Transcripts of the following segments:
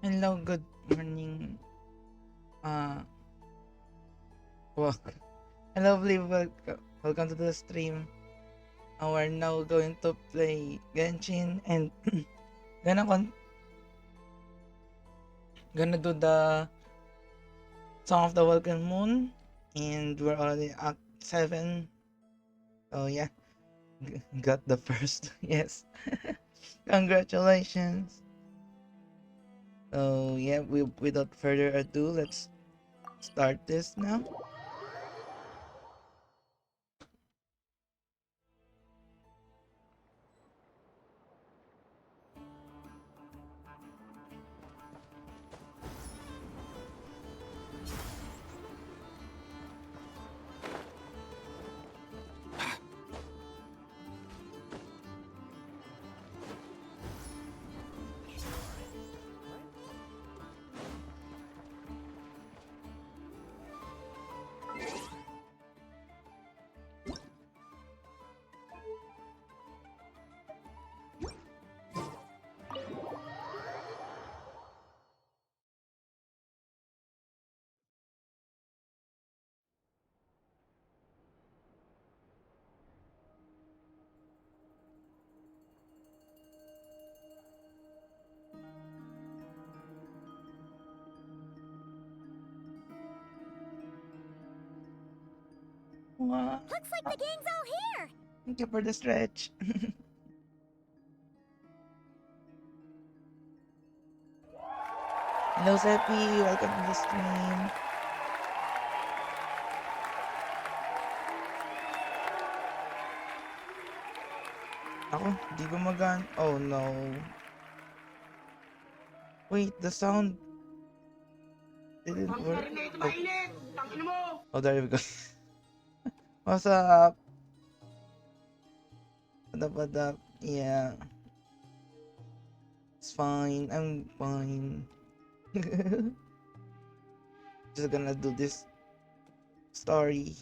Hello, good morning. Uh, well, hello, welcome to the stream. We're now going to play Genshin and gonna gonna do the Song of the Welkin Moon, and we're already Act 7. So yeah, got the first. Yes, congratulations. So yeah, without further ado, let's start this now. Wow. Looks like the gang's all here! Thank you for the stretch. Hello, Seppi. Welcome to the stream. Ako, di gumagan. Oh no. Wait, the sound didn't work. Oh, there we go. What's up? What up? Yeah, it's fine. I'm fine. Just gonna do this story.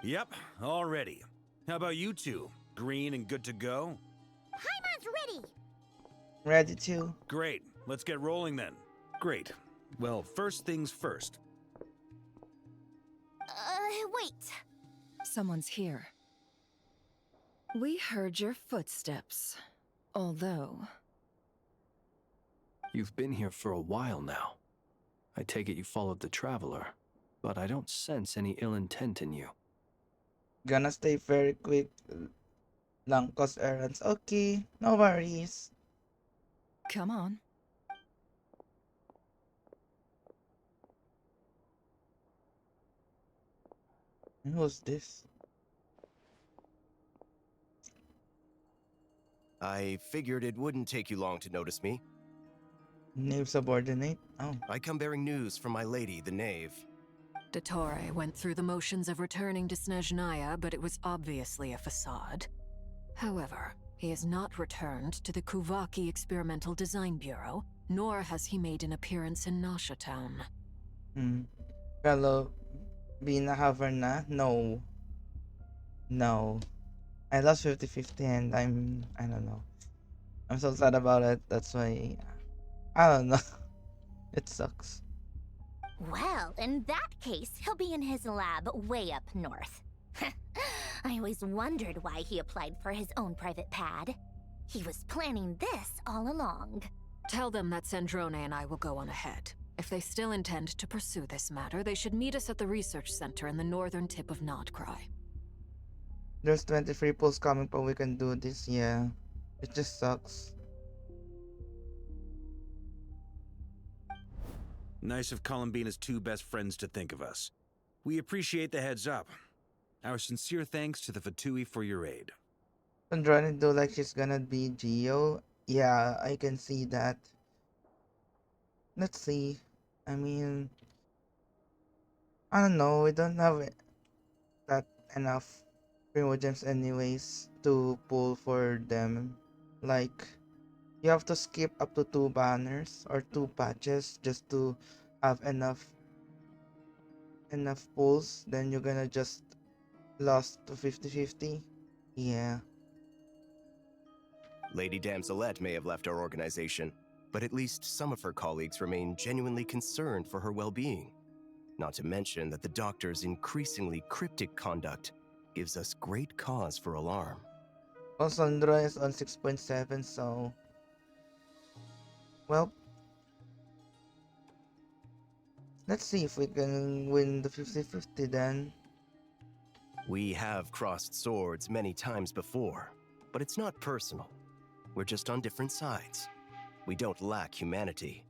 Yep, all ready. How about you two? Green and good to go? Paimon's ready! Ready to? Great, let's get rolling then. Great. Well, first things first. Wait. Someone's here. We heard your footsteps. Although... You've been here for a while now. I take it you followed the Traveler, but I don't sense any ill intent in you. Gonna stay very quick lang cause errands. Okay, no worries. Come on. And who's this? I figured it wouldn't take you long to notice me. Knave subordinate? Oh. I come bearing news from my lady, the Knave. Dottore went through the motions of returning to Snezhnaya, but it was obviously a facade. However, he has not returned to the Kuvaki Experimental Design Bureau, nor has he made an appearance in Nasha Town. Pero, binahaver na? No. No. I lost 50-50 and I don't know. I'm so sad about it. That's why, I don't know. It sucks. Well, in that case, he'll be in his lab way up north. I always wondered why he applied for his own private pad. He was planning this all along. Tell them that Sandrone and I will go on ahead. If they still intend to pursue this matter, they should meet us at the research center in the northern tip of Notcry. There's 23 pulls coming, but we can do this, yeah. It just sucks. Nice of Columbina's two best friends to think of us. We appreciate the heads up. Our sincere thanks to the Fatui for your aid. Andrade do like she's gonna be Geo. Yeah, I can see that. Let's see. I mean, I don't know. We don't have that enough Primogems anyways to pull for them. Like, you have to skip up to 2 banners or 2 patches just to have enough pulls. Then you're gonna just lost to 50-50. Yeah. Lady Damselette may have left our organization, but at least some of her colleagues remain genuinely concerned for her well-being. Not to mention that the doctor's increasingly cryptic conduct gives us great cause for alarm. Well, Sandra is on 6.7, so... Well... Let's see if we can win the 50-50 then. We have crossed swords many times before, but it's not personal. We're just on different sides. We don't lack humanity.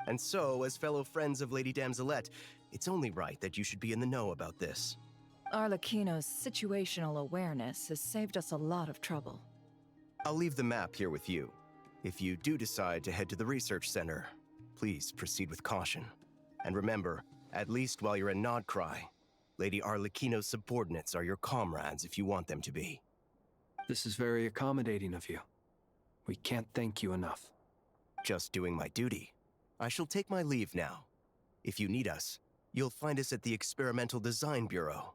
And so, as fellow friends of Lady Damselette, it's only right that you should be in the know about this. Arlecchino's situational awareness has saved us a lot of trouble. I'll leave the map here with you. If you do decide to head to the research center, please proceed with caution. And remember, at least while you're in Nodcry, Lady Arlecchino's subordinates are your comrades if you want them to be. This is very accommodating of you. We can't thank you enough. Just doing my duty. I shall take my leave now. If you need us, you'll find us at the Experimental Design Bureau.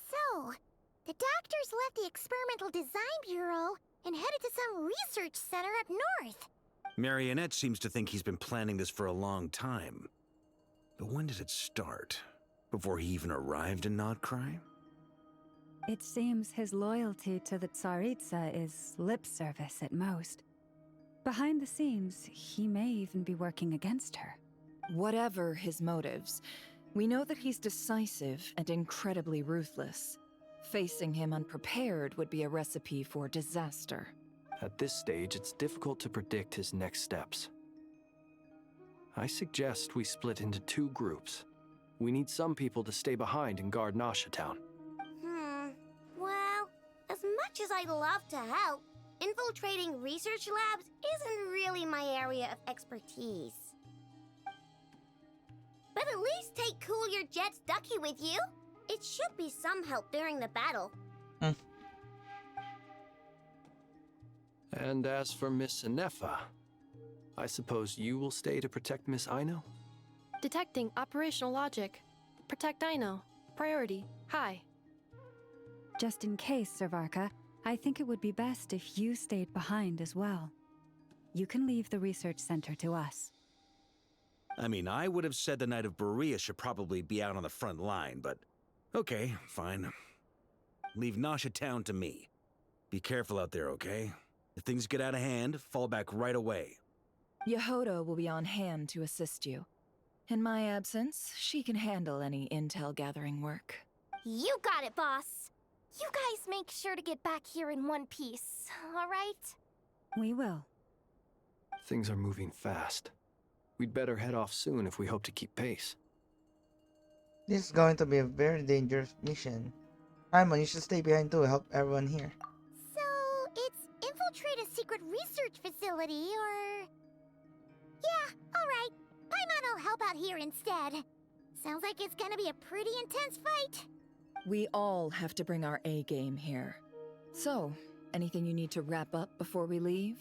So, the doctors left the Experimental Design Bureau and headed to some research center up north. Marionette seems to think he's been planning this for a long time. But when did it start? Before he even arrived in Nodcry? It seems his loyalty to the Tsaritsa is lip service at most. Behind the scenes, he may even be working against her. Whatever his motives, we know that he's decisive and incredibly ruthless. Facing him unprepared would be a recipe for disaster. At this stage, it's difficult to predict his next steps. I suggest we split into 2 groups. We need some people to stay behind and guard Nasha Town. Well, as much as I'd love to help, infiltrating research labs isn't really my area of expertise. But at least take Cool Your Jet's Ducky with you. It should be some help during the battle. And as for Miss Inefa, I suppose you will stay to protect Miss Aino? Detecting operational logic. Protect Aino. Priority. High. Just in case, Servarka, I think it would be best if you stayed behind as well. You can leave the research center to us. I mean, I would have said the Knight of Berea should probably be out on the front line, but... Okay, fine. Leave Nasha Town to me. Be careful out there, okay? If things get out of hand, fall back right away. Yehoda will be on hand to assist you. In my absence, she can handle any intel gathering work. You got it, boss. You guys make sure to get back here in one piece, all right? We will. Things are moving fast. We'd better head off soon if we hope to keep pace. This is going to be a very dangerous mission. Paimon, you should stay behind too, help everyone here. So, it's infiltrate a secret research facility, or... Yeah, alright. Paimon will help out here instead. Sounds like it's gonna be a pretty intense fight. We all have to bring our A game here. So, anything you need to wrap up before we leave?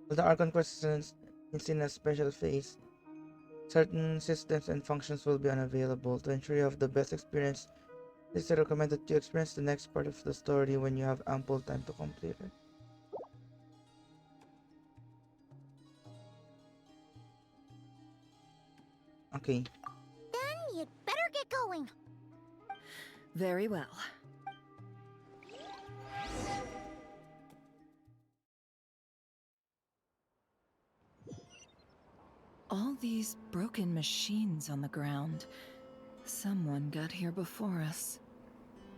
With the Archon questions is in a special phase, certain systems and functions will be unavailable. To ensure you have the best experience, it is recommended that you experience the next part of the story when you have ample time to complete it. Okay. Then you'd better get going. Very well. All these broken machines on the ground. Someone got here before us.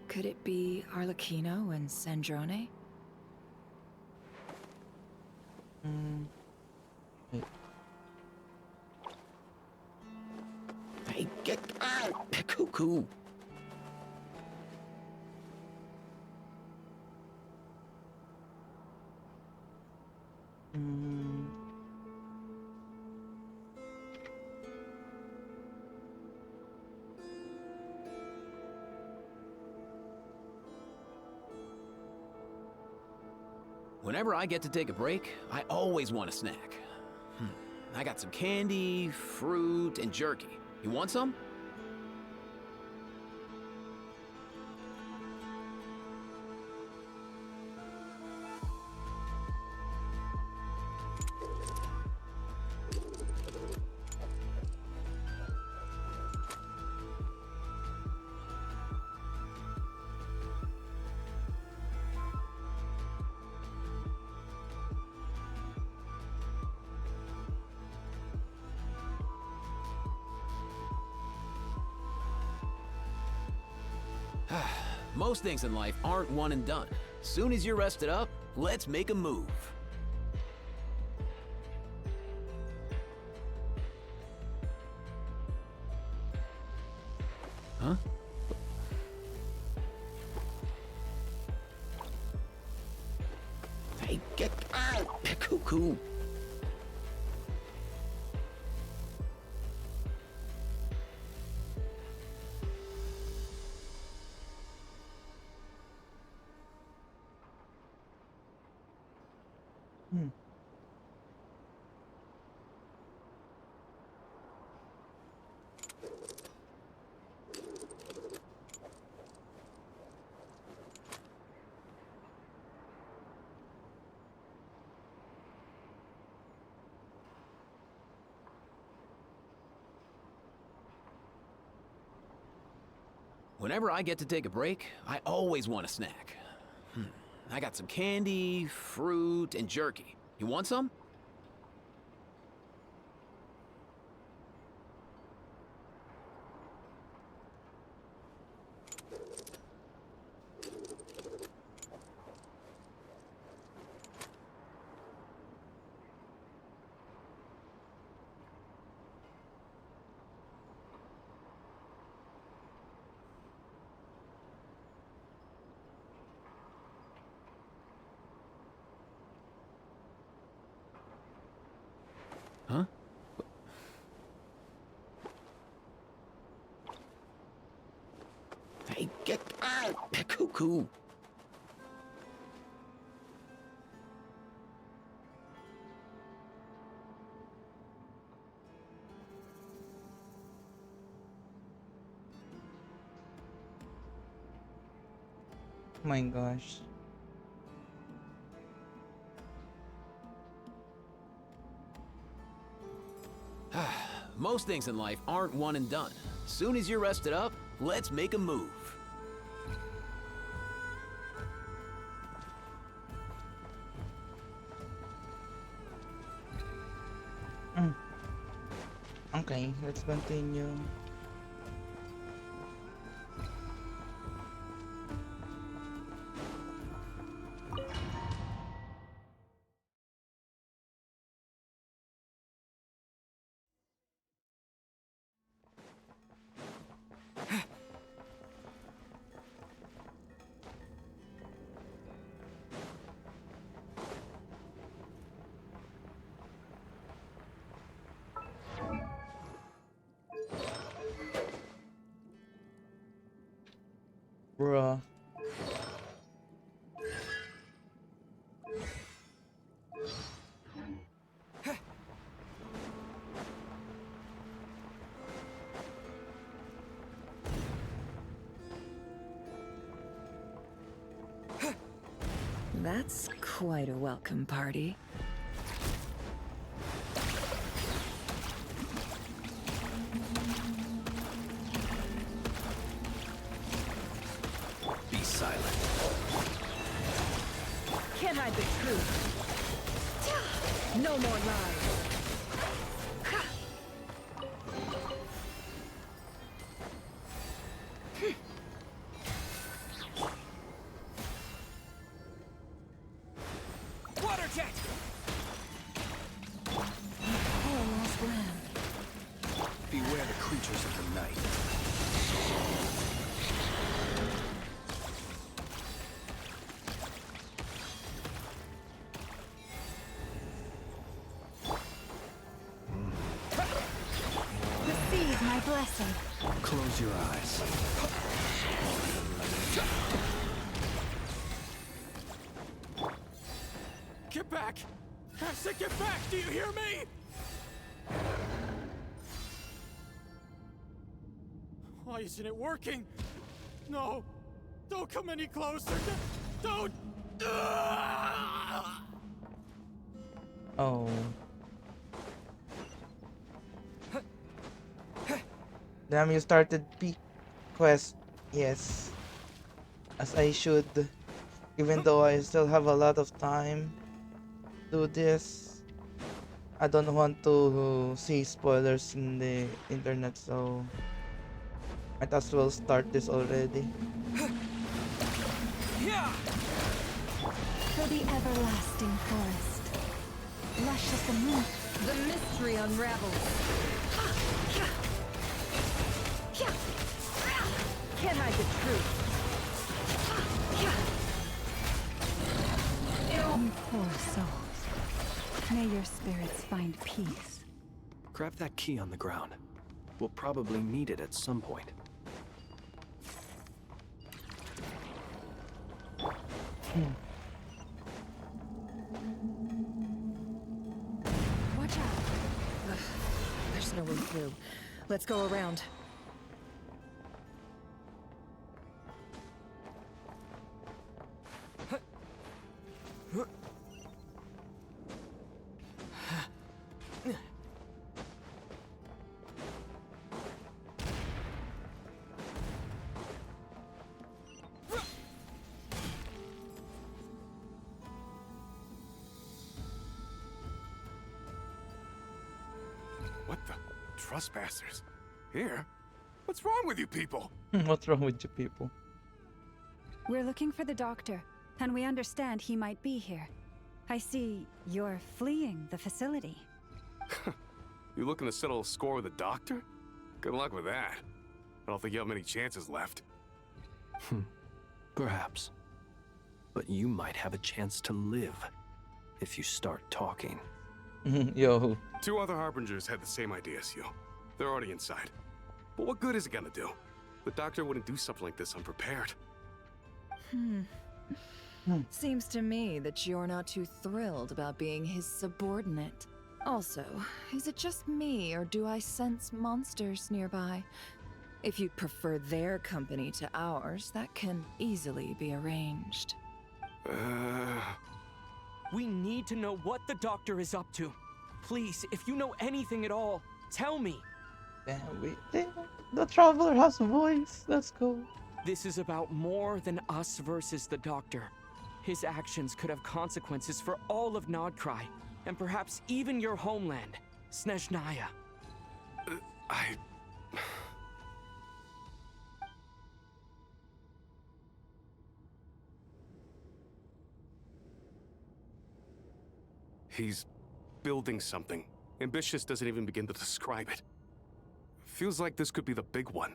Could it be Arlecchino and Sandrone? Wait. Hey, get out! Cuckoo! Whenever I get to take a break, I always want a snack. I got some candy, fruit, and jerky. You want some? Most things in life aren't one and done. Soon as you're rested up, let's make a move. Huh? Hey, get out! Cuckoo! Hmm. Whenever I get to take a break, I always want a snack. I got some candy, fruit, and jerky. You want some? Huh? Hey, get out! Cuckoo! My gosh. Most things in life aren't one and done. Soon as you're rested up, let's make a move. Okay, let's continue. Bruh. That's quite a welcome party. Be silent. Can't hide the truth. No more lies. Water jet! Poor lost land. Beware the creatures of the night. Receive my blessing. Close your eyes. Get back! I said get back! Do you hear me? Why isn't it working? No! Don't come any closer! Don't! Oh. Damn, you started peak quest. Yes. As I should. Even though I still have a lot of time to do this. I don't want to see spoilers in the internet, so Might as well start this already. For the everlasting forest, lush as the moon, The mystery unravels. Can't hide the truth. you poor souls. May your spirits find peace. Grab that key on the ground. We'll probably need it at some point. Watch out. Ugh, there's no way through. Let's go around. What the? Trespassers? Here? What's wrong with you people? What's wrong with you people? We're looking for the doctor, and we understand he might be here. I see you're fleeing the facility. You looking to settle a score with the doctor? Good luck with that. I don't think you have many chances left. Perhaps. But you might have a chance to live if you start talking. Yo. 2 other Harbingers had the same idea as you. They're already inside. But what good is it gonna do? The doctor wouldn't do something like this unprepared. Seems to me that you're not too thrilled about being his subordinate. Also, is it just me, or do I sense monsters nearby? If you'd prefer their company to ours, that can easily be arranged. We need to know what the doctor is up to. Please, if you know anything at all, tell me. Damn, the traveler has a voice. Let's go. This is about more than us versus the doctor. His actions could have consequences for all of Nodcry, and perhaps even your homeland, Snezhnaya. He's building something. Ambitious doesn't even begin to describe it. Feels like this could be the big one.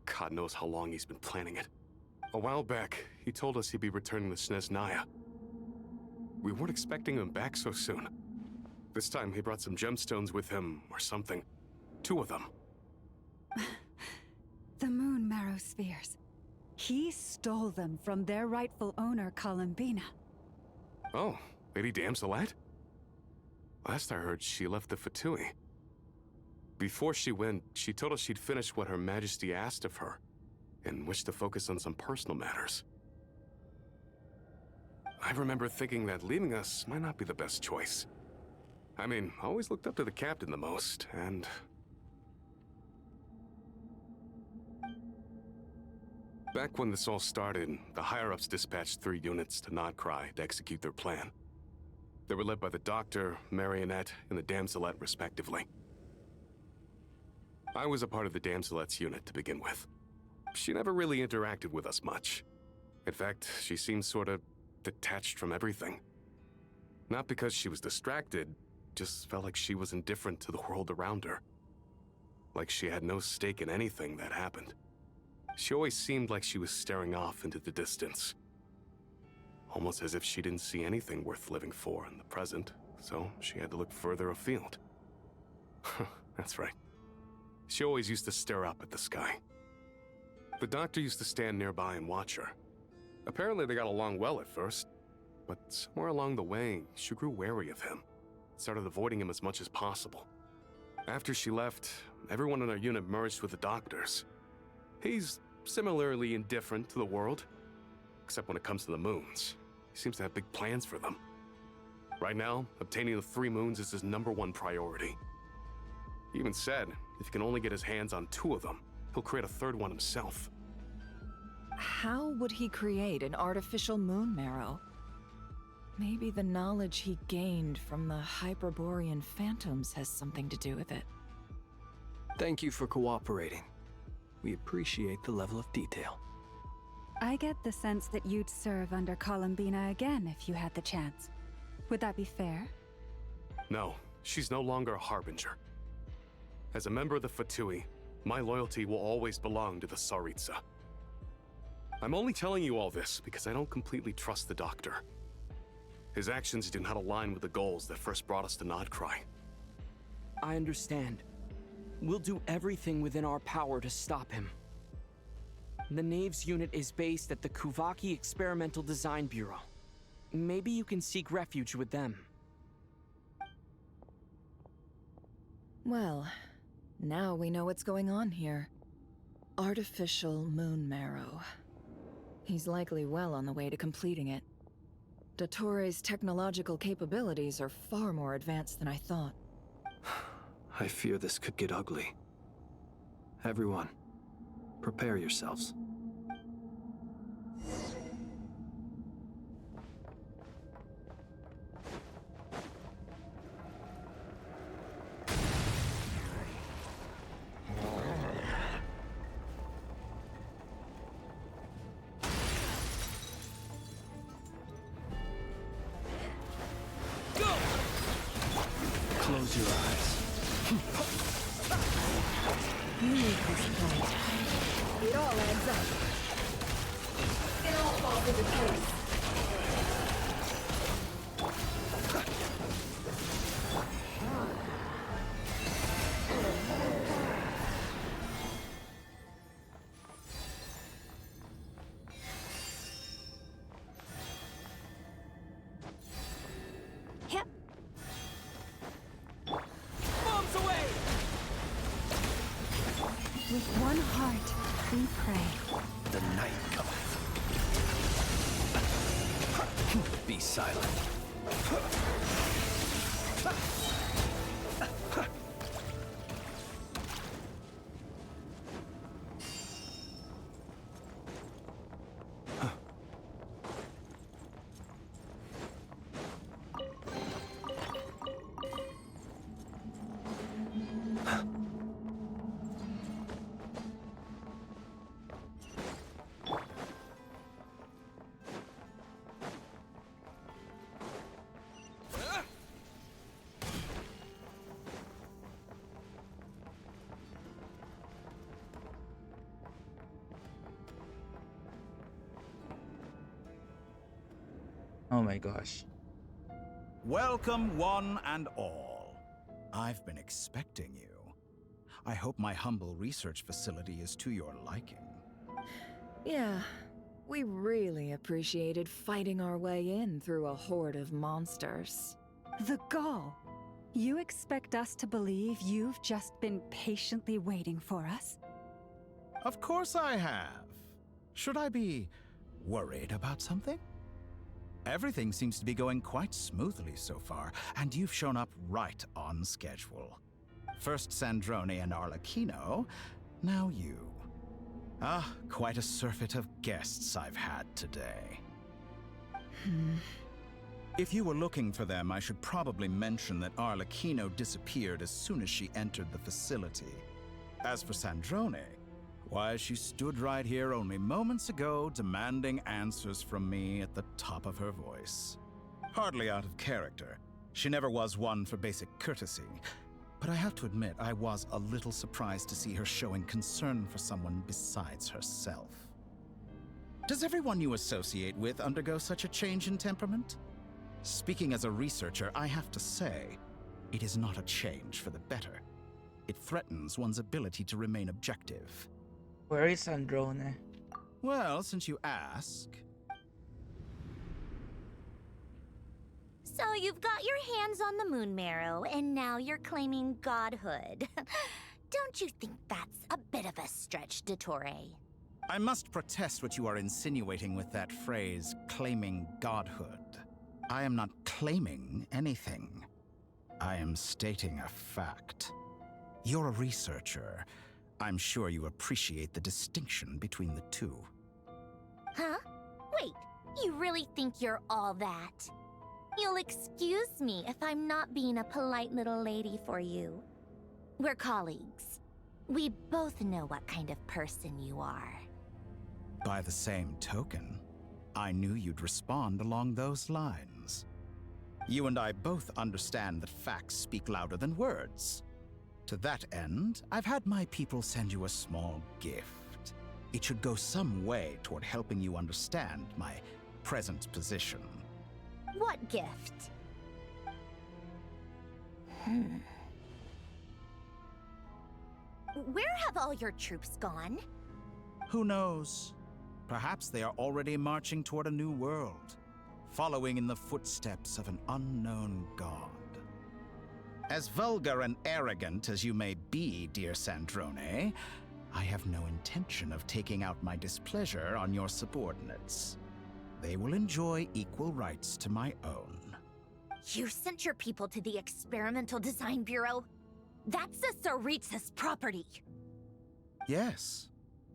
God knows how long he's been planning it. A while back, he told us he'd be returning to Snezhnaya. We weren't expecting him back so soon. This time he brought some gemstones with him, or something. 2 of them. The moon marrow spheres. He stole them from their rightful owner, Columbina. Oh, Lady Damselette? Last I heard, she left the Fatui. Before she went, she told us she'd finished what Her Majesty asked of her, and wished to focus on some personal matters. I remember thinking that leaving us might not be the best choice. I mean, I always looked up to the captain the most, and... Back when this all started, the higher-ups dispatched 3 units to Nodcry to execute their plan. They were led by the Doctor, Marionette, and the Damselette, respectively. I was a part of the Damselette's unit to begin with. She never really interacted with us much. In fact, she seemed sort of detached from everything. Not because she was distracted, just felt like she was indifferent to the world around her. Like she had no stake in anything that happened. She always seemed like she was staring off into the distance. Almost as if she didn't see anything worth living for in the present, so she had to look further afield. That's right. She always used to stare up at the sky. The Doctor used to stand nearby and watch her. Apparently they got along well at first, but somewhere along the way, she grew wary of him. Started avoiding him as much as possible. After she left, everyone in our unit merged with the Doctor's. He's similarly indifferent to the world, except when it comes to the moons. He seems to have big plans for them. Right now, obtaining the 3 moons is his #1 priority. He even said, if he can only get his hands on 2 of them, he'll create a 3rd one himself. How would he create an artificial moon marrow? Maybe the knowledge he gained from the Hyperborean phantoms has something to do with it. Thank you for cooperating. We appreciate the level of detail. I get the sense that you'd serve under Columbina again if you had the chance. Would that be fair? No, she's no longer a Harbinger. As a member of the Fatui, my loyalty will always belong to the Tsaritsa. I'm only telling you all this because I don't completely trust the Doctor. His actions do not align with the goals that first brought us to Nodcry. I understand. We'll do everything within our power to stop him. The Knaves unit is based at the Kuvaki Experimental Design Bureau. Maybe you can seek refuge with them. Well, now we know what's going on here. Artificial moon marrow. He's likely well on the way to completing it. Dottore's technological capabilities are far more advanced than I thought. I fear this could get ugly. Everyone, prepare yourselves. Close your eyes. You need this point. It all adds up. It all falls into place. Yep. Bombs away! With one heart, we pray. The night cometh. Be silent. Oh my gosh. Welcome, one and all. I've been expecting you. I hope my humble research facility is to your liking. Yeah, we really appreciated fighting our way in through a horde of monsters. The gall. You expect us to believe you've just been patiently waiting for us? Of course I have. Should I be worried about something? Everything seems to be going quite smoothly so far, and you've shown up right on schedule. First Sandrone and Arlecchino, now you. Ah, quite a surfeit of guests I've had today. If you were looking for them, I should probably mention that Arlecchino disappeared as soon as she entered the facility. As for Sandrone, why, she stood right here only moments ago demanding answers from me at the top of her voice. Hardly out of character. She never was one for basic courtesy. But I have to admit, I was a little surprised to see her showing concern for someone besides herself. Does everyone you associate with undergo such a change in temperament? Speaking as a researcher, I have to say, it is not a change for the better. It threatens one's ability to remain objective. Where is Sandrone? Well, since you ask... So you've got your hands on the moon marrow, and now you're claiming godhood. Don't you think that's a bit of a stretch, Dottore? I must protest what you are insinuating with that phrase, claiming godhood. I am not claiming anything. I am stating a fact. You're a researcher. I'm sure you appreciate the distinction between the two. Huh? Wait, you really think you're all that? You'll excuse me if I'm not being a polite little lady for you. We're colleagues. We both know what kind of person you are. By the same token, I knew you'd respond along those lines. You and I both understand that facts speak louder than words. To that end, I've had my people send you a small gift. It should go some way toward helping you understand my present position. What gift? Where have all your troops gone? Who knows? Perhaps they are already marching toward a new world, following in the footsteps of an unknown god. As vulgar and arrogant as you may be, dear Sandrone, I have no intention of taking out my displeasure on your subordinates. They will enjoy equal rights to my own. You sent your people to the Experimental Design Bureau? That's the Tsaritsa's property. Yes,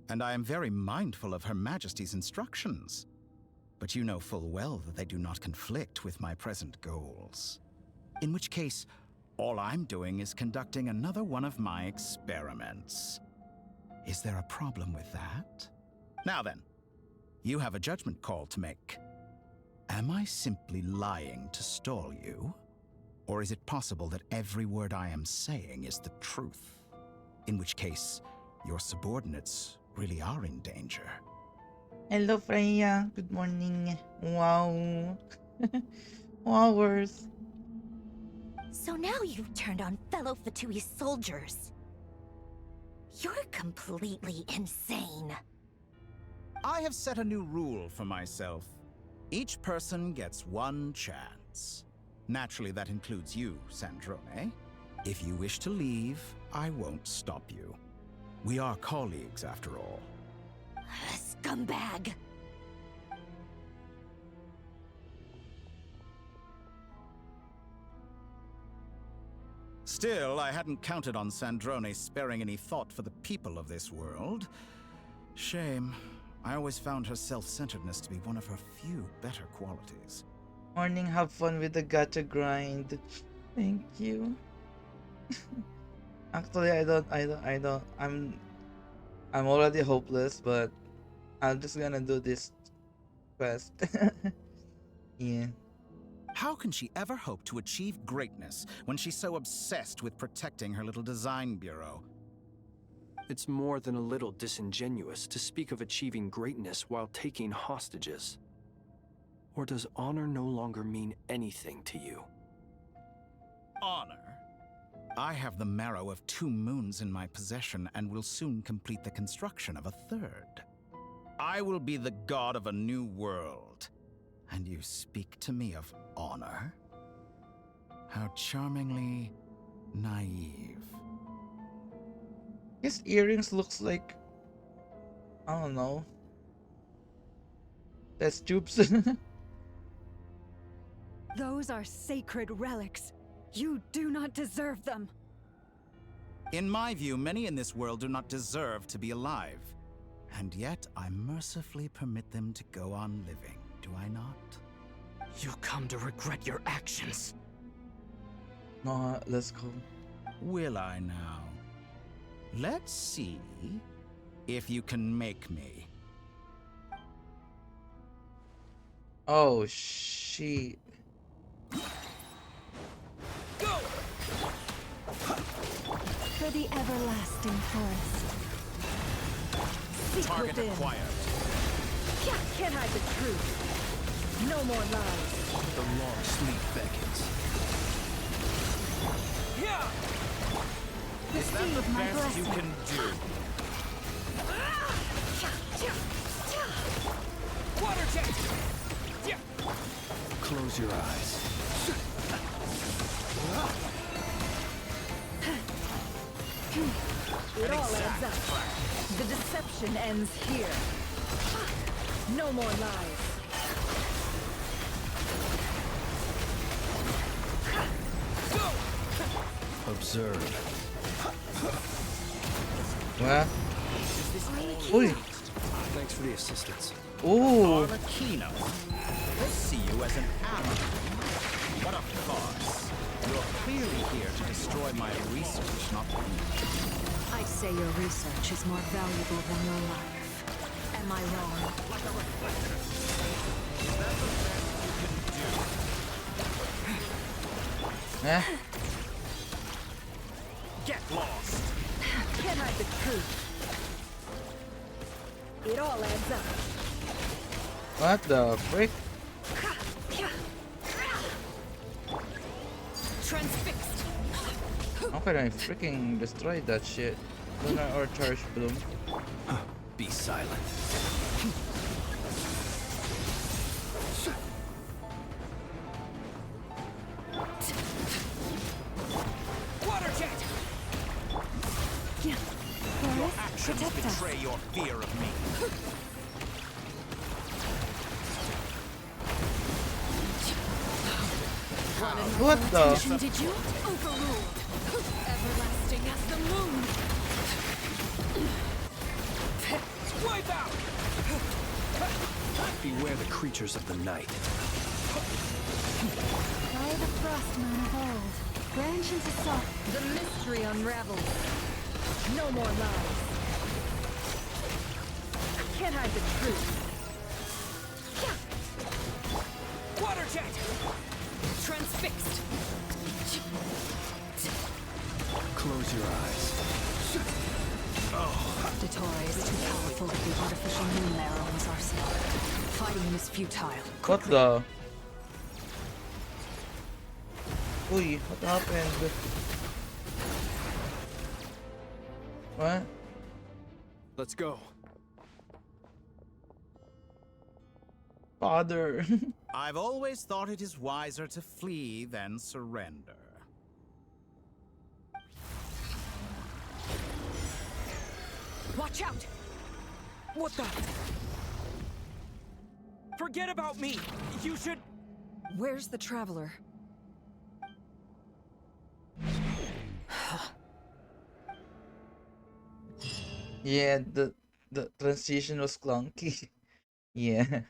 and I am very mindful of Her Majesty's instructions. But you know full well that they do not conflict with my present goals. In which case, all I'm doing is conducting another one of my experiments. Is there a problem with that? Now then, you have a judgment call to make. Am I simply lying to stall you? Or is it possible that every word I am saying is the truth? In which case, your subordinates really are in danger. Hello, Freya. Good morning. Wow. Hours. So now you've turned on fellow Fatui soldiers. You're completely insane. I have set a new rule for myself. Each person gets one chance. Naturally, that includes you, Sandrone. If you wish to leave, I won't stop you. We are colleagues, after all. Scumbag! Still, I hadn't counted on Sandrone sparing any thought for the people of this world. Shame. I always found her self-centeredness to be one of her few better qualities. Morning, have fun with the gacha grind. Thank you. Actually, I'm already hopeless, but I'm just gonna do this quest. Yeah. How can she ever hope to achieve greatness when she's so obsessed with protecting her little design bureau? It's more than a little disingenuous to speak of achieving greatness while taking hostages. Or does honor no longer mean anything to you? Honor? I have the marrow of 2 moons in my possession and will soon complete the construction of a 3rd. I will be the god of a new world. And you speak to me of honor? How charmingly naive. His earrings looks like, I don't know, test tubes. Those are sacred relics. You do not deserve them. In my view, many in this world do not deserve to be alive. And yet, I mercifully permit them to go on living, do I not? You'll come to regret your actions. No, let's go. Will I now? Let's see if you can make me. Oh, shit. Go! For the everlasting forest. Seek Target within. acquired. Can't hide the truth. No more lies. The long sleep beckons. Is that the best you can do? Water jet! Close your eyes. It all adds up. The deception ends here. No more lies. Observe. What? Oi. Thanks for the assistance. Ooh. Arlecchino. I see you as an ally. What a farce. You're clearly here to destroy my research, not me. I I'd say your research is more valuable than your life. Am I wrong? Eh? Get lost! Can't hide the truth. It all adds up. What the frick? Transfixed. How can I freaking destroy that shit? Lunar or Charge Bloom? Be silent. Water jet! Your actions betray your fear of me. What the? Did you? Overruled. Everlasting as the moon. Wipe out! Beware the creatures of the night. By the frostman of old, branch into soft. The mystery unravels. No more lies. I can't hide the truth. Water jet! Transfixed. Close your eyes. Dottore is too powerful to be artificial moon marrow in his arsenal. Fighting him is futile. What the? Uy, what happened? What? Let's go. Father. I've always thought it is wiser to flee than surrender. Watch out! What the? Forget about me! You should... Where's the traveler? Yeah, the transition was clunky. Yeah.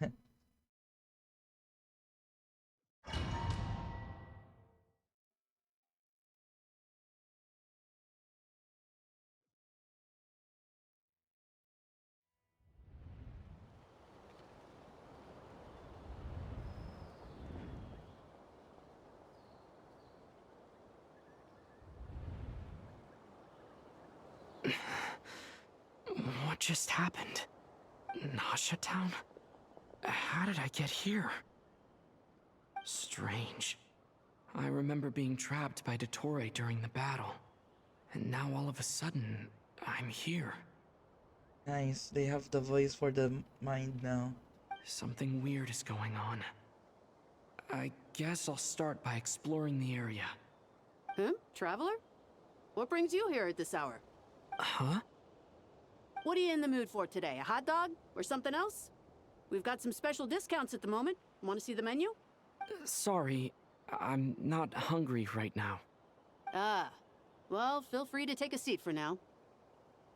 What just happened? Nasha Town? How did I get here? Strange. I remember being trapped by Dottore during the battle. And now all of a sudden, I'm here. Nice. They have the voice for the mind now. Something weird is going on. I guess I'll start by exploring the area. Huh? Traveler? What brings you here at this hour? Huh? What are you in the mood for today? A hot dog? Or something else? We've got some special discounts at the moment. Want to see the menu? Sorry, I'm not hungry right now. Ah. Well, feel free to take a seat for now.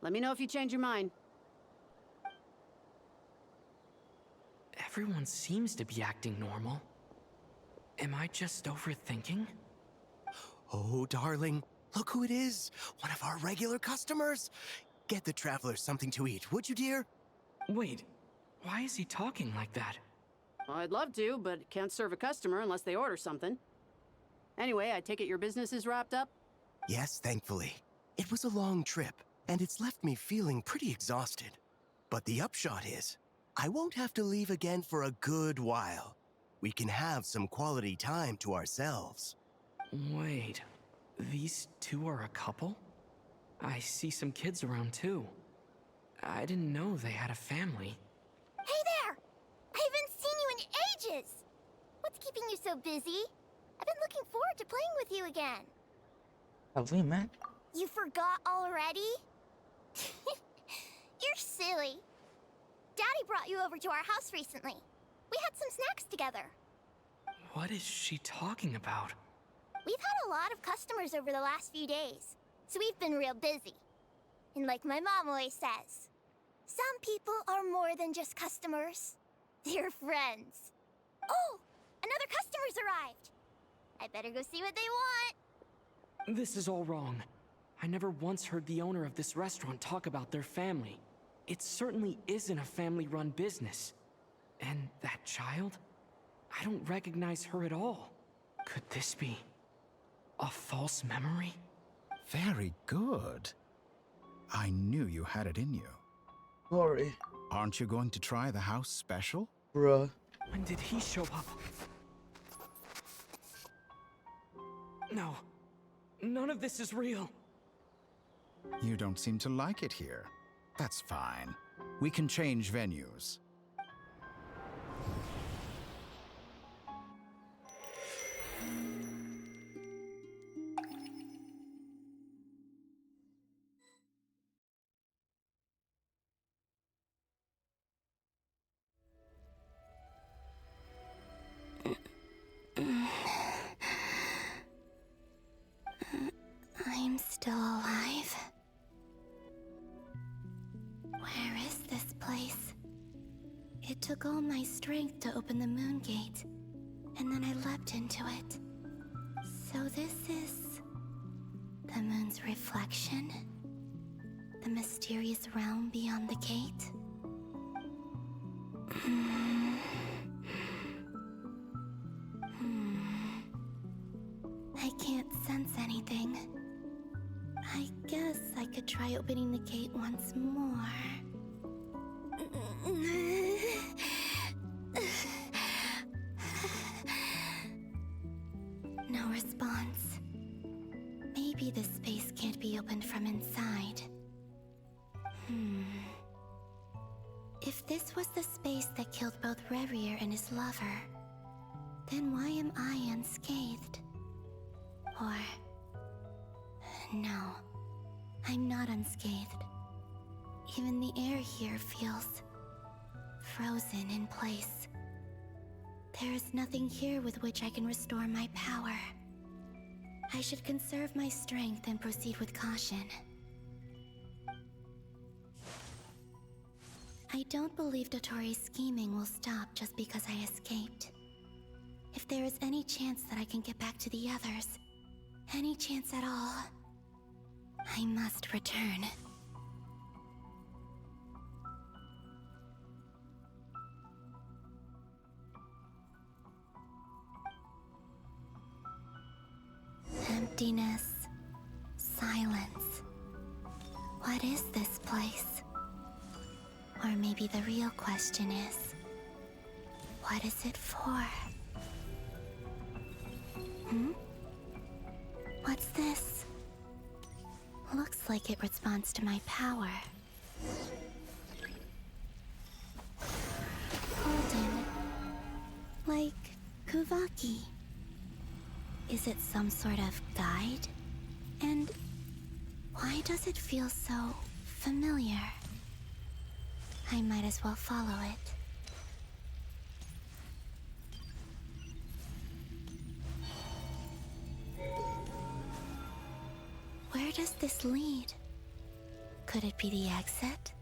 Let me know if you change your mind. Everyone seems to be acting normal. Am I just overthinking? Oh, darling, look who it is. One of our regular customers. Get the traveler something to eat, would you, dear? Wait, why is he talking like that? Well, I'd love to, but can't serve a customer unless they order something. Anyway, I take it your business is wrapped up? Yes, thankfully. It was a long trip, and it's left me feeling pretty exhausted. But the upshot is, I won't have to leave again for a good while. We can have some quality time to ourselves. Wait, these two are a couple? I see some kids around too. I didn't know they had a family. Hey there! I haven't seen you in ages! What's keeping you so busy? I've been looking forward to playing with you again. Have we met? You forgot already? You're silly. Daddy brought you over to our house recently. We had some snacks together. What is she talking about? We've had a lot of customers over the last few days, so we've been real busy. And like my mom always says, some people are more than just customers. They're friends. Oh, another customer's arrived. I better go see what they want. This is all wrong. I never once heard the owner of this restaurant talk about their family. It certainly isn't a family-run business. And that child? I don't recognize her at all. Could this be a false memory? Very good. I knew you had it in you. Sorry. Aren't you going to try the house special? Bruh. When did he show up? No. None of this is real. You don't seem to like it here. That's fine. We can change venues. I'm still alive. Where is this place? It took all my strength to open the moon gate, and then I leapt into it. So this is the moon's reflection? The mysterious realm beyond the gate? I can't sense anything. I guess I could try opening the gate once more. No response. Maybe this space can't be opened from inside. If this was the space that killed both Revier and his lover, then why am I unscathed? Or... no, I'm not unscathed. Even the air here feels frozen in place. There is nothing here with which I can restore my power. I should conserve my strength and proceed with caution. I don't believe Dotori's scheming will stop just because I escaped. If there is any chance that I can get back to the others, any chance at all, I must return. Emptiness, silence. What is this place? Or maybe the real question is, what is it for? What's this? Looks like it responds to my power. Golden. Like Kuvaki. Is it some sort of guide? And why does it feel so familiar? I might as well follow it. Where does this lead? Could it be the exit?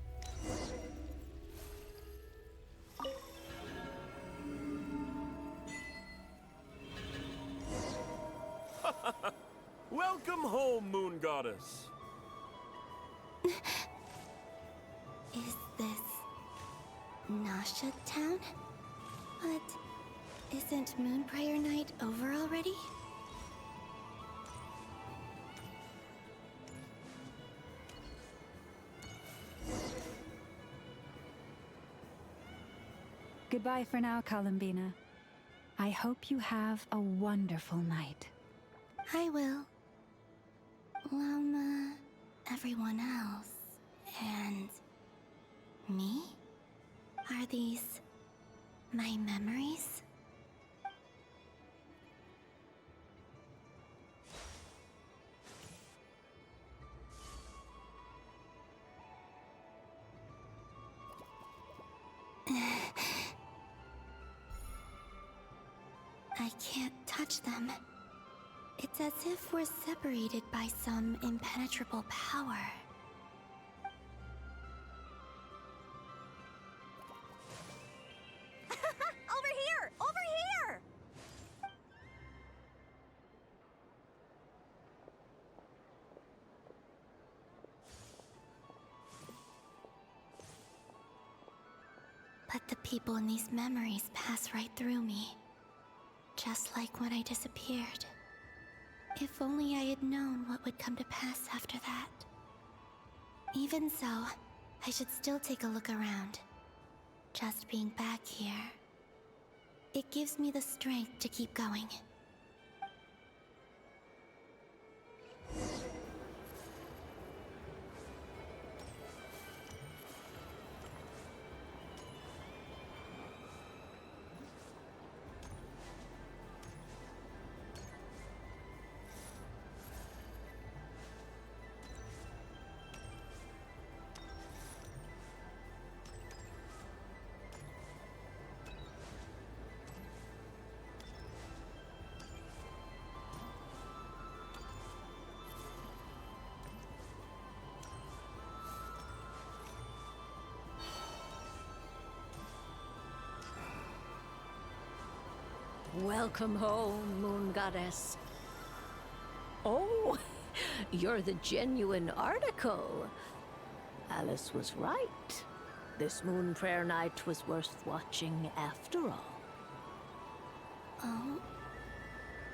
Welcome home, Moon Goddess. Is this Nasha Town? But isn't Moonbriar Night over already? Goodbye for now, Columbina. I hope you have a wonderful night. I will. Lama, everyone else, and me? Are these my memories? I can't touch them. It's as if we're separated by some impenetrable power. Over here! Over here! Let the people in these memories pass right through me. Just like when I disappeared. If only I had known what would come to pass after that. Even so, I should still take a look around. Just being back here, it gives me the strength to keep going. Welcome home, Moon Goddess. Oh, you're the genuine article. Alice was right. This moon prayer night was worth watching after all. Oh,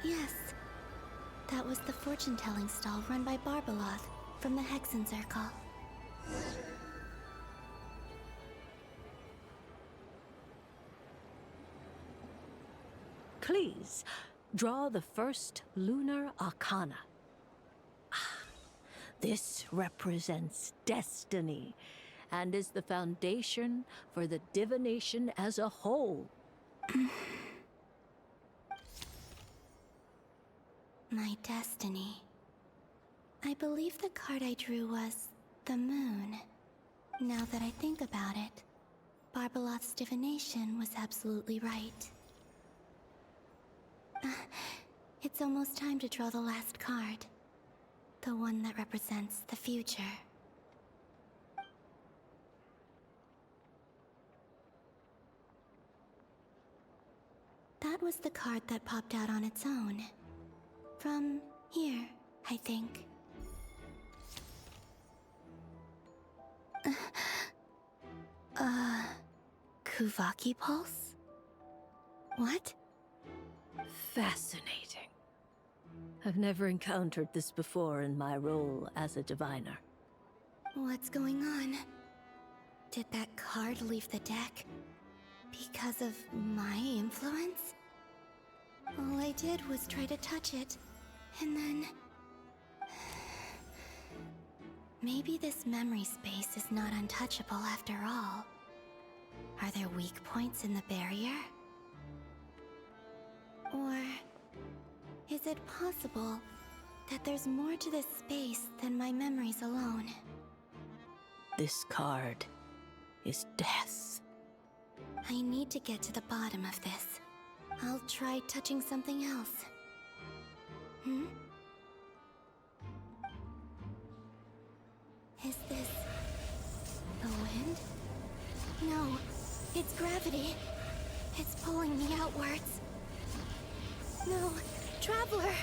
yes. That was the fortune-telling stall run by Barbeloth from the Hexen Circle. Please, draw the first lunar arcana. This represents destiny and is the foundation for the divination as a whole. My destiny. I believe the card I drew was the moon. Now that I think about it, Barbeloth's divination was absolutely right. It's almost time to draw the last card. The one that represents the future. That was the card that popped out on its own. From here, I think. Kuvaki Pulse? What? Fascinating. I've never encountered this before in my role as a diviner. What's going on? Did that card leave the deck because of my influence? All I did was try to touch it, and then... Maybe this memory space is not untouchable after all. Are there weak points in the barrier? Or is it possible that there's more to this space than my memories alone? This card is death. I need to get to the bottom of this. I'll try touching something else. Hmm? Is this the wind? No, it's gravity. It's pulling me outwards. No, Traveler!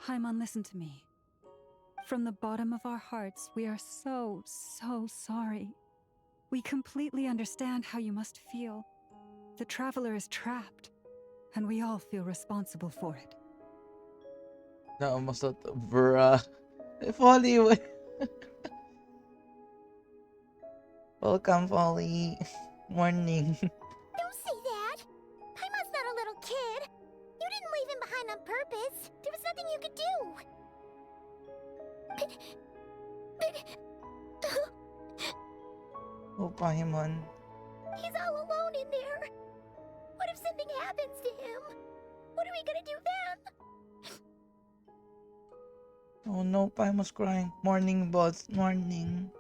Haimon, listen to me. From the bottom of our hearts, we are so sorry. We completely understand how you must feel. The Traveler is trapped, and we all feel responsible for it. Na almost bruh. Folly. Welcome, Folly. Morning. Don't say that! Paimon's not a little kid! You didn't leave him behind on purpose! There was nothing you could do! Oh, Paimon. He's all alone in there. What if something happens to him? What are we gonna do then? Oh no, Paimon's crying. Morning, boss. Morning.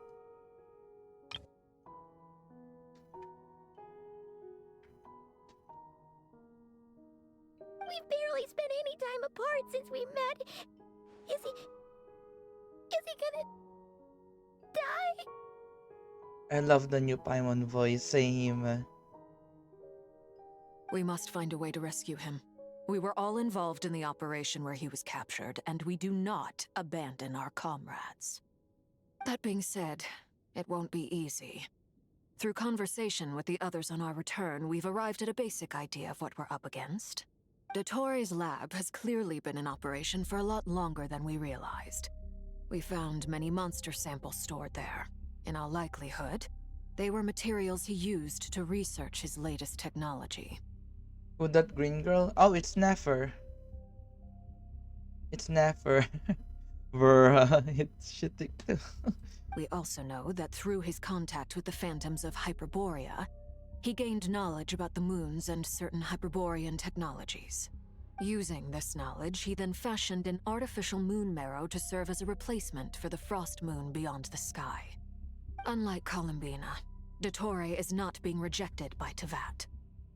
We've barely spent any time apart since we met. Is he gonna die? I love the new Paimon voice. Same. We must find a way to rescue him. We were all involved in the operation where he was captured, and we do not abandon our comrades. That being said, it won't be easy. Through conversation with the others on our return, we've arrived at a basic idea of what we're up against. Dottore's lab has clearly been in operation for a lot longer than we realized. We found many monster samples stored there. In all likelihood, they were materials he used to research his latest technology. Who that green girl? Oh, it's Nefer. It's Nefer. Bruh, it's shitty too. We also know that through his contact with the phantoms of Hyperborea, he gained knowledge about the moons and certain Hyperborean technologies. Using this knowledge, he then fashioned an artificial moon marrow to serve as a replacement for the frost moon beyond the sky. Unlike Columbina, Dottore is not being rejected by Teyvat.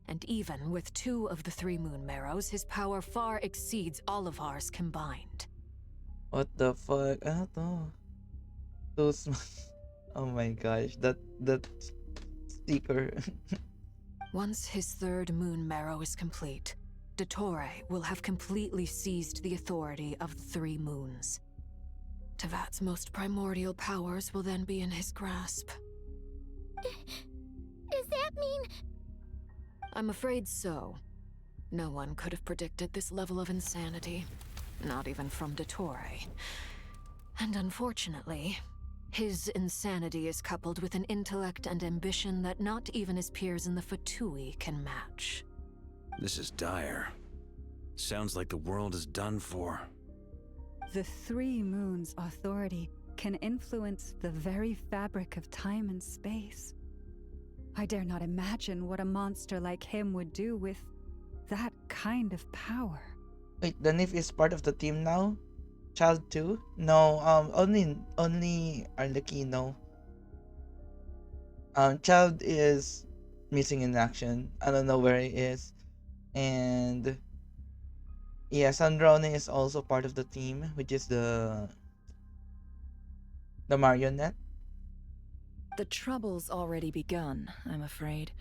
And even with 2 of the 3 moon marrows, his power far exceeds all of ours combined. What the fuck? I don't know. Those. Oh my gosh, that sticker. Once his 3rd moon marrow is complete, Dottore will have completely seized the authority of the 3 moons. Teyvat's most primordial powers will then be in his grasp. Does that mean... I'm afraid so. No one could have predicted this level of insanity. Not even from Dottore. And unfortunately, his insanity is coupled with an intellect and ambition that not even his peers in the Fatui can match. This is dire. Sounds like the world is done for. The 3 moons' authority can influence the very fabric of time and space. I dare not imagine what a monster like him would do with that kind of power. Wait, the Nif is part of the team now? Child too? No, only Arlecchino. Child is missing in action. I don't know where he is. And yeah, Sandrone is also part of the team, which is the marionette. The trouble's already begun, I'm afraid.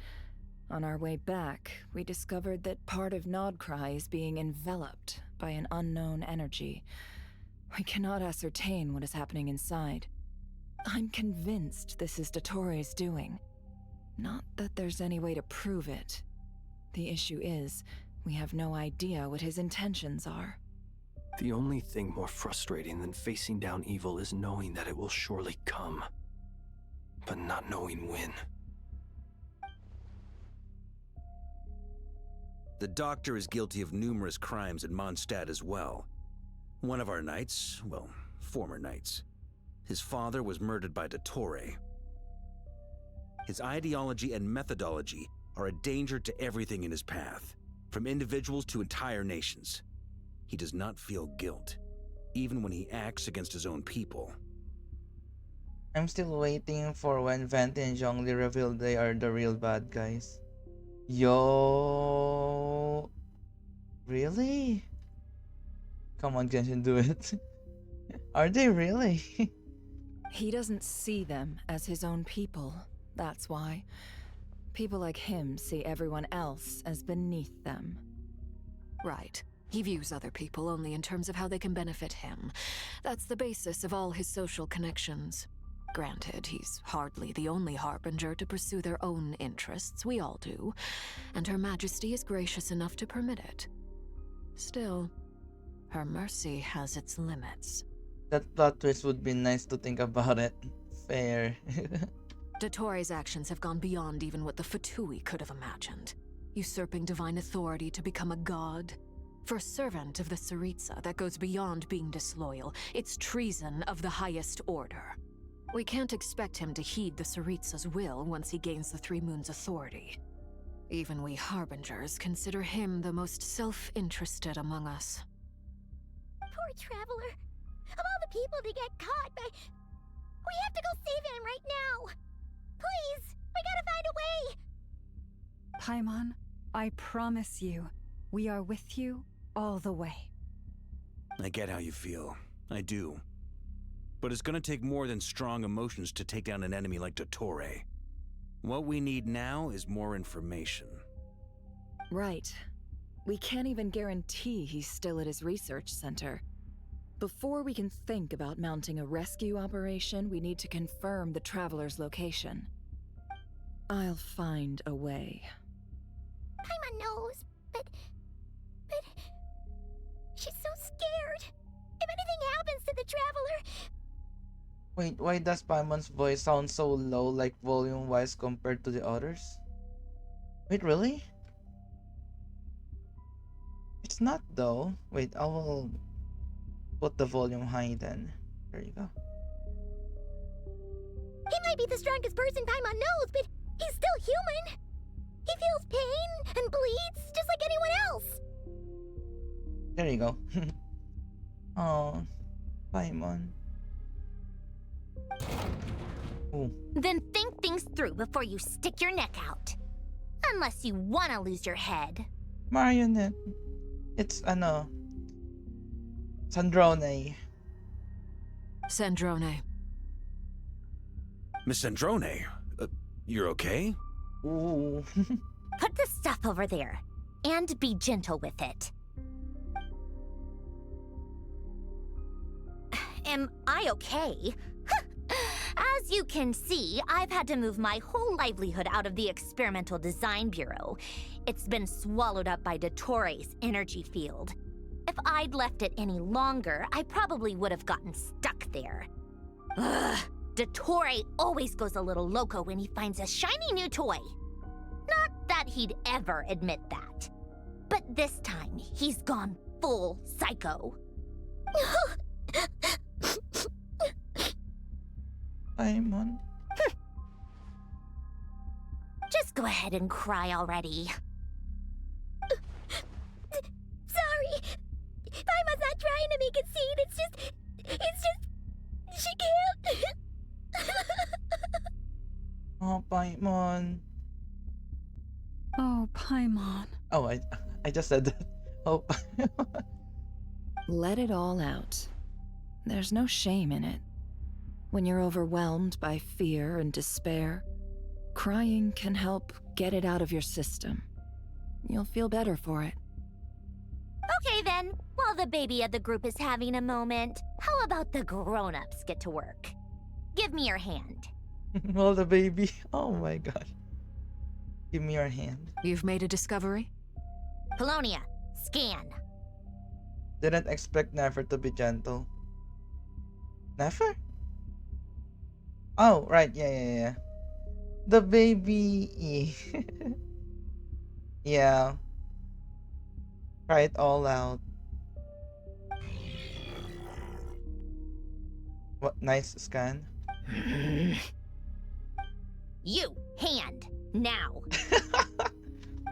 On our way back, we discovered that part of Nodcry is being enveloped by an unknown energy. We cannot ascertain what is happening inside. I'm convinced this is Dottore's doing. Not that there's any way to prove it. The issue is, we have no idea what his intentions are. The only thing more frustrating than facing down evil is knowing that it will surely come, but not knowing when. The doctor is guilty of numerous crimes in Mondstadt as well. One of our knights, well, former knights, his father was murdered by Dottore. His ideology and methodology are a danger to everything in his path, from individuals to entire nations. He does not feel guilt, even when he acts against his own people. I'm still waiting for when Venti and Zhongli reveal they are the real bad guys. Yo, really? Come on, Genshin, do it. Are they really? He doesn't see them as his own people, that's why. People like him see everyone else as beneath them. Right. He views other people only in terms of how they can benefit him. That's the basis of all his social connections. Granted, he's hardly the only harbinger to pursue their own interests. We all do. And Her Majesty is gracious enough to permit it. Still, her mercy has its limits. That plot twist would be nice to think about it. Fair. Dottore's actions have gone beyond even what the Fatui could have imagined. Usurping divine authority to become a god. For a servant of the Tsaritsa, that goes beyond being disloyal. It's treason of the highest order. We can't expect him to heed the Tsaritsa's will once he gains the Three Moons' authority. Even we Harbingers consider him the most self-interested among us. Poor Traveler. Of all the people to get caught by... We have to go save him right now! Please! We gotta find a way! Paimon, I promise you, we are with you all the way. I get how you feel. I do. But it's gonna take more than strong emotions to take down an enemy like Dottore. What we need now is more information. Right. We can't even guarantee he's still at his research center. Before we can think about mounting a rescue operation, we need to confirm the Traveler's location. I'll find a way. Paimon knows, but... She's so scared. If anything happens to the Traveler... Wait, why does Paimon's voice sound so low, like volume-wise compared to the others? Wait, really? It's not though. Wait, I will put the volume high then. There you go. He might be the strongest person Paimon knows, but he's still human. He feels pain and bleeds just like anyone else. There you go. Oh, Paimon. Ooh. Then think things through before you stick your neck out. Unless you want to lose your head. Marionette. It's Sandrone. Sandrone. Miss Sandrone, you're okay? Ooh. Put the stuff over there. And be gentle with it. Am I okay? As you can see, I've had to move my whole livelihood out of the Experimental Design Bureau. It's been swallowed up by Dottore's energy field. If I'd left it any longer, I probably would have gotten stuck there. Ugh, Dottore always goes a little loco when he finds a shiny new toy. Not that he'd ever admit that. But this time, he's gone full psycho. Paimon. Just go ahead and cry already. Sorry. Paimon's not trying to make it seem. It's just... She can't. Oh, Paimon. Oh, Paimon. Oh, I just said that. Oh. Let it all out. There's no shame in it. When you're overwhelmed by fear and despair, crying can help get it out of your system. You'll feel better for it. Okay then, while the baby of the group is having a moment, how about the grown-ups get to work? Give me your hand. Well, the baby. Oh my god. Give me your hand. You've made a discovery? Polonia, scan. Didn't expect Nefer to be gentle. Nefer? Oh, right. Yeah. The baby. Yeah. Try it all out. What nice scan. You, hand, now.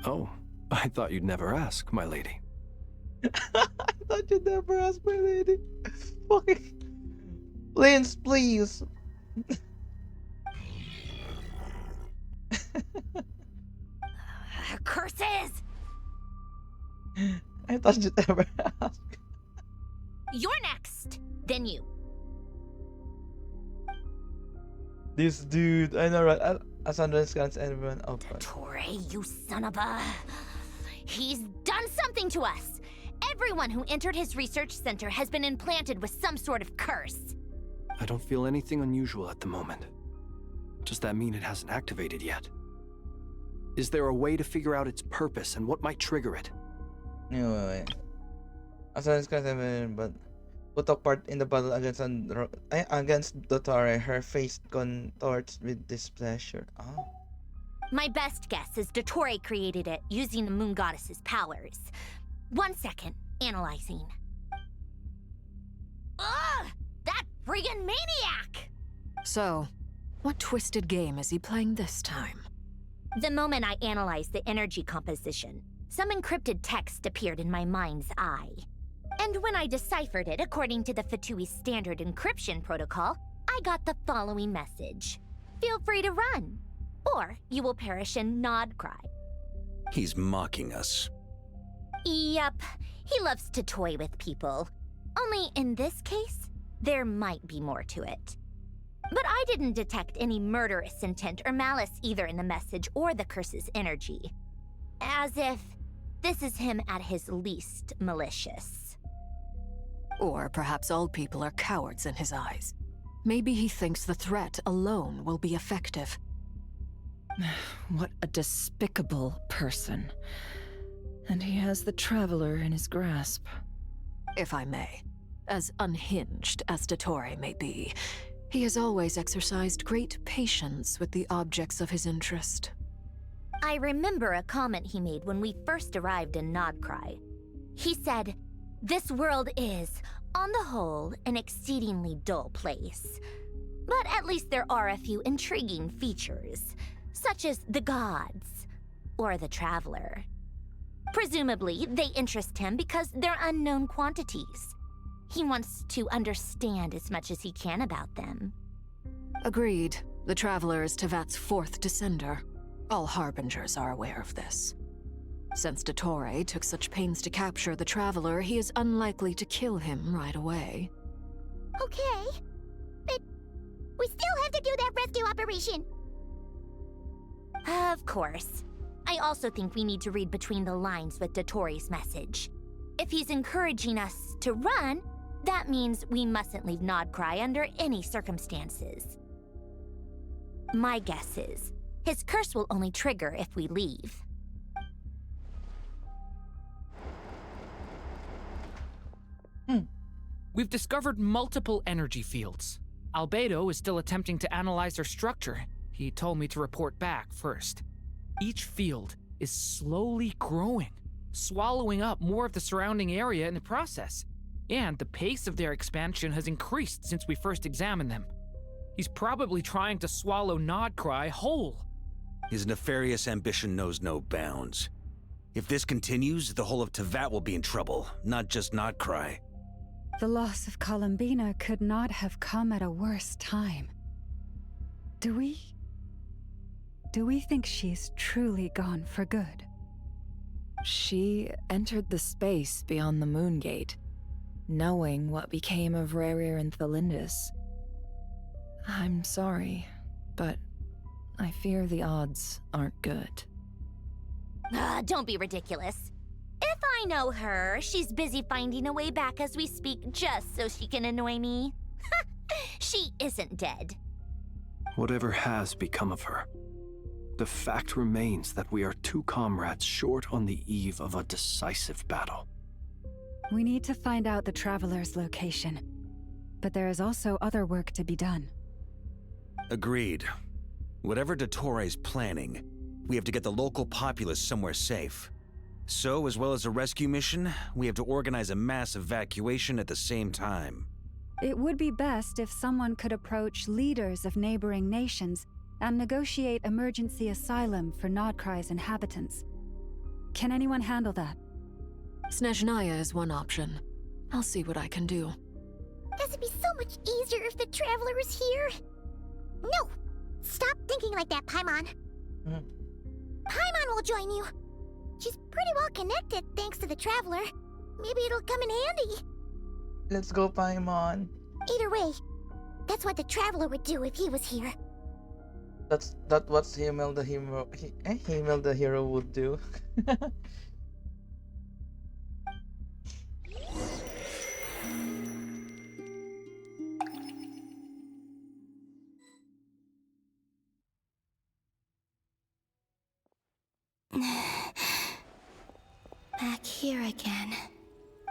Oh, I thought you'd never ask, my lady. I thought you'd never ask, my lady. Fucking. Lance, please. Curses! I thought you'd never ask. You're next. Then you. This dude, I know, right? Asandra scans everyone up. Dottore, you son of a... He's done something to us. Everyone who entered his research center has been implanted with some sort of curse. I don't feel anything unusual at the moment. Does that mean it hasn't activated yet? Is there a way to figure out its purpose and what might trigger it? Wait. Asandra scans everyone, but who took part in the battle against Dottore, her face contorts with displeasure. Oh. My best guess is Dottore created it using the Moon Goddess's powers. 1 second, analyzing. Ugh! That friggin' maniac! So, what twisted game is he playing this time? The moment I analyzed the energy composition, some encrypted text appeared in my mind's eye. And when I deciphered it according to the Fatui standard encryption protocol, I got the following message. Feel free to run, or you will perish in nod cry. He's mocking us. Yep, he loves to toy with people. Only in this case, there might be more to it. But I didn't detect any murderous intent or malice either in the message or the curse's energy. As if this is him at his least malicious. Or perhaps all people are cowards in his eyes. Maybe he thinks the threat alone will be effective. What a despicable person. And he has the Traveler in his grasp. If I may, as unhinged as Dottore may be, he has always exercised great patience with the objects of his interest. I remember a comment he made when we first arrived in Nodcry. He said, "This world is, on the whole, an exceedingly dull place. But at least there are a few intriguing features, such as the gods, or the Traveler. Presumably, they interest him because they're unknown quantities. He wants to understand as much as he can about them." Agreed. The Traveler is Tevat's fourth descender. All Harbingers are aware of this. Since Dottore took such pains to capture the Traveler, he is unlikely to kill him right away. Okay, but we still have to do that rescue operation. Of course. I also think we need to read between the lines with Dottore's message. If he's encouraging us to run, that means we mustn't leave Nodcry under any circumstances. My guess is, his curse will only trigger if we leave. We've discovered multiple energy fields. Albedo is still attempting to analyze their structure. He told me to report back first. Each field is slowly growing, swallowing up more of the surrounding area in the process. And the pace of their expansion has increased since we first examined them. He's probably trying to swallow Nodcry whole. His nefarious ambition knows no bounds. If this continues, the whole of Tevat will be in trouble, not just Nodcry. The loss of Columbina could not have come at a worse time. Do we think she's truly gone for good? She entered the space beyond the Moongate, knowing what became of Rerir and Thalindus. I'm sorry, but I fear the odds aren't good. Don't be ridiculous. If I know her, she's busy finding a way back as we speak just so she can annoy me. She isn't dead. Whatever has become of her, the fact remains that we are two comrades short on the eve of a decisive battle. We need to find out the Traveler's location, but there is also other work to be done. Agreed. Whatever Dottore's planning, we have to get the local populace somewhere safe. So, as well as a rescue mission, we have to organize a mass evacuation at the same time. It would be best if someone could approach leaders of neighboring nations and negotiate emergency asylum for Nodcry's inhabitants. Can anyone handle that? Snezhnaya is one option. I'll see what I can do. This would be so much easier if the Traveler was here. No! Stop thinking like that, Paimon. Paimon will join you. She's pretty well connected thanks to the Traveler. Maybe it'll come in handy. Let's go, Paimon. Either way, that's what the Traveler would do if he was here. That's what Himmel the hero would do. Back here again.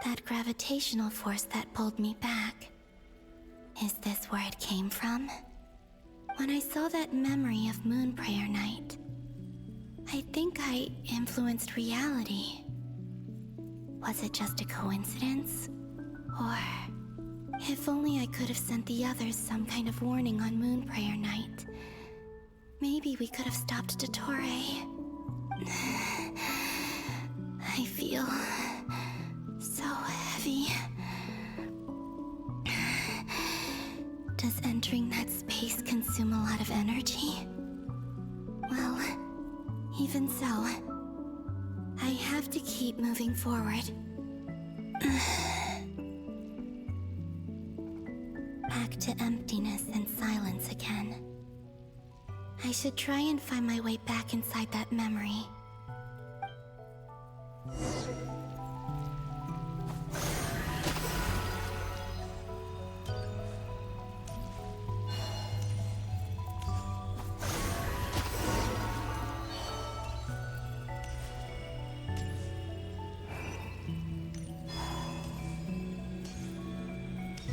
That gravitational force that pulled me back. Is this where it came from? When I saw that memory of Moon Prayer Night, I think I influenced reality. Was it just a coincidence? Or If only I could have sent the others some kind of warning on Moon Prayer Night. Maybe we could have stopped Dottore. I feel so heavy. Does entering that space consume a lot of energy? Well, even so, I have to keep moving forward. Back to emptiness and silence again. I should try and find my way back inside that memory.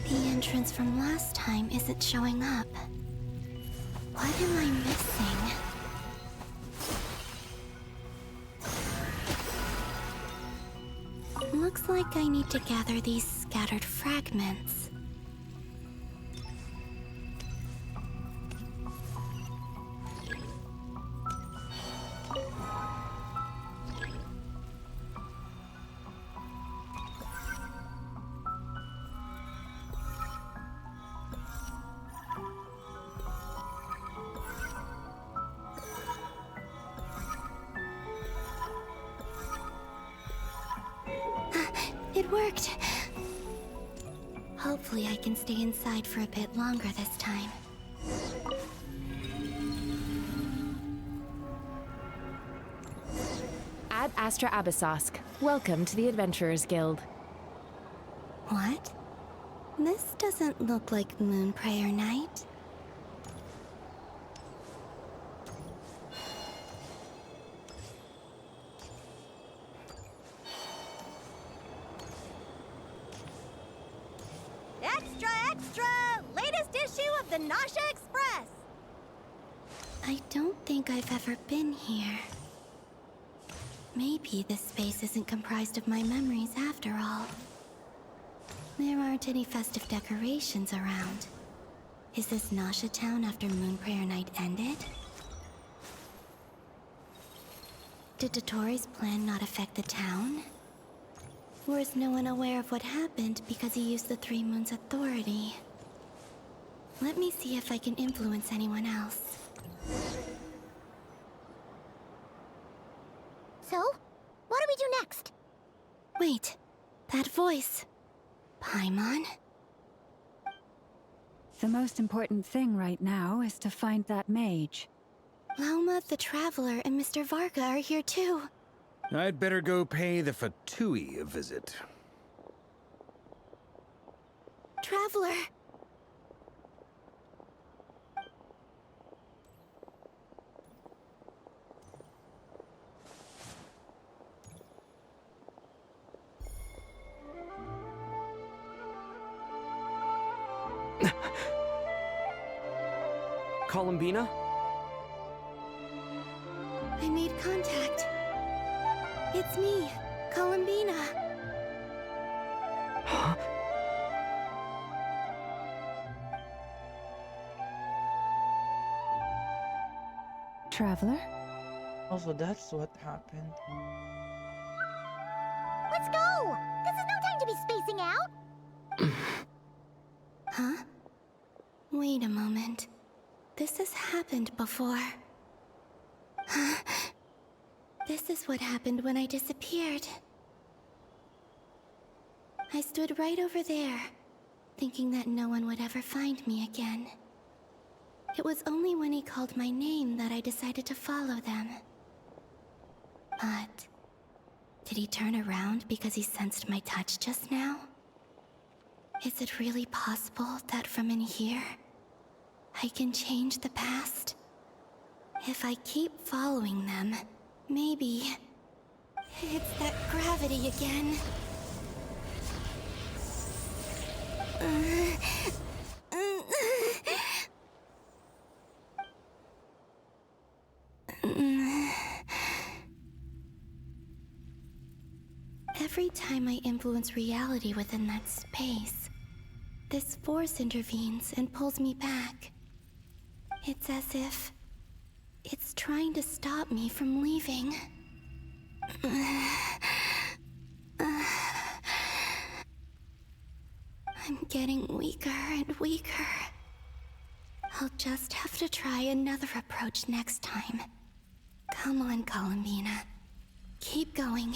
The entrance from last time isn't showing up. What am I missing? Looks like I need to gather these scattered fragments. It worked! Hopefully I can stay inside for a bit longer this time. Ad Astra Abyssosk. Welcome to the Adventurers Guild. What? This doesn't look like Moon Prayer Night. Extra, extra! Latest issue of the Nasha Express! I don't think I've ever been here. Maybe this space isn't comprised of my memories after all. There aren't any festive decorations around. Is this Nasha town after Moon Prayer Night ended? Did Dottore's plan not affect the town? Or is no one aware of what happened because he used the Three Moons' authority? Let me see if I can influence anyone else. So, what do we do next? Wait, that voice. Paimon? The most important thing right now is to find that mage. Lauma the Traveler and Mr. Varga are here too. I'd better go pay the Fatui a visit. Traveler! Columbina? I made contact. It's me, Columbina. Huh? Traveler? Also, that's what happened. Let's go! This is no time to be spacing out! Huh? Wait a moment. This has happened before. This is what happened when I disappeared. I stood right over there, thinking that no one would ever find me again. It was only when he called my name that I decided to follow them. But did he turn around because he sensed my touch just now? Is it really possible that from in here, I can change the past? If I keep following them, maybe it's that gravity again. Every time I influence reality within that space, this force intervenes and pulls me back. It's as if it's trying to stop me from leaving. I'm getting weaker and weaker. I'll just have to try another approach next time. Come on, Columbina. Keep going.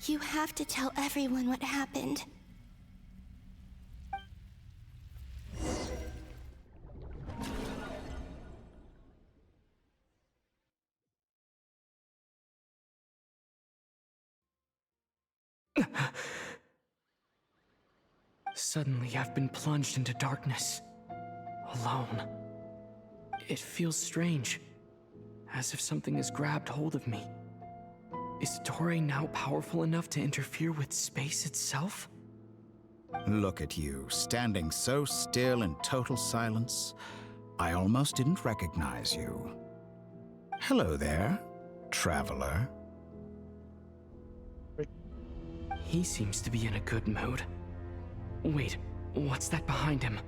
You have to tell everyone what happened. Suddenly, I've been plunged into darkness. Alone. It feels strange. As if something has grabbed hold of me. Is Torre now powerful enough to interfere with space itself? Look at you, standing so still in total silence. I almost didn't recognize you. Hello there, traveler. He seems to be in a good mood. Wait, what's that behind him?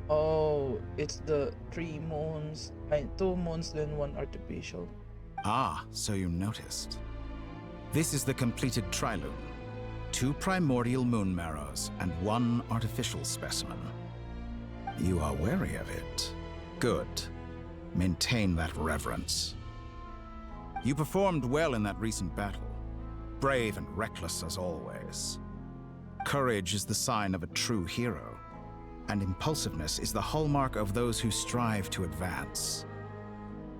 Oh, it's the 3 moons. 2 moons, then 1 artificial. Ah, so you noticed. This is the completed trilune. 2 primordial moon marrows and 1 artificial specimen. You are wary of it. Good. Maintain that reverence. You performed well in that recent battle. Brave and reckless as always. Courage is the sign of a true hero, and impulsiveness is the hallmark of those who strive to advance.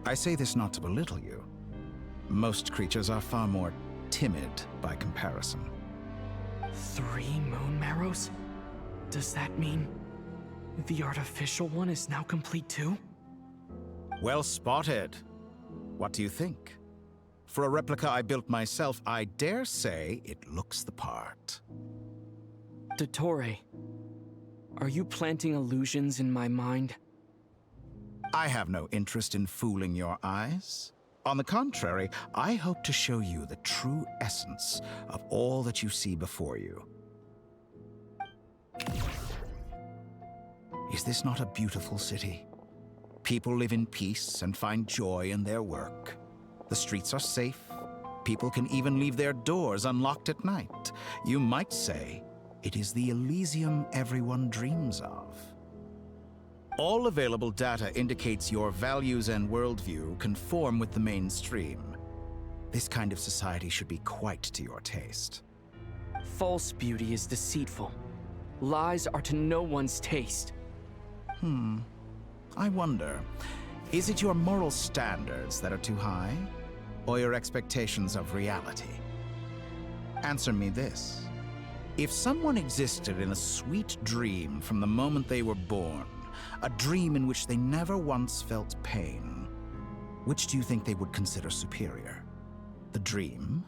I say this not to belittle you. Most creatures are far more timid by comparison. 3 moon marrows? Does that mean the artificial one is now complete too? Well spotted. What do you think? For a replica I built myself, I dare say it looks the part. Dottore, are you planting illusions in my mind? I have no interest in fooling your eyes. On the contrary, I hope to show you the true essence of all that you see before you. Is this not a beautiful city? People live in peace and find joy in their work. The streets are safe. People can even leave their doors unlocked at night. You might say it is the Elysium everyone dreams of. All available data indicates your values and worldview conform with the mainstream. This kind of society should be quite to your taste. False beauty is deceitful. Lies are to no one's taste. I wonder, is it your moral standards that are too high, or your expectations of reality? Answer me this. If someone existed in a sweet dream from the moment they were born, a dream in which they never once felt pain, which do you think they would consider superior? The dream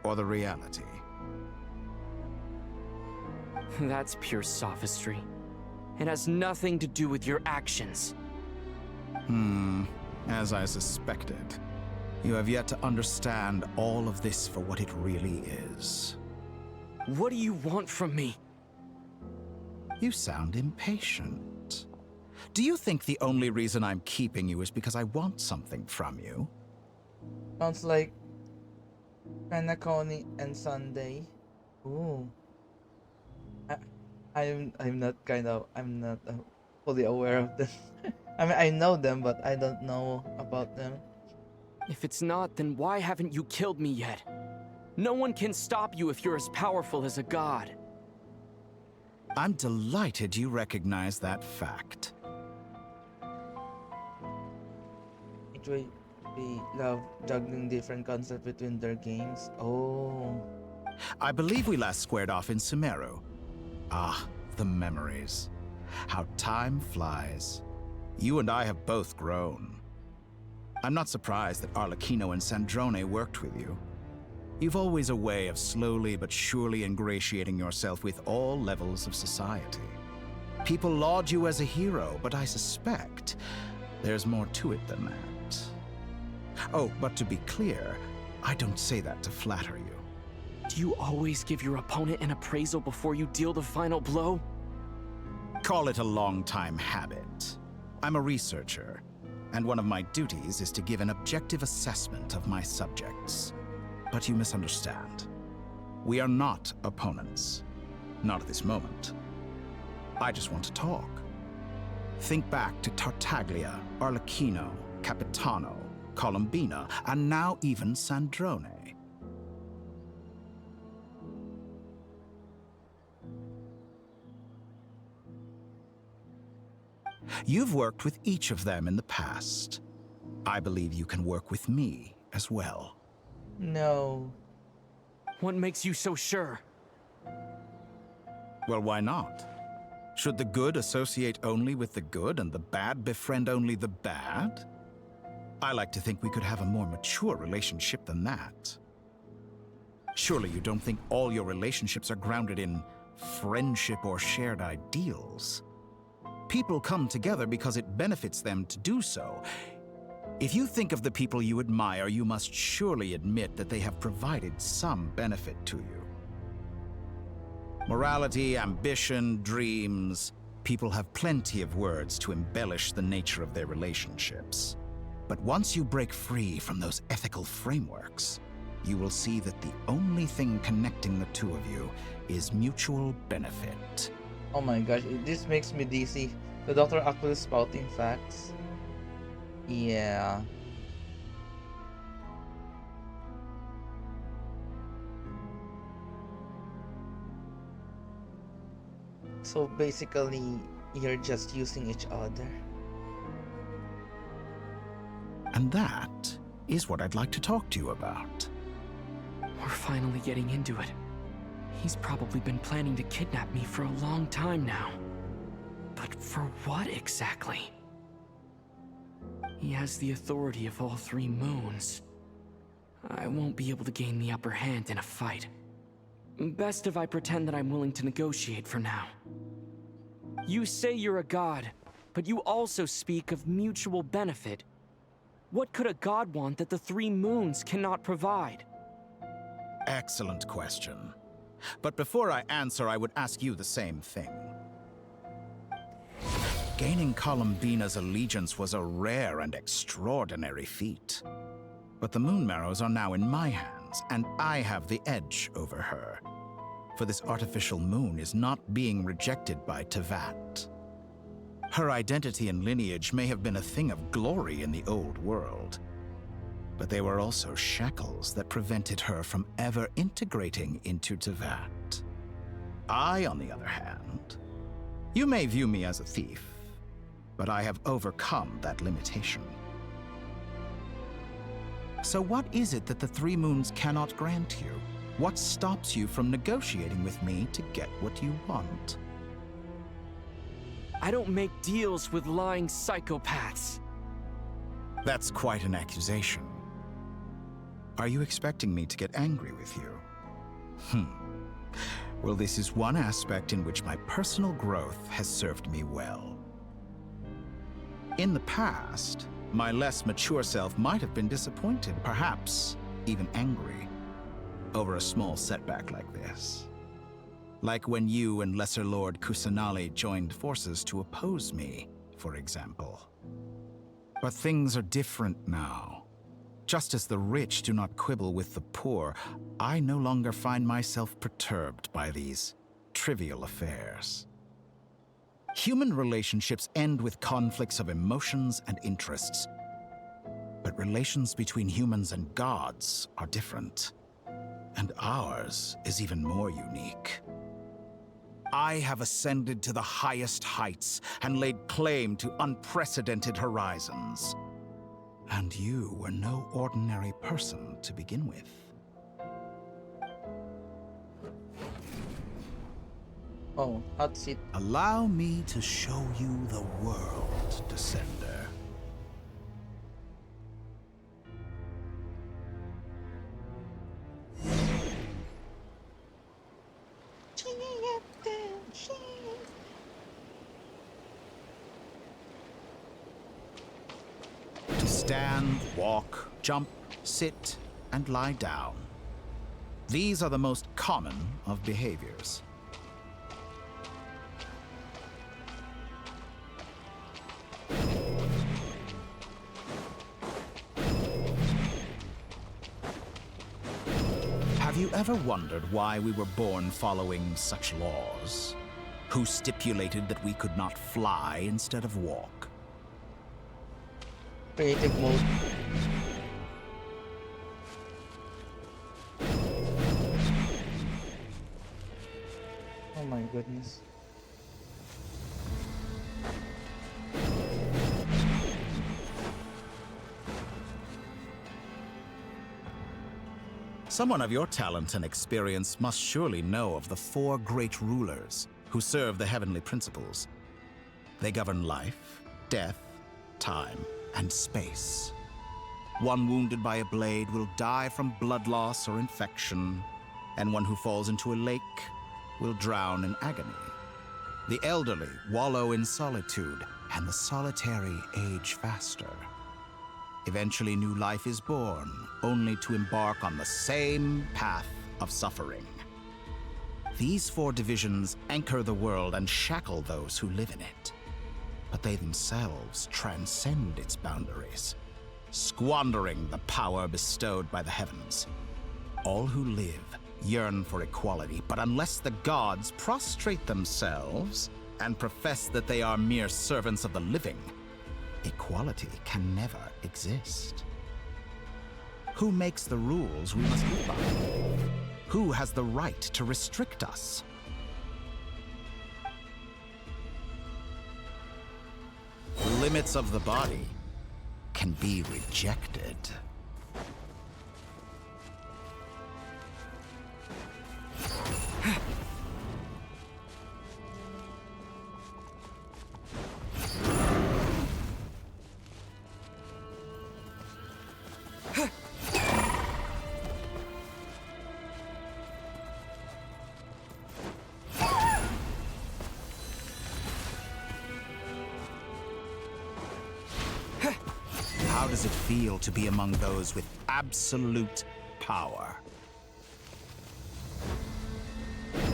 or the reality? That's pure sophistry. It has nothing to do with your actions. As I suspected. You have yet to understand all of this for what it really is. What do you want from me? You sound impatient. Do you think the only reason I'm keeping you is because I want something from you? Sounds like Penacony and Sunday. Ooh. I'm not fully aware of them. I mean, I know them, but I don't know about them. If it's not, then why haven't you killed me yet? No one can stop you if you're as powerful as a god. I'm delighted you recognize that fact. They love juggling different concepts between their games. Oh. I believe we last squared off in Sumeru. Ah, the memories. How time flies. You and I have both grown. I'm not surprised that Arlecchino and Sandrone worked with you. You've always a way of slowly but surely ingratiating yourself with all levels of society. People laud you as a hero, but I suspect there's more to it than that. Oh, but to be clear, I don't say that to flatter you. Do you always give your opponent an appraisal before you deal the final blow? Call it a long-time habit. I'm a researcher, and one of my duties is to give an objective assessment of my subjects. But you misunderstand. We are not opponents. Not at this moment. I just want to talk. Think back to Tartaglia, Arlecchino, Capitano, Columbina, and now even Sandrone. You've worked with each of them in the past. I believe you can work with me as well. No. What makes you so sure? Well, why not? Should the good associate only with the good and the bad befriend only the bad? I like to think we could have a more mature relationship than that. Surely you don't think all your relationships are grounded in friendship or shared ideals? People come together because it benefits them to do so. If you think of the people you admire, you must surely admit that they have provided some benefit to you. Morality, ambition, dreams. People have plenty of words to embellish the nature of their relationships. But once you break free from those ethical frameworks, you will see that the only thing connecting the two of you is mutual benefit. Oh my gosh, this makes me dizzy. The doctor actually spouting facts. Yeah. So basically, you're just using each other. And that is what I'd like to talk to you about. We're finally getting into it. He's probably been planning to kidnap me for a long time now. But for what exactly? He has the authority of all three moons. I won't be able to gain the upper hand in a fight. Best if I pretend that I'm willing to negotiate for now. You say you're a god, but you also speak of mutual benefit. What could a god want that the three moons cannot provide? Excellent question. But before I answer, I would ask you the same thing. Gaining Columbina's allegiance was a rare and extraordinary feat. But the Moon Marrows are now in my hands, and I have the edge over her. For this artificial moon is not being rejected by Tevat. Her identity and lineage may have been a thing of glory in the old world, but they were also shackles that prevented her from ever integrating into Tevat. I, on the other hand, you may view me as a thief, but I have overcome that limitation. So what is it that the Three Moons cannot grant you? What stops you from negotiating with me to get what you want? I don't make deals with lying psychopaths. That's quite an accusation. Are you expecting me to get angry with you? Well, this is one aspect in which my personal growth has served me well. In the past, my less mature self might have been disappointed, perhaps even angry, over a small setback like this. Like when you and Lesser Lord Kusanali joined forces to oppose me, for example. But things are different now. Just as the rich do not quibble with the poor, I no longer find myself perturbed by these trivial affairs. Human relationships end with conflicts of emotions and interests. But relations between humans and gods are different. And ours is even more unique. I have ascended to the highest heights and laid claim to unprecedented horizons. And you were no ordinary person to begin with. Oh, hot seat. Allow me to show you the world, Descender. To stand, walk, jump, sit, and lie down. These are the most common of behaviors. Have you ever wondered why we were born following such laws? Who stipulated that we could not fly instead of walk? Creative mode. Oh my goodness. Someone of your talent and experience must surely know of the 4 great rulers who serve the heavenly principles. They govern life, death, time, and space. One wounded by a blade will die from blood loss or infection, and one who falls into a lake will drown in agony. The elderly wallow in solitude, and the solitary age faster. Eventually, new life is born, only to embark on the same path of suffering. These 4 divisions anchor the world and shackle those who live in it. But they themselves transcend its boundaries, squandering the power bestowed by the heavens. All who live yearn for equality, but unless the gods prostrate themselves and profess that they are mere servants of the living, equality can never exist. Who makes the rules we must live by? Who has the right to restrict us? The limits of the body can be rejected. How does it feel to be among those with absolute power?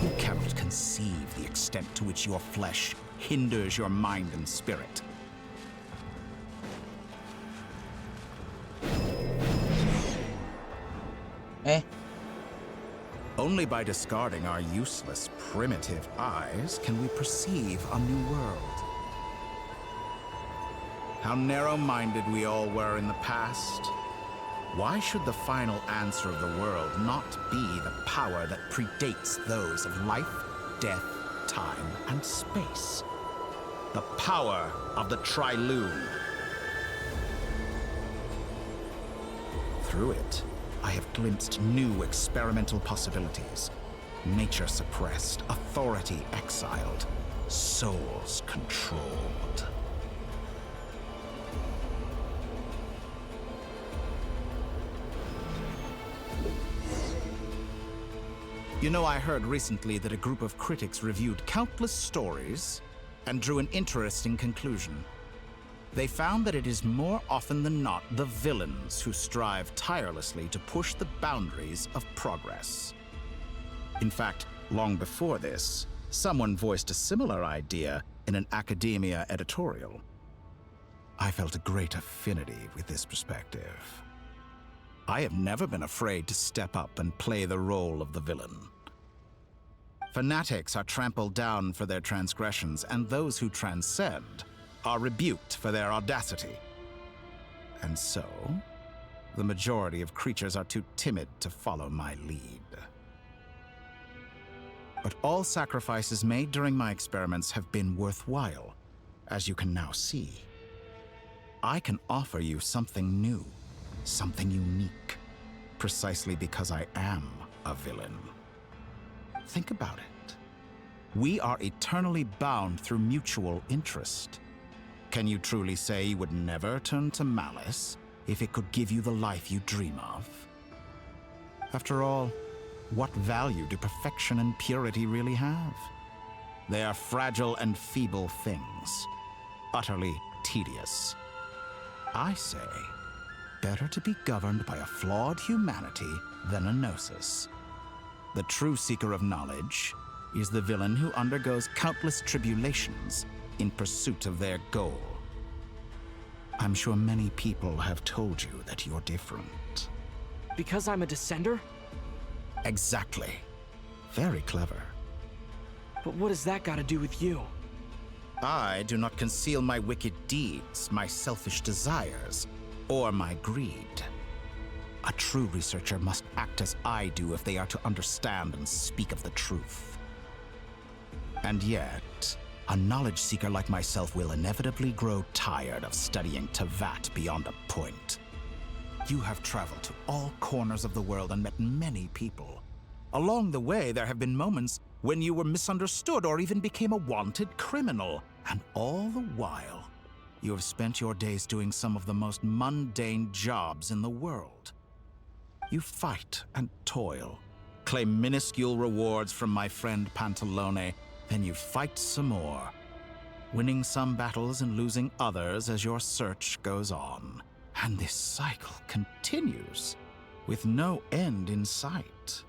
You cannot conceive the extent to which your flesh hinders your mind and spirit. Only by discarding our useless, primitive eyes can we perceive a new world. How narrow-minded we all were in the past. Why should the final answer of the world not be the power that predates those of life, death, time, and space? The power of the Triloon. Through it, I have glimpsed new experimental possibilities. Nature suppressed, authority exiled, souls controlled. You know, I heard recently that a group of critics reviewed countless stories and drew an interesting conclusion. They found that it is more often than not the villains who strive tirelessly to push the boundaries of progress. In fact, long before this, someone voiced a similar idea in an academia editorial. I felt a great affinity with this perspective. I have never been afraid to step up and play the role of the villain. Fanatics are trampled down for their transgressions, and those who transcend are rebuked for their audacity. And so, the majority of creatures are too timid to follow my lead. But all sacrifices made during my experiments have been worthwhile, as you can now see. I can offer you something new, something unique, precisely because I am a villain. Think about it. We are eternally bound through mutual interest. Can you truly say you would never turn to malice if it could give you the life you dream of? After all, what value do perfection and purity really have? They are fragile and feeble things, utterly tedious. I say, better to be governed by a flawed humanity than a gnosis. The true seeker of knowledge is the villain who undergoes countless tribulations in pursuit of their goal. I'm sure many people have told you that you're different. Because I'm a descender? Exactly. Very clever. But what has that got to do with you? I do not conceal my wicked deeds, my selfish desires, or my greed. A true researcher must act as I do if they are to understand and speak of the truth. And yet, a knowledge seeker like myself will inevitably grow tired of studying Tevat beyond a point. You have traveled to all corners of the world and met many people. Along the way, there have been moments when you were misunderstood or even became a wanted criminal. And all the while, you have spent your days doing some of the most mundane jobs in the world. You fight and toil, claim minuscule rewards from my friend Pantalone, then you fight some more, winning some battles and losing others as your search goes on. And this cycle continues, with no end in sight.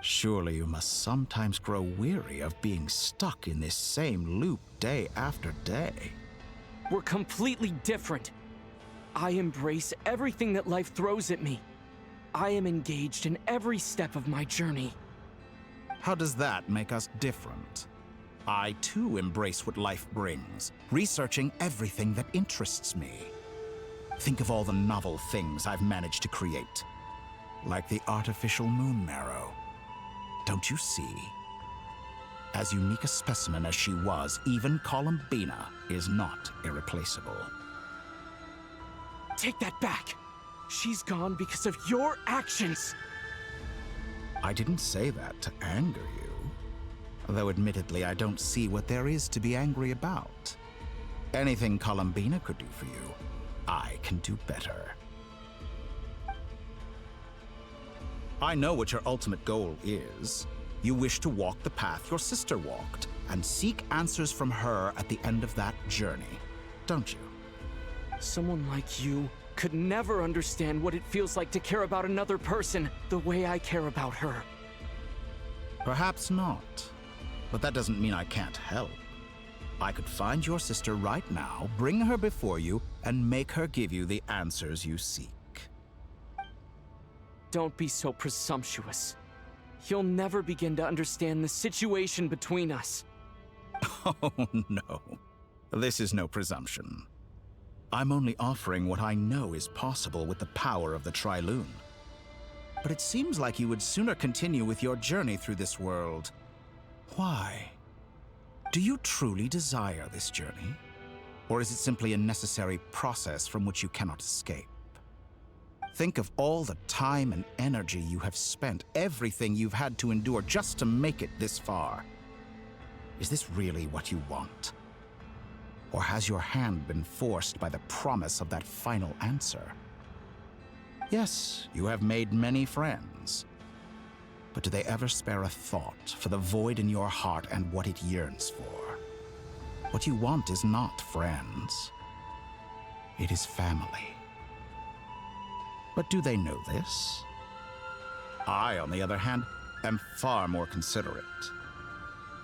Surely you must sometimes grow weary of being stuck in this same loop day after day. We're completely different. I embrace everything that life throws at me. I am engaged in every step of my journey. How does that make us different? I too embrace what life brings, researching everything that interests me. Think of all the novel things I've managed to create, like the artificial moon marrow. Don't you see? As unique a specimen as she was, even Columbina is not irreplaceable. Take that back! She's gone because of your actions! I didn't say that to anger you. Though admittedly, I don't see what there is to be angry about. Anything Columbina could do for you, I can do better. I know what your ultimate goal is. You wish to walk the path your sister walked, and seek answers from her at the end of that journey, don't you? Someone like you could never understand what it feels like to care about another person the way I care about her. Perhaps not, but that doesn't mean I can't help. I could find your sister right now, bring her before you, and make her give you the answers you seek. Don't be so presumptuous. You'll never begin to understand the situation between us. Oh, no. This is no presumption. I'm only offering what I know is possible with the power of the Trilune. But it seems like you would sooner continue with your journey through this world. Why? Do you truly desire this journey? Or is it simply a necessary process from which you cannot escape? Think of all the time and energy you have spent, everything you've had to endure just to make it this far. Is this really what you want? Or has your hand been forced by the promise of that final answer? Yes, you have made many friends. But do they ever spare a thought for the void in your heart and what it yearns for? What you want is not friends. It is family. But do they know this? I, on the other hand, am far more considerate.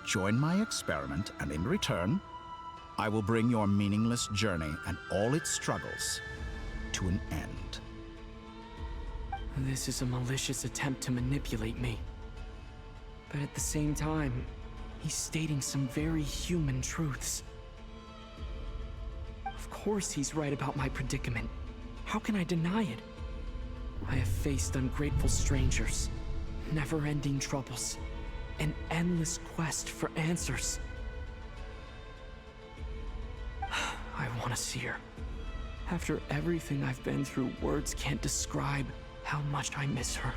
Join my experiment, and in return, I will bring your meaningless journey and all its struggles to an end. This is a malicious attempt to manipulate me. But at the same time, he's stating some very human truths. Of course he's right about my predicament. How can I deny it? I have faced ungrateful strangers, never-ending troubles, an endless quest for answers. I want to see her. After everything I've been through, words can't describe how much I miss her.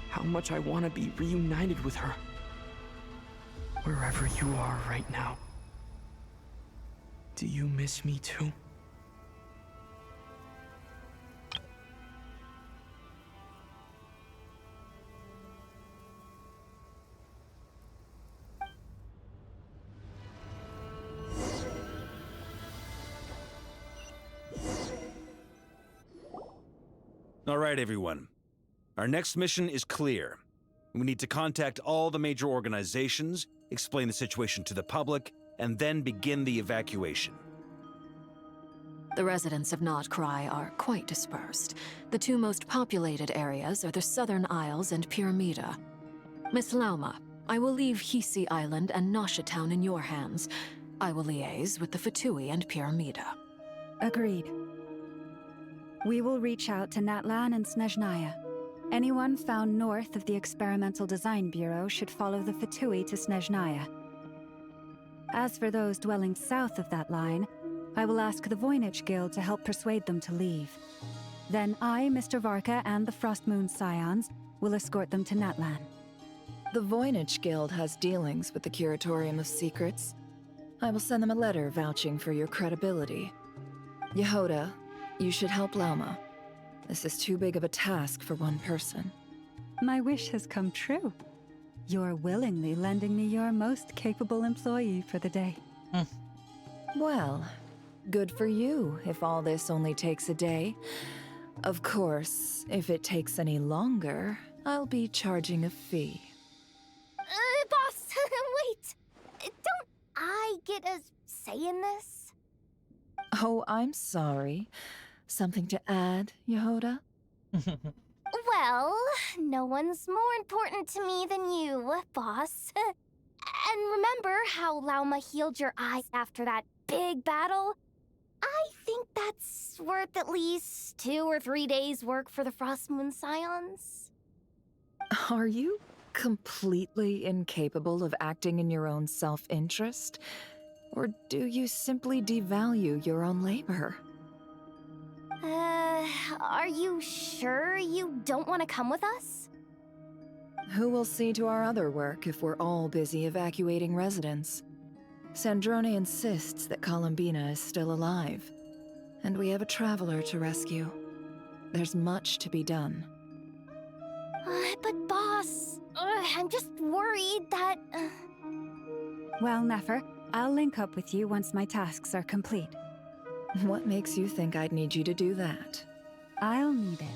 How much I want to be reunited with her. Wherever you are right now. Do you miss me too? All right, everyone. Our next mission is clear. We need to contact all the major organizations, explain the situation to the public, and then begin the evacuation. The residents of Notcry are quite dispersed. The two most populated areas are the Southern Isles and Pyramida. Miss Lauma, I will leave Hisi Island and Nasha Town in your hands. I will liaise with the Fatui and Pyramida. Agreed. We will reach out to Natlan and Snezhnaya. Anyone found north of the Experimental Design Bureau should follow the Fatui to Snezhnaya. As for those dwelling south of that line, I will ask the Voynich Guild to help persuade them to leave. Then I, Mr. Varka, and the Frostmoon Scions will escort them to Natlan. The Voynich Guild has dealings with the Curatorium of Secrets. I will send them a letter vouching for your credibility. Yehoda, you should help Lauma. This is too big of a task for one person. My wish has come true. You're willingly lending me your most capable employee for the day. Well, good for you if all this only takes a day. Of course, if it takes any longer, I'll be charging a fee. Boss, wait! Don't I get a say in this? Oh, I'm sorry. Something to add, Yehoda? Well, no one's more important to me than you, boss. And remember how Lauma healed your eyes after that big battle? I think that's worth at least 2 or 3 days' work for the Frostmoon Scions. Are you completely incapable of acting in your own self-interest? Or do you simply devalue your own labor? Are you sure you don't want to come with us? Who will see to our other work if we're all busy evacuating residents? Sandrone insists that Columbina is still alive, and we have a traveler to rescue. There's much to be done. But boss, I'm just worried that... Well, Nefer, I'll link up with you once my tasks are complete. What makes you think I'd need you to do that? I'll need it.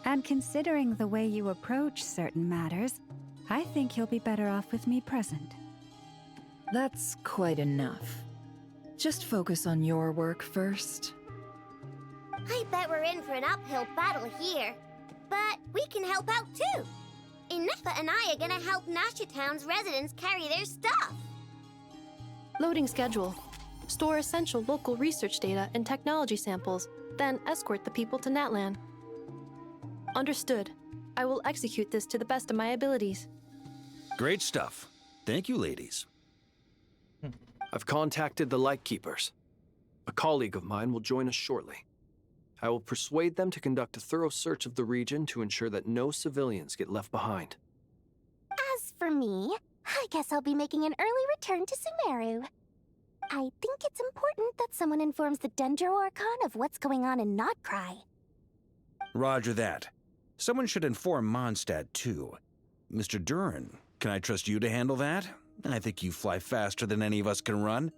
And considering the way you approach certain matters, I think you'll be better off with me present. That's quite enough. Just focus on your work first. I bet we're in for an uphill battle here. But we can help out too. Inefa and I are gonna help Nasha Town's residents carry their stuff. Loading schedule. Store essential local research data and technology samples, then escort the people to Natlan. Understood. I will execute this to the best of my abilities. Great stuff. Thank you, ladies. I've contacted the Lightkeepers. A colleague of mine will join us shortly. I will persuade them to conduct a thorough search of the region to ensure that no civilians get left behind. As for me, I guess I'll be making an early return to Sumeru. I think it's important that someone informs the Dendro Archon of what's going on in Notcry. Roger that. Someone should inform Mondstadt, too. Mr. Duran, can I trust you to handle that? I think you fly faster than any of us can run.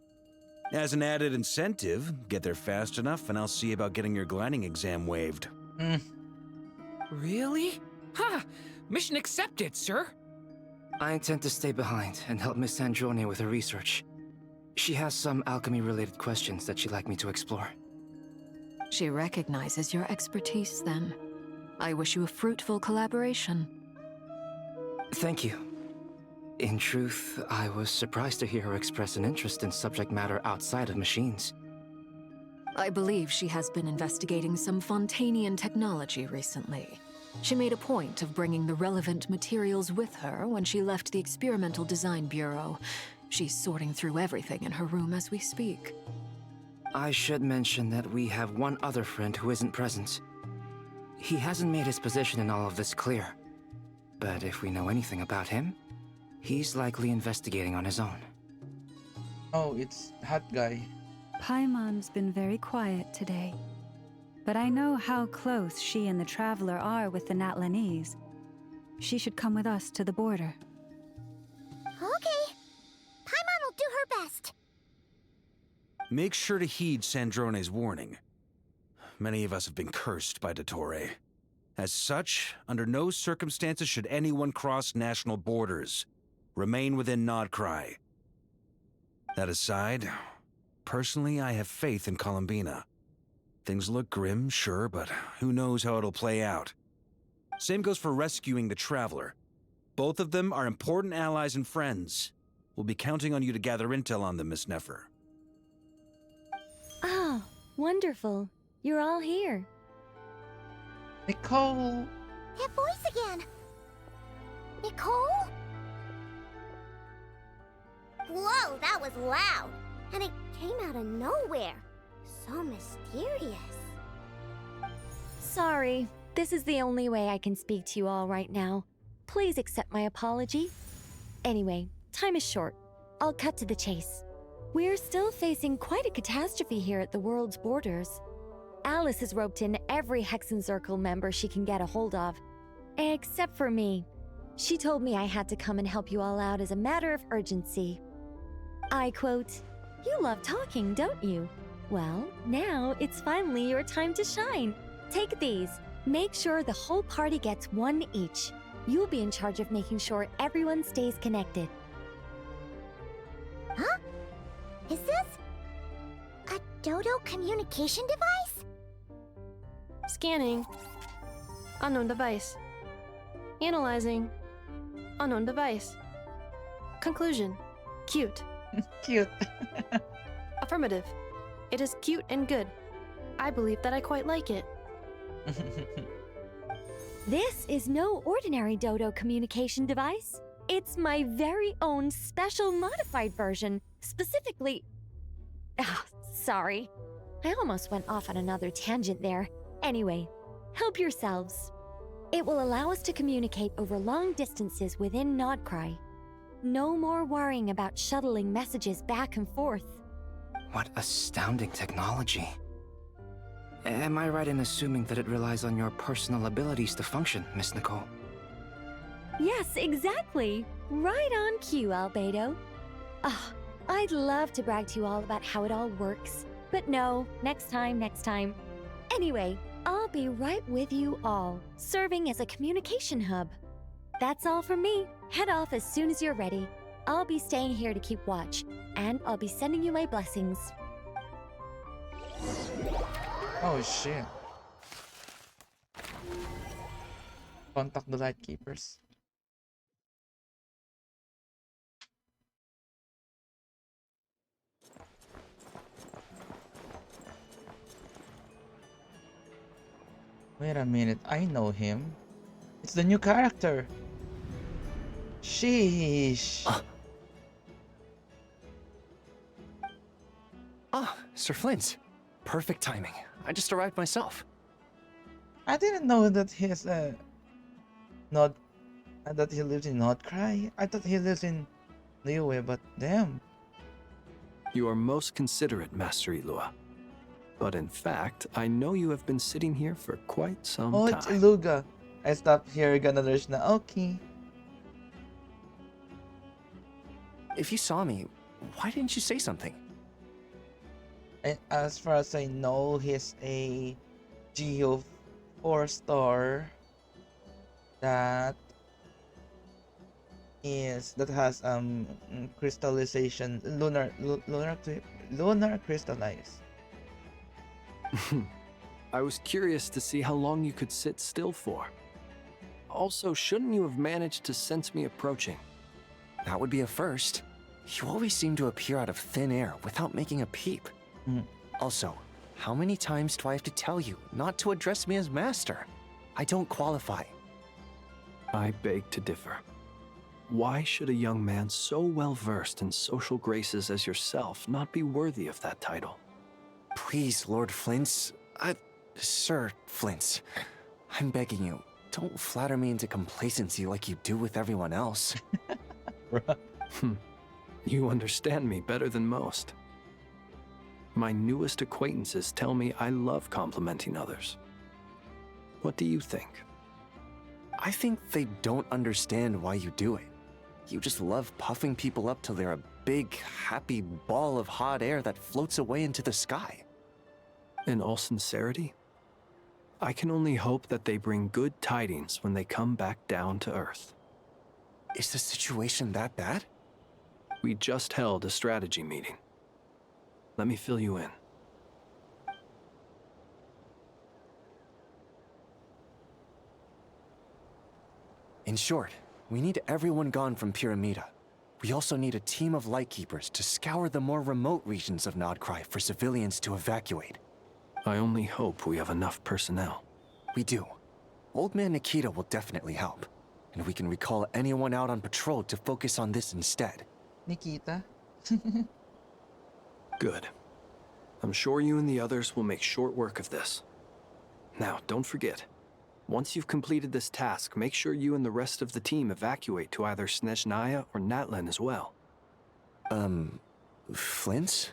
As an added incentive, get there fast enough and I'll see about getting your gliding exam waived. Really? Ha! Mission accepted, sir! I intend to stay behind and help Miss Sandrone with her research. She has some alchemy-related questions that she'd like me to explore. She recognizes your expertise, then. I wish you a fruitful collaboration. Thank you. In truth, I was surprised to hear her express an interest in subject matter outside of machines. I believe she has been investigating some Fontanian technology recently. She made a point of bringing the relevant materials with her when she left the Experimental Design Bureau. She's sorting through everything in her room as we speak. I should mention that we have one other friend who isn't present. He hasn't made his position in all of this clear. But if we know anything about him, he's likely investigating on his own. Oh, it's Hat Guy. Paimon's been very quiet today. But I know how close she and the Traveler are with the Natlanese. She should come with us to the border. Okay. Paimon will do her best. Make sure to heed Sandrone's warning. Many of us have been cursed by Dottore. As such, under no circumstances should anyone cross national borders. Remain within Nodcry. That aside, personally, I have faith in Columbina. Things look grim, sure, but who knows how it'll play out. Same goes for rescuing the Traveler. Both of them are important allies and friends. We'll be counting on you to gather intel on them, Miss Nefer. Oh, wonderful. You're all here. Nicole! That voice again! Nicole? Whoa, that was loud. And it came out of nowhere. So mysterious. Sorry, this is the only way I can speak to you all right now. Please accept my apology. Anyway, time is short. I'll cut to the chase. We're still facing quite a catastrophe here at the world's borders. Alice has roped in every Hexen Circle member she can get a hold of. Except for me. She told me I had to come and help you all out as a matter of urgency. I quote, "You love talking, don't you? Well, now it's finally your time to shine. Take these. Make sure the whole party gets one each. You'll be in charge of making sure everyone stays connected." Huh? Is this a Dodo communication device? Scanning. Unknown device. Analyzing. Unknown device. Conclusion. Cute. Cute. Affirmative. It is cute and good. I believe that I quite like it. This is no ordinary Dodo communication device. It's my very own special modified version, specifically... Ah, sorry. I almost went off on another tangent there. Anyway, help yourselves. It will allow us to communicate over long distances within Nodcry. No more worrying about shuttling messages back and forth. What astounding technology. Am I right in assuming that it relies on your personal abilities to function, Miss Nicole? Yes, exactly. Right on cue, Albedo. Ah, I'd love to brag to you all about how it all works. But no, next time. Anyway, I'll be right with you all, serving as a communication hub. That's all from me. Head off as soon as you're ready. I'll be staying here to keep watch, and I'll be sending you my blessings. Oh shit. Contact the Lightkeepers. Wait a minute, I know him. It's the new character. Sheesh. Sir Flint. Perfect timing. I just arrived myself. I didn't know that he's not that he lives in Nodcry. I thought he lives in Liyue, but damn. You are most considerate, Master Ilua. But in fact, I know you have been sitting here for quite some Oh, time. it's Iluga. I stopped here, gonna there's Naoki. If you saw me, why didn't you say something? And as far as I know, he's a Geo 4-star that has crystallization lunar crystallize. I was curious to see how long you could sit still for. Also, shouldn't you have managed to sense me approaching? That would be a first. You always seem to appear out of thin air without making a peep. Also, how many times do I have to tell you not to address me as master? I don't qualify. I beg to differ. Why should a young man so well versed in social graces as yourself not be worthy of that title? Please, Lord Flint's... Sir Flint's. I'm begging you, don't flatter me into complacency like you do with everyone else. You understand me better than most. My newest acquaintances tell me I love complimenting others. What do you think? I think they don't understand why you do it. You just love puffing people up till they're a big, happy ball of hot air that floats away into the sky. In all sincerity, I can only hope that they bring good tidings when they come back down to Earth. Is the situation that bad? We just held a strategy meeting. Let me fill you in. In short, we need everyone gone from Pyramida. We also need a team of Lightkeepers to scour the more remote regions of Nodcry for civilians to evacuate. I only hope we have enough personnel. We do. Old Man Nikita will definitely help. And we can recall anyone out on patrol to focus on this instead. Nikita? Good. I'm sure you and the others will make short work of this. Now, don't forget. Once you've completed this task, make sure you and the rest of the team evacuate to either Snezhnaya or Natlan as well. Flint?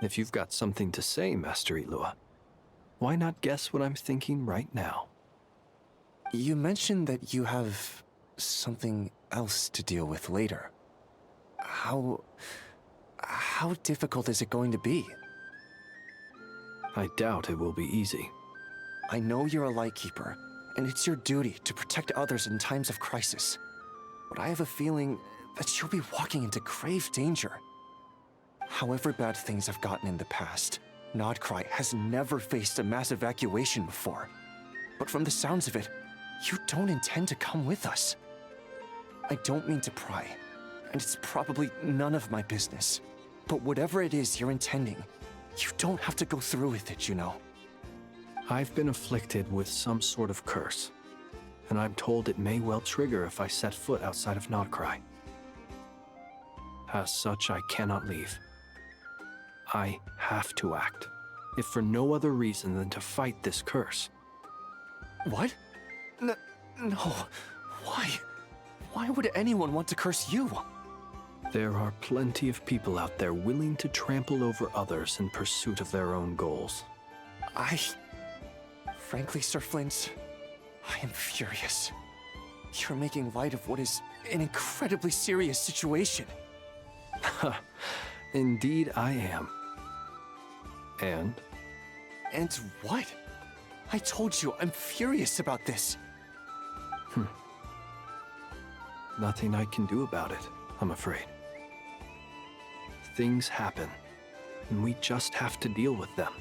If you've got something to say, Master Ilua, why not guess what I'm thinking right now? You mentioned that you have something else to deal with later. How difficult is it going to be? I doubt it will be easy. I know you're a Lightkeeper, and it's your duty to protect others in times of crisis. But I have a feeling that you'll be walking into grave danger. However bad things have gotten in the past, Nodcry has never faced a mass evacuation before. But from the sounds of it, you don't intend to come with us. I don't mean to pry, and it's probably none of my business. But whatever it is you're intending, you don't have to go through with it, you know. I've been afflicted with some sort of curse, and I'm told it may well trigger if I set foot outside of Nodcry. As such, I cannot leave. I have to act, if for no other reason than to fight this curse. What? No. Why? Why would anyone want to curse you? There are plenty of people out there willing to trample over others in pursuit of their own goals. Frankly, Sir Flint, I am furious. You're making light of what is an incredibly serious situation. Indeed I am. And? And what? I told you, I'm furious about this. Nothing I can do about it, I'm afraid. Things happen, and we just have to deal with them.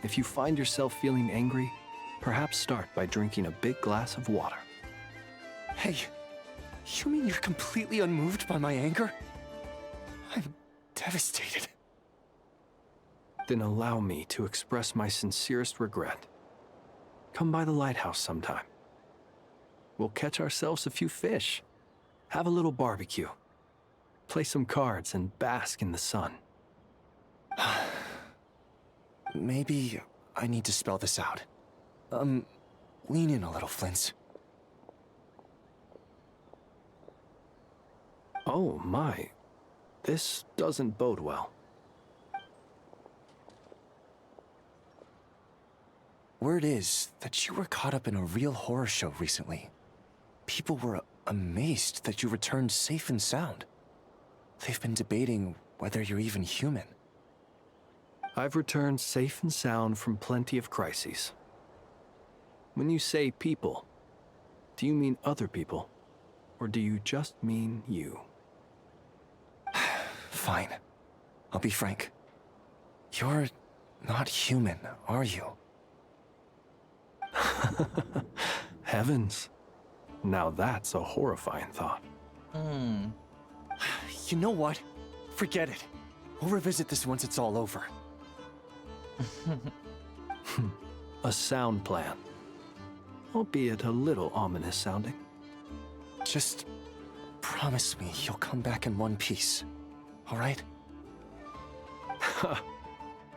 If you find yourself feeling angry, perhaps start by drinking a big glass of water. Hey, you mean you're completely unmoved by my anger? I'm devastated. Then allow me to express my sincerest regret. Come by the lighthouse sometime. We'll catch ourselves a few fish, have a little barbecue, play some cards, and bask in the sun. Maybe I need to spell this out. Lean in a little, Flint. Oh my, this doesn't bode well. Word is that you were caught up in a real horror show recently. People were amazed that you returned safe and sound. They've been debating whether you're even human. I've returned safe and sound from plenty of crises. When you say people, do you mean other people? Or do you just mean you? Fine. I'll be frank. You're not human, are you? Heavens. Now that's a horrifying thought. You know what? Forget it. We'll revisit this once it's all over. A sound plan. Albeit a little ominous sounding. Just promise me you'll come back in one piece, all right?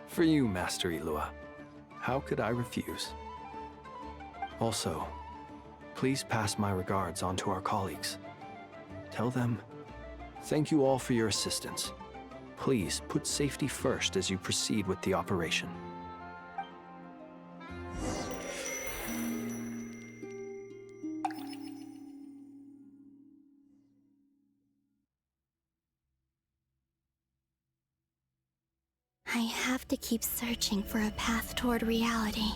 For you, Master Ilua. How could I refuse? Also, please pass my regards on to our colleagues. Tell them, thank you all for your assistance. Please put safety first as you proceed with the operation. I have to keep searching for a path toward reality.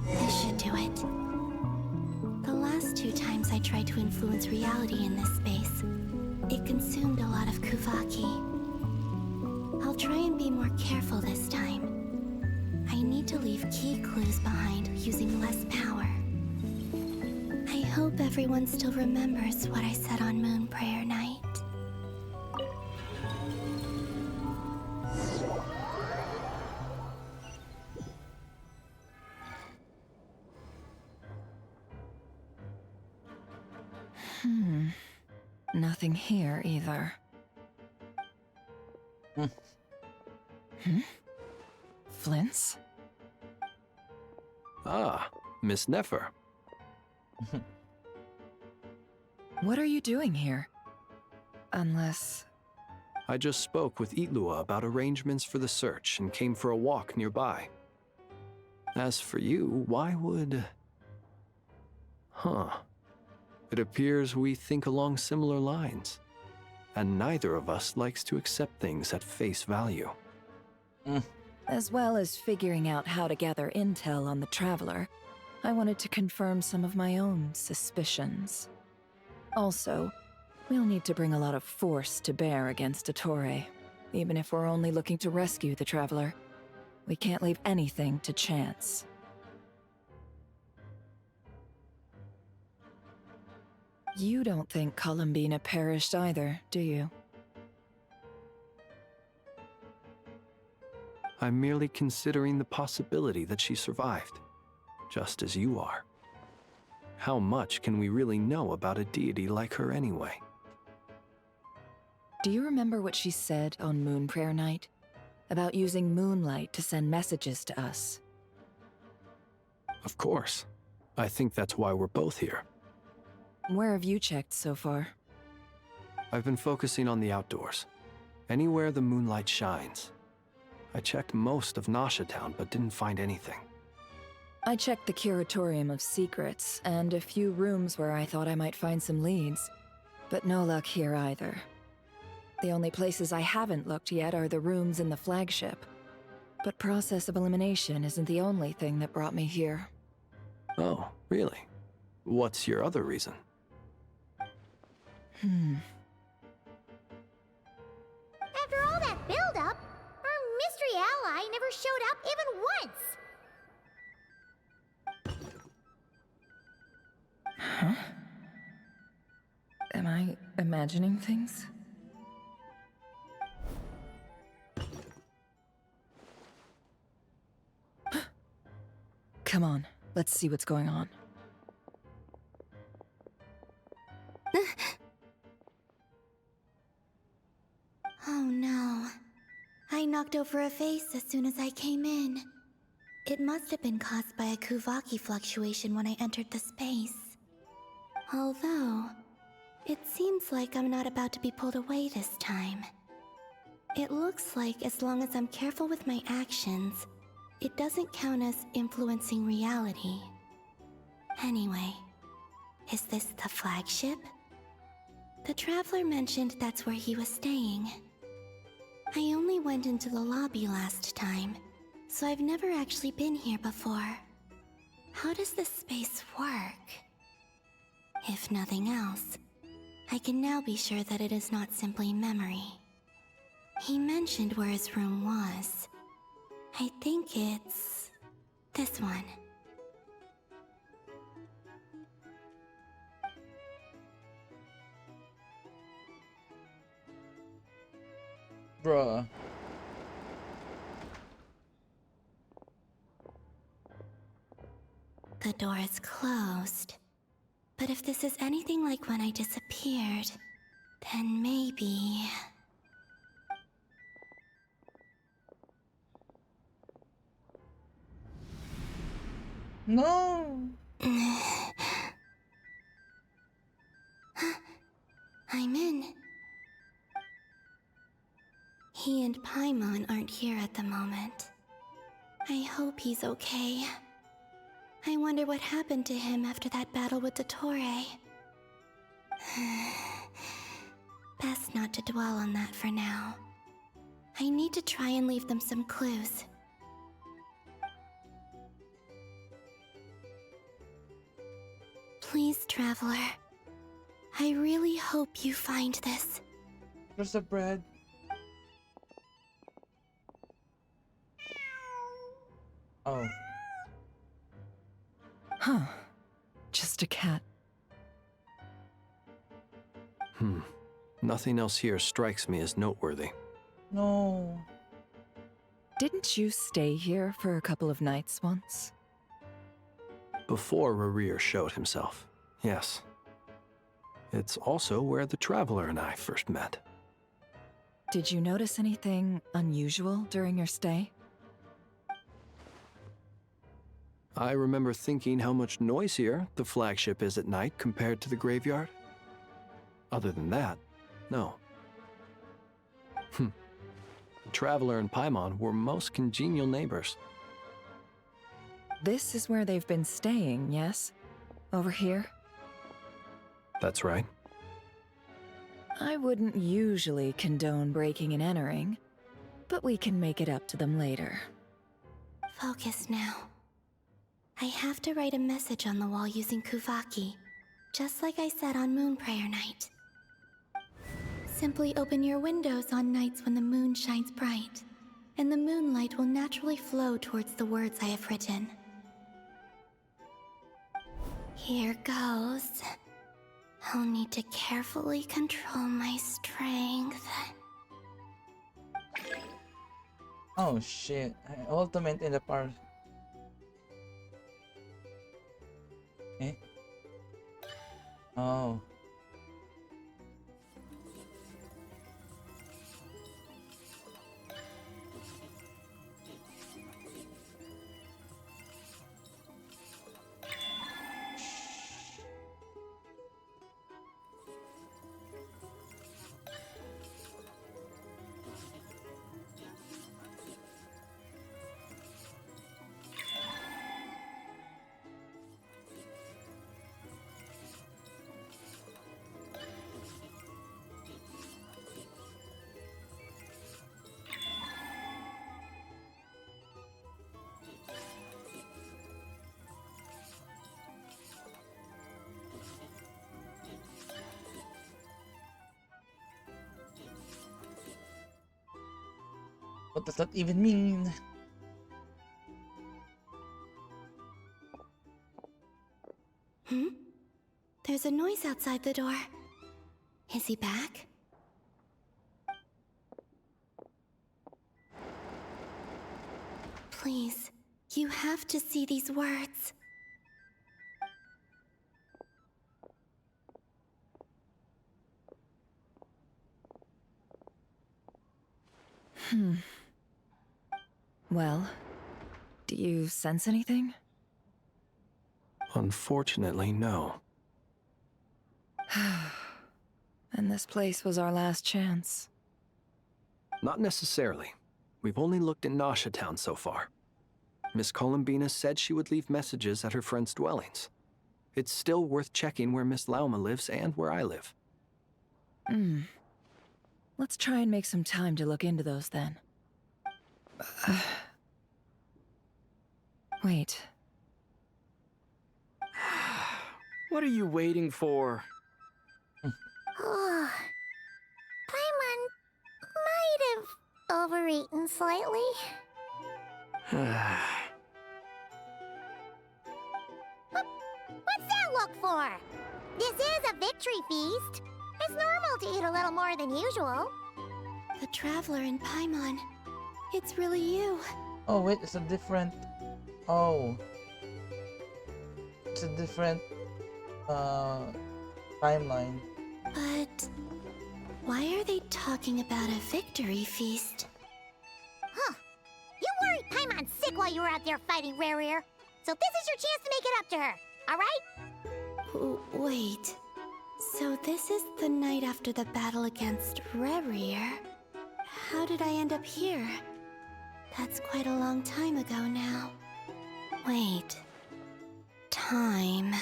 This should do it. The last 2 times I tried to influence reality in this space, it consumed a lot of Kuvaki. I'll try and be more careful this time. I need to leave key clues behind using less power. I hope everyone still remembers what I said on Moon Prayer Night. Nothing here either. Flints? Ah, Miss Nefer. What are you doing here? Unless... I just spoke with Itlua about arrangements for the search and came for a walk nearby. As for you, why would... Huh. It appears we think along similar lines. And neither of us likes to accept things at face value. As well as figuring out how to gather intel on the Traveler, I wanted to confirm some of my own suspicions. Also, we'll need to bring a lot of force to bear against Ettore, even if we're only looking to rescue the Traveler. We can't leave anything to chance. You don't think Columbina perished either, do you? I'm merely considering the possibility that she survived, just as you are. How much can we really know about a deity like her anyway? Do you remember what she said on Moon Prayer Night? About using moonlight to send messages to us? Of course. I think that's why we're both here. Where have you checked so far? I've been focusing on the outdoors. Anywhere the moonlight shines. I checked most of Nasha Town, but didn't find anything. I checked the Curatorium of Secrets, and a few rooms where I thought I might find some leads. But no luck here either. The only places I haven't looked yet are the rooms in the flagship. But process of elimination isn't the only thing that brought me here. Oh, really? What's your other reason? After all that build-up, our mystery ally never showed up even once. Huh? Am I imagining things? Come on, let's see what's going on. Oh no. I knocked over a vase as soon as I came in. It must have been caused by a Kuvaki fluctuation when I entered the space. Although, it seems like I'm not about to be pulled away this time. It looks like as long as I'm careful with my actions, it doesn't count as influencing reality. Anyway, is this the flagship? The Traveler mentioned that's where he was staying. I only went into the lobby last time, so I've never actually been here before. How does this space work? If nothing else, I can now be sure that it is not simply memory. He mentioned where his room was. I think it's... this one. Bruh. The door is closed. But if this is anything like when I disappeared, then maybe... No! I'm in. He and Paimon aren't here at the moment. I hope he's okay. I wonder what happened to him after that battle with the Torre. Best not to dwell on that for now. I need to try and leave them some clues. Please, Traveler. I really hope you find this. There's the bread. Oh. Huh. Just a cat. Nothing else here strikes me as noteworthy. No. Didn't you stay here for a couple of nights once? Before Rerir showed himself, yes. It's also where the Traveler and I first met. Did you notice anything unusual during your stay? I remember thinking how much noisier the flagship is at night compared to the graveyard. Other than that, no. The Traveler and Paimon were most congenial neighbors. This is where they've been staying, yes? Over here? That's right. I wouldn't usually condone breaking and entering, but we can make it up to them later. Focus now. I have to write a message on the wall using Kuvaki, just like I said on Moon Prayer Night. Simply open your windows on nights when the moon shines bright, and the moonlight will naturally flow towards the words I have written. Here goes. I'll need to carefully control my strength. Oh shit. Ultimate in the park. Eh? Oh. What does that even mean? There's a noise outside the door. Is he back? Please, you have to see these words. Well, do you sense anything? Unfortunately, no. And this place was our last chance. Not necessarily. We've only looked in Nasha Town so far. Miss Columbina said she would leave messages at her friends' dwellings. It's still worth checking where Miss Lauma lives and where I live. Let's try and make some time to look into those then. Wait. What are you waiting for? Oh, Paimon might have overeaten slightly. What's that look for? This is a victory feast. It's normal to eat a little more than usual. The Traveler and Paimon. It's really you. Oh wait, it's a different... Oh. It's a different... timeline. But... why are they talking about a victory feast? Huh. You worried Paimon sick while you were out there fighting Rerir. So this is your chance to make it up to her, all right? Wait. So this is the night after the battle against Rerir. How did I end up here? That's quite a long time ago now. Wait. Time.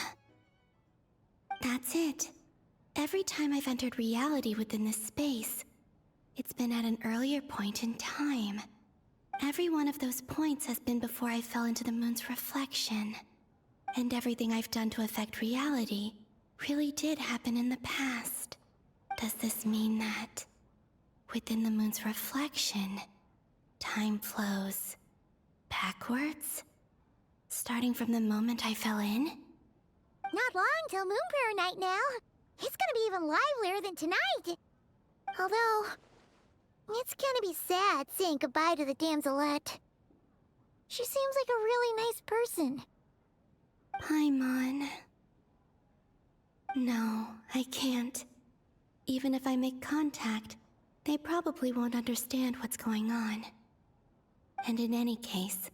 That's it. Every time I've entered reality within this space, it's been at an earlier point in time. Every one of those points has been before I fell into the moon's reflection. And everything I've done to affect reality really did happen in the past. Does this mean that within the moon's reflection, time flows backwards? Starting from the moment I fell in? Not long till Moon Prayer Night now. It's gonna be even livelier than tonight. Although, it's gonna be sad saying goodbye to the damselette. She seems like a really nice person. Paimon. No, I can't. Even if I make contact, they probably won't understand what's going on. And in any case,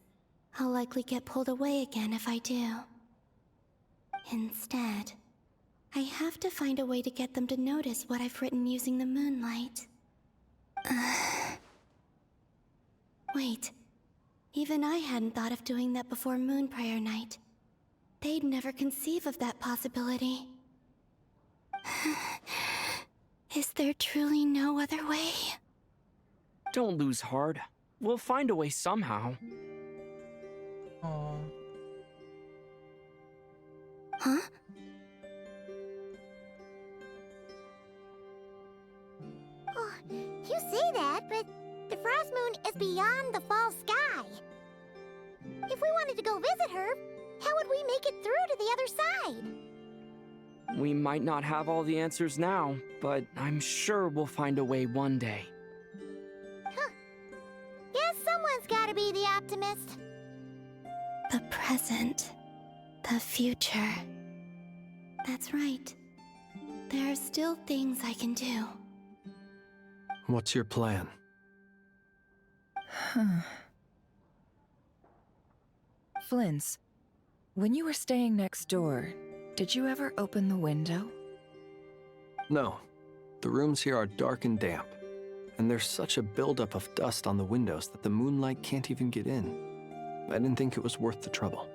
I'll likely get pulled away again if I do. Instead, I have to find a way to get them to notice what I've written using the moonlight. Wait, even I hadn't thought of doing that before Moon Prayer Night. They'd never conceive of that possibility. Is there truly no other way? Don't lose heart. We'll find a way somehow. Oh, Huh? Oh, you say that, but the Frost Moon is beyond the fall sky. If we wanted to go visit her, how would we make it through to the other side? We might not have all the answers now, but I'm sure we'll find a way one day. Huh. Guess someone's gotta be the optimist. The present. The future. That's right. There are still things I can do. What's your plan? Flins, when you were staying next door, did you ever open the window? No. The rooms here are dark and damp, and there's such a buildup of dust on the windows that the moonlight can't even get in. I didn't think it was worth the trouble.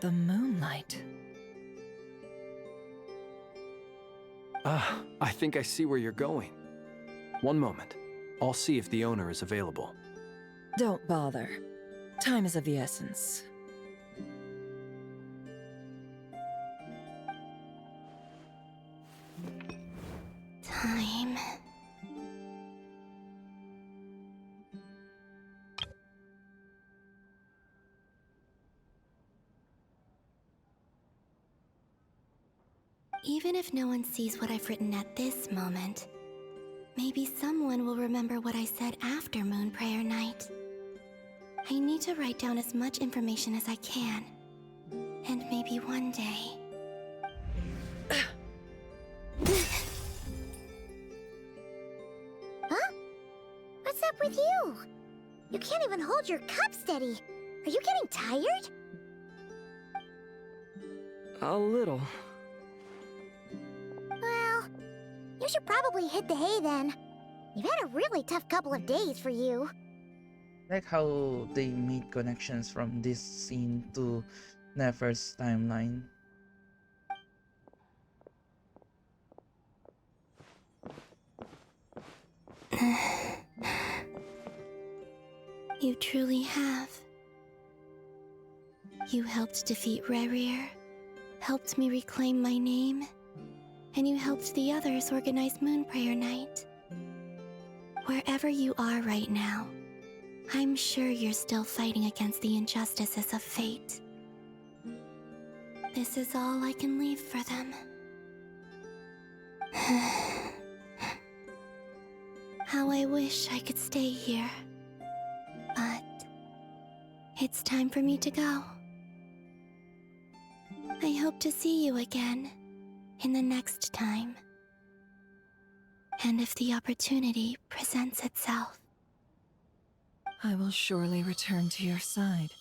The moonlight. Ah, I think I see where you're going. One moment. I'll see if the owner is available. Don't bother. Time is of the essence. Time. Even if no one sees what I've written at this moment, maybe someone will remember what I said after Moon Prayer Night. I need to write down as much information as I can. And maybe one day... Huh? What's up with you? You can't even hold your cup steady. Are you getting tired? A little. Well, you should probably hit the hay then. You've had a really tough couple of days for you. like how they made connections from this scene to Nefer's timeline. You truly have. You helped defeat Rerir, helped me reclaim my name, and you helped the others organize Moon Prayer Night. Wherever you are right now, I'm sure you're still fighting against the injustices of fate. This is all I can leave for them. How I wish I could stay here. But it's time for me to go. I hope to see you again in the next time. And if the opportunity presents itself. I will surely return to your side.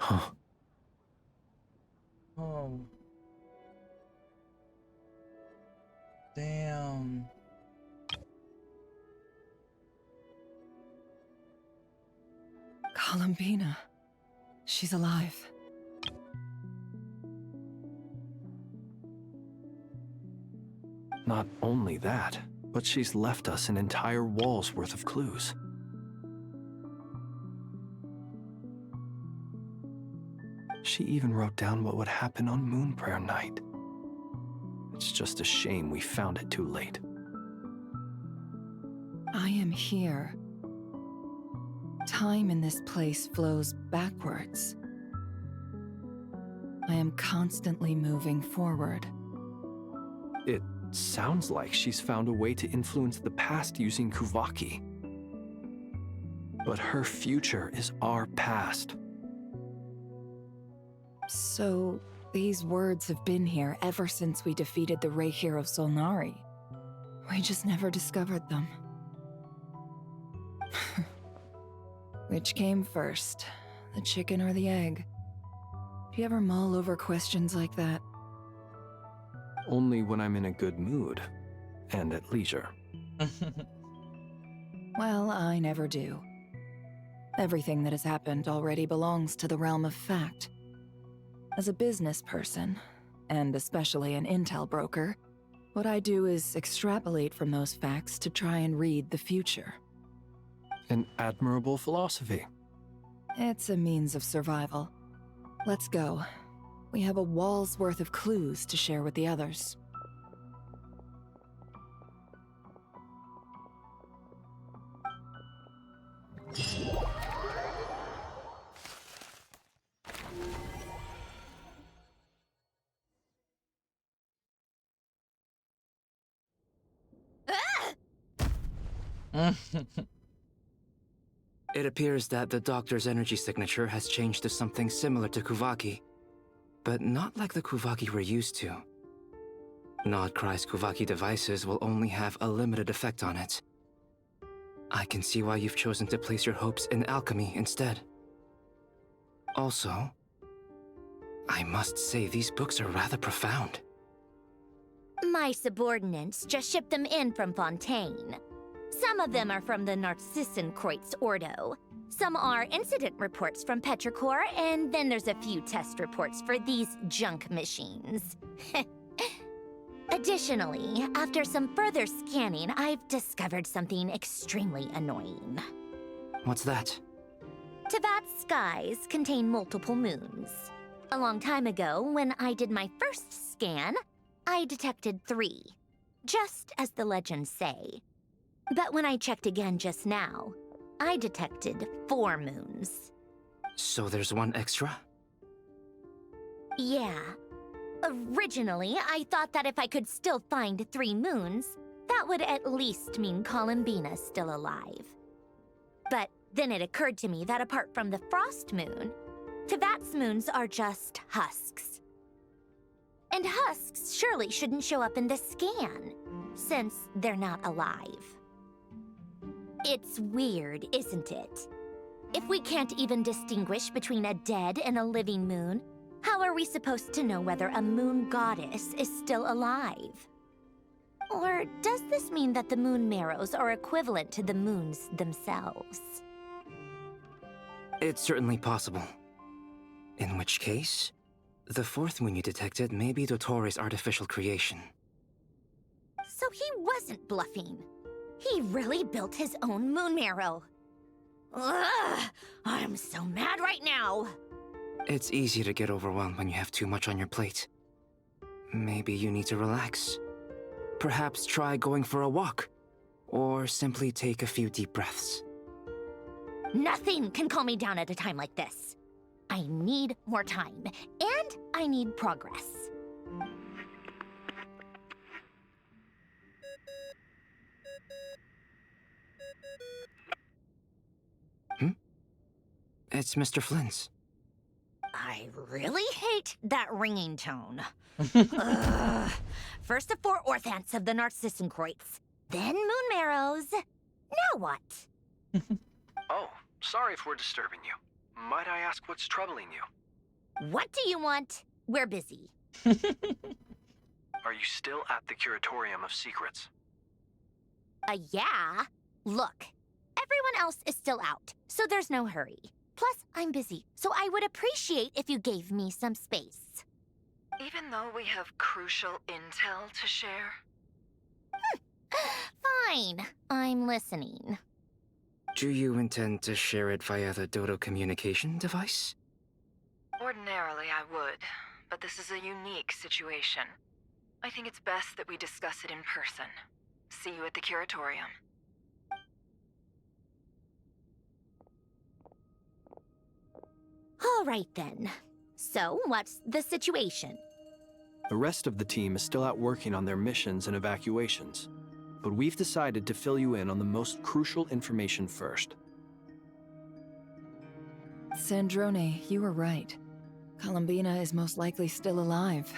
Huh. Oh. Damn. Columbina. She's alive. Not only that, but she's left us an entire wall's worth of clues. She even wrote down what would happen on Moon Prayer Night. It's just a shame we found it too late. I am here. Time in this place flows backwards. I am constantly moving forward. It sounds like she's found a way to influence the past using Kuvaki. But her future is our past. So, these words have been here ever since we defeated the Ray Hero Solnari. We just never discovered them. Which came first, the chicken or the egg? Do you ever mull over questions like that? Only when I'm in a good mood and at leisure. Well, I never do. Everything that has happened already belongs to the realm of fact. As a business person, and especially an intel broker, what I do is extrapolate from those facts to try and read the future. An admirable philosophy. It's a means of survival. Let's go. We have a wall's worth of clues to share with the others. It appears that the doctor's energy signature has changed to something similar to Kuvaki, but not like the Kuvaki we're used to. Nodcry's Kuvaki devices will only have a limited effect on it. I can see why you've chosen to place your hopes in alchemy instead. Also, I must say these books are rather profound. My subordinates just shipped them in from Fontaine. Some of them are from the Narcissenkreuz Ordo. Some are incident reports from Petrichor, and then there's a few test reports for these junk machines. Additionally, after some further scanning, I've discovered something extremely annoying. What's that? Teyvat's skies contain multiple moons. A long time ago, when I did my first scan, I detected 3, just as the legends say. But when I checked again just now, I detected 4 moons. So there's one extra? Yeah. Originally, I thought that if I could still find 3 moons, that would at least mean Columbina's still alive. But then it occurred to me that apart from the Frost Moon, Teyvat's moons are just husks. And husks surely shouldn't show up in the scan, since they're not alive. It's weird, isn't it? If we can't even distinguish between a dead and a living moon, how are we supposed to know whether a moon goddess is still alive? Or does this mean that the moon marrows are equivalent to the moons themselves? It's certainly possible. In which case, the 4th moon you detected may be Dottore artificial creation. So he wasn't bluffing. He really built his own moon marrow. Ugh! I'm so mad right now! It's easy to get overwhelmed when you have too much on your plate. Maybe you need to relax. Perhaps try going for a walk. Or simply take a few deep breaths. Nothing can calm me down at a time like this. I need more time, and I need progress. It's Mr. Flynn's. I really hate that ringing tone. Ugh. First the 4 orthants of the Narcissenkreuz, then moon marrows. Now what? Oh, sorry if we're disturbing you. Might I ask what's troubling you? What do you want? We're busy. Are you still at the Curatorium of Secrets? Yeah. Look, everyone else is still out, so there's no hurry. Plus, I'm busy, so I would appreciate if you gave me some space. Even though we have crucial intel to share? Fine. I'm listening. Do you intend to share it via the Dodo communication device? Ordinarily, I would, but this is a unique situation. I think it's best that we discuss it in person. See you at the Curatorium. All right, then. So, what's the situation? The rest of the team is still out working on their missions and evacuations, but we've decided to fill you in on the most crucial information first. Sandrone, you were right. Columbina is most likely still alive.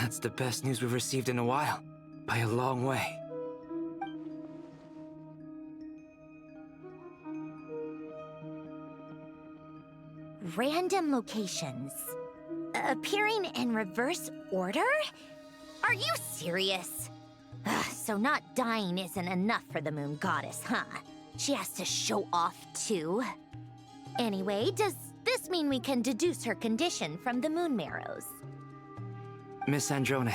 That's the best news we've received in a while, by a long way. Random locations. Appearing in reverse order? Are you serious? So not dying isn't enough for the moon goddess, huh? She has to show off too. Anyway, does this mean we can deduce her condition from the moon marrows? Miss Androne,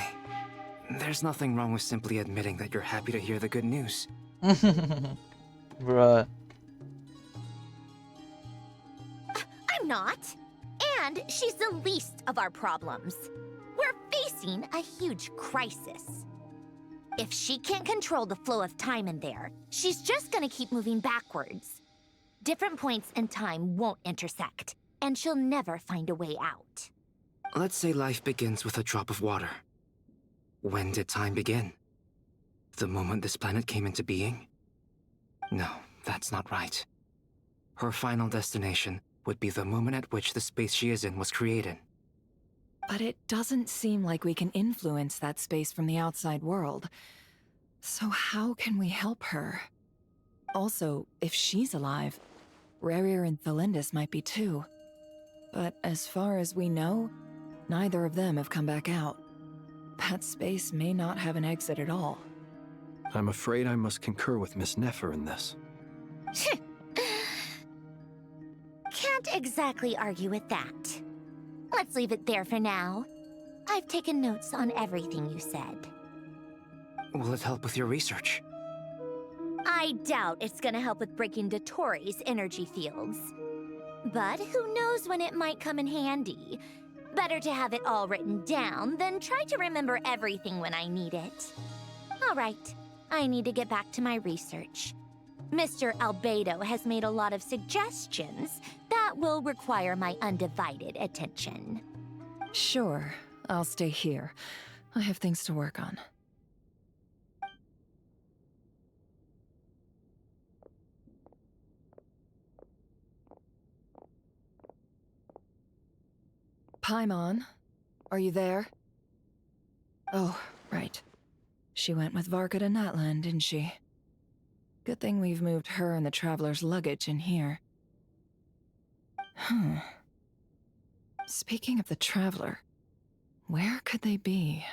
there's nothing wrong with simply admitting that you're happy to hear the good news. Bruh. I'm not. And she's the least of our problems. We're facing a huge crisis. If she can't control the flow of time in there, she's just gonna keep moving backwards. Different points in time won't intersect, and she'll never find a way out. Let's say life begins with a drop of water. When did time begin? The moment this planet came into being? No, that's not right. Her final destination would be the moment at which the space she is in was created. But it doesn't seem like we can influence that space from the outside world. So how can we help her? Also, if she's alive, Rerir and Thalindus might be too. But as far as we know, neither of them have come back out. That space may not have an exit at all. I'm afraid I must concur with Miss Nefer in this. Can't exactly argue with that. Let's leave it there for now. I've taken notes on everything you said. Will it help with your research? I doubt it's gonna help with breaking Dottoro's energy fields. But who knows when it might come in handy. Better to have it all written down than try to remember everything when I need it. All right, I need to get back to my research. Mr. Albedo has made a lot of suggestions that will require my undivided attention. Sure, I'll stay here. I have things to work on. Paimon, are you there? Oh, right. She went with Varka to Natlan, didn't she? Good thing we've moved her and the Traveler's luggage in here. Speaking of the Traveler, where could they be?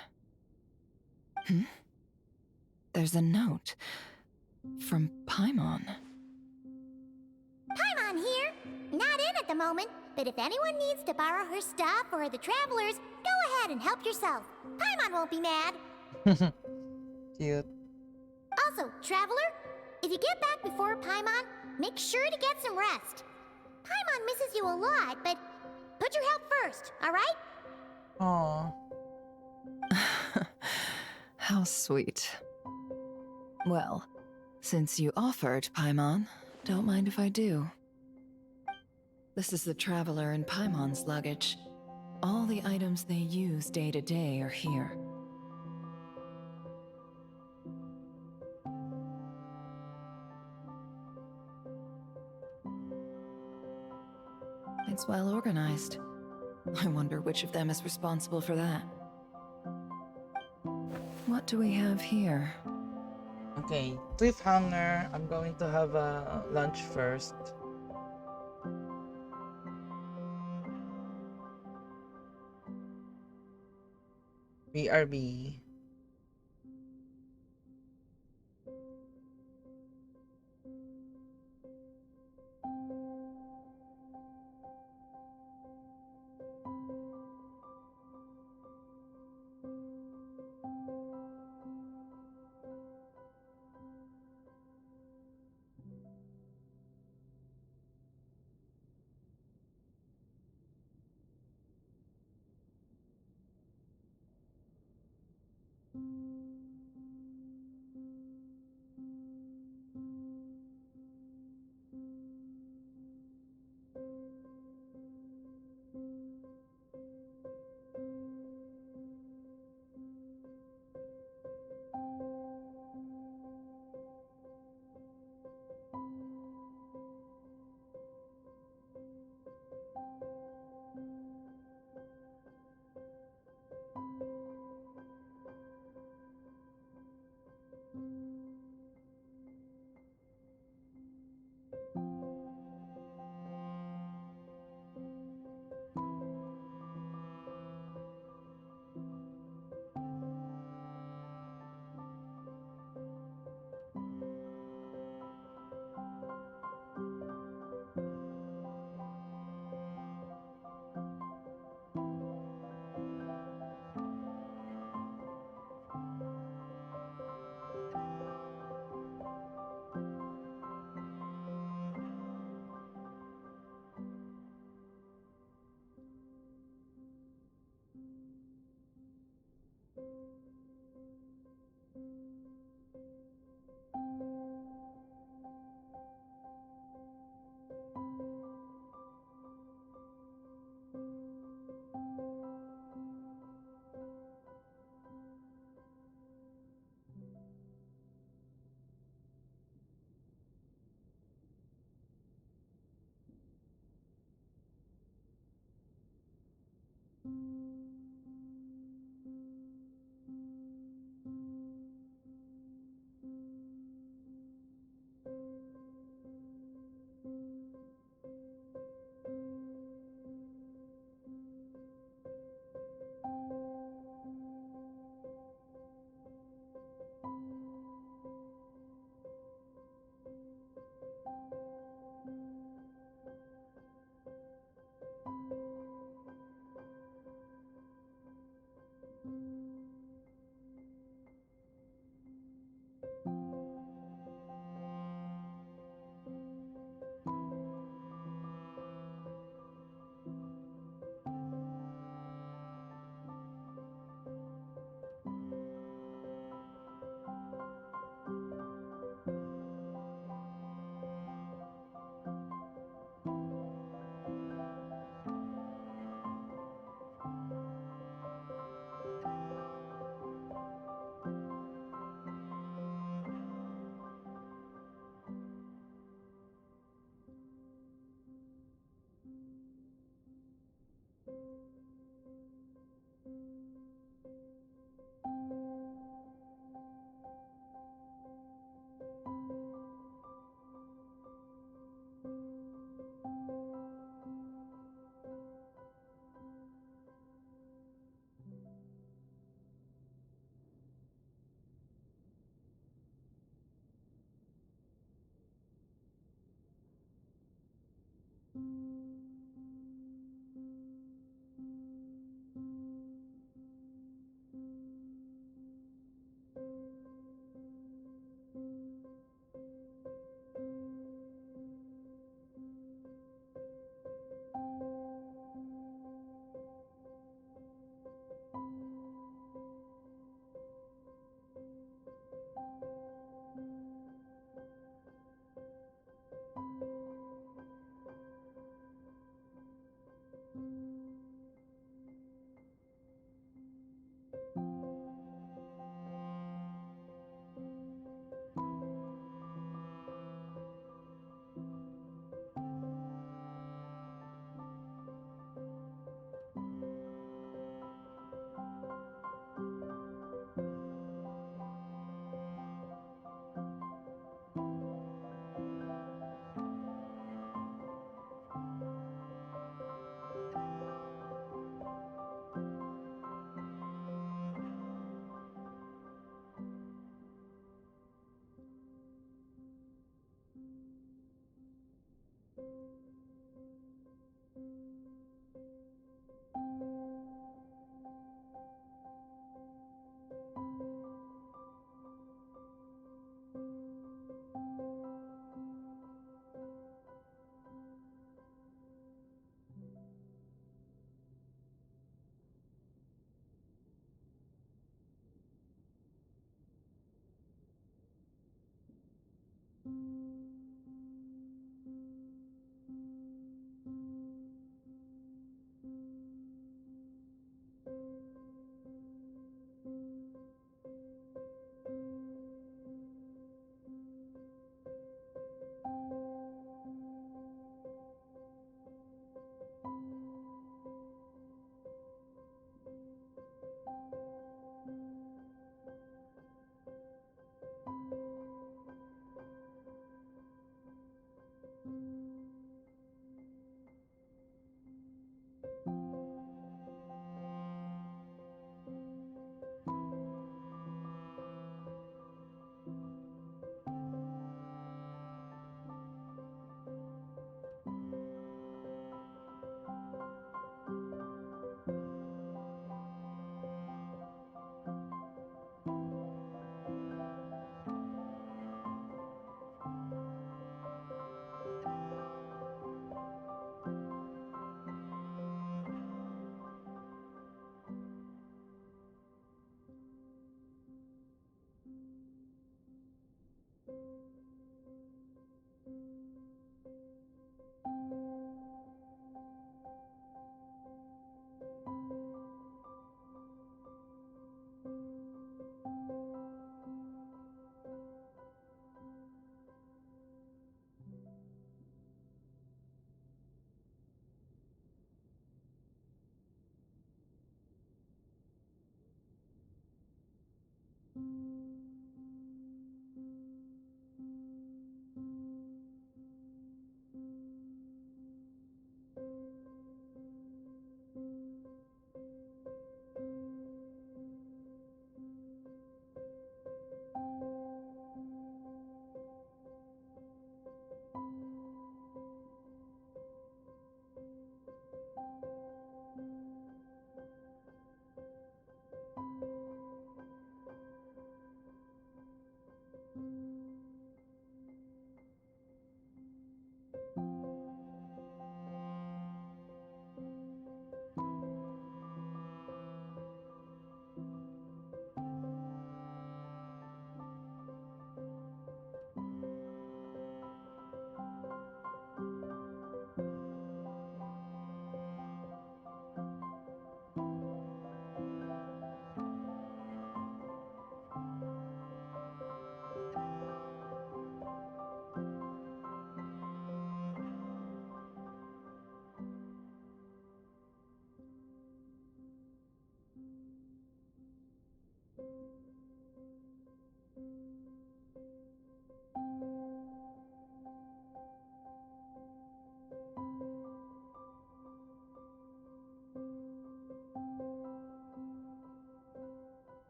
There's a note from Paimon. Paimon here. Not in at the moment, but if anyone needs to borrow her stuff or the Travelers, go ahead and help yourself. Paimon won't be mad. Cute. Also, Traveler, if you get back before Paimon, make sure to get some rest. Paimon misses you a lot, but put your health first, alright? Aww. How sweet. Well, since you offered, Paimon, don't mind if I do. This is the Traveler and Paimon's luggage. All the items they use day to day are here. It's well organized. I wonder which of them is responsible for that. What do we have here? Okay, cliffhanger. I'm going to have a lunch first. BRB.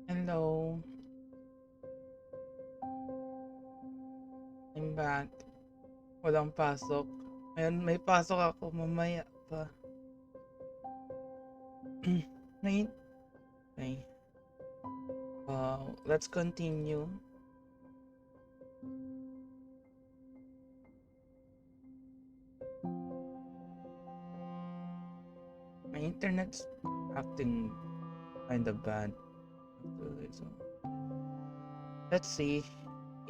Hello. I'm back. Walang pasok. Ngayon may pasok ako mamaya pa. May... Okay. Let's continue. My internet's acting kinda bad. So, let's see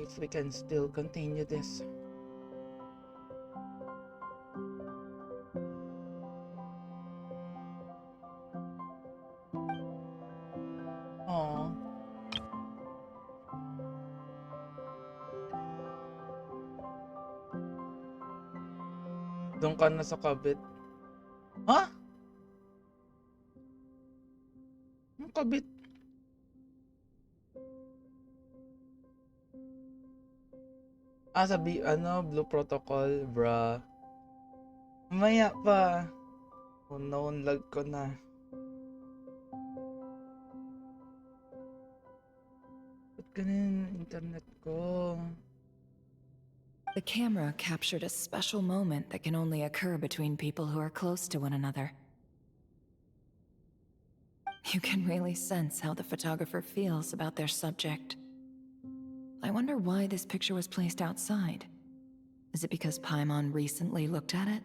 if we can still continue this. Oh. Doon ka na sa kabit. Ha? Ang kabit. Sabi, Blue Protocol, bruh. Mamaya pa. Oh no, lag ko na. Ba't ganun internet ko? The camera captured a special moment that can only occur between people who are close to one another. You can really sense how the photographer feels about their subject. I wonder why this picture was placed outside. Is it because Paimon recently looked at it?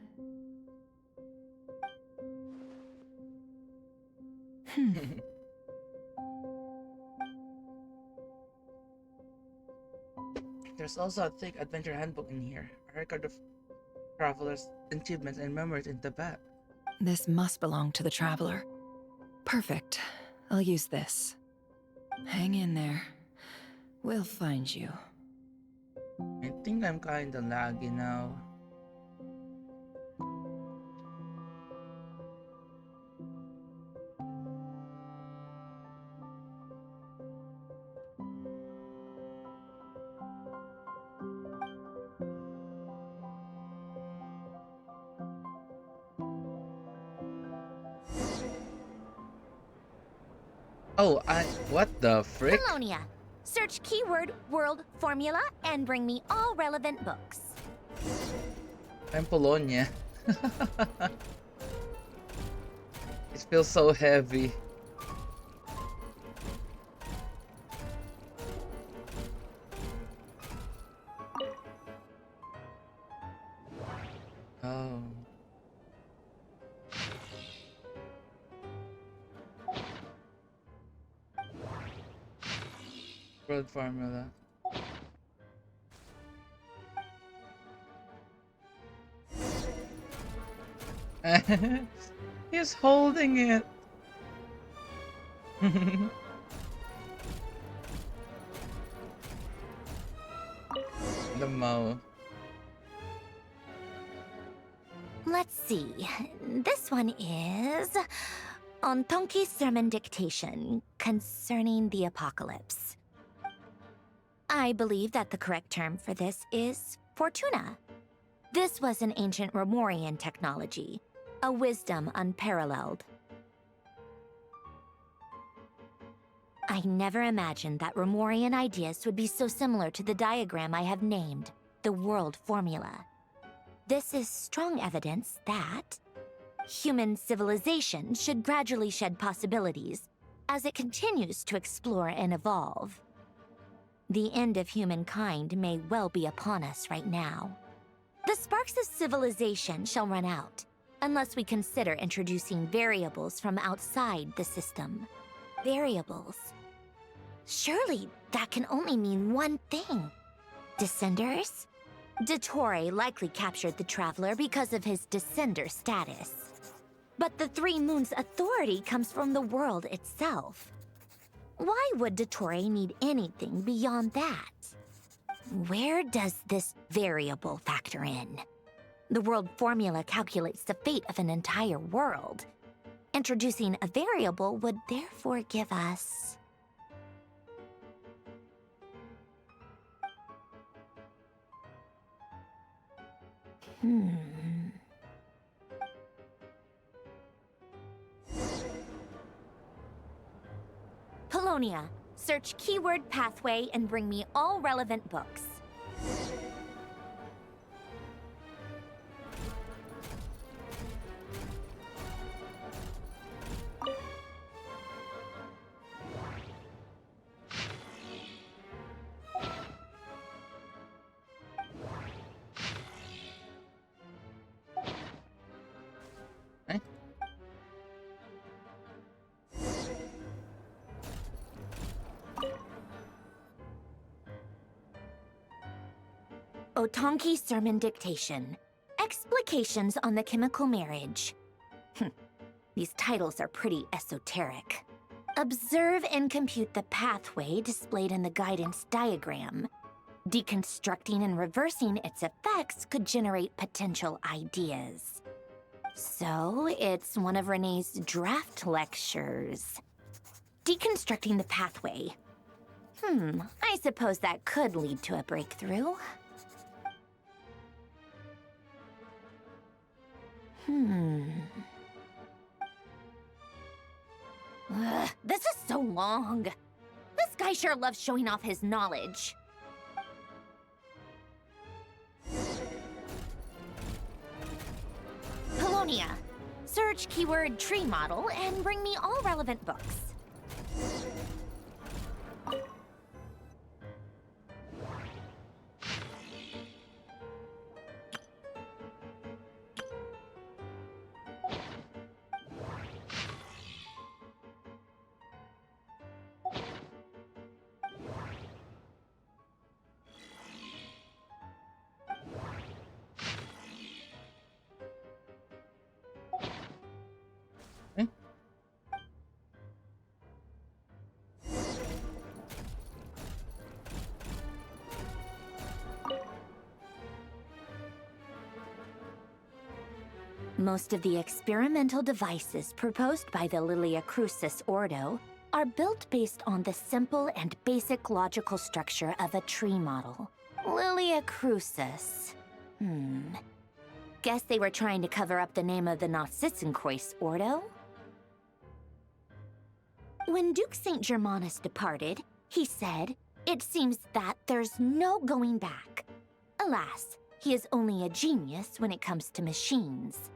There's also a thick adventure handbook in here. A record of travelers' achievements and memories in Tibet. This must belong to the traveler. Perfect. I'll use this. Hang in there. We'll find you. I think I'm kinda laggy now. Oh, what the frick? Polonia. Search keyword world formula and bring me all relevant books. I'm Polonia. It feels so heavy. Oh. World formula. He's holding it. The Mo. Let's see. This one is on Tonki's sermon dictation concerning the apocalypse. I believe that the correct term for this is Fortuna. This was an ancient Romorian technology, a wisdom unparalleled. I never imagined that Romorian ideas would be so similar to the diagram I have named, the world formula. This is strong evidence that human civilization should gradually shed possibilities as it continues to explore and evolve. The end of humankind may well be upon us right now. The sparks of civilization shall run out, unless we consider introducing variables from outside the system. Variables. Surely that can only mean one thing. Descenders? Dottore likely captured the Traveler because of his descender status. But the Three Moons' authority comes from the world itself. Why would Dottore need anything beyond that? Where does this variable factor in? The world formula calculates the fate of an entire world. Introducing a variable would therefore give us... Polonia, search keyword pathway and bring me all relevant books. Otonki Sermon Dictation. Explications on the Chemical Marriage. These titles are pretty esoteric. Observe and compute the pathway displayed in the guidance diagram. Deconstructing and reversing its effects could generate potential ideas. So, it's one of Renee's draft lectures. Deconstructing the pathway. I suppose that could lead to a breakthrough. Ugh, this is so long. This guy sure loves showing off his knowledge. Polonia. Search keyword tree model and bring me all relevant books. Most of the experimental devices proposed by the Lilia Crucis Ordo are built based on the simple and basic logical structure of a tree model. Lilia Crucis. Guess they were trying to cover up the name of the Nautitzenkreuz Ordo? When Duke St. Germanus departed, he said, "It seems that there's no going back." Alas, he is only a genius when it comes to machines.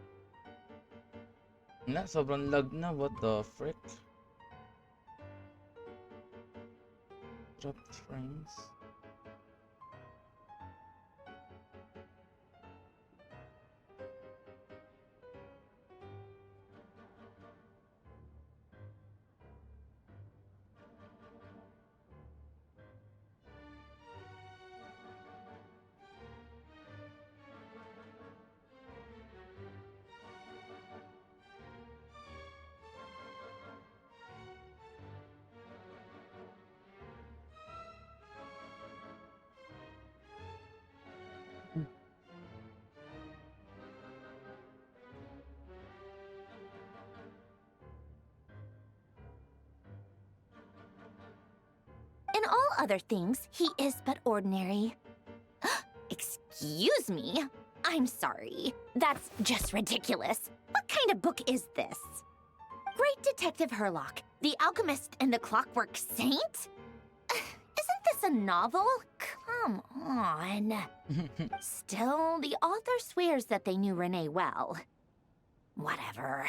Na, sobrang lag na. What the frick? Dropped frames. In all other things, he is but ordinary. Excuse me? I'm sorry. That's just ridiculous. What kind of book is this? Great Detective Herlock, the Alchemist and the Clockwork Saint? Isn't this a novel? Come on. Still, the author swears that they knew Renee well. Whatever.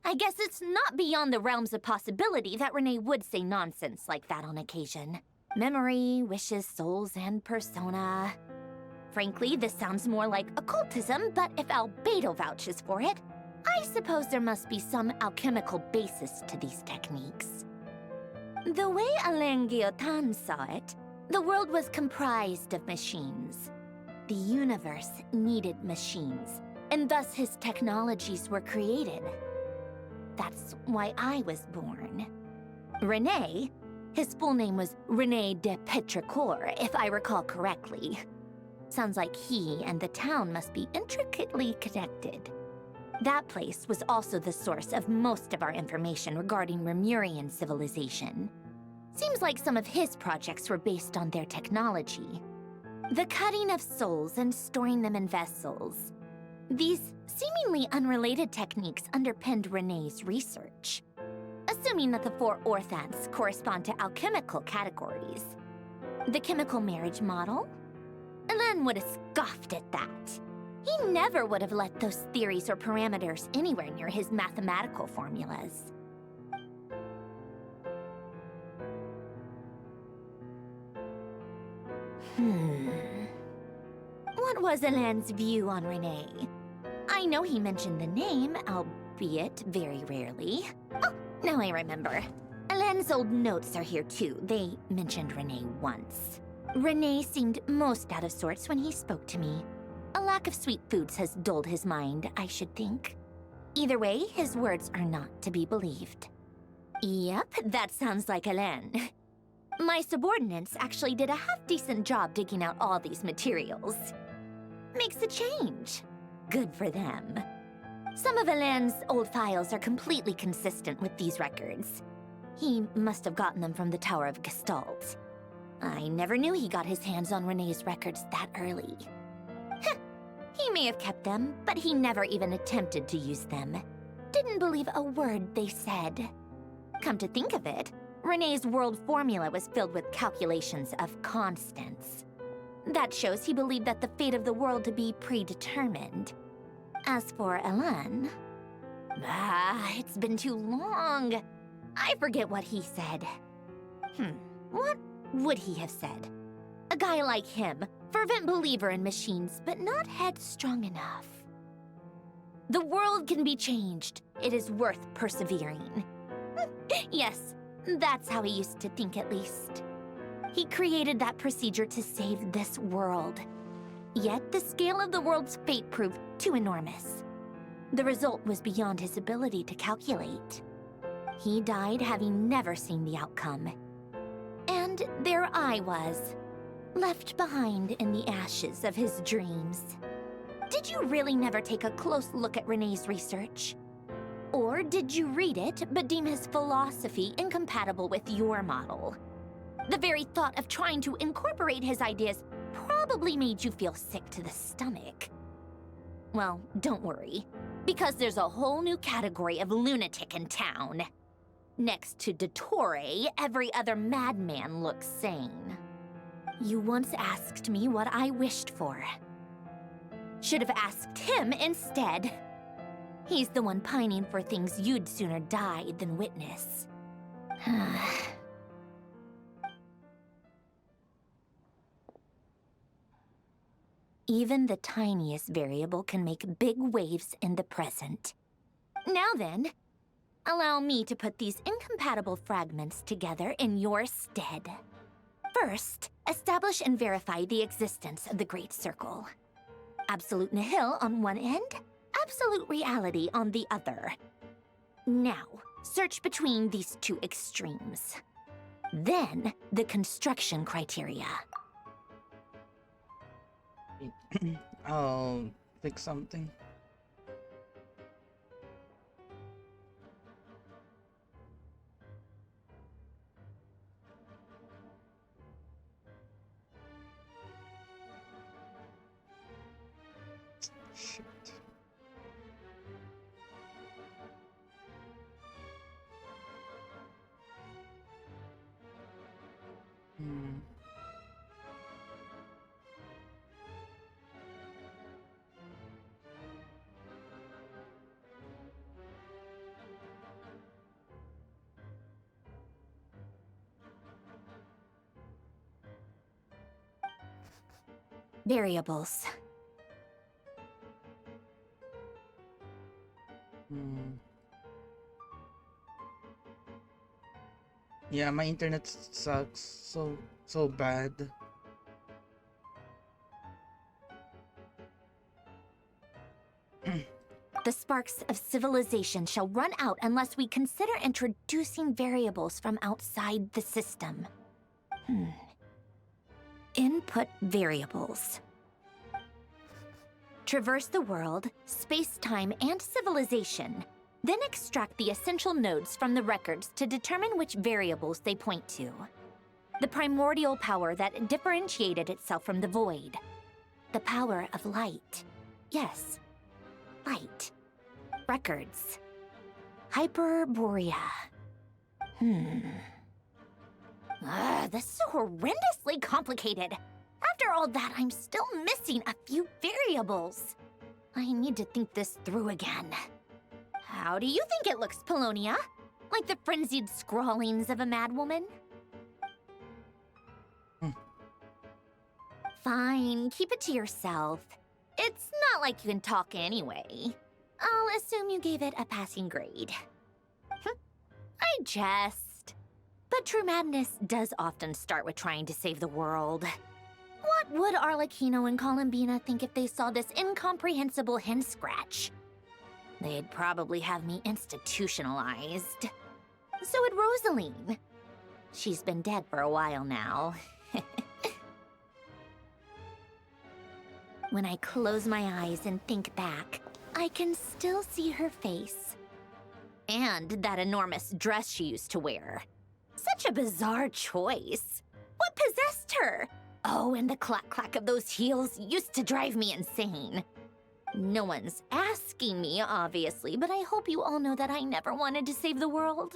I guess it's not beyond the realms of possibility that Renee would say nonsense like that on occasion. Memory, wishes, souls, and persona. Frankly, this sounds more like occultism, but if Albedo vouches for it, I suppose there must be some alchemical basis to these techniques. The way Alain Guillotin saw it, the world was comprised of machines. The universe needed machines, and thus his technologies were created. That's why I was born. René, his full name was René de Petrichor, if I recall correctly. Sounds like he and the town must be intricately connected. That place was also the source of most of our information regarding Remurian civilization. Seems like some of his projects were based on their technology. The cutting of souls and storing them in vessels. These seemingly unrelated techniques underpinned Renee's research. Assuming that the 4 orthants correspond to alchemical categories. The chemical marriage model? Elen would have scoffed at that. He never would have let those theories or parameters anywhere near his mathematical formulas. What was Elen's view on Renee? I know he mentioned the name, albeit very rarely. Oh, now I remember. Elen's old notes are here too. They mentioned Renee once. Renee seemed most out of sorts when he spoke to me. A lack of sweet foods has dulled his mind, I should think. Either way, his words are not to be believed. Yep, that sounds like Elen. My subordinates actually did a half-decent job digging out all these materials. Makes a change. Good for them. Some of Elen's old files are completely consistent with these records. He must have gotten them from the Tower of Gestalt. I never knew he got his hands on Renee's records that early. Heh, he may have kept them, but he never even attempted to use them. Didn't believe a word they said. Come to think of it, Renee's world formula was filled with calculations of constants. That shows he believed that the fate of the world to be predetermined. As for Elen... it's been too long. I forget what he said. What would he have said? A guy like him, fervent believer in machines, but not headstrong enough. The world can be changed. It is worth persevering. Yes, that's how he used to think at least. He created that procedure to save this world. Yet the scale of the world's fate proved too enormous. The result was beyond his ability to calculate. He died having never seen the outcome. And there I was, left behind in the ashes of his dreams. Did you really never take a close look at Renee's research? Or did you read it but deem his philosophy incompatible with your model? The very thought of trying to incorporate his ideas probably made you feel sick to the stomach. Well, don't worry, because there's a whole new category of lunatic in town. Next to Dottore, every other madman looks sane. You once asked me what I wished for. Should have asked him instead. He's the one pining for things you'd sooner die than witness. Even the tiniest variable can make big waves in the present. Now then, allow me to put these incompatible fragments together in your stead. First, establish and verify the existence of the Great Circle. Absolute nihil on one end, absolute reality on the other. Now, search between these two extremes. Then, the construction criteria. I'll fix something. Shit. Variables. Yeah, my internet sucks so bad. The sparks of civilization shall run out unless we consider introducing variables from outside the system. Input variables. Traverse the world, space-time, and civilization, then extract the essential nodes from the records to determine which variables they point to. The primordial power that differentiated itself from the void. The power of light. Yes, light. Records. Hyperborea. This is horrendously complicated. After all that, I'm still missing a few variables. I need to think this through again. How do you think it looks, Polonia? Like the frenzied scrawlings of a madwoman? Fine, keep it to yourself. It's not like you can talk anyway. I'll assume you gave it a passing grade. I jest. But true madness does often start with trying to save the world. What would Arlecchino and Columbina think if they saw this incomprehensible hen scratch? They'd probably have me institutionalized. So would Rosaline. She's been dead for a while now. When I close my eyes and think back, I can still see her face. And that enormous dress she used to wear. Such a bizarre choice. What possessed her? Oh, and the clack-clack of those heels used to drive me insane. No one's asking me, obviously, but I hope you all know that I never wanted to save the world.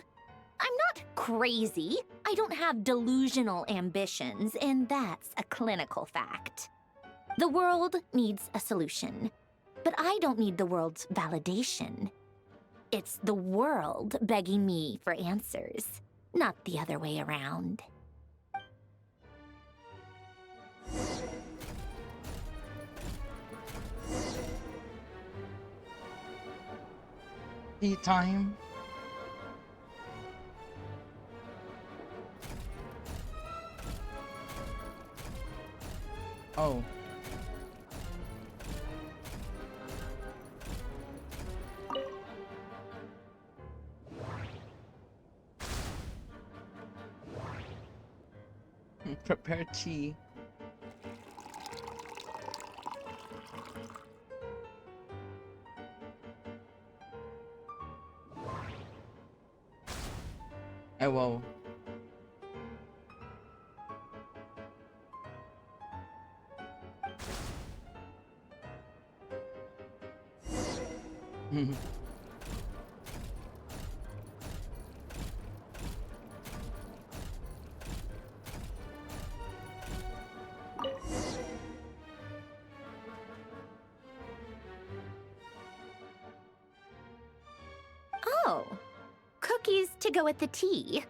I'm not crazy. I don't have delusional ambitions, and that's a clinical fact. The world needs a solution, but I don't need the world's validation. It's the world begging me for answers, not the other way around. Tea time. Oh. Prepare tea. Oh, wow. Oh, cookies to go with the tea.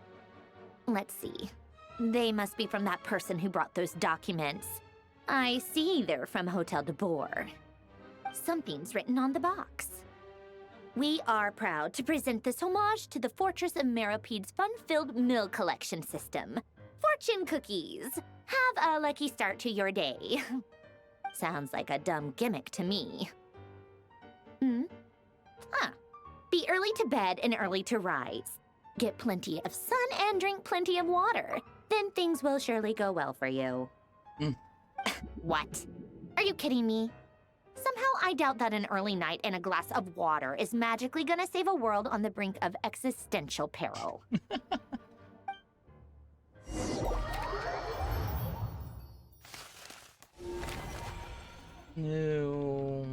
Let's see. They must be from that person who brought those documents. I see they're from Hotel de Boer. Something's written on the box. We are proud to present this homage to the Fortress of Meropede's fun-filled mill collection system. Fortune cookies. Have a lucky start to your day. Sounds like a dumb gimmick to me. Be early to bed and early to rise. Get plenty of sun and drink plenty of water. Then things will surely go well for you. What? Are you kidding me? Somehow I doubt that an early night and a glass of water is magically gonna save a world on the brink of existential peril. No.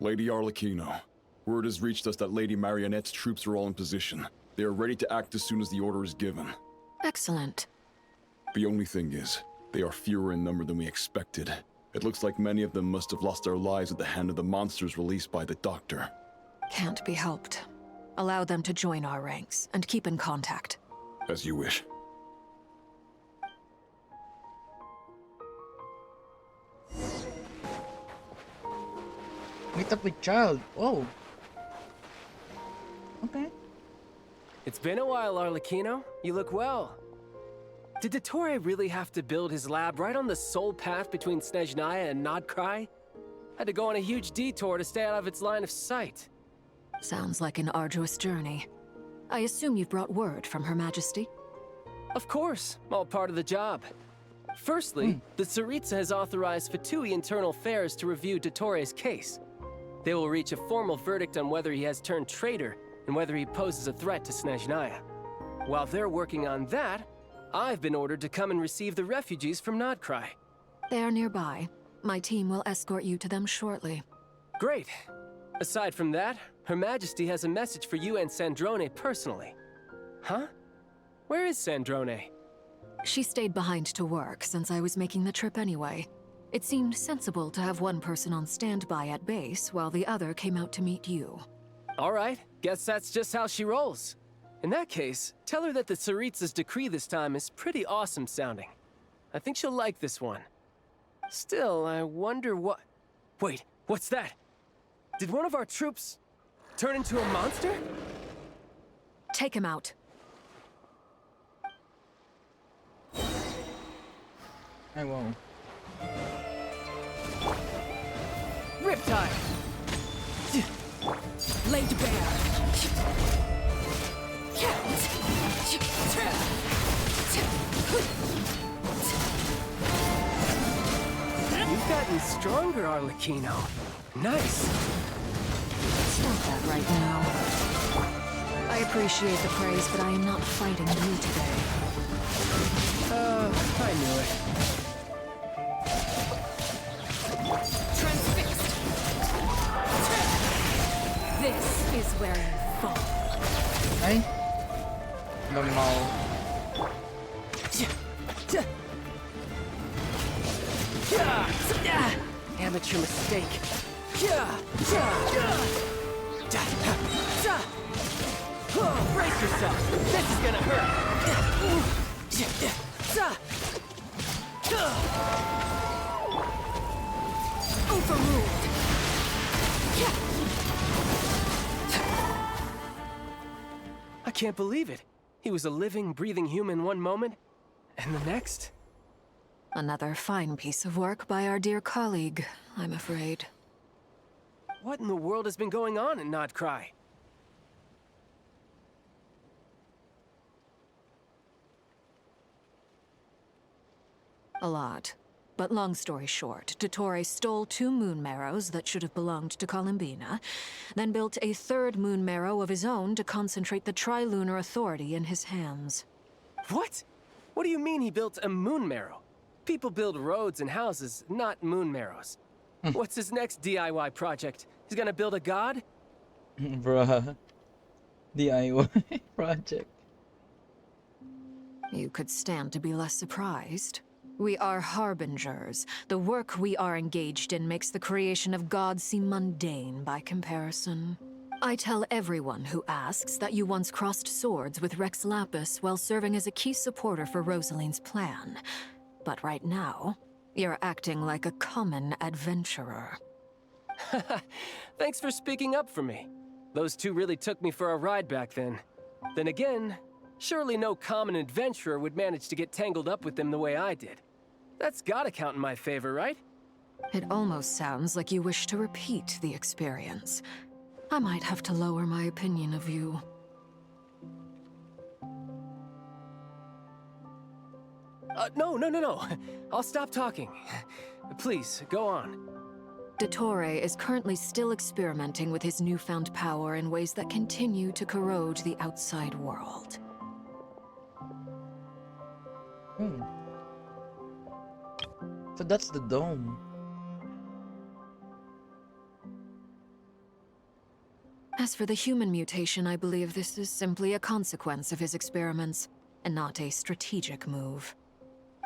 Lady Arlecchino, word has reached us that Lady Marionette's troops are all in position. They are ready to act as soon as the order is given. Excellent. The only thing is, they are fewer in number than we expected. It looks like many of them must have lost their lives at the hand of the monsters released by the Doctor. Can't be helped. Allow them to join our ranks and keep in contact. As you wish. Meet up with child. Whoa. Okay. It's been a while, Arlecchino. You look well. Did Dottore really have to build his lab right on the sole path between Snezhnaya and Nodkrai? Had to go on a huge detour to stay out of its line of sight. Sounds like an arduous journey. I assume you've brought word from Her Majesty? Of course, all part of the job. Firstly, the Tsaritsa has authorized Fatui Internal Affairs to review Dottore's case. They will reach a formal verdict on whether he has turned traitor and whether he poses a threat to Snezhnaya. While they're working on that, I've been ordered to come and receive the refugees from Nodcry. They are nearby. My team will escort you to them shortly. Great. Aside from that, Her Majesty has a message for you and Sandrone personally. Huh? Where is Sandrone? She stayed behind to work since I was making the trip anyway. It seemed sensible to have one person on standby at base while the other came out to meet you. All right, guess that's just how she rolls. In that case, tell her that the Tsaritsa's decree this time is pretty awesome sounding. I think she'll like this one. Still, I wonder what... Wait, what's that? Did one of our troops turn into a monster? Take him out. I won't. Riptide! Laid bare. You've gotten stronger, Arlecchino. Nice. Stop that right now. I appreciate the praise, but I am not fighting you today. I knew it. Transfixed! This is where you fall. Ay. Normal. Amateur mistake. Brace yourself. This is gonna hurt. Overruled. I can't believe it. He was a living, breathing human one moment, and the next? Another fine piece of work by our dear colleague, I'm afraid. What in the world has been going on in Nodcry? A lot. But long story short, Dottore stole 2 moon marrows that should have belonged to Columbina, then built a 3rd moon marrow of his own to concentrate the Trilunar Authority in his hands. What? What do you mean he built a moon marrow? People build roads and houses, not moon marrows. What's his next DIY project? He's gonna build a god? Bruh. DIY project. You could stand to be less surprised. We are harbingers. The work we are engaged in makes the creation of gods seem mundane by comparison. I tell everyone who asks that you once crossed swords with Rex Lapis while serving as a key supporter for Rosaline's plan. But right now, you're acting like a common adventurer. Thanks for speaking up for me. Those 2 really took me for a ride back then. Then again, surely no common adventurer would manage to get tangled up with them the way I did. That's gotta count in my favor, right? It almost sounds like you wish to repeat the experience. I might have to lower my opinion of you. No. I'll stop talking. Please, go on. Dottore is currently still experimenting with his newfound power in ways that continue to corrode the outside world. So that's the dome. As for the human mutation, I believe this is simply a consequence of his experiments, and not a strategic move.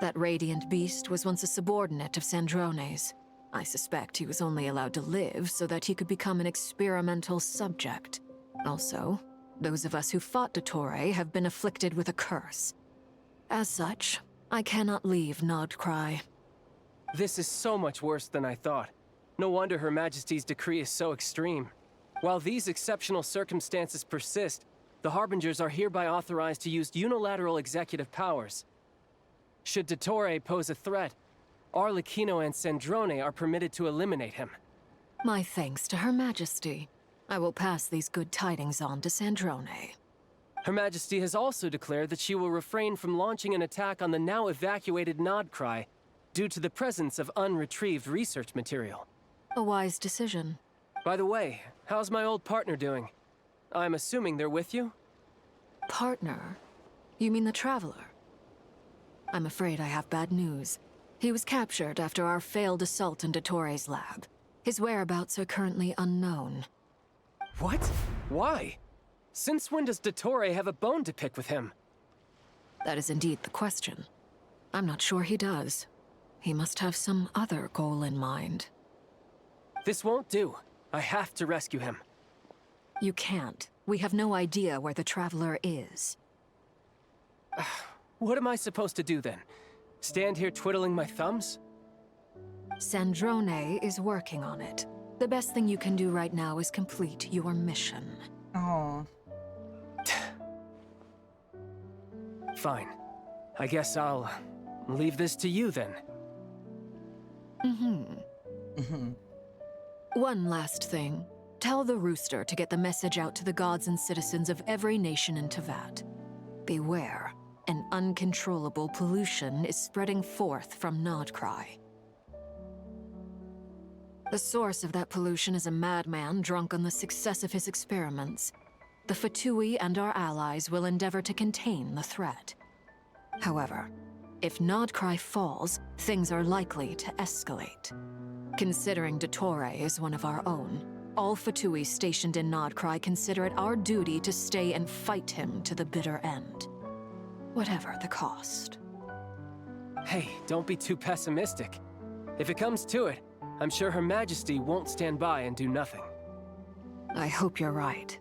That radiant beast was once a subordinate of Sandrone's. I suspect he was only allowed to live so that he could become an experimental subject. Also, those of us who fought Dottore have been afflicted with a curse. As such, I cannot leave Nodcry. This is so much worse than I thought. No wonder Her Majesty's decree is so extreme. While these exceptional circumstances persist, the Harbingers are hereby authorized to use unilateral executive powers. Should Dottore pose a threat, Arlecchino and Sandrone are permitted to eliminate him. My thanks to Her Majesty. I will pass these good tidings on to Sandrone. Her Majesty has also declared that she will refrain from launching an attack on the now evacuated Nodcry due to the presence of unretrieved research material. A wise decision. By the way, how's my old partner doing? I'm assuming they're with you? Partner? You mean the Traveler? I'm afraid I have bad news. He was captured after our failed assault on Dottore lab. His whereabouts are currently unknown. What? Why? Since when does Dottore have a bone to pick with him? That is indeed the question. I'm not sure he does. He must have some other goal in mind. This won't do. I have to rescue him. You can't. We have no idea where the Traveler is. What am I supposed to do then? Stand here twiddling my thumbs? Sandrone is working on it. The best thing you can do right now is complete your mission. Oh. Fine. I guess I'll leave this to you then. One last thing. Tell the Rooster to get the message out to the gods and citizens of every nation in Teyvat. Beware. An uncontrollable pollution is spreading forth from Nodcry. The source of that pollution is a madman drunk on the success of his experiments. The Fatui and our allies will endeavor to contain the threat. However, if Nodcry falls, things are likely to escalate. Considering Dottore is one of our own, all Fatui stationed in Nodcry consider it our duty to stay and fight him to the bitter end. Whatever the cost. Hey, don't be too pessimistic. If it comes to it, I'm sure Her Majesty won't stand by and do nothing. I hope you're right.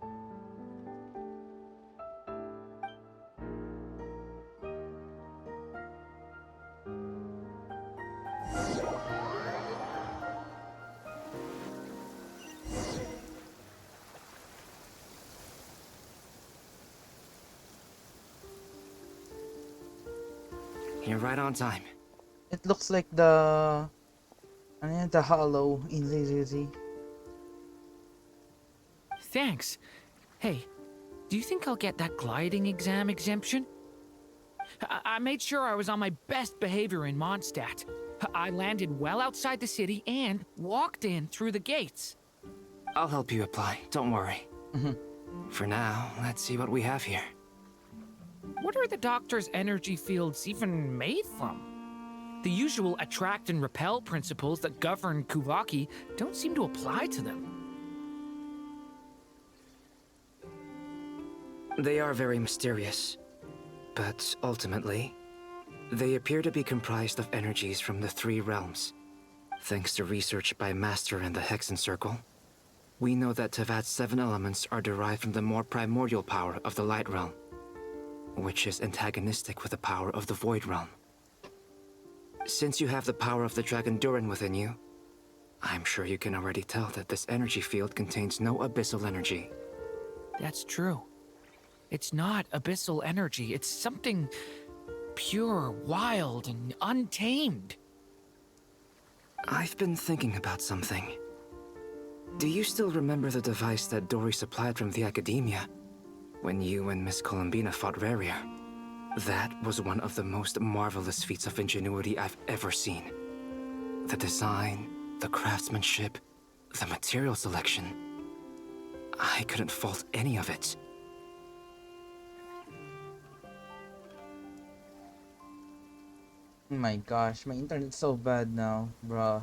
You're right on time. It looks like the hollow in ZZZ. Thanks. Hey, do you think I'll get that gliding exam exemption? I made sure I was on my best behavior in Mondstadt. I landed well outside the city and walked in through the gates. I'll help you apply, don't worry. For now, let's see what we have here. What are the doctor's energy fields even made from? The usual attract and repel principles that govern Kuvaki don't seem to apply to them. They are very mysterious, but ultimately, they appear to be comprised of energies from the three realms. Thanks to research by Master in the Hexen Circle, we know that Teyvat's 7 elements are derived from the more primordial power of the Light Realm, which is antagonistic with the power of the Void Realm. Since you have the power of the Dragon Durin within you, I'm sure you can already tell that this energy field contains no abyssal energy. That's true. It's not abyssal energy, it's something pure, wild, and untamed. I've been thinking about something. Do you still remember the device that Dory supplied from the Academia when you and Miss Columbina fought Raria? That was one of the most marvelous feats of ingenuity I've ever seen. The design, the craftsmanship, the material selection. I couldn't fault any of it. Oh my gosh, my internet's so bad now, bruh.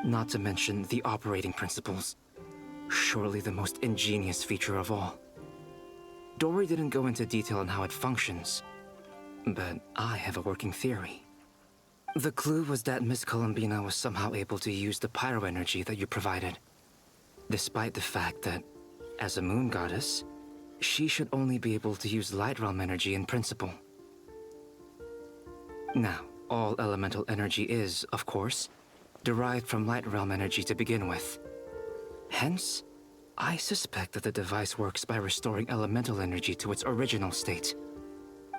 Not to mention the operating principles. Surely the most ingenious feature of all. Dory didn't go into detail on how it functions, but I have a working theory. The clue was that Miss Columbina was somehow able to use the pyro energy that you provided, despite the fact that, as a moon goddess, she should only be able to use light realm energy in principle. Now, all elemental energy is, of course, derived from light realm energy to begin with. Hence, I suspect that the device works by restoring elemental energy to its original state.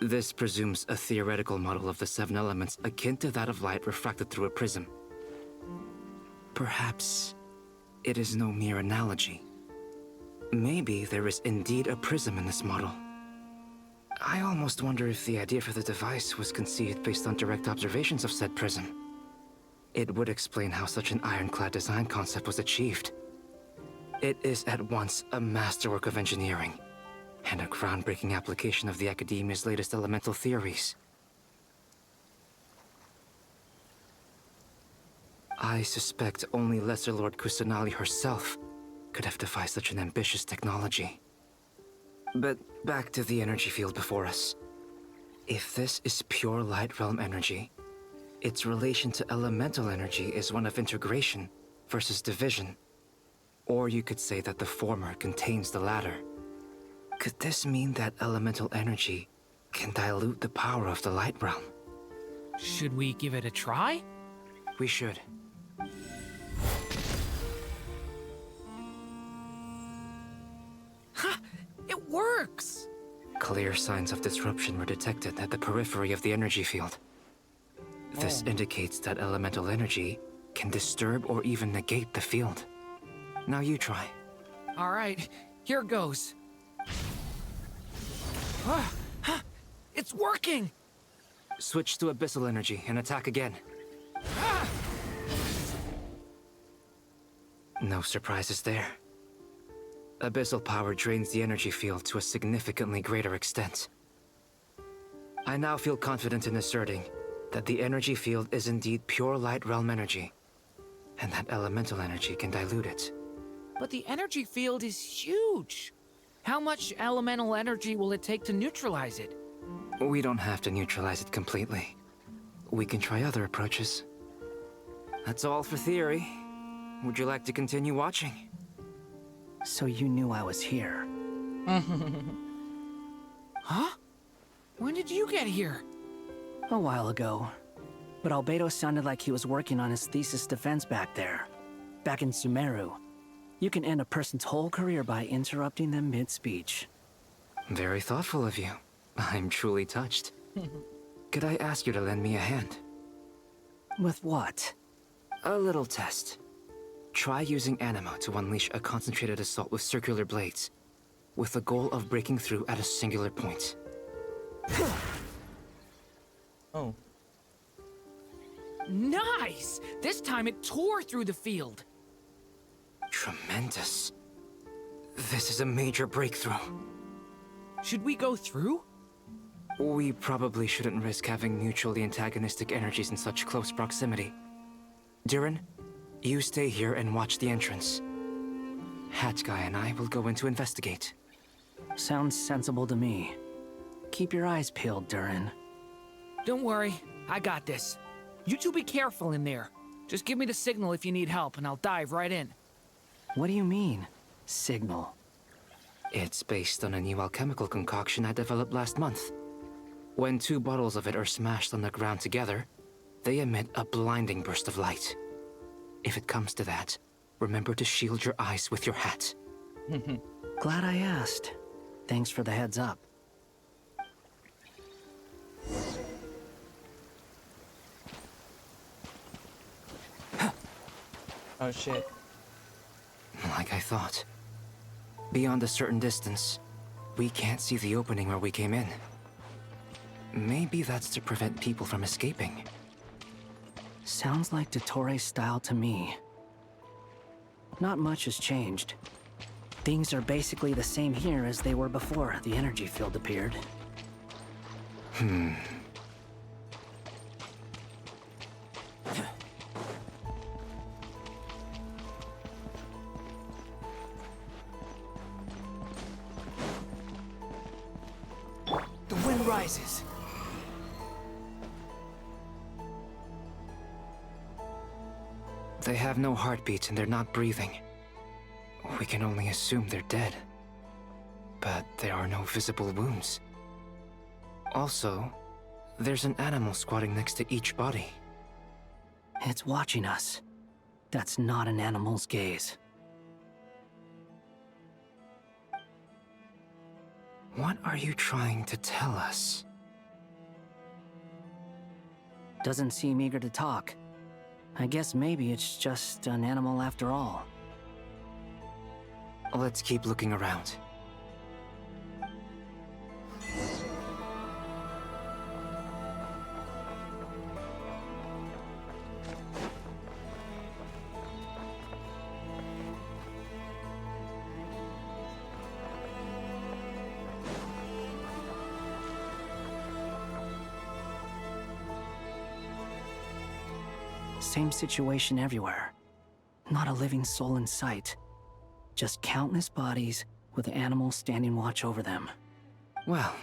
This presumes a theoretical model of the 7 elements akin to that of light refracted through a prism. Perhaps it is no mere analogy. Maybe there is indeed a prism in this model. I almost wonder if the idea for the device was conceived based on direct observations of said prism. It would explain how such an ironclad design concept was achieved. It is at once a masterwork of engineering and a groundbreaking application of the Academia's latest elemental theories. I suspect only Lesser Lord Kusanali herself could have devised such an ambitious technology. But back to the energy field before us. If this is pure light realm energy, its relation to elemental energy is one of integration versus division. Or you could say that the former contains the latter. Could this mean that elemental energy can dilute the power of the light realm? Should we give it a try? We should. Ha! It works! Clear signs of disruption were detected at the periphery of the energy field. This indicates that elemental energy can disturb or even negate the field. Now you try. All right, here goes. It's working! Switch to abyssal energy and attack again. No surprises there. Abyssal power drains the energy field to a significantly greater extent. I now feel confident in asserting that the energy field is indeed pure light realm energy, and that elemental energy can dilute it. But the energy field is huge. How much elemental energy will it take to neutralize it? We don't have to neutralize it completely. We can try other approaches. That's all for theory. Would you like to continue watching? So you knew I was here. Huh? When did you get here? A while ago. But Albedo sounded like he was working on his thesis defense back there. Back in Sumeru. You can end a person's whole career by interrupting them mid-speech. Very thoughtful of you. I'm truly touched. Could I ask you to lend me a hand? With what? A little test. Try using anima to unleash a concentrated assault with circular blades, with the goal of breaking through at a singular point. Oh. Nice! This time it tore through the field. Tremendous. This is a major breakthrough. Should we go through? We probably shouldn't risk having mutually antagonistic energies in such close proximity. Durin, you stay here and watch the entrance. Hat Guy and I will go in to investigate. Sounds sensible to me. Keep your eyes peeled, Durin. Don't worry, I got this. You two be careful in there. Just give me the signal if you need help, and I'll dive right in. What do you mean, signal? It's based on a new alchemical concoction I developed last month. When 2 bottles of it are smashed on the ground together, they emit a blinding burst of light. If it comes to that, remember to shield your eyes with your hat. Glad I asked. Thanks for the heads up. Oh shit. Like I thought. Beyond a certain distance, we can't see the opening where we came in. Maybe that's to prevent people from escaping. Sounds like Dottore style to me. Not much has changed. Things are basically the same here as they were before the energy field appeared. The wind rises. They have no heartbeats and they're not breathing. We can only assume they're dead. But there are no visible wounds. Also, there's an animal squatting next to each body. It's watching us. That's not an animal's gaze. What are you trying to tell us? Doesn't seem eager to talk. I guess maybe it's just an animal after all. Let's keep looking around. Same situation everywhere. Not a living soul in sight. Just countless bodies with animals standing watch over them. Well,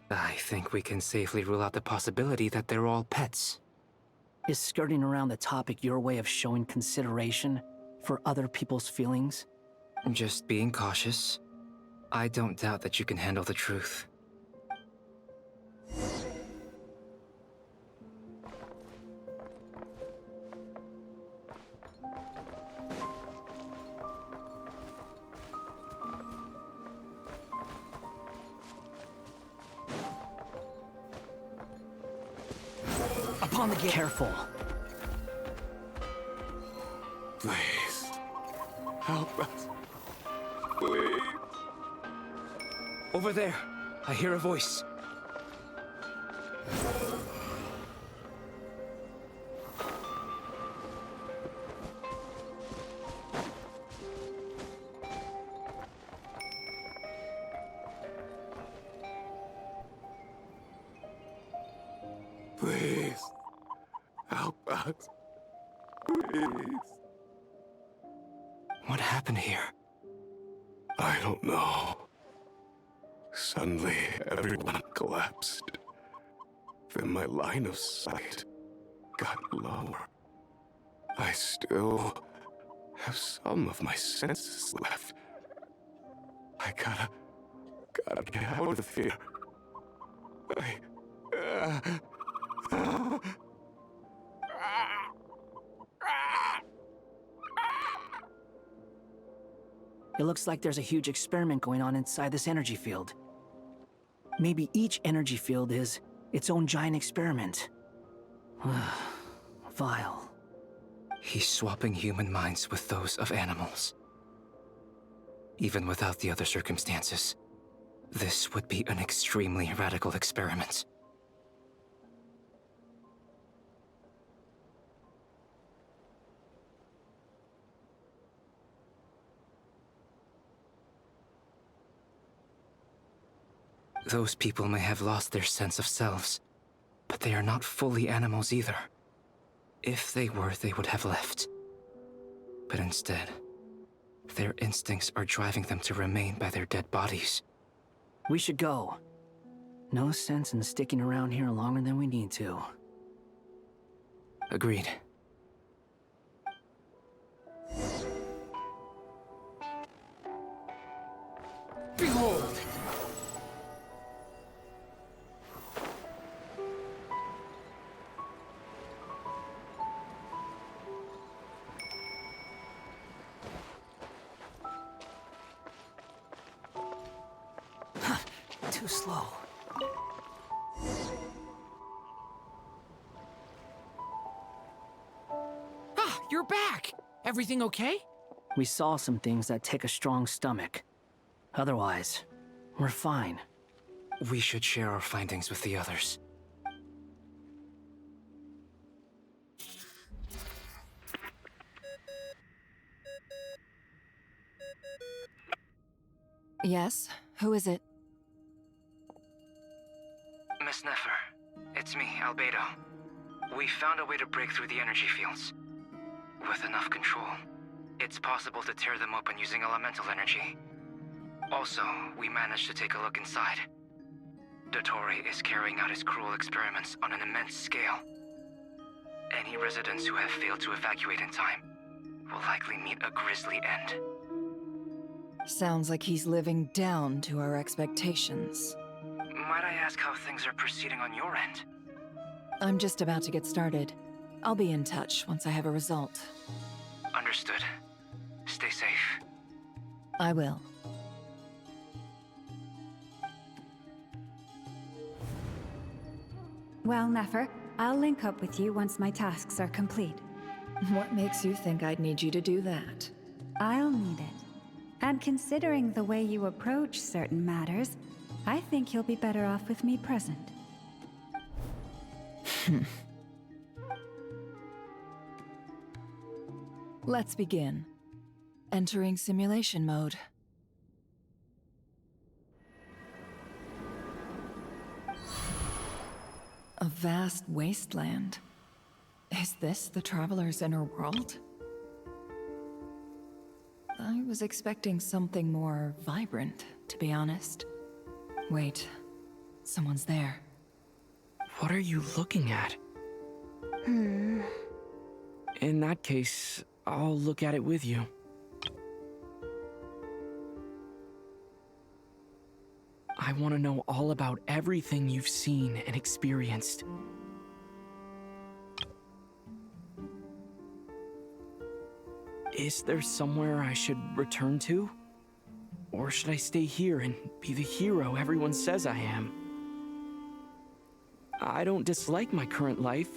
I think we can safely rule out the possibility that they're all pets. Is skirting around the topic your way of showing consideration for other people's feelings? Just being cautious. I don't doubt that you can handle the truth. Upon the gate. Careful. Please. Help us. Please. Over there. I hear a voice. Please. Help us. Please. What happened here? I don't know. Suddenly, everyone collapsed. Then my line of sight got lower. I still have some of my senses left. I gotta get out of here. It looks like there's a huge experiment going on inside this energy field. Maybe each energy field is its own giant experiment. Vile. He's swapping human minds with those of animals. Even without the other circumstances, this would be an extremely radical experiment. Those people may have lost their sense of selves, but they are not fully animals either. If they were, they would have left. But instead, their instincts are driving them to remain by their dead bodies. We should go. No sense in sticking around here longer than we need to. Agreed. Behold! Too slow. Ah, you're back! Everything okay? We saw some things that take a strong stomach. Otherwise, we're fine. We should share our findings with the others. Yes? Who is it? Miss Nefer, it's me, Albedo. We found a way to break through the energy fields. With enough control, it's possible to tear them open using elemental energy. Also, we managed to take a look inside. Dottore is carrying out his cruel experiments on an immense scale. Any residents who have failed to evacuate in time will likely meet a grisly end. Sounds like he's living down to our expectations. Might I ask how things are proceeding on your end? I'm just about to get started. I'll be in touch once I have a result. Understood. Stay safe. I will. Well, Nefer, I'll link up with you once my tasks are complete. What makes you think I'd need you to do that? I'll need it. And considering the way you approach certain matters, I think you'll be better off with me present. Let's begin. Entering simulation mode. A vast wasteland. Is this the Traveler's inner world? I was expecting something more vibrant, to be honest. Wait, someone's there. What are you looking at? In that case, I'll look at it with you. I want to know all about everything you've seen and experienced. Is there somewhere I should return to? Or should I stay here and be the hero everyone says I am? I don't dislike my current life.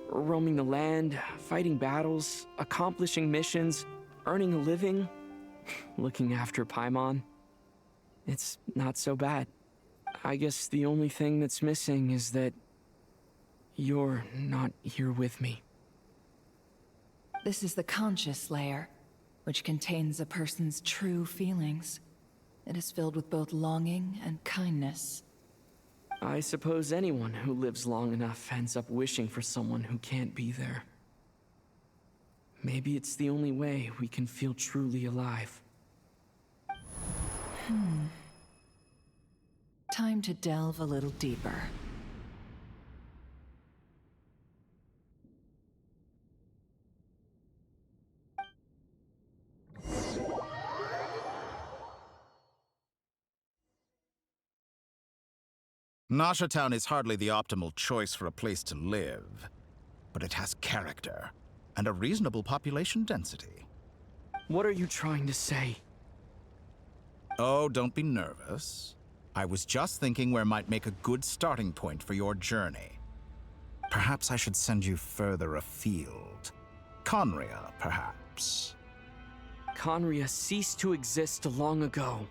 Roaming the land, fighting battles, accomplishing missions, earning a living, looking after Paimon. It's not so bad. I guess the only thing that's missing is that you're not here with me. This is the conscious layer, which contains a person's true feelings. It is filled with both longing and kindness. I suppose anyone who lives long enough ends up wishing for someone who can't be there. Maybe it's the only way we can feel truly alive. Time to delve a little deeper. Nasha Town is hardly the optimal choice for a place to live, but it has character and a reasonable population density. What are you trying to say? Oh, don't be nervous. I was just thinking where might make a good starting point for your journey. Perhaps I should send you further afield. Conria, perhaps. Conria ceased to exist long ago.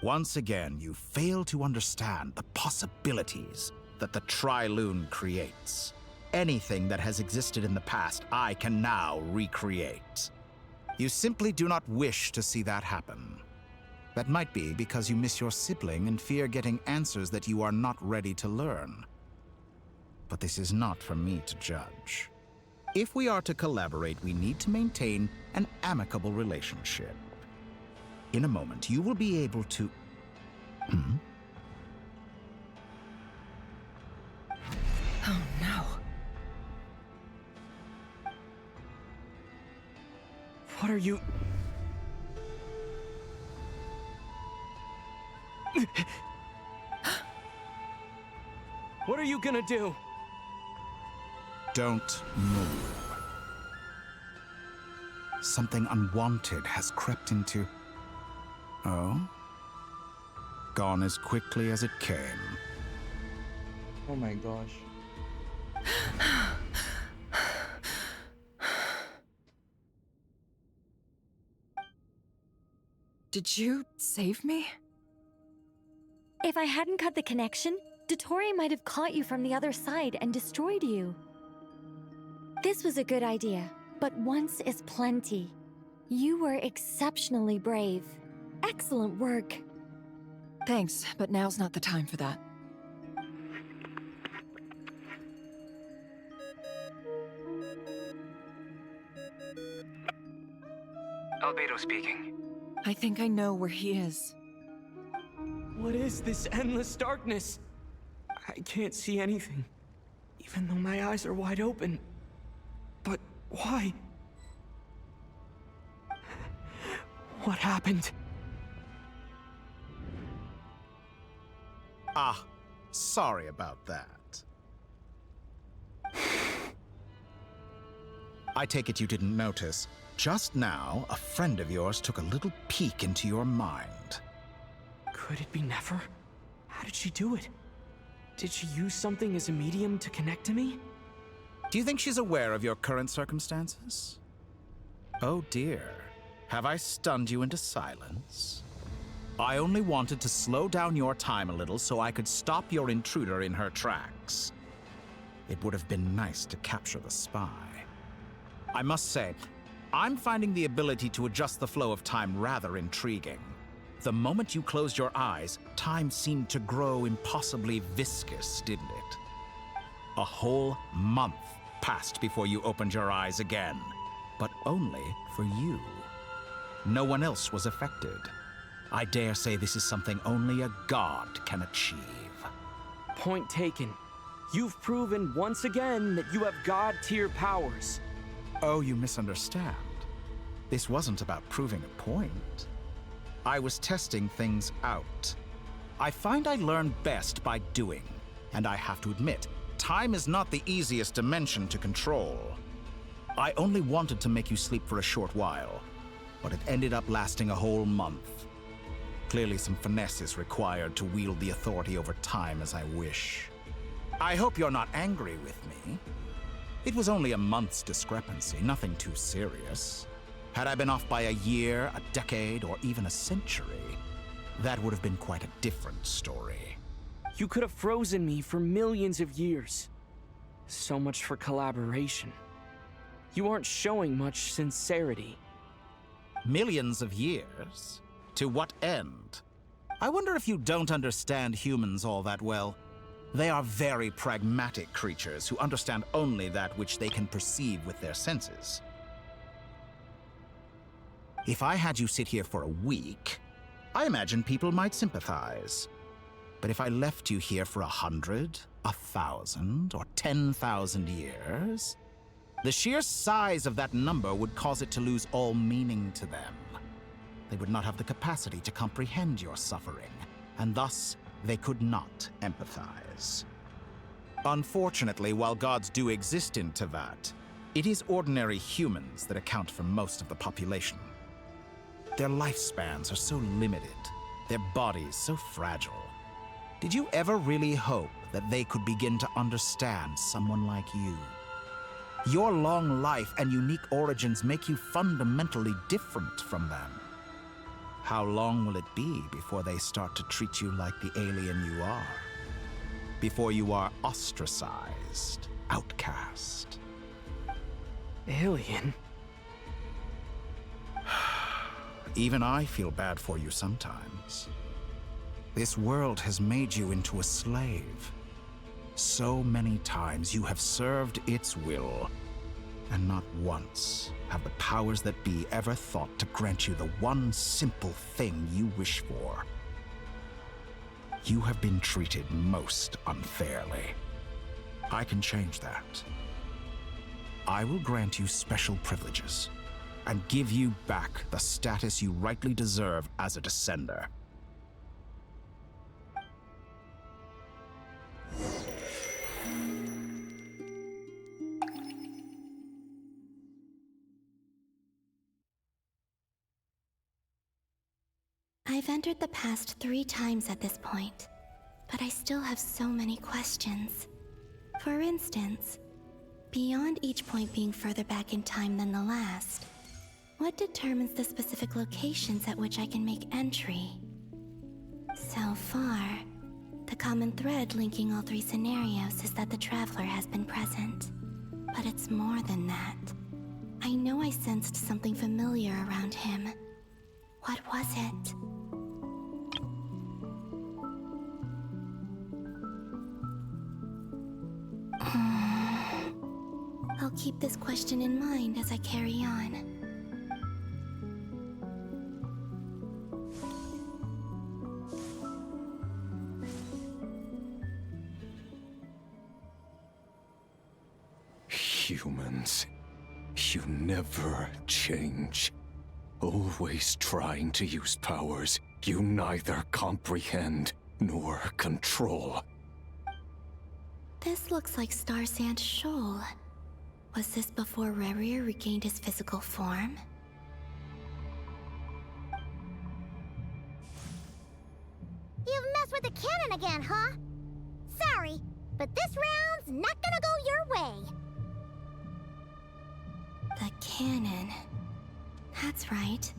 Once again, you fail to understand the possibilities that the Tri-Lune creates. Anything that has existed in the past, I can now recreate. You simply do not wish to see that happen. That might be because you miss your sibling and fear getting answers that you are not ready to learn. But this is not for me to judge. If we are to collaborate, we need to maintain an amicable relationship. In a moment, you will be able to... Oh no. What are you... What are you gonna do? Don't move. Something unwanted has crept into... Oh? Gone as quickly as it came. Oh my gosh. Did you save me? If I hadn't cut the connection, Dottore might have caught you from the other side and destroyed you. This was a good idea, but once is plenty. You were exceptionally brave. Excellent work. Thanks, but now's not the time for that. Albedo speaking. I think I know where he is. What is this endless darkness? I can't see anything, even though my eyes are wide open. But why? What happened? Ah, sorry about that. I take it you didn't notice. Just now, a friend of yours took a little peek into your mind. Could it be Nefer? How did she do it? Did she use something as a medium to connect to me? Do you think she's aware of your current circumstances? Oh dear. Have I stunned you into silence? I only wanted to slow down your time a little so I could stop your intruder in her tracks. It would have been nice to capture the spy. I must say, I'm finding the ability to adjust the flow of time rather intriguing. The moment you closed your eyes, time seemed to grow impossibly viscous, didn't it? A whole month passed before you opened your eyes again, but only for you. No one else was affected. I dare say this is something only a god can achieve. Point taken. You've proven once again that you have god-tier powers. Oh, you misunderstand. This wasn't about proving a point. I was testing things out. I find I learn best by doing, and I have to admit, time is not the easiest dimension to control. I only wanted to make you sleep for a short while, but it ended up lasting a whole month. Clearly some finesse is required to wield the authority over time as I wish. I hope you're not angry with me. It was only a month's discrepancy, nothing too serious. Had I been off by a year, a decade, or even a century, that would have been quite a different story. You could have frozen me for millions of years. So much for collaboration. You aren't showing much sincerity. Millions of years? To what end? I wonder if you don't understand humans all that well. They are very pragmatic creatures who understand only that which they can perceive with their senses. If I had you sit here for a week, I imagine people might sympathize. But if I left you here for 100, 1,000, or 10,000 years, the sheer size of that number would cause it to lose all meaning to them. They would not have the capacity to comprehend your suffering, and thus they could not empathize. Unfortunately, while gods do exist in Teyvat, it is ordinary humans that account for most of the population. Their lifespans are so limited, their bodies so fragile. Did you ever really hope that they could begin to understand someone like you? Your long life and unique origins make you fundamentally different from them. How long will it be before they start to treat you like the alien you are? Before you are ostracized, outcast? Alien? Even I feel bad for you sometimes. This world has made you into a slave. So many times you have served its will, and not once have the powers that be ever thought to grant you the one simple thing you wish for. You have been treated most unfairly. I can change that. I will grant you special privileges and give you back the status you rightly deserve as a descender. I've entered the past 3 times at this point, but I still have so many questions. For instance, beyond each point being further back in time than the last, what determines the specific locations at which I can make entry? So far, the common thread linking all 3 scenarios is that the Traveler has been present. But it's more than that. I know I sensed something familiar around him. What was it? I'll keep this question in mind as I carry on. Humans, you never change. Always trying to use powers you neither comprehend nor control. This looks like Star Sand Shoal. Was this before Rerir regained his physical form? You've messed with the cannon again, huh? Sorry, but this round's not gonna go your way. The cannon. That's right.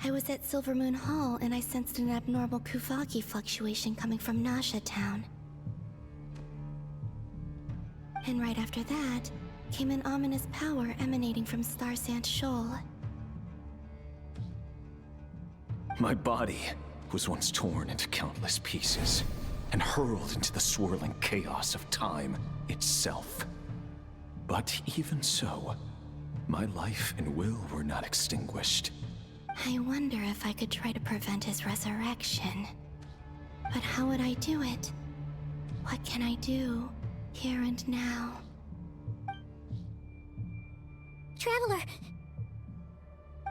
I was at Silvermoon Hall and I sensed an abnormal Kuvaki fluctuation coming from Nasha Town. And right after that, came an ominous power emanating from Star Sand Shoal. My body was once torn into countless pieces and hurled into the swirling chaos of time itself. But even so, my life and will were not extinguished. I wonder if I could try to prevent his resurrection. But how would I do it? What can I do, here and now? Traveler!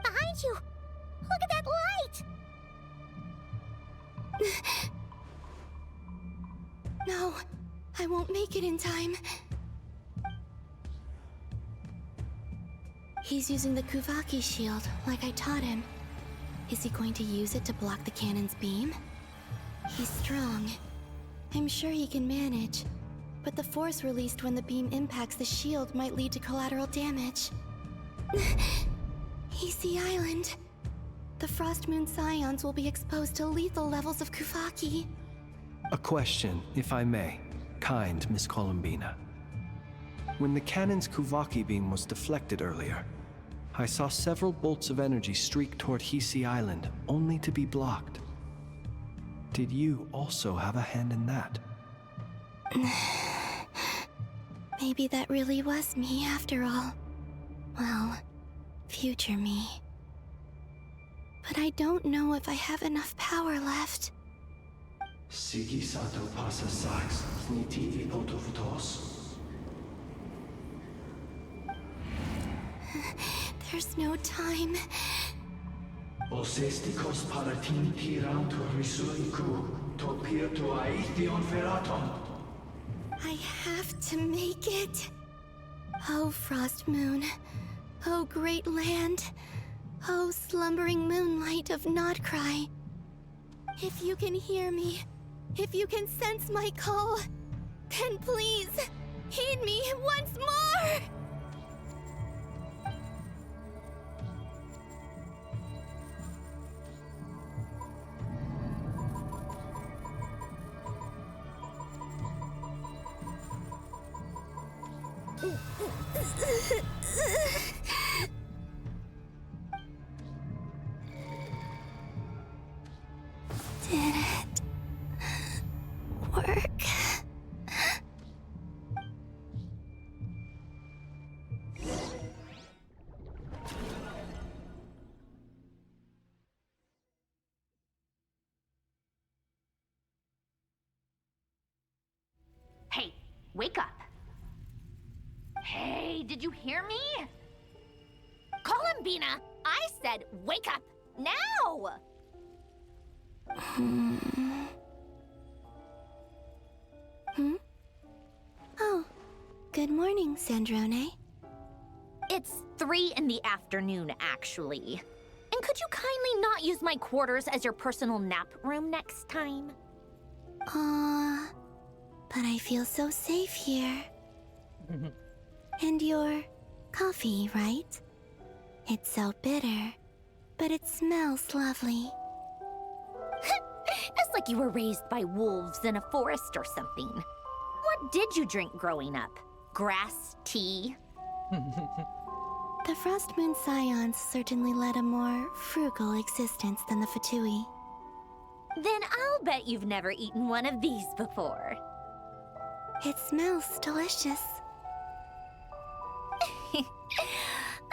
Behind you! Look at that light! No, I won't make it in time. He's using the Kuvaki shield, like I taught him. Is he going to use it to block the cannon's beam? He's strong. I'm sure he can manage. But the force released when the beam impacts the shield might lead to collateral damage. Easy Island. The Frost Moon Scions will be exposed to lethal levels of Kuvaki. A question, if I may. Kind Miss Columbina. When the cannon's Kuvaki beam was deflected earlier, I saw several bolts of energy streak toward Hisi Island, only to be blocked. Did you also have a hand in that? Maybe that really was me after all. Well, future me. But I don't know if I have enough power left. Sigi Sato pasa sax, snitivi potofutos. There's no time. Osestikos palatin tiranto risuiku, topirto aithion feraton. I have to make it. Oh, Frost Moon. Oh, great land. Oh, slumbering moonlight of Nodcry. If you can hear me, if you can sense my call, then please, heed me once more! Did it work? Hey, wake up. Hey, did you hear me? Columbina, I said wake up now! Oh, good morning, Sandrone. It's 3 in the afternoon, actually. And could you kindly not use my quarters as your personal nap room next time? But I feel so safe here. And your coffee, right? It's so bitter, but it smells lovely. It's like you were raised by wolves in a forest or something. What did you drink growing up? Grass tea? The Frost Moon Scions certainly led a more frugal existence than the Fatui. Then I'll bet you've never eaten one of these before. It smells delicious.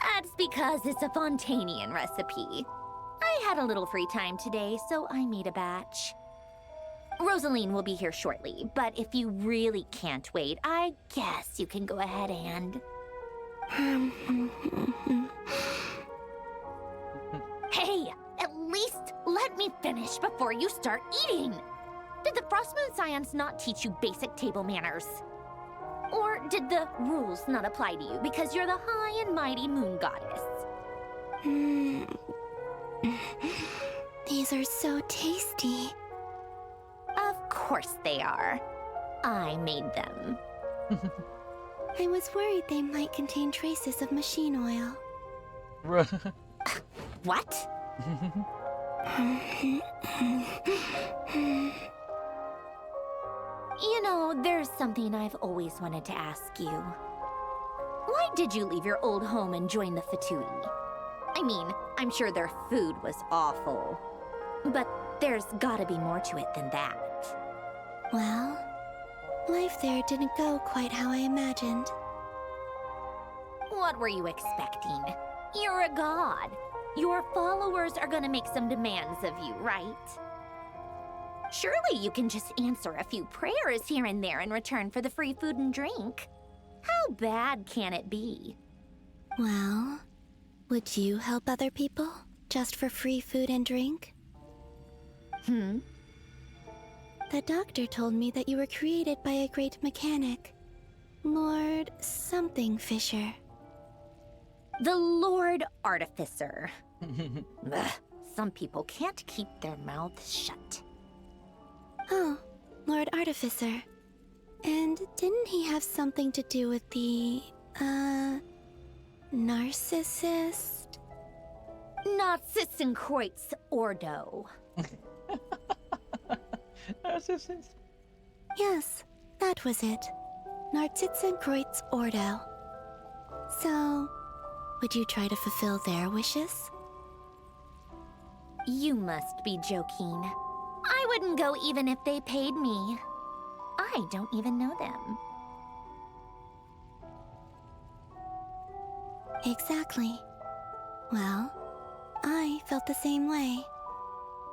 That's because it's a Fontanian recipe. I had a little free time today, so I made a batch. Rosaline will be here shortly, but if you really can't wait, I guess you can go ahead and... Hey, at least let me finish before you start eating! Did the Frost Moon Scions not teach you basic table manners? Or did the rules not apply to you because you're the high and mighty moon goddess? These are so tasty. Of course they are. I made them. I was worried they might contain traces of machine oil. What? You know, there's something I've always wanted to ask you. Why did you leave your old home and join the Fatui? I mean, I'm sure their food was awful. But there's gotta be more to it than that. Well, life there didn't go quite how I imagined. What were you expecting? You're a god. Your followers are gonna make some demands of you, right? Surely you can just answer a few prayers here and there in return for the free food and drink. How bad can it be? Well, would you help other people just for free food and drink? The doctor told me that you were created by a great mechanic, Lord something Fisher. The Lord Artificer. Ugh, some people can't keep their mouths shut. Oh, Lord Artificer. And didn't he have something to do with the, narcissist? Narcissenkreuz Ordo. Narcissist? Yes, that was it. Narcissenkreuz Ordo. So, would you try to fulfill their wishes? You must be joking. I wouldn't go even if they paid me. I don't even know them. Exactly. Well, I felt the same way.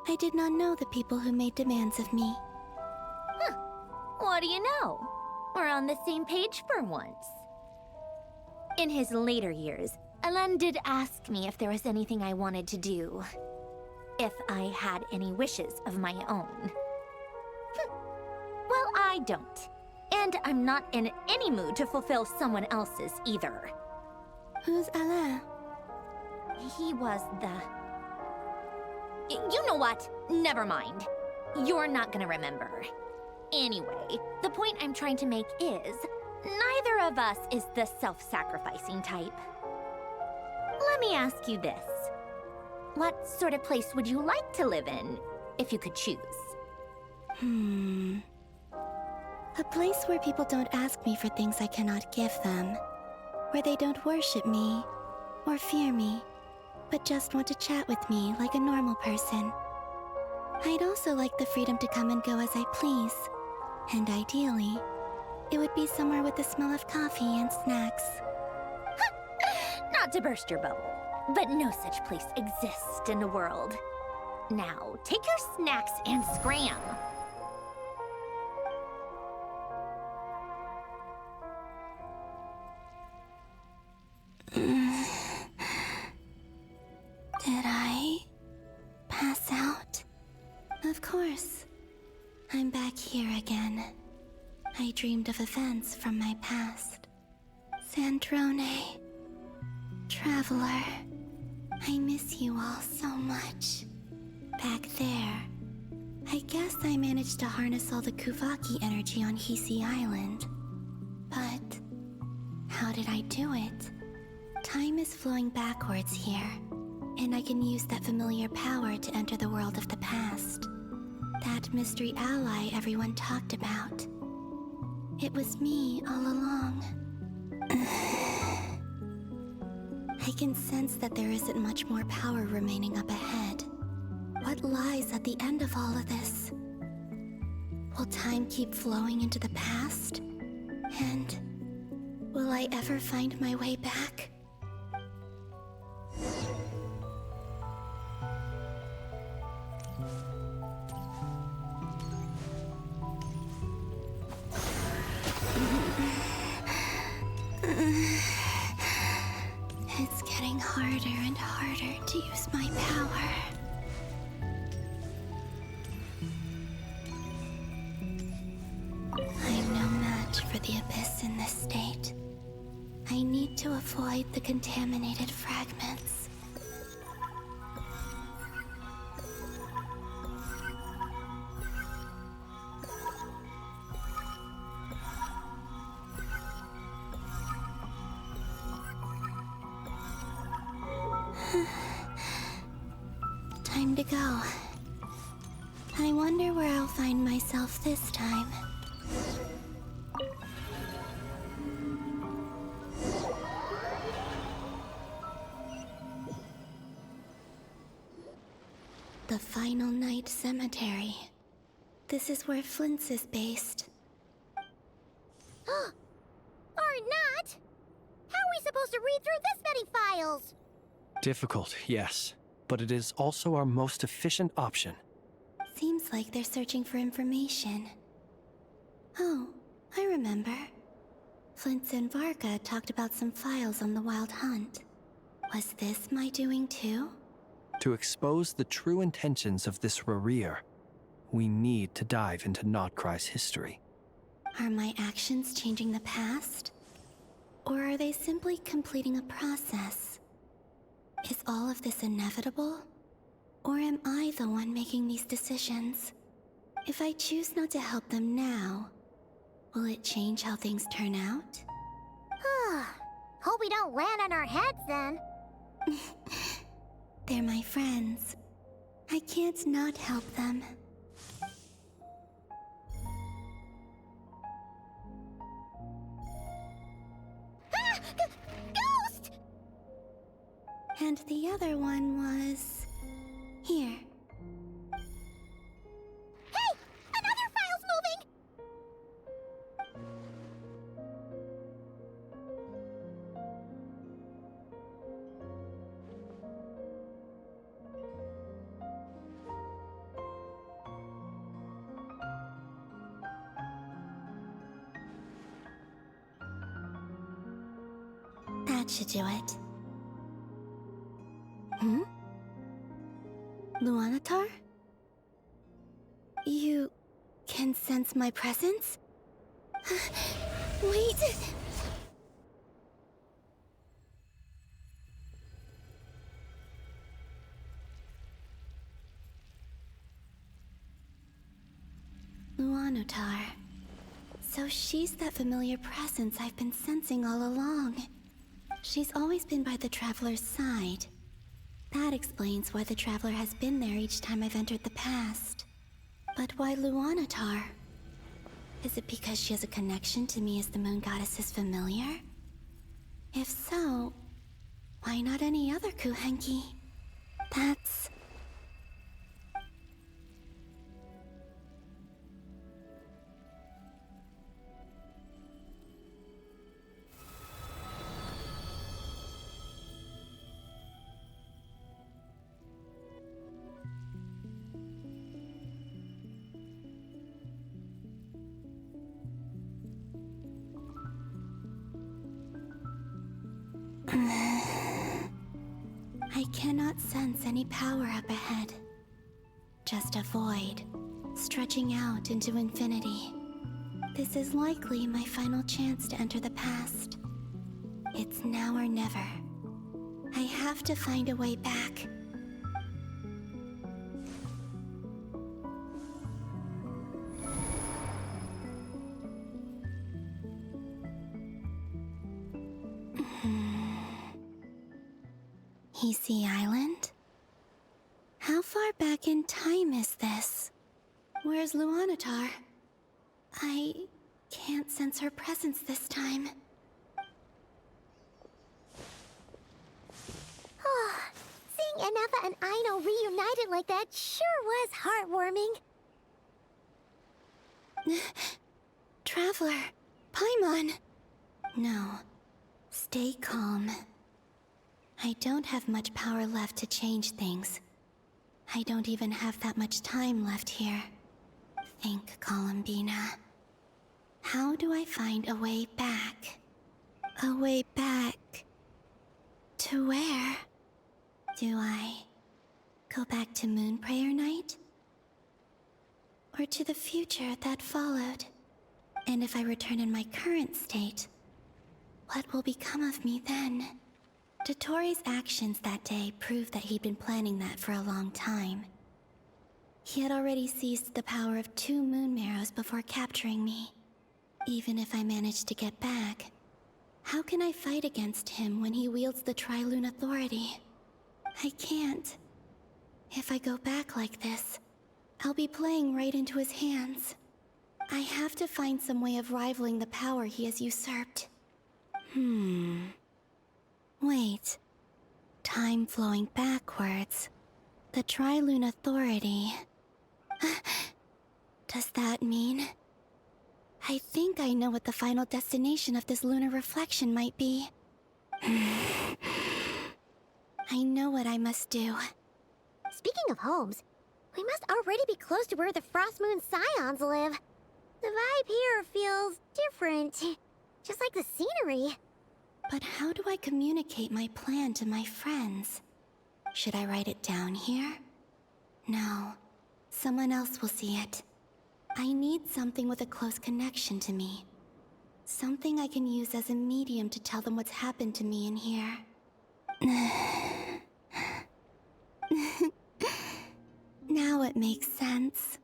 I did not know the people who made demands of me. Huh. What do you know? We're on the same page for once. In his later years, Alan did ask me if there was anything I wanted to do. If I had any wishes of my own. Well, I don't. And I'm not in any mood to fulfill someone else's either. Who's Alain? He was the... You know what? Never mind. You're not gonna remember. Anyway, the point I'm trying to make is, neither of us is the self-sacrificing type. Let me ask you this. What sort of place would you like to live in, if you could choose? A place where people don't ask me for things I cannot give them. Where they don't worship me, or fear me, but just want to chat with me like a normal person. I'd also like the freedom to come and go as I please. And ideally, it would be somewhere with the smell of coffee and snacks. Not to burst your bubble, but no such place exists in the world. Now, take your snacks and scram. Did I pass out? Of course. I'm back here again. I dreamed of events from my past. Sandrone. Traveler. I miss you all so much. Back there. I guess I managed to harness all the Kuvaki energy on Hisi Island. But how did I do it? Time is flowing backwards here, and I can use that familiar power to enter the world of the past. That mystery ally everyone talked about. It was me all along. I can sense that there isn't much more power remaining up ahead. What lies at the end of all of this? Will time keep flowing into the past? And will I ever find my way back? It's getting harder and harder to use my power. I'm no match for the Abyss in this state. I need to avoid the contaminated fragments. Time to go. I wonder where I'll find myself this time. The Final Night Cemetery. This is where Flint's is based. Or not! How are we supposed to read through this many files? Difficult, yes, but it is also our most efficient option. Seems like they're searching for information. Oh, I remember. Flint and Varga talked about some files on the Wild Hunt. Was this my doing too? To expose the true intentions of this Rerir, we need to dive into Notcry's history. Are my actions changing the past? Or are they simply completing a process? Is all of this inevitable? Or am I the one making these decisions? If I choose not to help them now, will it change how things turn out? Hope we don't land on our heads then. They're my friends. I can't not help them. Ghost! And the other one was... here. Hey! Another file's moving! That should do it. Hmm? Luanatar? You can sense my presence? Wait! Luanatar. So she's that familiar presence I've been sensing all along. She's always been by the Traveler's side. That explains why the Traveler has been there each time I've entered the past. But why Luanatar? Is it because she has a connection to me as the Moon Goddess's familiar? If so, why not any other Kuhenki? That's... I cannot sense any power up ahead. Just a void, stretching out into infinity. This is likely my final chance to enter the past. It's now or never. I have to find a way back. Hisi Island? How far back in time is this? Where's Luanatar? I can't sense her presence this time. Seeing Ineva and Aino reunited like that sure was heartwarming. Traveler, Paimon. No, stay calm. I don't have much power left to change things. I don't even have that much time left here. Think, Columbina. How do I find a way back? A way back... to where? Do I go back to Moonprayer Night? Or to the future that followed? And if I return in my current state, what will become of me then? Dottoro's actions that day proved that he'd been planning that for a long time. He had already seized the power of 2 moon marrows before capturing me. Even if I managed to get back, how can I fight against him when he wields the Tri-Lune Authority? I can't. If I go back like this, I'll be playing right into his hands. I have to find some way of rivaling the power he has usurped. Wait. Time flowing backwards. The Tri-Lune Authority. Does that mean... I think I know what the final destination of this lunar reflection might be. I know what I must do. Speaking of homes, we must already be close to where the Frost Moon Scions live. The vibe here feels different, just like the scenery. But how do I communicate my plan to my friends? Should I write it down here? No. Someone else will see it. I need something with a close connection to me. Something I can use as a medium to tell them what's happened to me in here. Now it makes sense.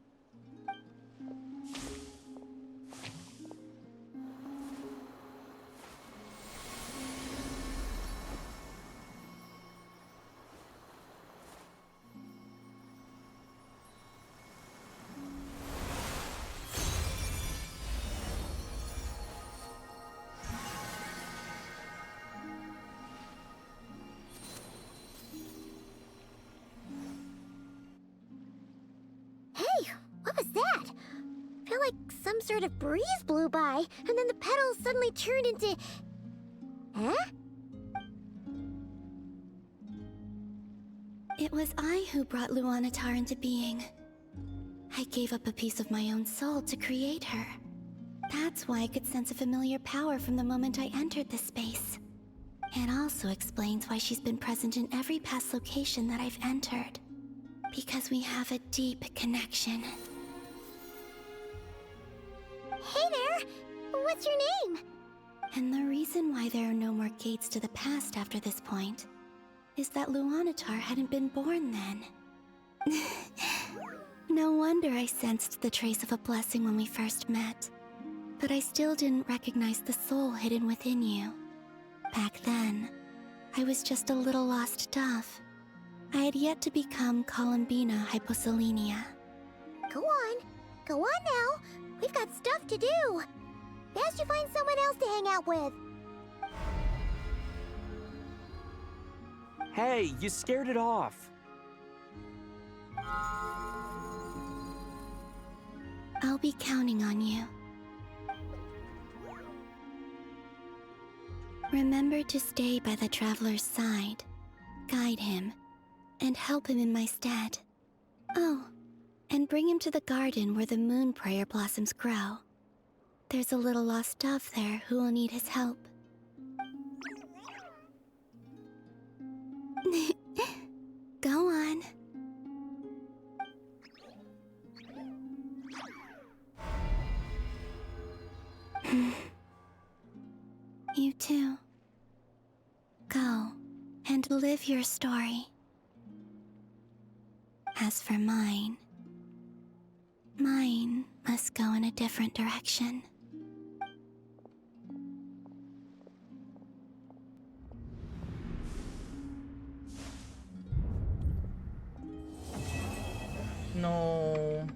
What was that? I feel like some sort of breeze blew by, and then the petals suddenly turned into... Huh? It was I who brought Luanatar into being. I gave up a piece of my own soul to create her. That's why I could sense a familiar power from the moment I entered this space. It also explains why she's been present in every past location that I've entered. Because we have a deep connection. Hey there! What's your name? And the reason why there are no more gates to the past after this point is that Luanatar hadn't been born then. No wonder I sensed the trace of a blessing when we first met. But I still didn't recognize the soul hidden within you. Back then, I was just a little lost dove. I had yet to become Columbina Hyposelenia. Go on now. We've got stuff to do. Best you find someone else to hang out with. Hey, you scared it off. I'll be counting on you. Remember to stay by the traveler's side, guide him, and help him in my stead. Oh, and bring him to the garden where the moon prayer blossoms grow. There's a little lost dove there who will need his help. Go on. You too. Go and live your story. As for mine must go in a different direction. No.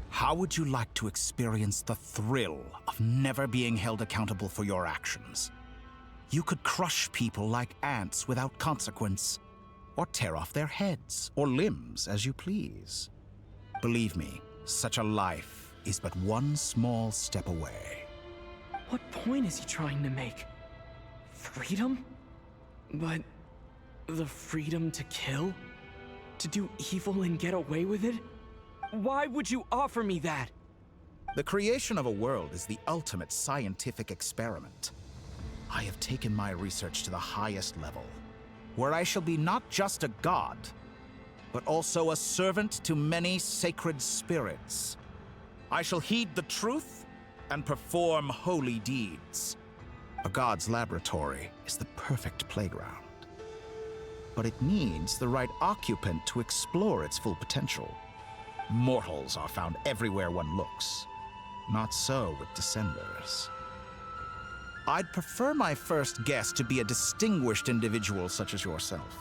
How would you like to experience the thrill of never being held accountable for your actions? You could crush people like ants without consequence, or tear off their heads or limbs as you please. Believe me, such a life is but one small step away. What point is he trying to make? Freedom? But the freedom to kill? To do evil and get away with it? Why would you offer me that? The creation of a world is the ultimate scientific experiment. I have taken my research to the highest level, where I shall be not just a god, but also a servant to many sacred spirits. I shall heed the truth and perform holy deeds. A god's laboratory is the perfect playground. But it needs the right occupant to explore its full potential. Mortals are found everywhere one looks. Not so with Descenders. I'd prefer my first guest to be a distinguished individual such as yourself.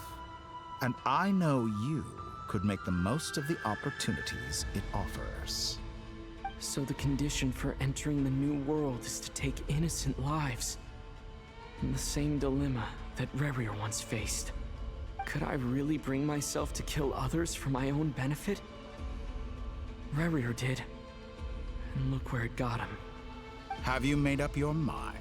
And I know you could make the most of the opportunities it offers. So the condition for entering the new world is to take innocent lives. In the same dilemma that Rerir once faced. Could I really bring myself to kill others for my own benefit? Rerir did. And look where it got him. Have you made up your mind?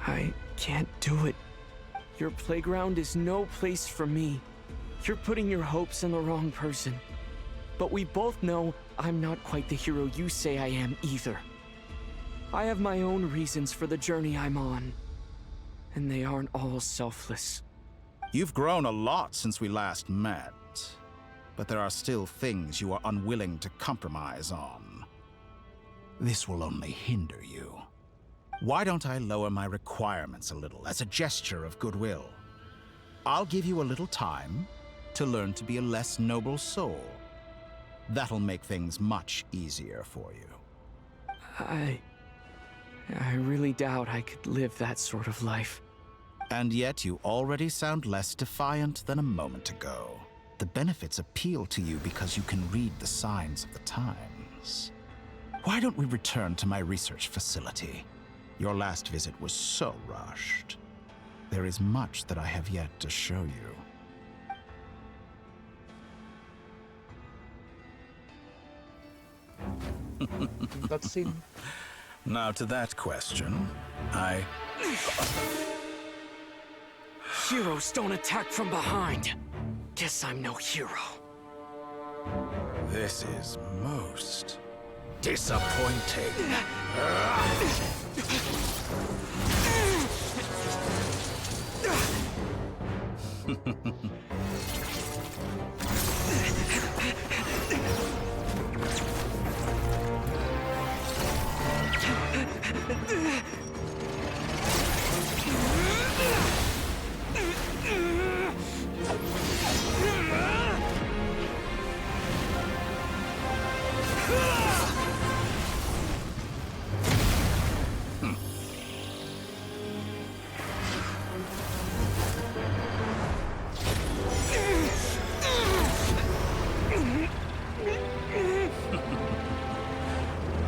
I can't do it. Your playground is no place for me. You're putting your hopes in the wrong person. But we both know I'm not quite the hero you say I am either. I have my own reasons for the journey I'm on. And they aren't all selfless. You've grown a lot since we last met. But there are still things you are unwilling to compromise on. This will only hinder you. Why don't I lower my requirements a little as a gesture of goodwill? I'll give you a little time to learn to be a less noble soul. That'll make things much easier for you. I really doubt I could live that sort of life. And yet you already sound less defiant than a moment ago. The benefits appeal to you because you can read the signs of the times. Why don't we return to my research facility? Your last visit was so rushed. There is much that I have yet to show you. Cutscene. Now to that question, Heroes don't attack from behind. Guess I'm no hero. This is most disappointing.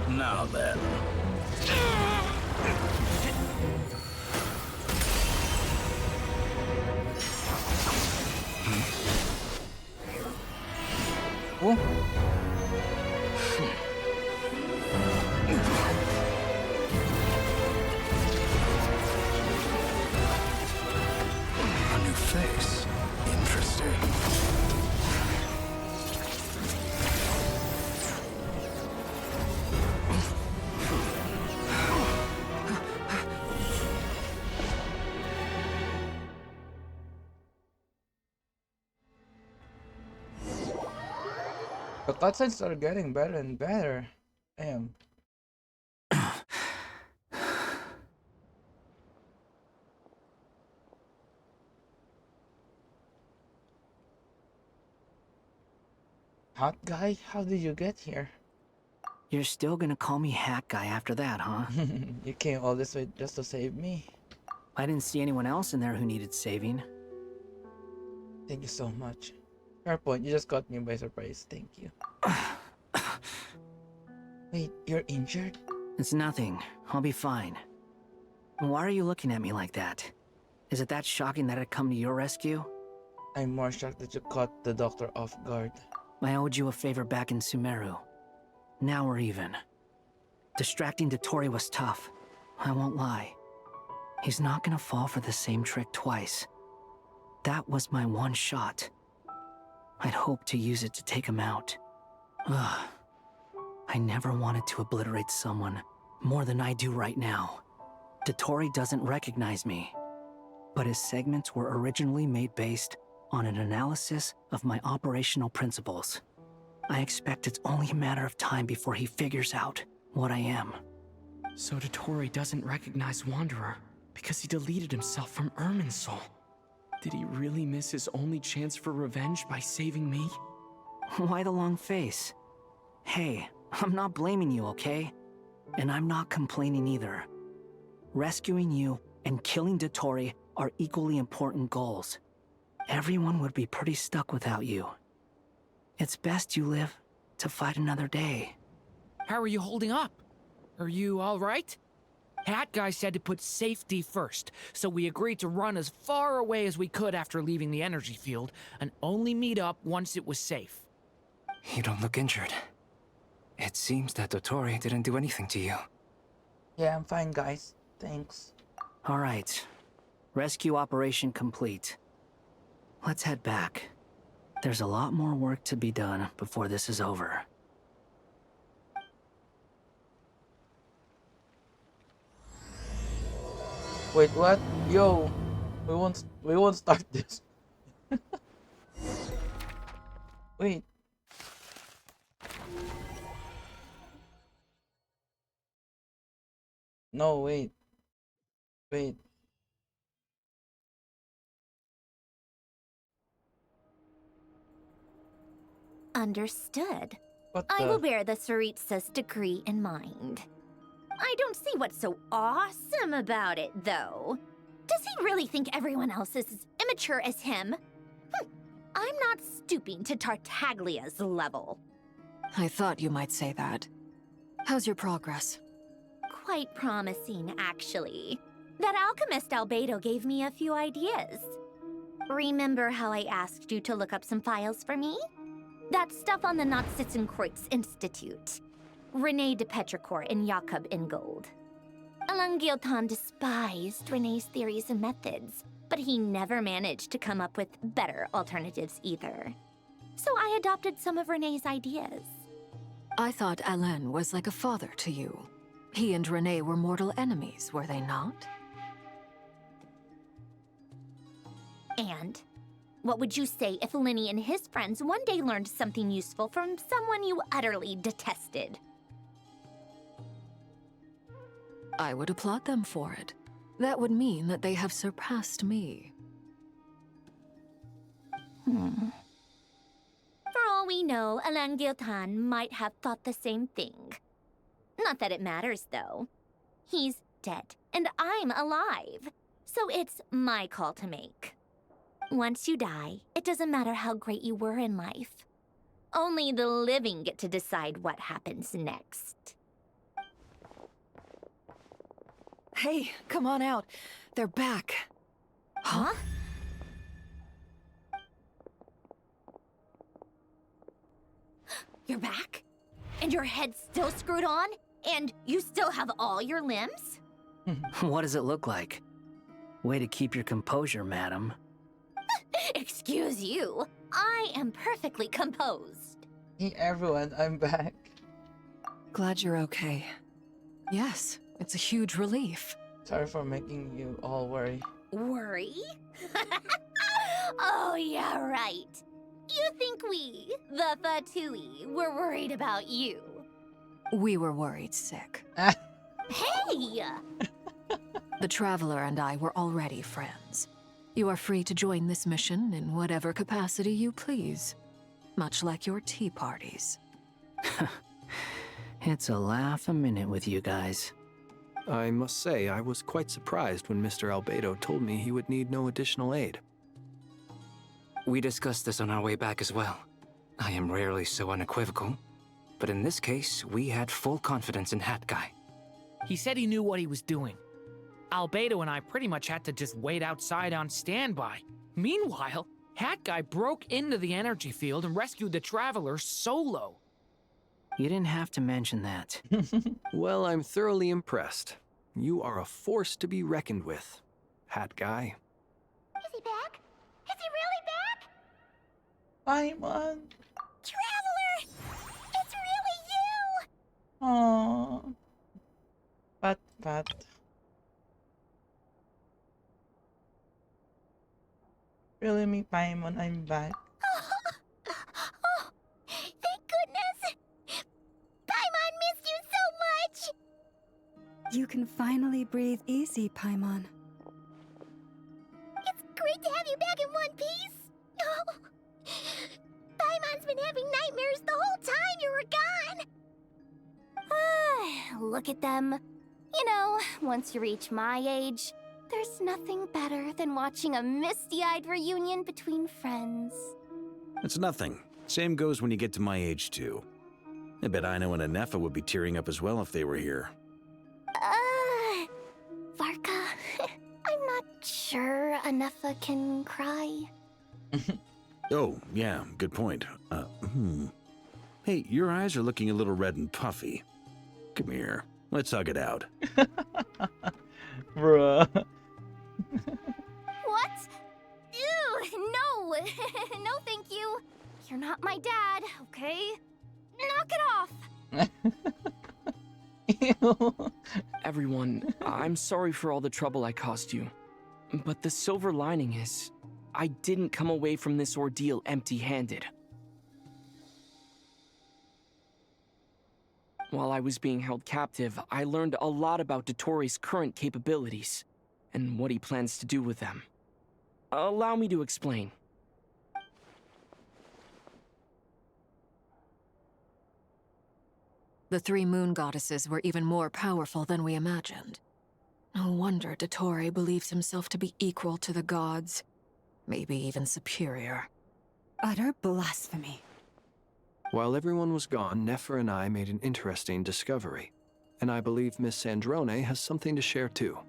Now then. Oh. A new face. Interesting. The cutscenes are getting better and better. Damn. Hot guy, how did you get here? You're still gonna call me Hat Guy after that, huh? You came all this way just to save me. I didn't see anyone else in there who needed saving. Thank you so much. Fair point, you just caught me by surprise. Thank you. Wait, you're injured? It's nothing. I'll be fine. Why are you looking at me like that? Is it that shocking that I'd come to your rescue? I'm more shocked that you caught the doctor off guard. I owed you a favor back in Sumeru. Now we're even. Distracting Dotori was tough. I won't lie. He's not gonna fall for the same trick twice. That was my one shot. I'd hoped to use it to take him out. Ugh. I never wanted to obliterate someone more than I do right now. Dottore doesn't recognize me, but his segments were originally made based on an analysis of my operational principles. I expect it's only a matter of time before he figures out what I am. So Dottore doesn't recognize Wanderer because he deleted himself from Irminsul. Did he really miss his only chance for revenge by saving me? Why the long face? Hey, I'm not blaming you, okay? And I'm not complaining either. Rescuing you and killing Dottore are equally important goals. Everyone would be pretty stuck without you. It's best you live to fight another day. How are you holding up? Are you all right? Hat Guy said to put safety first, so we agreed to run as far away as we could after leaving the energy field, and only meet up once it was safe. You don't look injured. It seems that Dottore didn't do anything to you. Yeah, I'm fine, guys. Thanks. All right. Rescue operation complete. Let's head back. There's a lot more work to be done before this is over. Wait, what? Yo, we won't start this. Wait. No, wait. Wait. Understood. What I the? will bear the Tsaritsa's decree in mind. I don't see what's so awesome about it, though. Does he really think everyone else is as immature as him? I'm not stooping to Tartaglia's level. I thought you might say that. How's your progress? Quite promising, actually. That alchemist Albedo gave me a few ideas. Remember how I asked you to look up some files for me? That stuff on the Nazi-Kreuz Institute. René de Petrichor and Jakob Ingold. Alain Guillotin despised René's theories and methods, but he never managed to come up with better alternatives either. So I adopted some of René's ideas. I thought Alain was like a father to you. He and René were mortal enemies, were they not? And what would you say if Linny and his friends one day learned something useful from someone you utterly detested? I would applaud them for it. That would mean that they have surpassed me. For all we know, Alain Guillotin might have thought the same thing. Not that it matters, though. He's dead, and I'm alive. So it's my call to make. Once you die, it doesn't matter how great you were in life. Only the living get to decide what happens next. Hey, come on out. They're back. Huh? You're back? And your head's still screwed on? And you still have all your limbs? What does it look like? Way to keep your composure, madam. Excuse you. I am perfectly composed. Hey everyone, I'm back. Glad you're okay. Yes, it's a huge relief. Sorry for making you all worry. Worry? Oh, yeah, right. You think we, the Fatui, were worried about you? We were worried sick. Hey! The Traveler and I were already friends. You are free to join this mission in whatever capacity you please. Much like your tea parties. It's a laugh a minute with you guys. I must say, I was quite surprised when Mr. Albedo told me he would need no additional aid. We discussed this on our way back as well. I am rarely so unequivocal, but in this case, we had full confidence in Hat Guy. He said he knew what he was doing. Albedo and I pretty much had to just wait outside on standby. Meanwhile, Hat Guy broke into the energy field and rescued the Traveler solo. You didn't have to mention that. Well, I'm thoroughly impressed. You are a force to be reckoned with, Hat Guy. Is he back? Is he really back? Paimon! Traveler! path. Really, me, Paimon, I'm back. Oh, thank goodness! Paimon missed you so much! You can finally breathe easy, Paimon. It's great to have you back in one piece! Oh, Paimon's been having nightmares the whole time you were gone! Look at them. You know, once you reach my age, there's nothing better than watching a misty-eyed reunion between friends. It's nothing. Same goes when you get to my age, too. I bet Ino and Anefa would be tearing up as well if they were here. Varka, I'm not sure Anefa can cry. Oh, yeah, good point. Hey, your eyes are looking a little red and puffy. Come here. Let's hug it out. Bruh. What? Ew, no! No, thank you. You're not my dad, okay? Knock it off! Everyone, I'm sorry for all the trouble I caused you. But the silver lining is, I didn't come away from this ordeal empty-handed. While I was being held captive, I learned a lot about Dottoro's current capabilities, and what he plans to do with them. Allow me to explain. The three moon goddesses were even more powerful than we imagined. No wonder Dottore believes himself to be equal to the gods. Maybe even superior. Utter blasphemy. While everyone was gone, Nefer and I made an interesting discovery. And I believe Miss Sandrone has something to share too.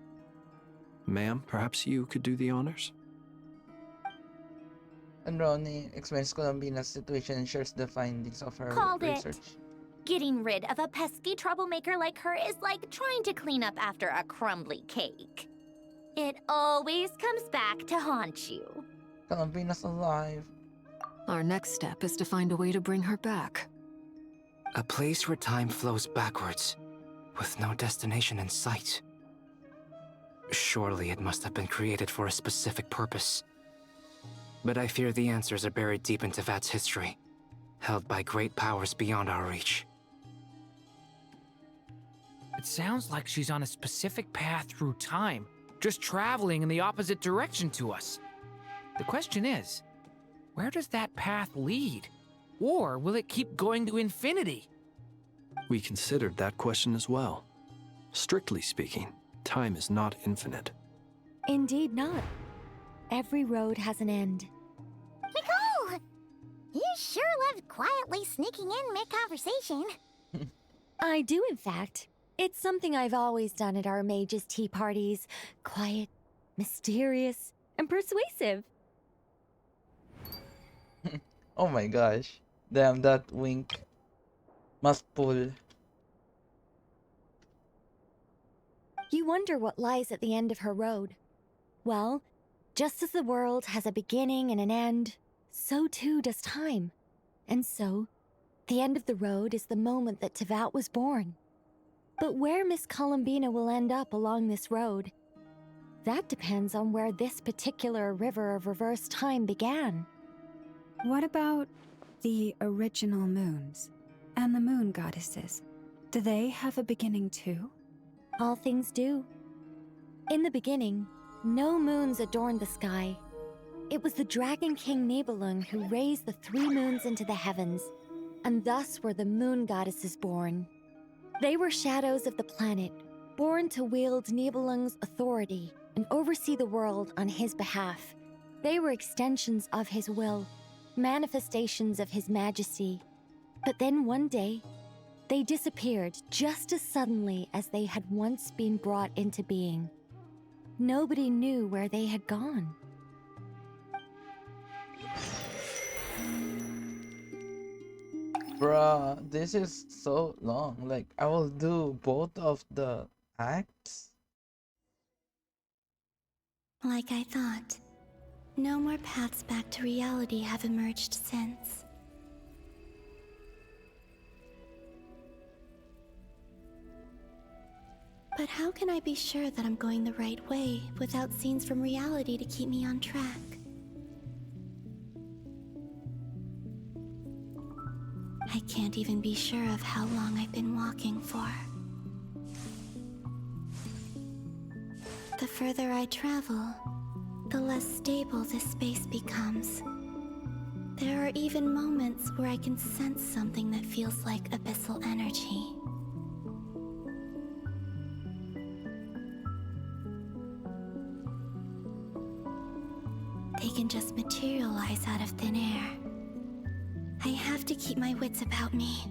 Ma'am, perhaps you could do the honors? And Ronnie explains Columbina's situation and shares the findings of her Called research. it. Getting rid of a pesky troublemaker like her is like trying to clean up after a crumbly cake. It always comes back to haunt you. Columbina's alive. Our next step is to find a way to bring her back. A place where time flows backwards, with no destination in sight. Surely it must have been created for a specific purpose. But I fear the answers are buried deep into Vat's history, held by great powers beyond our reach. It sounds like she's on a specific path through time, just traveling in the opposite direction to us. The question is, where does that path lead? Or will it keep going to infinity? We considered that question as well. Strictly speaking, time is not infinite. Indeed not. Every road has an end. Nicole! You sure loved quietly sneaking in mid-conversation. I do, in fact. It's something I've always done at our mages' tea parties. Quiet, mysterious, and persuasive. Oh my gosh. Damn, that wink must pull. You wonder what lies at the end of her road. Well, just as the world has a beginning and an end, so too does time. And so, the end of the road is the moment that Tevat was born. But where Miss Columbina will end up along this road, that depends on where this particular river of reverse time began. What about the original moons and the moon goddesses? Do they have a beginning too? All things do. In the beginning, no moons adorned the sky. It was the Dragon King Nibelung who raised the three moons into the heavens, and thus were the moon goddesses born. They were shadows of the planet, born to wield Nibelung's authority and oversee the world on his behalf. They were extensions of his will, manifestations of his majesty. But then one day, they disappeared just as suddenly as they had once been brought into being. Nobody knew where they had gone. Bruh, this is so long. Like, I will do both of the acts. Like I thought, no more paths back to reality have emerged since. But But how can I be sure that I'm going the right way without scenes from reality to keep me on track? I can't even be sure of how long I've been walking for. The further I travel, the less stable this space becomes. There are even moments where I can sense something that feels like abyssal energy. They can just materialize out of thin air. I have to keep my wits about me.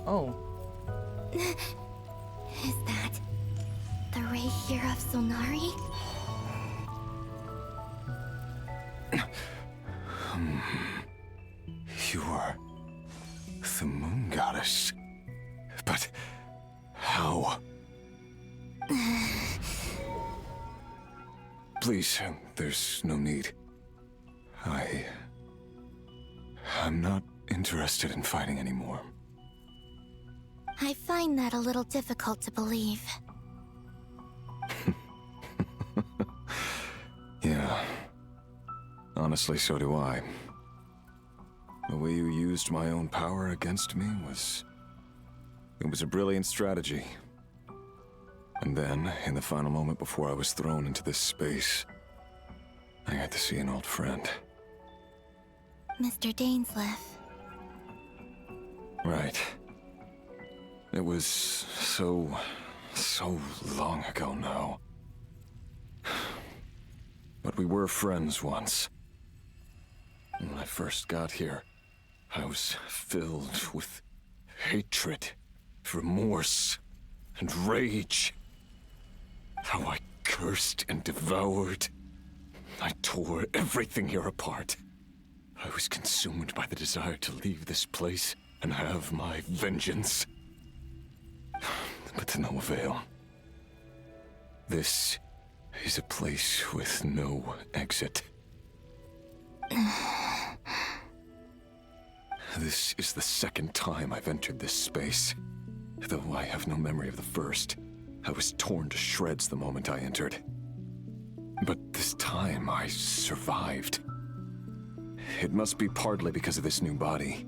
Oh. Is that the ray here of Solnari? You are the moon goddess. But how? Please, there's no need. I'm not interested in fighting anymore. I find that a little difficult to believe. Yeah. Honestly, so do I. The way you used my own power against me was... It was a brilliant strategy. And then, in the final moment before I was thrown into this space, I got to see an old friend. Mr. Dainsleif. Right. It was so long ago now. But we were friends once. When I first got here, I was filled with hatred, remorse, and rage. How I cursed and devoured. I tore everything here apart. I was consumed by the desire to leave this place and have my vengeance. But to no avail. This is a place with no exit. This is the second time I've entered this space. Though I have no memory of the first. I was torn to shreds the moment I entered. But this time I survived. It must be partly because of this new body,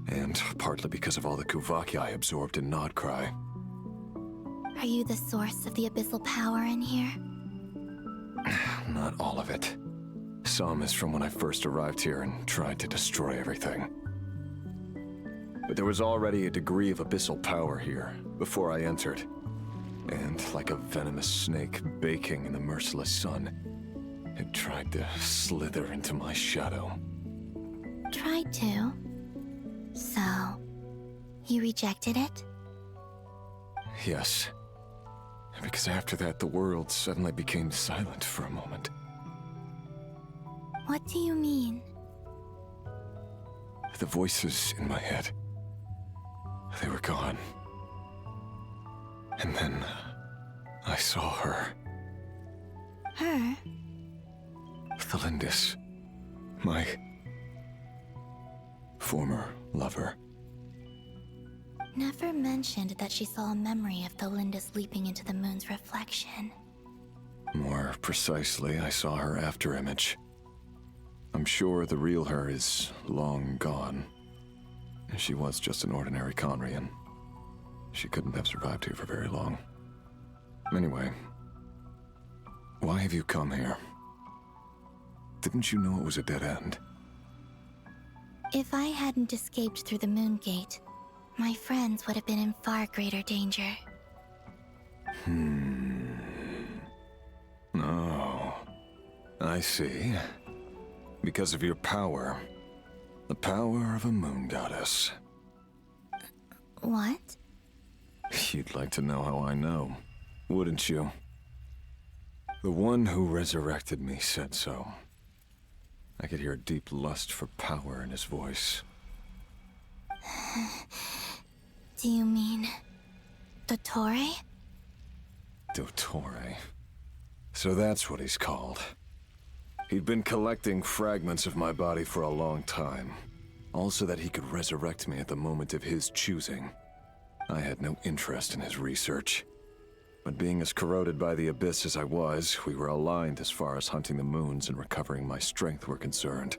and partly because of all the Kuvaki I absorbed in Nodcry. Are you the source of the abyssal power in here? Not all of it. Some is from when I first arrived here and tried to destroy everything. But there was already a degree of abyssal power here before I entered. And like a venomous snake baking in the merciless sun, it tried to slither into my shadow. Tried to? So, you rejected it? Yes. Because after that, the world suddenly became silent for a moment. What do you mean? The voices in my head, they were gone. And then I saw her. Her? Thelindis, my former lover. Never mentioned that she saw a memory of Thelindis leaping into the moon's reflection. More precisely, I saw her afterimage. I'm sure the real her is long gone. She was just an ordinary Conrian. She couldn't have survived here for very long. Anyway, why have you come here? Didn't you know it was a dead end? If I hadn't escaped through the moon gate, my friends would have been in far greater danger. Oh, I see. Because of your power. The power of a moon goddess. What? You'd like to know how I know, wouldn't you? The one who resurrected me said so. I could hear a deep lust for power in his voice. Do you mean... Dottore? Dottore. So that's what he's called. He'd been collecting fragments of my body for a long time, all so that he could resurrect me at the moment of his choosing. I had no interest in his research. But being as corroded by the Abyss as I was, we were aligned as far as hunting the moons and recovering my strength were concerned.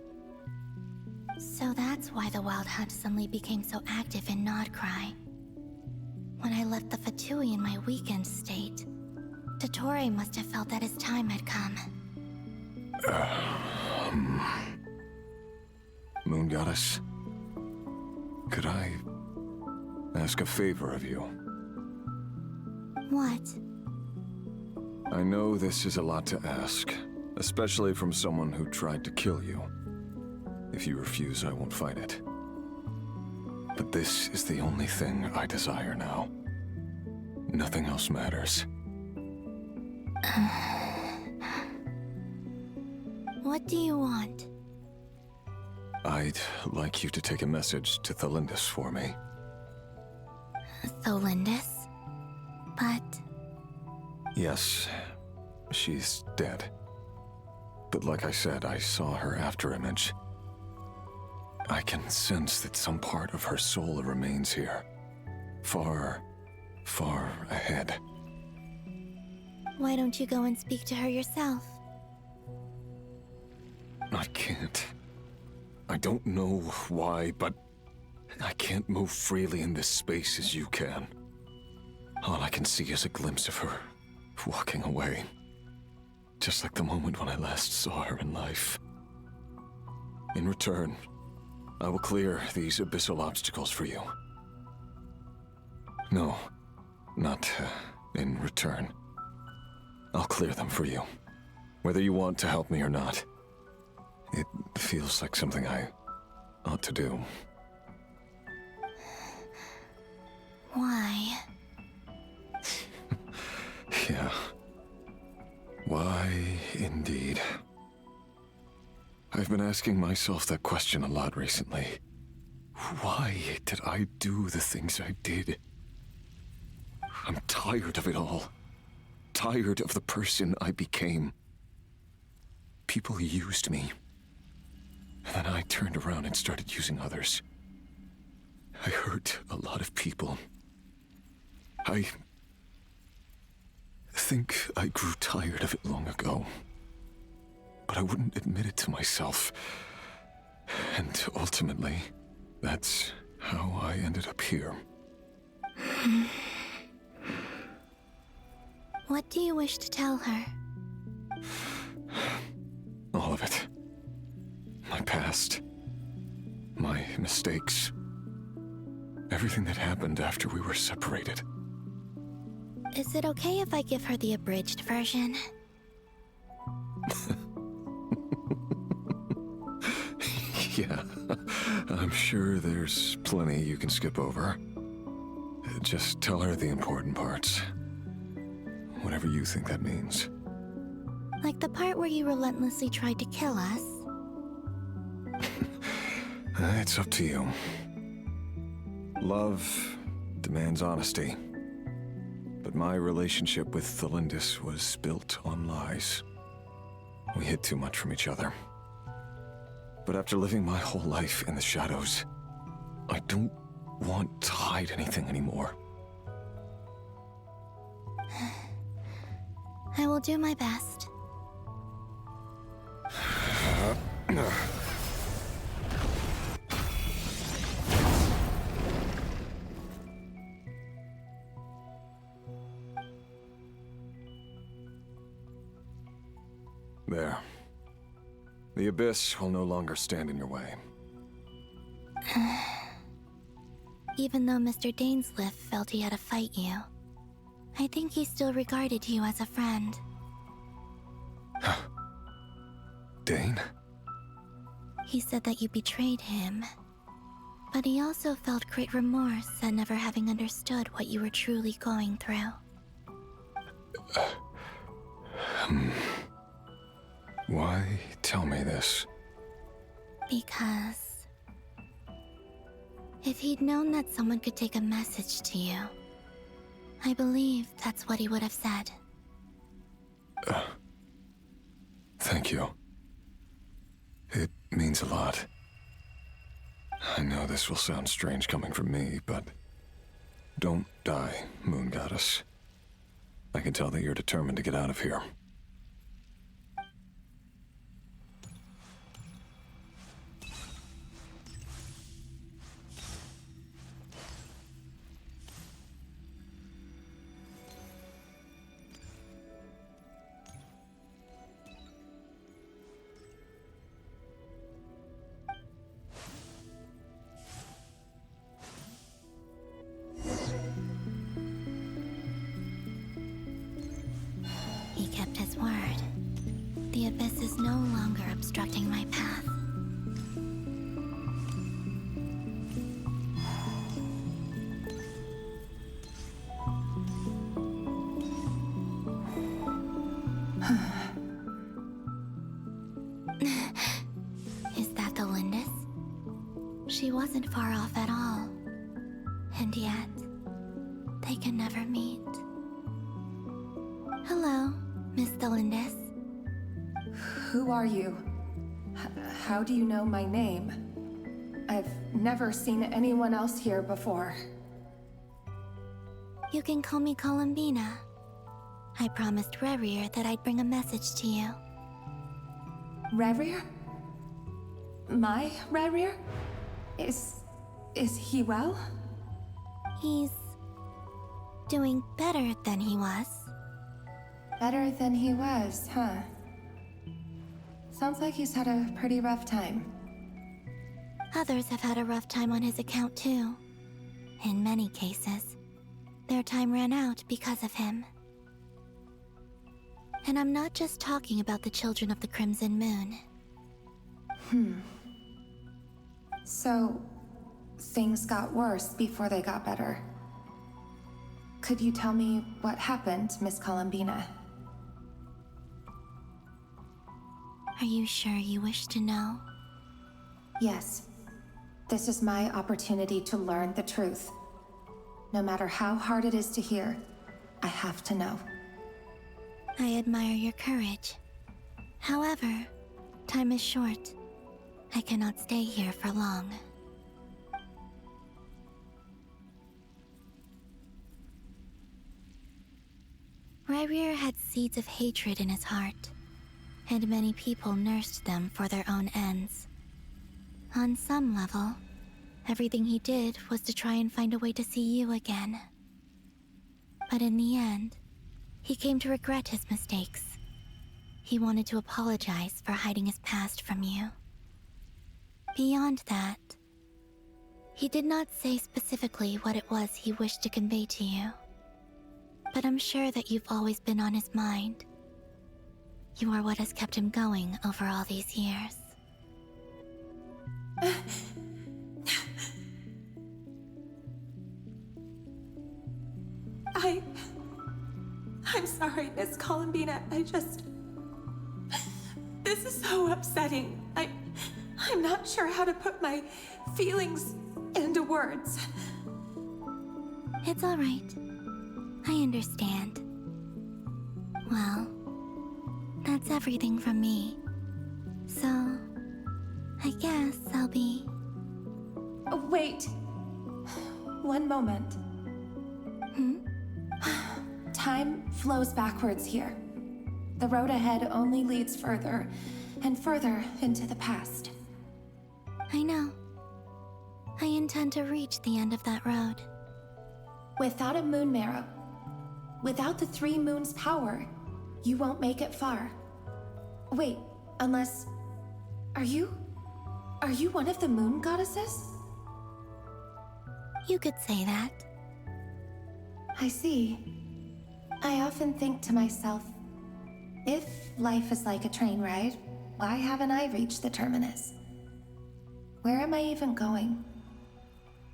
So that's why the Wild Hunt suddenly became so active in Nodcry. When I left the Fatui in my weakened state, Dottore must have felt that his time had come. Moon Goddess, could I ask a favor of you? What? I know this is a lot to ask, especially from someone who tried to kill you. If you refuse, I won't fight it. But this is the only thing I desire now. Nothing else matters. What do you want? I'd like you to take a message to Thelindis for me. Thelindis? But... Yes, she's dead. But like I said, I saw her afterimage. I can sense that some part of her soul remains here. Far, far ahead. Why don't you go and speak to her yourself? I can't. I don't know why, but I can't move freely in this space as you can. All I can see is a glimpse of her walking away. Just like the moment when I last saw her in life. In return, I will clear these abyssal obstacles for you. No, not in return. I'll clear them for you, whether you want to help me or not. It feels like something I ought to do. Why? Yeah. Why, indeed. I've been asking myself that question a lot recently. Why did I do the things I did? I'm tired of it all. Tired of the person I became. People used me. And then I turned around and started using others. I hurt a lot of people. I think I grew tired of it long ago. But I wouldn't admit it to myself. And ultimately, that's how I ended up here. What do you wish to tell her? All of it. My past. My mistakes. Everything that happened after we were separated. Is it okay if I give her the abridged version? Yeah, I'm sure there's plenty you can skip over. Just tell her the important parts. Whatever you think that means. Like the part where you relentlessly tried to kill us? It's up to you. Love demands honesty. But my relationship with Thelindis was built on lies. We hid too much from each other. But after living my whole life in the shadows, I don't want to hide anything anymore. I will do my best. There. The Abyss will no longer stand in your way. Even though Mr. Dainsliff felt he had to fight you, I think he still regarded you as a friend. Dane? He said that you betrayed him, but he also felt great remorse at never having understood what you were truly going through. Why tell me this? Because if he'd known that someone could take a message to you, I believe that's what he would have said. Thank you. It means a lot. I know this will sound strange coming from me, but don't die, Moon Goddess. I can tell that you're determined to get out of here. He kept his word. The abyss is no longer obstructing my path. Is that the Lindis? She wasn't far off at all. And yet, they can never meet. Hello, Miss Lindis. Who are you? How do you know my name? I've never seen anyone else here before. You can call me Columbina. I promised Rerir that I'd bring a message to you. Rerir? My Rerir? Is he well? He's doing better than he was. Better than he was, huh? Sounds like he's had a pretty rough time. Others have had a rough time on his account too. In many cases, their time ran out because of him. And I'm not just talking about the children of the Crimson Moon. So, things got worse before they got better. Could you tell me what happened, Miss Columbina? Are you sure you wish to know? Yes. This is my opportunity to learn the truth. No matter how hard it is to hear, I have to know. I admire your courage. However, time is short. I cannot stay here for long. Rerir had seeds of hatred in his heart, and many people nursed them for their own ends. On some level, everything he did was to try and find a way to see you again. But in the end, he came to regret his mistakes. He wanted to apologize for hiding his past from you. Beyond that, he did not say specifically what it was he wished to convey to you. But I'm sure that you've always been on his mind. You are what has kept him going over all these years. I'm sorry, Miss Columbina. This is so upsetting. I'm not sure how to put my feelings into words. It's all right. I understand. Well, that's everything from me. So, I guess I'll be... Wait. One moment. Time flows backwards here. The road ahead only leads further and further into the past. I know. I intend to reach the end of that road. Without a moon marrow, without the 3 moons' power, you won't make it far. Wait, unless... Are you one of the moon goddesses? You could say that. I see. I often think to myself, if life is like a train ride, why haven't I reached the terminus? Where am I even going?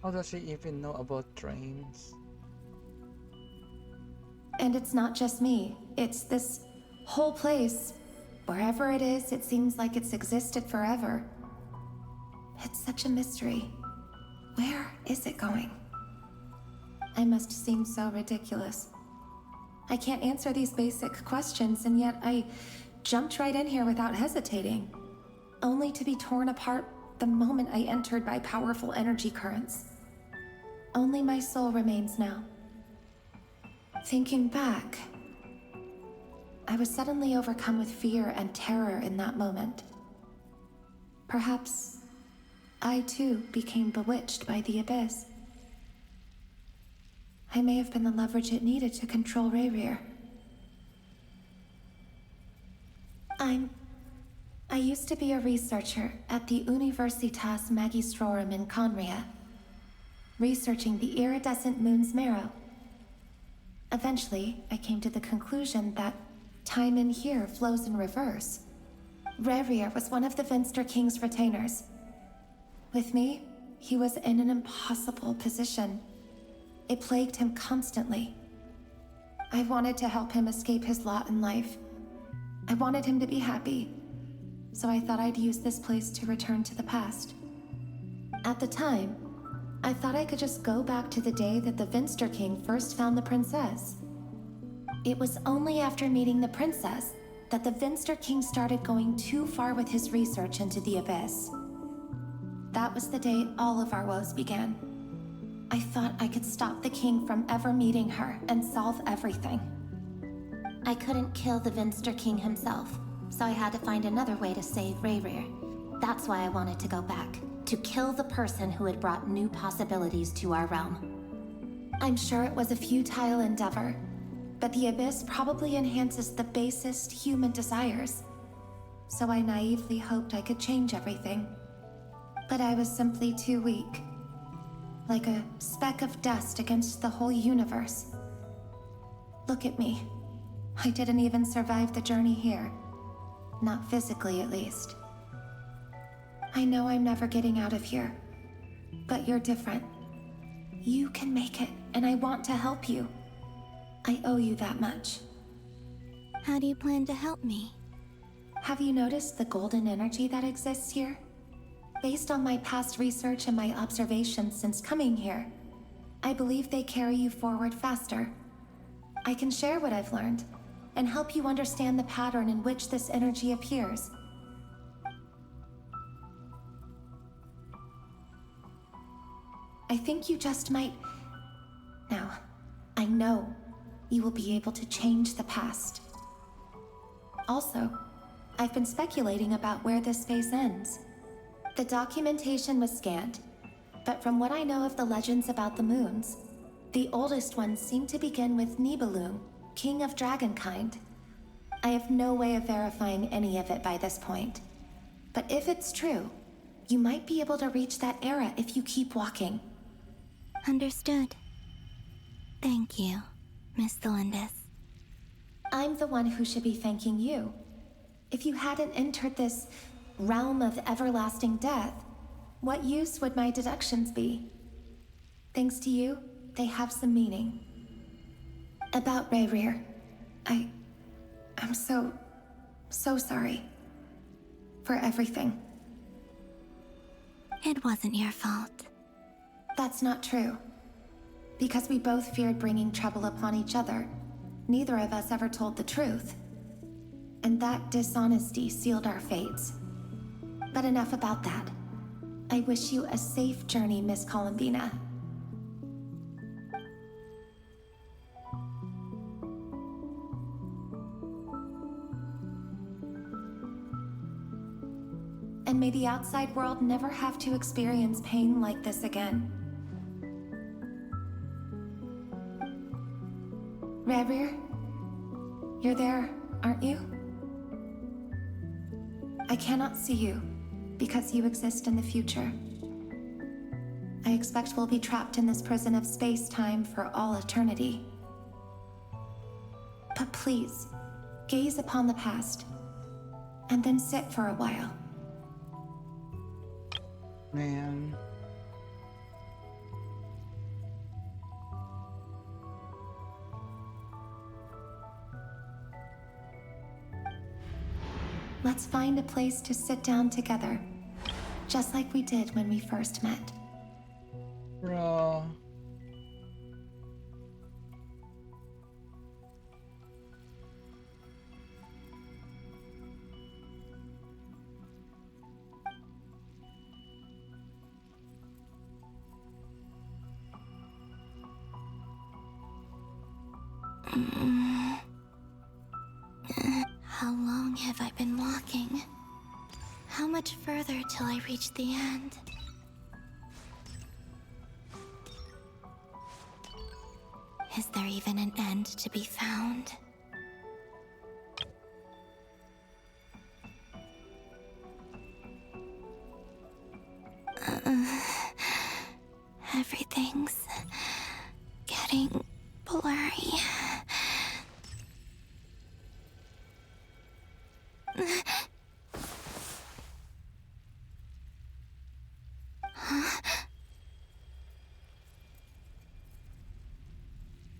How does she even know about trains? And it's not just me. It's this whole place. Wherever it is, it seems like it's existed forever. It's such a mystery. Where is it going? I must seem so ridiculous. I can't answer these basic questions, and yet I jumped right in here without hesitating, only to be torn apart the moment I entered by powerful energy currents. Only my soul remains now. Thinking back, I was suddenly overcome with fear and terror in that moment. Perhaps I too became bewitched by the Abyss. I may have been the leverage it needed to control Rayrir. I used to be a researcher at the Universitas Magistrorum in Conria, researching the iridescent moon's marrow. Eventually, I came to the conclusion that time in here flows in reverse. Rayrir was one of the Finster King's retainers. With me, he was in an impossible position. It plagued him constantly. I wanted to help him escape his lot in life. I wanted him to be happy, so I thought I'd use this place to return to the past. At the time, I thought I could just go back to the day that the Finster King first found the princess. It was only after meeting the princess that the Finster King started going too far with his research into the Abyss. That was the day all of our woes began. I thought I could stop the king from ever meeting her and solve everything. I couldn't kill the Finster King himself, so I had to find another way to save Rayrir. That's why I wanted to go back, to kill the person who had brought new possibilities to our realm. I'm sure it was a futile endeavor, but the Abyss probably enhances the basest human desires. So I naively hoped I could change everything. But I was simply too weak. Like a speck of dust against the whole universe. Look at me. I didn't even survive the journey here. Not physically, at least. I know I'm never getting out of here. But you're different. You can make it, and I want to help you. I owe you that much. How do you plan to help me? Have you noticed the golden energy that exists here? Based on my past research and my observations since coming here, I believe they carry you forward faster. I can share what I've learned, and help you understand the pattern in which this energy appears. I think you just might... Now, I know you will be able to change the past. Also, I've been speculating about where this phase ends. The documentation was scanned, but from what I know of the legends about the moons, the oldest ones seem to begin with Nibelung, king of dragonkind. I have no way of verifying any of it by this point. But if it's true, you might be able to reach that era if you keep walking. Understood. Thank you, Miss Thelindis. I'm the one who should be thanking you. If you hadn't entered this realm of everlasting death, what use would my deductions be? Thanks to you, they have some meaning. About Rayrir, I'm so sorry. For everything. It wasn't your fault. That's not true. Because we both feared bringing trouble upon each other, neither of us ever told the truth. And that dishonesty sealed our fates. But enough about that. I wish you a safe journey, Miss Columbina. And may the outside world never have to experience pain like this again. Rayrir, you're there, aren't you? I cannot see you, because you exist in the future. I expect we'll be trapped in this prison of space-time for all eternity. But please, gaze upon the past, and then sit for a while. Man. Let's find a place to sit down together, just like we did when we first met. Bro. How long have I been walking? How much further till I reach the end? Is there even an end to be found? Everything's getting blurry.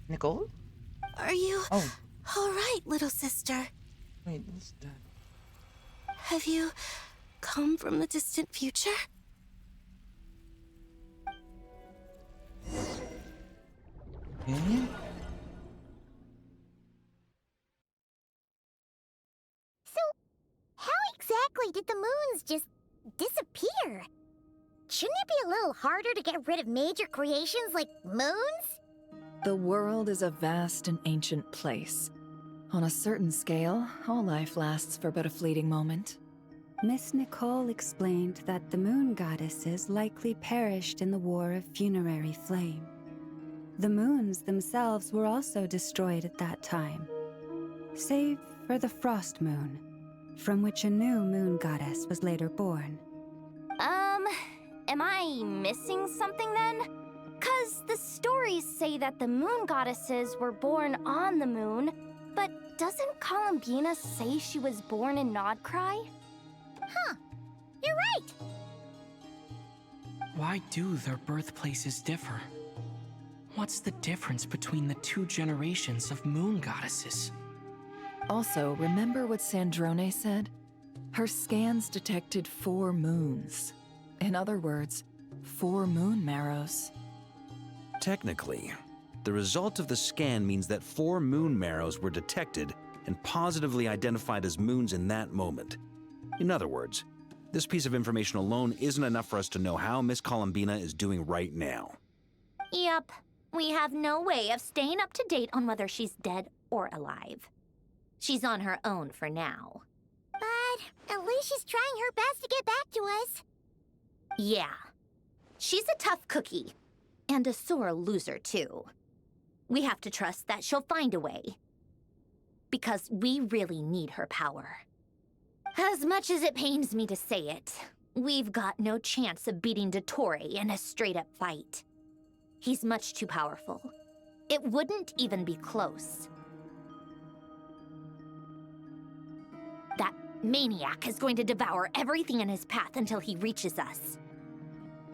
Nicole? Are you Oh, all right, little sister? wait, what's that? Have you come from the distant future? Eh? So, how exactly did the moons just disappear? Shouldn't it be a little harder to get rid of major creations like moons? The world is a vast and ancient place. On a certain scale, all life lasts for but a fleeting moment. Miss Nicole explained that the moon goddesses likely perished in the War of Funerary Flame. The moons themselves were also destroyed at that time, save for the Frost Moon, from which a new moon goddess was later born. Am I missing something then? 'Cause the stories say that the moon goddesses were born on the moon, but doesn't Columbina say she was born in Nodcry? Huh. You're right. Why do their birthplaces differ? What's the difference between the two generations of moon goddesses? Also, remember what Sandrone said? Her scans detected 4 moons. In other words, 4 moon marrows. Technically, the result of the scan means that 4 moon marrows were detected and positively identified as moons in that moment. In other words, this piece of information alone isn't enough for us to know how Miss Columbina is doing right now. Yep. We have no way of staying up to date on whether she's dead or alive. She's on her own for now. But at least she's trying her best to get back to us. Yeah. She's a tough cookie. And a sore loser, too. We have to trust that she'll find a way. Because we really need her power. As much as it pains me to say it, we've got no chance of beating Dottore in a straight-up fight. He's much too powerful. It wouldn't even be close. That maniac is going to devour everything in his path until he reaches us.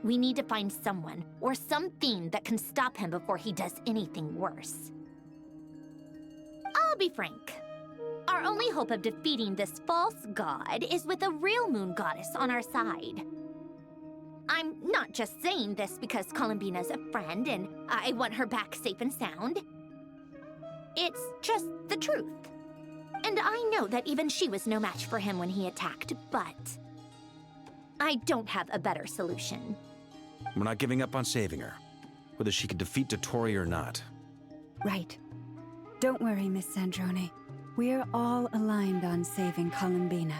We need to find someone or something that can stop him before he does anything worse. I'll be frank. Our only hope of defeating this false god is with a real moon goddess on our side. I'm not just saying this because Columbina's a friend and I want her back safe and sound. It's just the truth. And I know that even she was no match for him when he attacked, but I don't have a better solution. We're not giving up on saving her, whether she can defeat Dottore or not. Right. Don't worry, Miss Sandrone. We're all aligned on saving Columbina.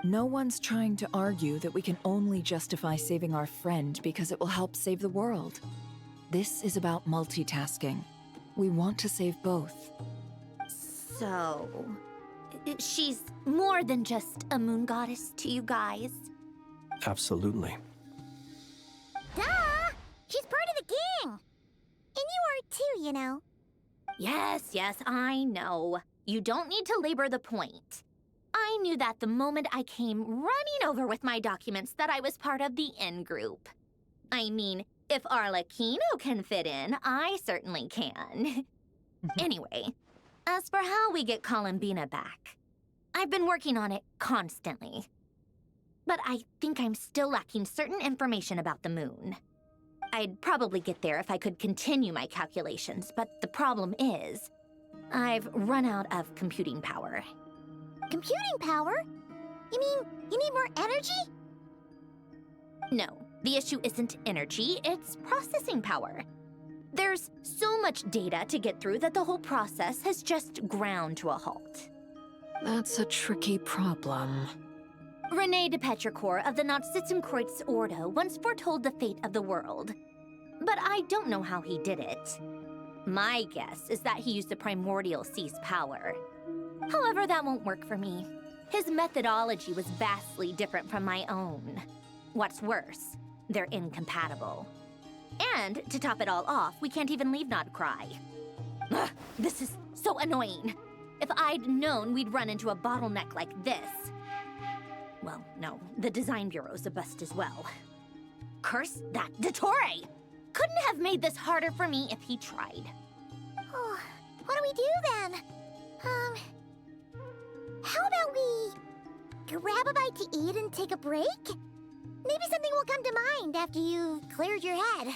No one's trying to argue that we can only justify saving our friend because it will help save the world. This is about multitasking. We want to save both. So, she's more than just a moon goddess to you guys? Absolutely. Duh! She's part of the gang! And you are too, you know. Yes, I know. You don't need to labor the point. I knew that the moment I came running over with my documents that I was part of the ENG group. I mean, if Arlecchino can fit in, I certainly can. Anyway, as for how we get Columbina back, I've been working on it constantly. But I think I'm still lacking certain information about the moon. I'd probably get there if I could continue my calculations, but the problem is, I've run out of computing power. Computing power? You mean you need more energy? No, the issue isn't energy, it's processing power. There's so much data to get through that the whole process has just ground to a halt. That's a tricky problem. René de Petrichor of the Nazissenkreuz Ordo once foretold the fate of the world. But I don't know how he did it. My guess is that he used the primordial sea's power. However, that won't work for me. His methodology was vastly different from my own. What's worse, they're incompatible. And, to top it all off, we can't even leave Nodcry. Ugh, this is so annoying. If I'd known we'd run into a bottleneck like this... Well, no, the design bureau's a bust as well. Curse that Dottore! Couldn't have made this harder for me if he tried. Oh, what do we do then? How about we grab a bite to eat and take a break? Maybe something will come to mind after you've cleared your head.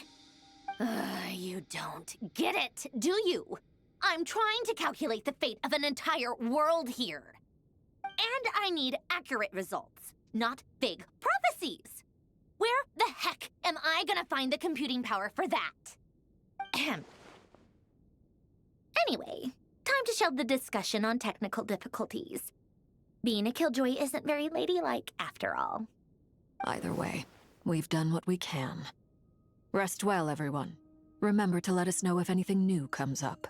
You don't get it, do you? I'm trying to calculate the fate of an entire world here. And I need accurate results, not big prophecies. Where the heck am I gonna find the computing power for that? Ahem. Anyway, time to shelve the discussion on technical difficulties. Being a killjoy isn't very ladylike, after all. Either way, we've done what we can. Rest well, everyone. Remember to let us know if anything new comes up.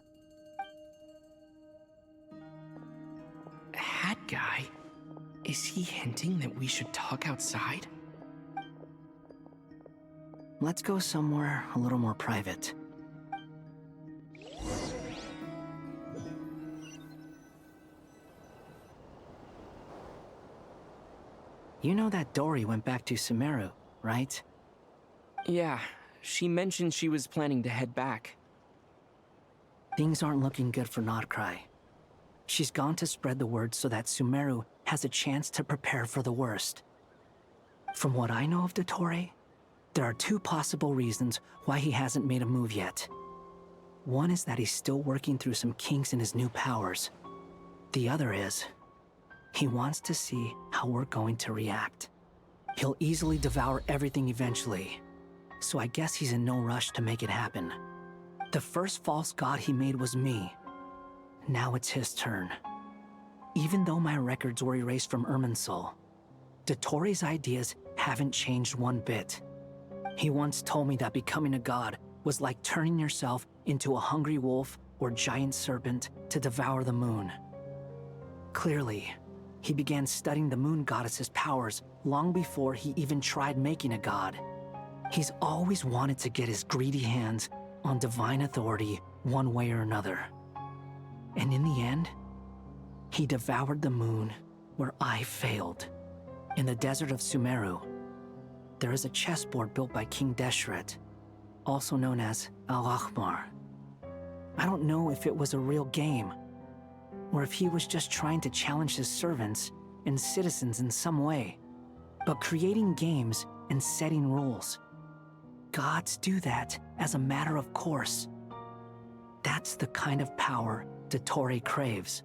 Hat guy? Is he hinting that we should talk outside? Let's go somewhere a little more private. You know that Dory went back to Sumeru, right? Yeah, she mentioned she was planning to head back. Things aren't looking good for Nodcry. She's gone to spread the word so that Sumeru has a chance to prepare for the worst. From what I know of Dottore, there are two possible reasons why he hasn't made a move yet. One is that he's still working through some kinks in his new powers. The other is, he wants to see how we're going to react. He'll easily devour everything eventually, so I guess he's in no rush to make it happen. The first false god he made was me. Now it's his turn. Even though my records were erased from Irminsul, Dottore's ideas haven't changed one bit. He once told me that becoming a god was like turning yourself into a hungry wolf or giant serpent to devour the moon. Clearly, he began studying the moon goddess's powers long before he even tried making a god. He's always wanted to get his greedy hands on divine authority one way or another. And in the end, he devoured the moon where I failed. In the desert of Sumeru, there is a chessboard built by King Deshret, also known as Al-Ahmar. I don't know if it was a real game, or if he was just trying to challenge his servants and citizens in some way. But creating games and setting rules, gods do that as a matter of course. That's the kind of power Dottore craves.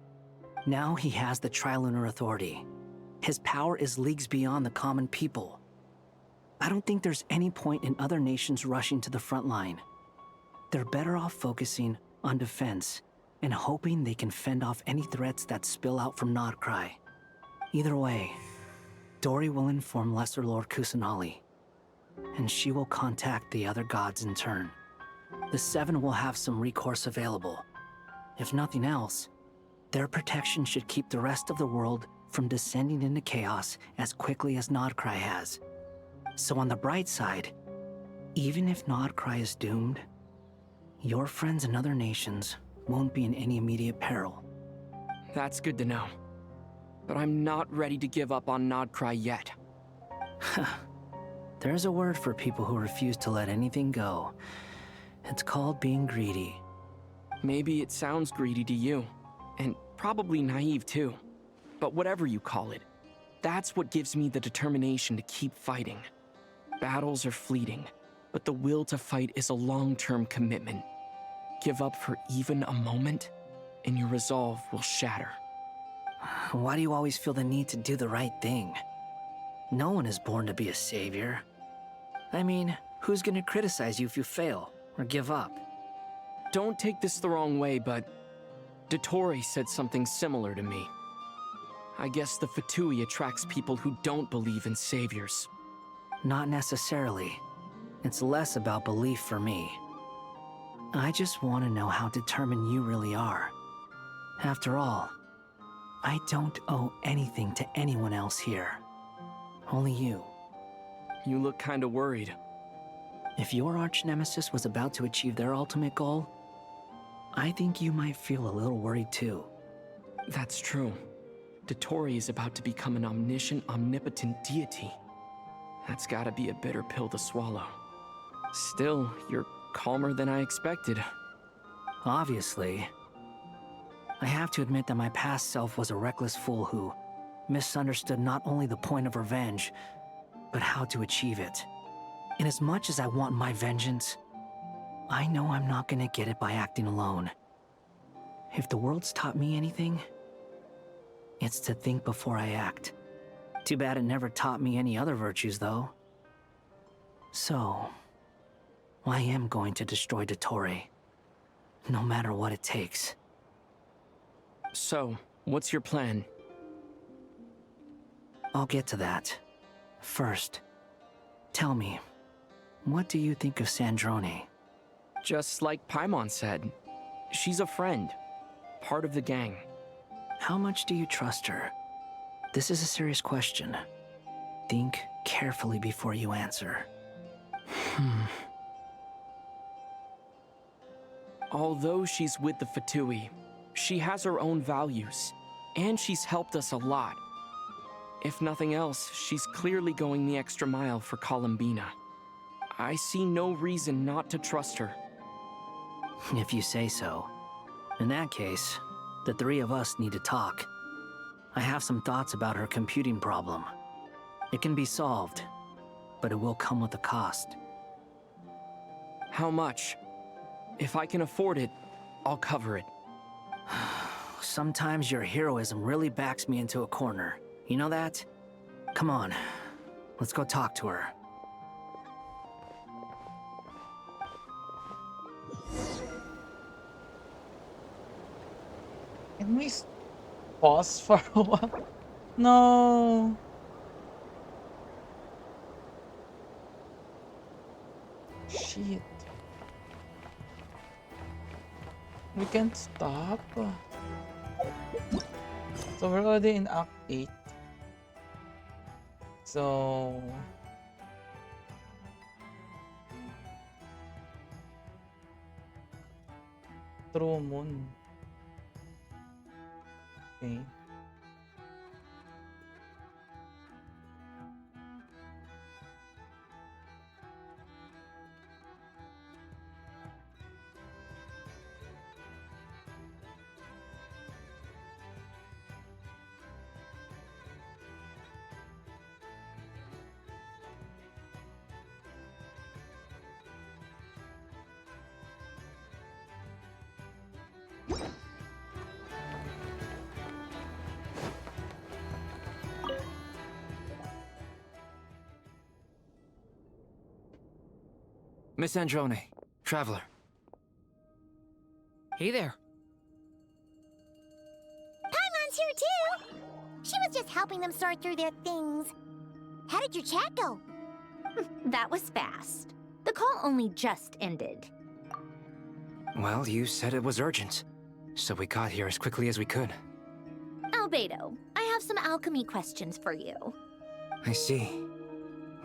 Now he has the Trilunar Authority. His power is leagues beyond the common people. I don't think there's any point in other nations rushing to the front line. They're better off focusing on defense and hoping they can fend off any threats that spill out from Nodcry. Either way, Dory will inform Lesser Lord Kusanali, and she will contact the other gods in turn. The Seven will have some recourse available. If nothing else, their protection should keep the rest of the world from descending into chaos as quickly as Nodcry has. So on the bright side, even if Nodcry is doomed, your friends in other nations won't be in any immediate peril. That's good to know. But I'm not ready to give up on Nodcry yet. There's a word for people who refuse to let anything go. It's called being greedy. Maybe it sounds greedy to you, and probably naive too. But whatever you call it, that's what gives me the determination to keep fighting. Battles are fleeting, but the will to fight is a long-term commitment. Give up for even a moment, and your resolve will shatter. Why do you always feel the need to do the right thing? No one is born to be a savior. I mean, who's gonna criticize you if you fail or give up? Don't take this the wrong way, but Dottore said something similar to me. I guess the Fatui attracts people who don't believe in saviors. Not necessarily. It's less about belief for me. I just want to know how determined you really are. After all, I don't owe anything to anyone else here. Only you. You look kinda worried. If your arch-nemesis was about to achieve their ultimate goal, I think you might feel a little worried too. That's true. Dottore is about to become an omniscient, omnipotent deity. That's gotta be a bitter pill to swallow. Still, you're calmer than I expected. Obviously. I have to admit that my past self was a reckless fool who misunderstood not only the point of revenge, but how to achieve it. And as much as I want my vengeance, I know I'm not gonna get it by acting alone. If the world's taught me anything, it's to think before I act. Too bad it never taught me any other virtues, though. So, I am going to destroy Dottore, no matter what it takes. So, what's your plan? I'll get to that. First, tell me, what do you think of Sandrone? Just like Paimon said, she's a friend, part of the gang. How much do you trust her? This is a serious question. Think carefully before you answer. Although she's with the Fatui, she has her own values, and she's helped us a lot. If nothing else, she's clearly going the extra mile for Columbina. I see no reason not to trust her. If you say so. In that case, the three of us need to talk. I have some thoughts about her computing problem. It can be solved, but it will come with a cost. How much? If I can afford it, I'll cover it. Sometimes your heroism really backs me into a corner. You know that? Come on, let's go talk to her. Can we pause for a while? No. Shit. We can't stop. So we're already in Act 8. So... True Moon. Okay. Miss Androne, Traveler. Hey there. Paimon's here too! She was just helping them sort through their things. How did your chat go? That was fast. The call only just ended. Well, you said it was urgent, so we got here as quickly as we could. Albedo, I have some alchemy questions for you. I see.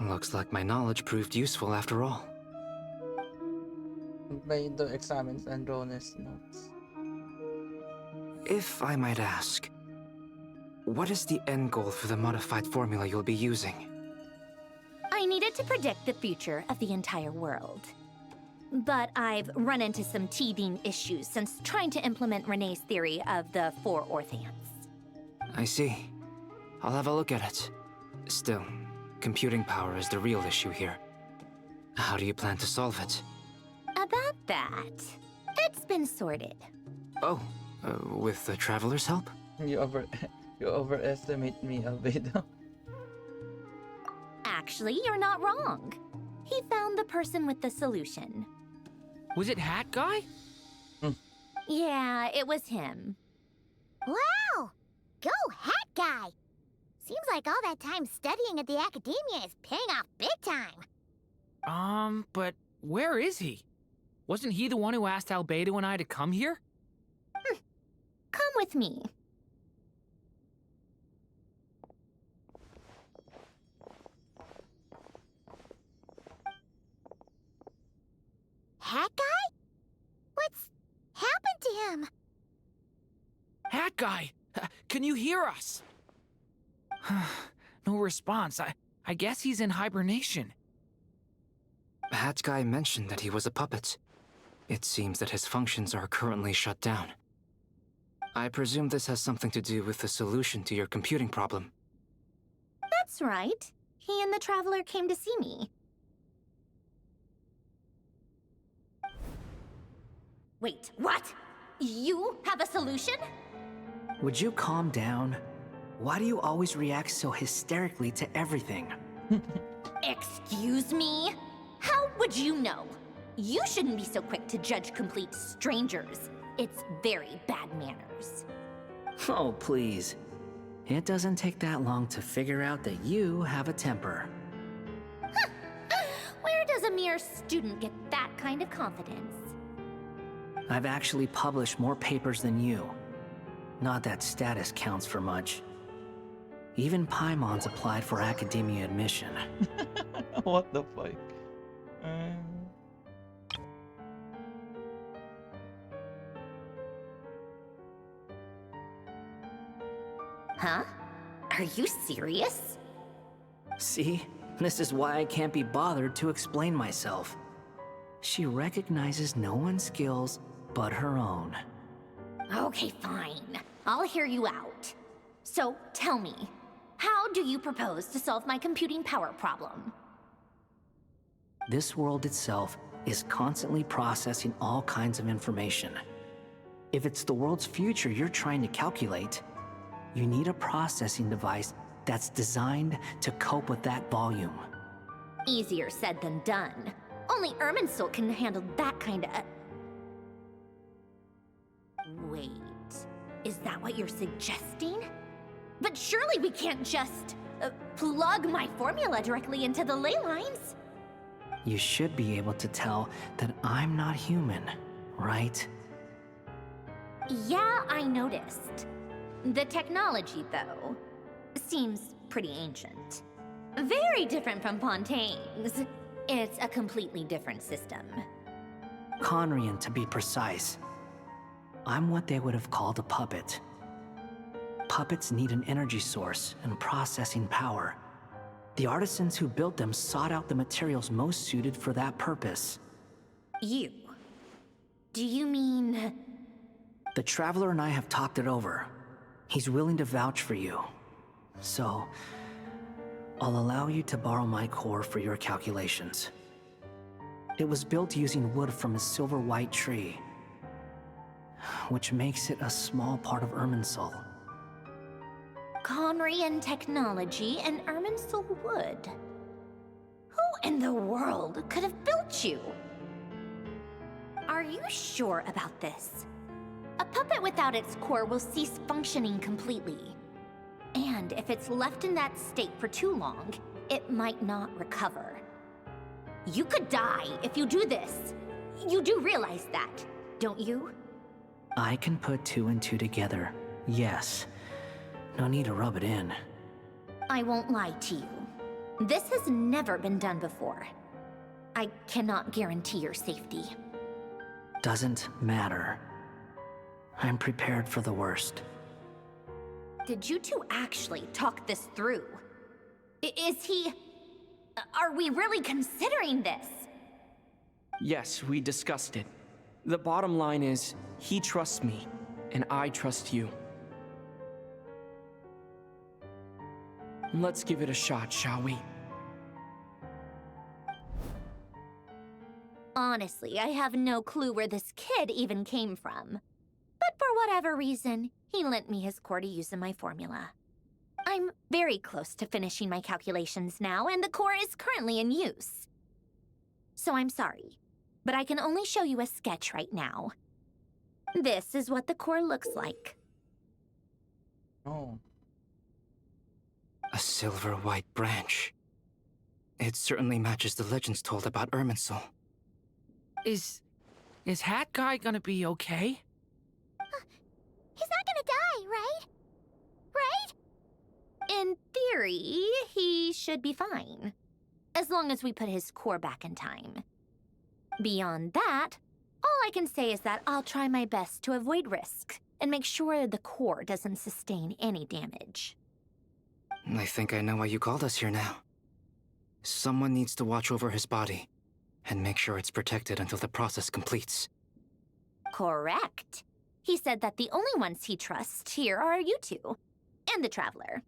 Looks like my knowledge proved useful after all. Albedo examines Androne's notes. If I might ask, what is the end goal for the modified formula you'll be using? I needed to predict the future of the entire world. But I've run into some teething issues since trying to implement Renee's theory of the four Orthants. I see. I'll have a look at it. Still, computing power is the real issue here. How do you plan to solve it? About that, it's been sorted. Oh, with the Traveler's help? You overestimate me, Albedo. Actually, you're not wrong. He found the person with the solution. Was it Hat Guy? Yeah, it was him. Wow! Go Hat Guy! Seems like all that time studying at the academia is paying off big time. But where is he? Wasn't he the one who asked Albedo and I to come here? Come with me. Hat Guy? What's happened to him? Hat Guy! Can you hear us? No response. I guess he's in hibernation. Hat Guy mentioned that he was a puppet. It seems that his functions are currently shut down. I presume this has something to do with the solution to your computing problem. That's right. He and the Traveler came to see me. Wait, what? You have a solution? Would you calm down? Why do you always react so hysterically to everything? Excuse me? How would you know? You shouldn't be so quick to judge complete strangers. It's very bad manners. Oh, please. It doesn't take that long to figure out that you have a temper. Where does a mere student get that kind of confidence? I've actually published more papers than you. Not that status counts for much. Even Paimon's applied for academia admission. What the fuck? Huh? Are you serious? See? This is why I can't be bothered to explain myself. She recognizes no one's skills but her own. Okay, fine. I'll hear you out. So, tell me, how do you propose to solve my computing power problem? This world itself is constantly processing all kinds of information. If it's the world's future you're trying to calculate, you need a processing device that's designed to cope with that volume. Easier said than done. Only Irminsul can handle that kind of... Wait, is that what you're suggesting? But surely we can't just plug my formula directly into the ley lines. You should be able to tell that I'm not human, right? Yeah, I noticed. The technology, though, seems pretty ancient. Very different from Pontaine's. It's a completely different system. Conrian, to be precise. I'm what they would have called a puppet. Puppets need an energy source and processing power. The artisans who built them sought out the materials most suited for that purpose. You? Do you mean... The Traveler and I have talked it over. He's willing to vouch for you. So, I'll allow you to borrow my core for your calculations. It was built using wood from a silver white tree, which makes it a small part of Irminsul. Conrian technology and Irminsul wood. Who in the world could have built you? Are you sure about this? A puppet without its core will cease functioning completely. And if it's left in that state for too long, it might not recover. You could die if you do this. You do realize that, don't you? I can put two and two together, yes. No need to rub it in. I won't lie to you. This has never been done before. I cannot guarantee your safety. Doesn't matter. I'm prepared for the worst. Did you two actually talk this through? Is he... Are we really considering this? Yes, we discussed it. The bottom line is, he trusts me, and I trust you. Let's give it a shot, shall we? Honestly, I have no clue where this kid even came from. But for whatever reason, he lent me his core to use in my formula. I'm very close to finishing my calculations now, and the core is currently in use. So I'm sorry, but I can only show you a sketch right now. This is what the core looks like. Oh. A silver-white branch. It certainly matches the legends told about Irminsul. Is Hat Guy gonna be okay? He's not gonna die, right? Right? In theory, he should be fine. As long as we put his core back in time. Beyond that, all I can say is that I'll try my best to avoid risk and make sure the core doesn't sustain any damage. I think I know why you called us here now. Someone needs to watch over his body and make sure it's protected until the process completes. Correct. He said that the only ones he trusts here are you two, and the Traveler.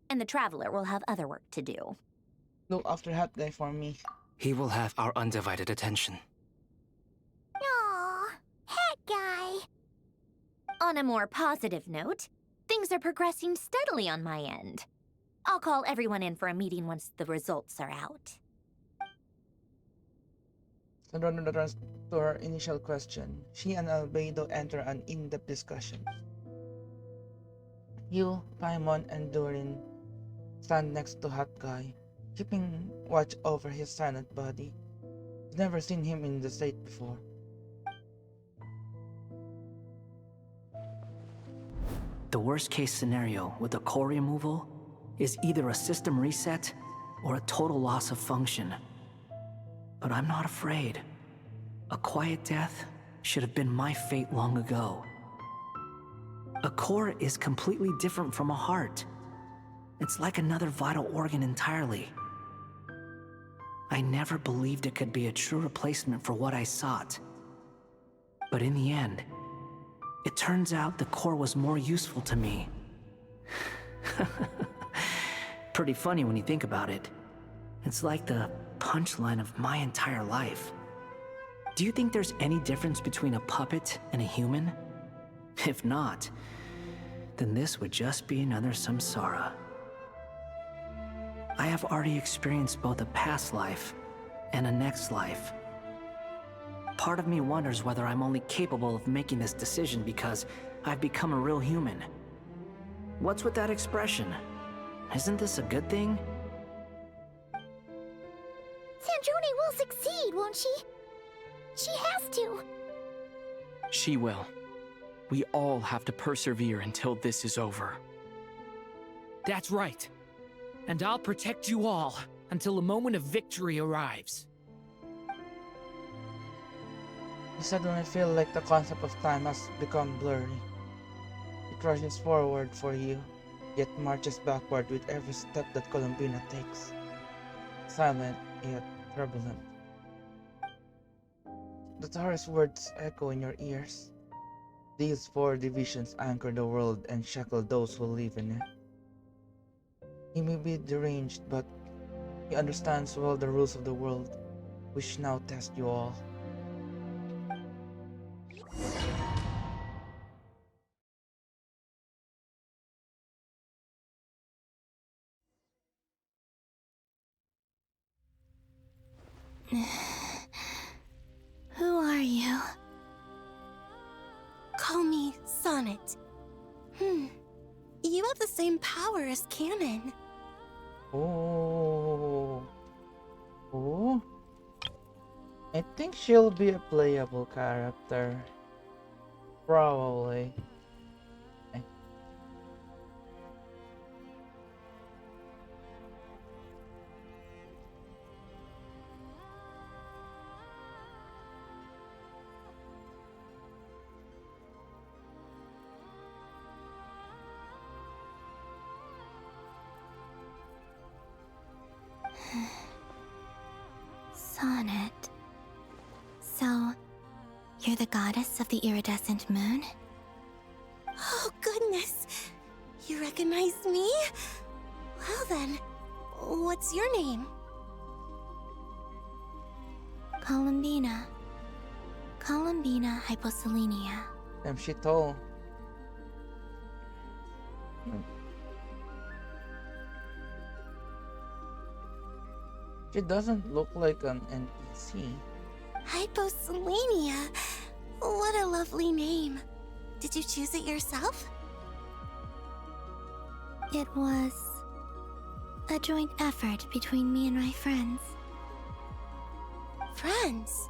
And the Traveler will have other work to do. Look after Hat Guy for me. He will have our undivided attention. Aww, Hat Guy. On a more positive note, things are progressing steadily on my end. I'll call everyone in for a meeting once the results are out. So to returns to her initial question, she and Albedo enter an in-depth discussion. You, Paimon, and Durin stand next to Hat Guy, keeping watch over his silent body. You've never seen him in the state before. The worst case scenario with the core removal is either a system reset or a total loss of function. But I'm not afraid. A quiet death should have been my fate long ago. A core is completely different from a heart. It's like another vital organ entirely. I never believed it could be a true replacement for what I sought. But in the end, it turns out the core was more useful to me. Pretty funny when you think about it. It's like the punchline of my entire life. Do you think there's any difference between a puppet and a human? If not, then this would just be another samsara. I have already experienced both a past life and a next life. Part of me wonders whether I'm only capable of making this decision because I've become a real human. What's with that expression? Isn't this a good thing? Sandrone will succeed, won't she? She has to. She will. We all have to persevere until this is over. That's right. And I'll protect you all until a moment of victory arrives. He said when I feel like the concept of time has become blurry. It rushes forward for you, yet marches backward with every step that Columbina takes. Silent, yet turbulent. The Taurus words echo in your ears. These 4 divisions anchor the world and shackle those who live in it. He may be deranged, but he understands well the rules of the world, which now test you all. Who are you? Call me Sonnet. You have the same power as Canon. Oh. Oh. I think she'll be a playable character. Probably. Sonnet. So, you're the goddess of the iridescent moon? Oh, goodness! You recognize me? Well then, what's your name? Columbina. Columbina Hyposelenia. Damn, she tall. She doesn't look like an NPC. Hyposelenia? What a lovely lovely name. Did you choose it yourself? It was a joint effort between me and my friends. Friends?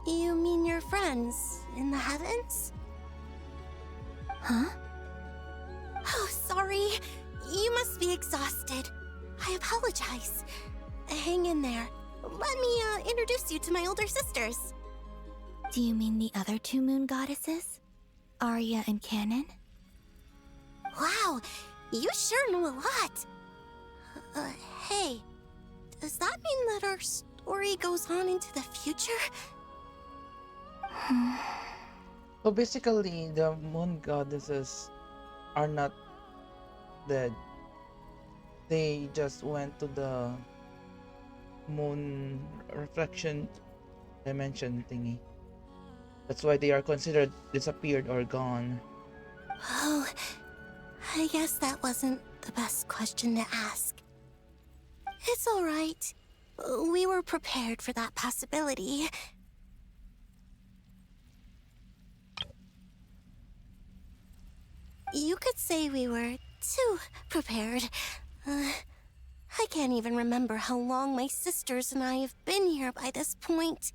You mean your friends in the heavens? Huh? Oh, sorry. You must be exhausted. I apologize. Hang in there. Let me introduce you to my older sisters. Do you mean the other two moon goddesses? Arya and Canon? Wow, you sure know a lot. Hey, does that mean that our story goes on into the future? So basically, the moon goddesses are not dead. They just went to the moon reflection dimension thingy. That's why they are considered disappeared or gone. Oh, I guess that wasn't the best question to ask. It's alright. We were prepared for that possibility. You could say we were too prepared. I can't even remember how long my sisters and I have been here by this point.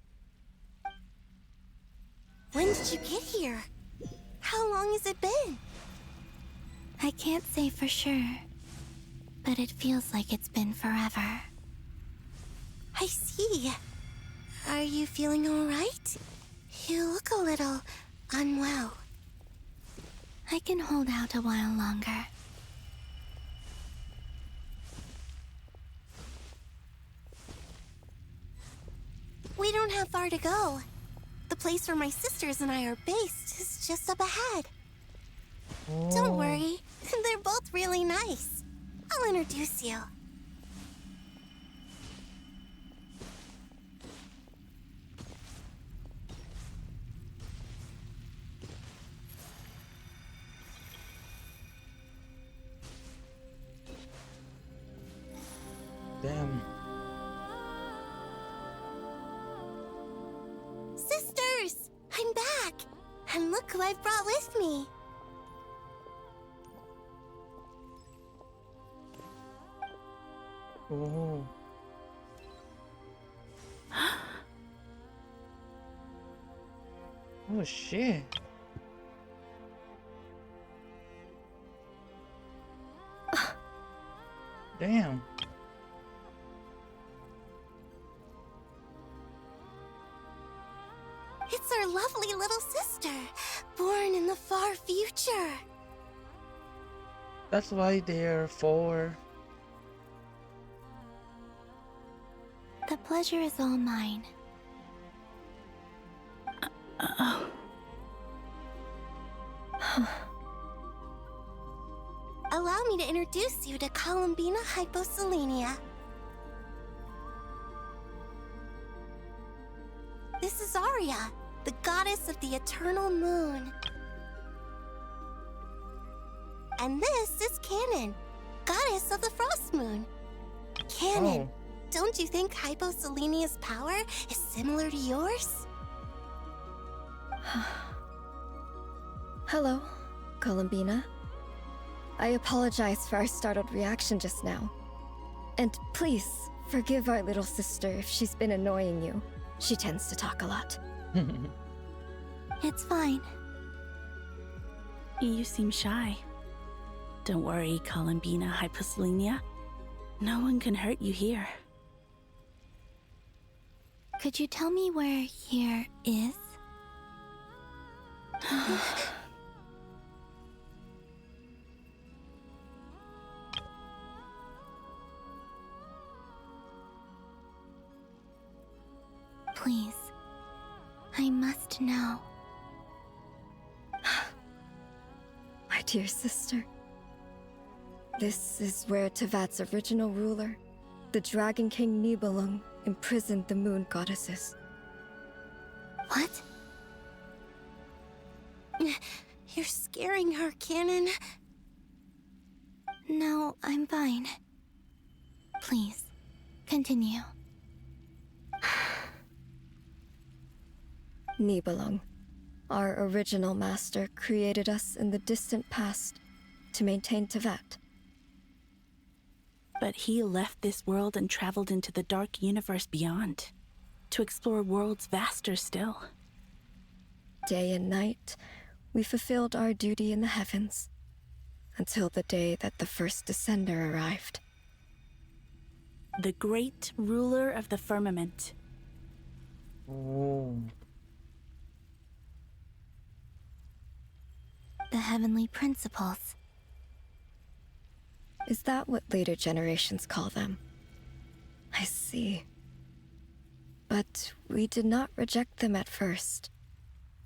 When did you get here? How long has it been? I can't say for sure, but it feels like it's been forever. I see. Are you feeling alright? You look a little unwell. I can hold out a while longer. We don't have far to go. The place where my sisters and I are based is just up ahead. Don't worry, they're both really nice. I'll introduce you. Damn. Sisters! I'm back! And look who I've brought with me! Oh. Oh shit. Damn. It's our lovely little sister, born in the far future. That's why they're four. The pleasure is all mine. Allow me to introduce you to Columbina Hyposelenia. This is Arya, the goddess of the eternal moon. And this is Canon, goddess of the frost moon. Canon, don't you think Hyposelenia's power is similar to yours? Hello, Columbina. I apologize for our startled reaction just now. And please, forgive our little sister if she's been annoying you. She tends to talk a lot. It's fine. You seem shy. Don't worry, Columbina Hyposelenia. No one can hurt you here. Could you tell me where here is? Please. I must know. My dear sister. This is where Tevat's original ruler, the Dragon King Nibelung, imprisoned the moon goddesses. What? You're scaring her, Canon. No, I'm fine. Please, continue. Nibelung, Our original master created us in the distant past to maintain Tevat. But he left this world and traveled into the dark universe beyond, to explore worlds vaster still. Day and night, we fulfilled our duty in the heavens, until the day that the first descender arrived. The great ruler of the firmament. Oh. The heavenly principles. Is that what later generations call them? I see. But we did not reject them at first,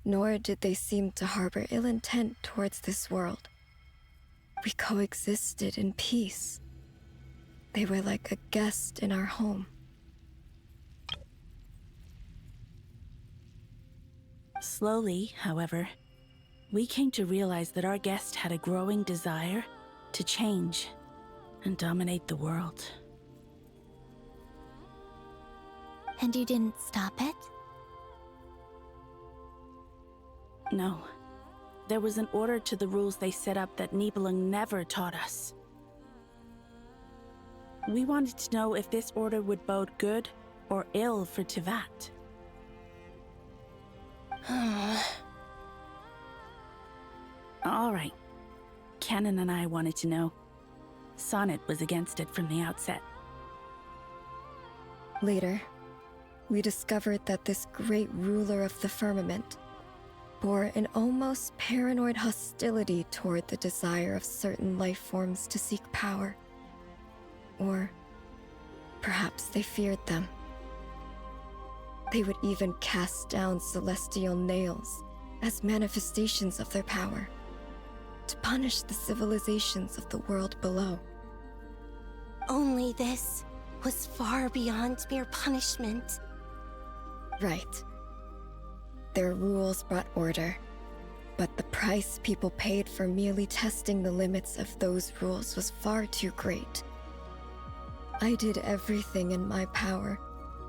nor did they seem to harbor ill intent towards this world. We coexisted in peace. They were like a guest in our home. Slowly, however, we came to realize that our guest had a growing desire to change and dominate the world. And you didn't stop it? No. There was an order to the rules they set up that Nibelung never taught us. We wanted to know if this order would bode good or ill for Tevat. All right. Canon and I wanted to know. Sonnet was against it from the outset. Later, we discovered that this great ruler of the firmament bore an almost paranoid hostility toward the desire of certain life forms to seek power. Or perhaps they feared them. They would even cast down celestial nails as manifestations of their power, to punish the civilizations of the world below. Only this was far beyond mere punishment. Right. Their rules brought order, but the price people paid for merely testing the limits of those rules was far too great. I did everything in my power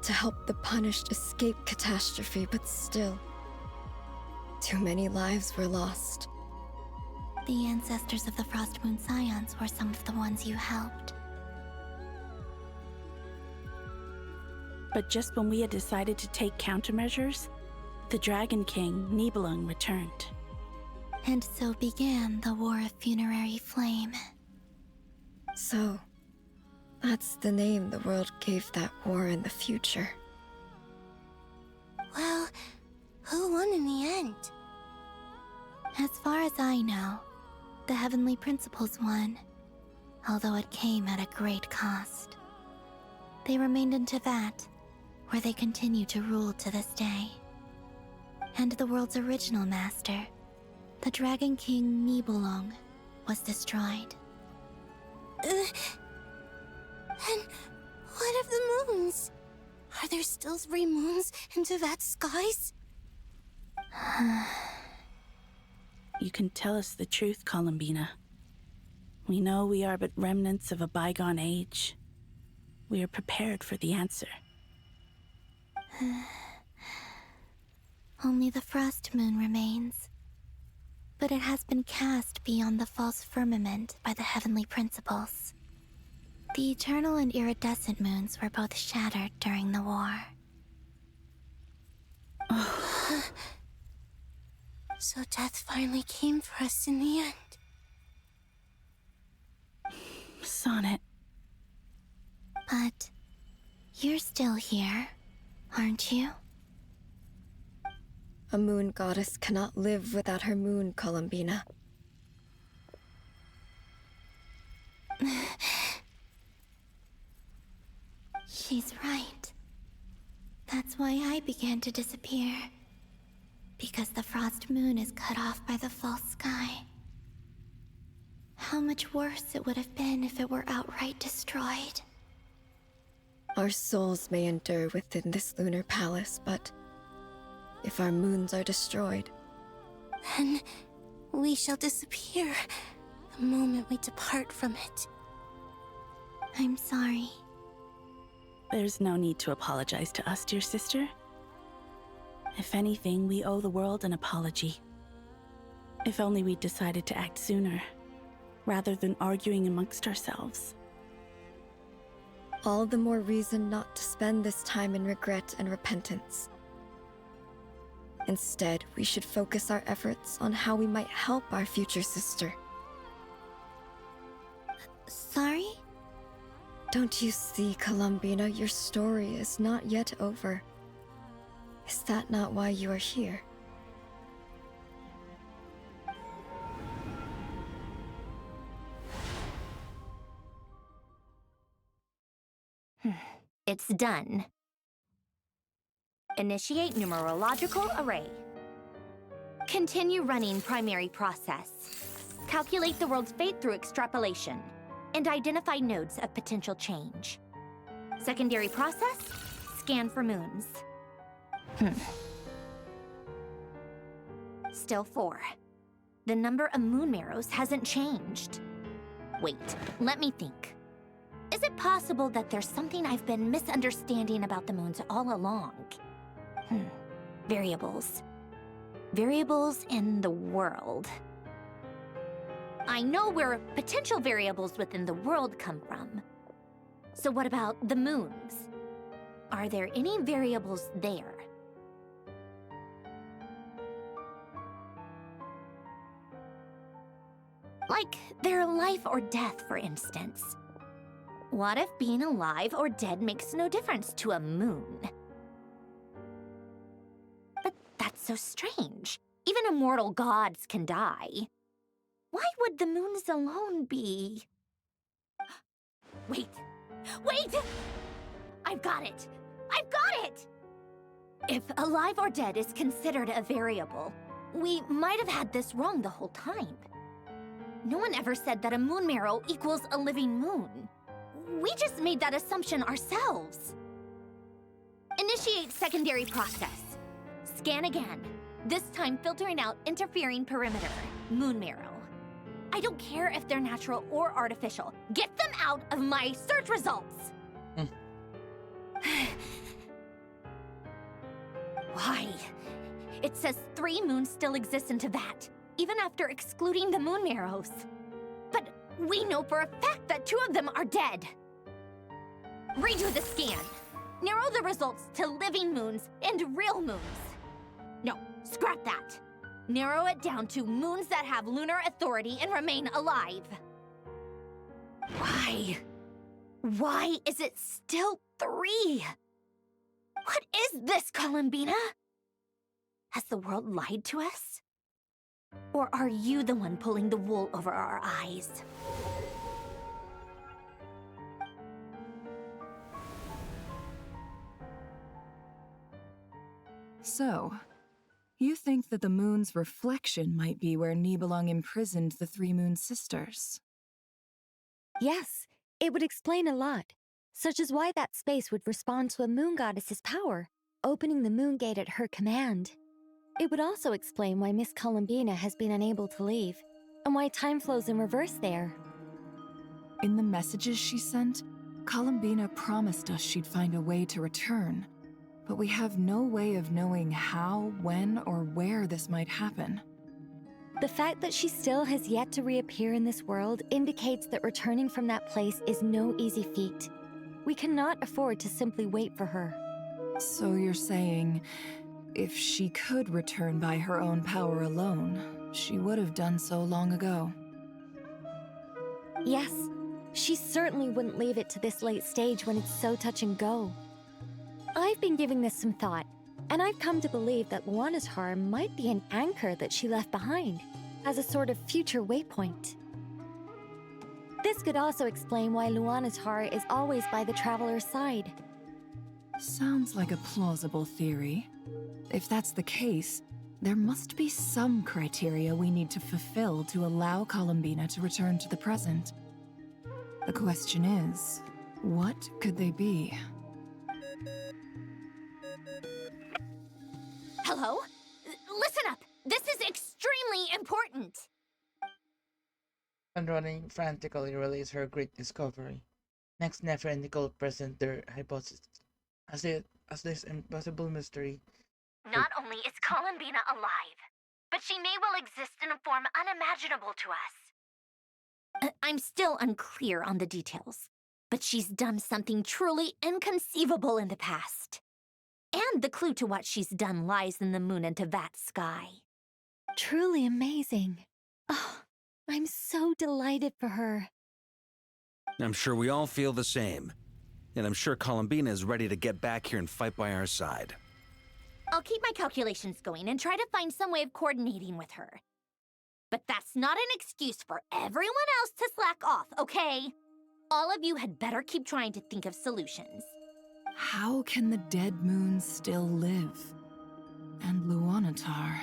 to help the punished escape catastrophe, but still, too many lives were lost. The ancestors of the Frost Moon Scions were some of the ones you helped. But just when we had decided to take countermeasures, the Dragon King, Nibelung, returned. And so began the War of Funerary Flame. So, that's the name the world gave that war in the future. Well, who won in the end? As far as I know, the Heavenly Principles won, although it came at a great cost. They remained in Tevat, where they continue to rule to this day. And the world's original master, the Dragon King Nibelung, was destroyed. And what of the moons? Are there still 3 moons in Tevat's skies? You can tell us the truth, Columbina. We know we are but remnants of a bygone age. We are prepared for the answer. Only the Frost Moon remains. But it has been cast beyond the false firmament by the Heavenly Principles. The eternal and iridescent moons were both shattered during the war. So death finally came for us in the end. Sonnet. But you're still here, aren't you? A moon goddess cannot live without her moon, Columbina. She's right. That's why I began to disappear. Because the Frost Moon is cut off by the false sky. How much worse it would have been if it were outright destroyed. Our souls may endure within this lunar palace, but if our moons are destroyed, then we shall disappear the moment we depart from it. I'm sorry. There's no need to apologize to us, dear sister. If anything, we owe the world an apology. If only we'd decided to act sooner, rather than arguing amongst ourselves. All the more reason not to spend this time in regret and repentance. Instead, we should focus our efforts on how we might help our future sister. Sorry? Don't you see, Columbina, your story is not yet over. Is that not why you are here? It's done. Initiate numerological array. Continue running primary process. Calculate the world's fate through extrapolation. And identify nodes of potential change. Secondary process, scan for moons. Still 4. The number of moon marrows hasn't changed. Wait, let me think. Is it possible that there's something I've been misunderstanding about the moons all along? Variables. Variables in the world. I know where potential variables within the world come from. So what about the moons? Are there any variables there? Like their life or death, for instance. What if being alive or dead makes no difference to a moon? But that's so strange. Even immortal gods can die. Why would the moons alone be... Wait! Wait! I've got it! I've got it! If alive or dead is considered a variable, we might have had this wrong the whole time. No one ever said that a moon marrow equals a living moon. We just made that assumption ourselves. Initiate secondary process. Scan again. This time filtering out interfering perimeter, moon marrow. I don't care if they're natural or artificial. Get them out of my search results! Why? It says 3 moons still exist into that, even after excluding the moon marrows. But we know for a fact that 2 of them are dead. Redo the scan. Narrow the results to living moons and real moons. No, scrap that. Narrow it down to moons that have lunar authority and remain alive. Why? Why is it still 3? What is this, Columbina? Has the world lied to us? Or are you the one pulling the wool over our eyes? So, you think that the moon's reflection might be where Nibelung imprisoned the 3 moon sisters? Yes, it would explain a lot, such as why that space would respond to a moon goddess's power, opening the moon gate at her command. It would also explain why Miss Columbina has been unable to leave, and why time flows in reverse there. In the messages she sent, Columbina promised us she'd find a way to return, but we have no way of knowing how, when, or where this might happen. The fact that she still has yet to reappear in this world indicates that returning from that place is no easy feat. We cannot afford to simply wait for her. So you're saying, if she could return by her own power alone, she would have done so long ago. Yes, she certainly wouldn't leave it to this late stage when it's so touch and go. I've been giving this some thought, and I've come to believe that Luana's Har might be an anchor that she left behind, as a sort of future waypoint. This could also explain why Luana's Har is always by the Traveler's side. Sounds like a plausible theory. If that's the case, there must be some criteria we need to fulfill to allow Columbina to return to the present. The question is, what could they be? Hello? Listen up! This is extremely important! Running frantically relays her great discovery. Next, Nephra and Nicole present their hypothesis as this impossible mystery. Not only is Columbina alive, but she may well exist in a form unimaginable to us. I'm still unclear on the details, but she's done something truly inconceivable in the past. And the clue to what she's done lies in the moon and Tevat sky. Truly amazing. Oh, I'm so delighted for her. I'm sure we all feel the same. And I'm sure Columbina is ready to get back here and fight by our side. I'll keep my calculations going and try to find some way of coordinating with her. But that's not an excuse for everyone else to slack off, okay? All of you had better keep trying to think of solutions. How can the dead moon still live? And Luanatar...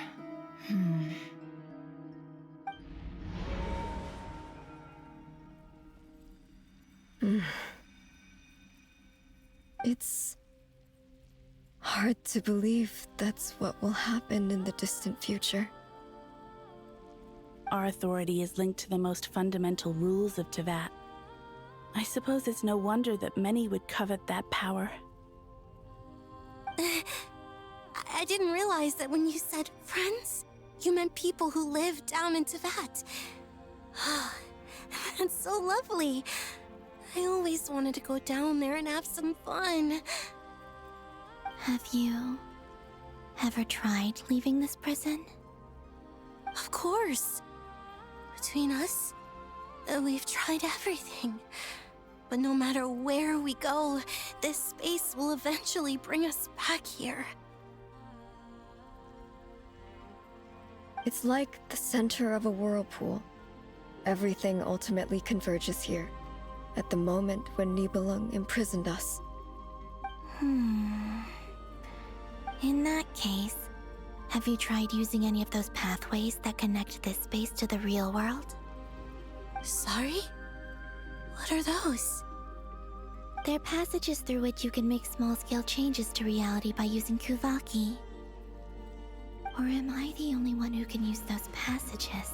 It's hard to believe that's what will happen in the distant future. Our authority is linked to the most fundamental rules of Tevat. I suppose it's no wonder that many would covet that power. I didn't realize that when you said friends, you meant people who live down in Tevat. That's so lovely. I always wanted to go down there and have some fun. Have you ever tried leaving this prison? Of course. Between us, we've tried everything. But no matter where we go, this space will eventually bring us back here. It's like the center of a whirlpool. Everything ultimately converges here, at the moment when Nibelung imprisoned us. In that case, have you tried using any of those pathways that connect this space to the real world? Sorry? What are those? They're passages through which you can make small-scale changes to reality by using Kuvaki. Or am I the only one who can use those passages?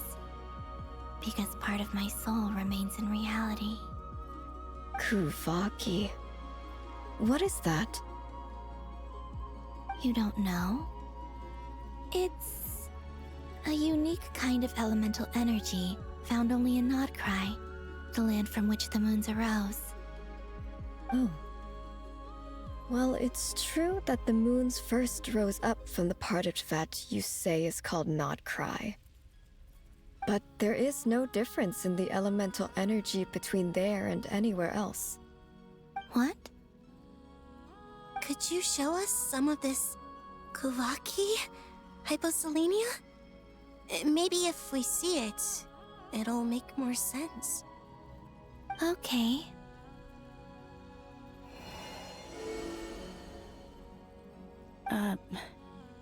Because part of my soul remains in reality. Kuvaki. What is that? You don't know? It's a unique kind of elemental energy found only in Nodcry, the land from which the moons arose. Oh. Well, it's true that the moons first rose up from the part of Tevat you say is called Nodcry. But there is no difference in the elemental energy between there and anywhere else. What? Could you show us some of this Kuvaki hyposelenia? Maybe if we see it, it'll make more sense. Okay.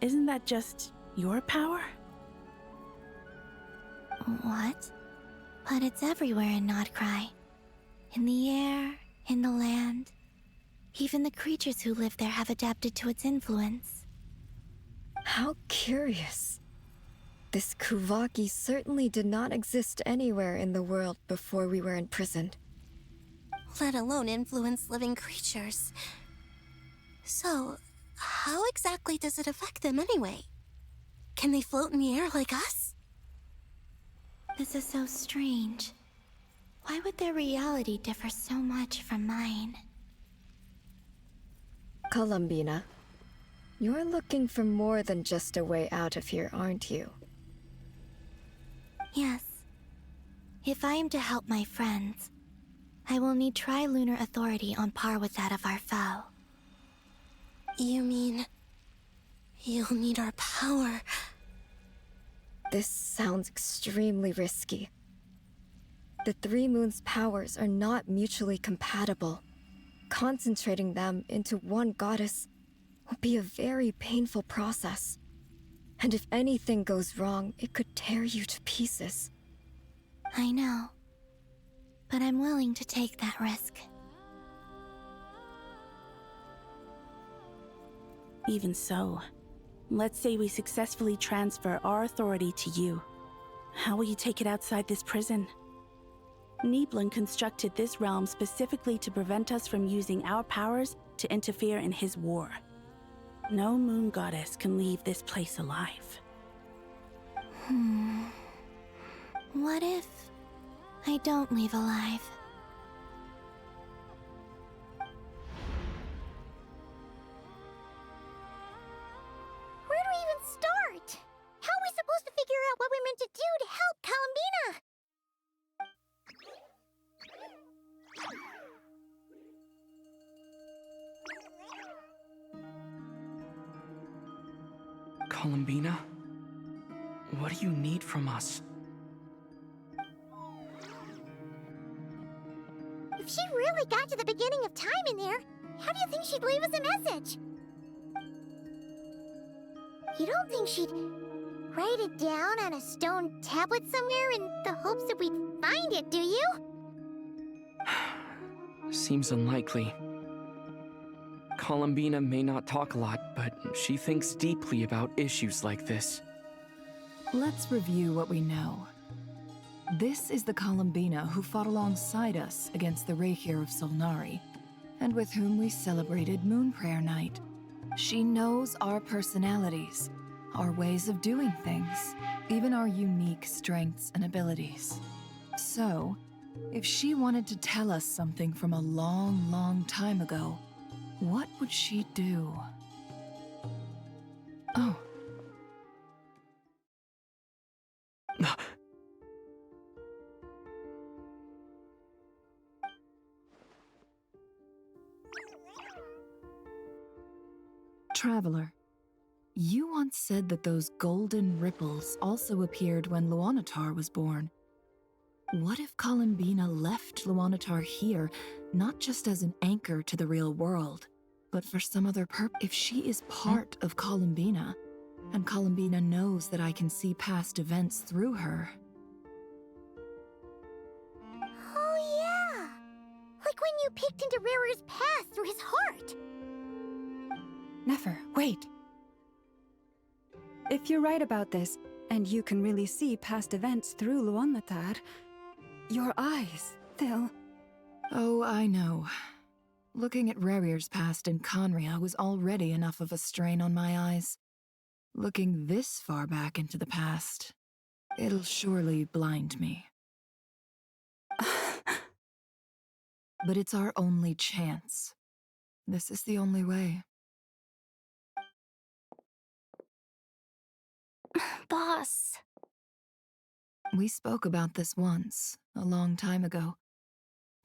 Isn't that just your power? What? But it's everywhere in Nodcry. In the air, in the land. Even the creatures who live there have adapted to its influence. How curious. This Kuvaki certainly did not exist anywhere in the world before we were imprisoned. Let alone influence living creatures. So, how exactly does it affect them anyway? Can they float in the air like us? This is so strange. Why would their reality differ so much from mine? Columbina, you're looking for more than just a way out of here, aren't you? Yes. If I am to help my friends, I will need tri-lunar authority on par with that of our foe. You mean... you'll need our power? This sounds extremely risky. The Three Moons' powers are not mutually compatible. Concentrating them into one goddess will be a very painful process. And if anything goes wrong, it could tear you to pieces. I know. But I'm willing to take that risk. Even so, let's say we successfully transfer our authority to you. How will you take it outside this prison? Nibelung constructed this realm specifically to prevent us from using our powers to interfere in his war. No moon goddess can leave this place alive. What if I don't leave alive? Where do we even start? How are we supposed to figure out what we're meant to do to help Columbina? Columbina? What do you need from us? If she really got to the beginning of time in there, how do you think she'd leave us a message? You don't think she'd write it down on a stone tablet somewhere in the hopes that we'd find it, do you? Seems unlikely. Columbina may not talk a lot, but she thinks deeply about issues like this. Let's review what we know. This is the Columbina who fought alongside us against the Rahyr of Solnari, and with whom we celebrated Moon Prayer Night. She knows our personalities, our ways of doing things, even our unique strengths and abilities. So, if she wanted to tell us something from a long, long time ago, what would she do? Oh. Traveler, you once said that those golden ripples also appeared when Luanatar was born. What if Columbina left Luanatar here, not just as an anchor to the real world, but for some other purpose? If she is part of Columbina, and Columbina knows that I can see past events through her. Oh yeah! Like when you peeked into Rarer's past through his heart! Never, wait. If you're right about this, and you can really see past events through Luanatar, your eyes, they'll... Oh, I know. Looking at Rarir's past in Conria was already enough of a strain on my eyes. Looking this far back into the past, it'll surely blind me. But it's our only chance. This is the only way. Boss. We spoke about this once, a long time ago.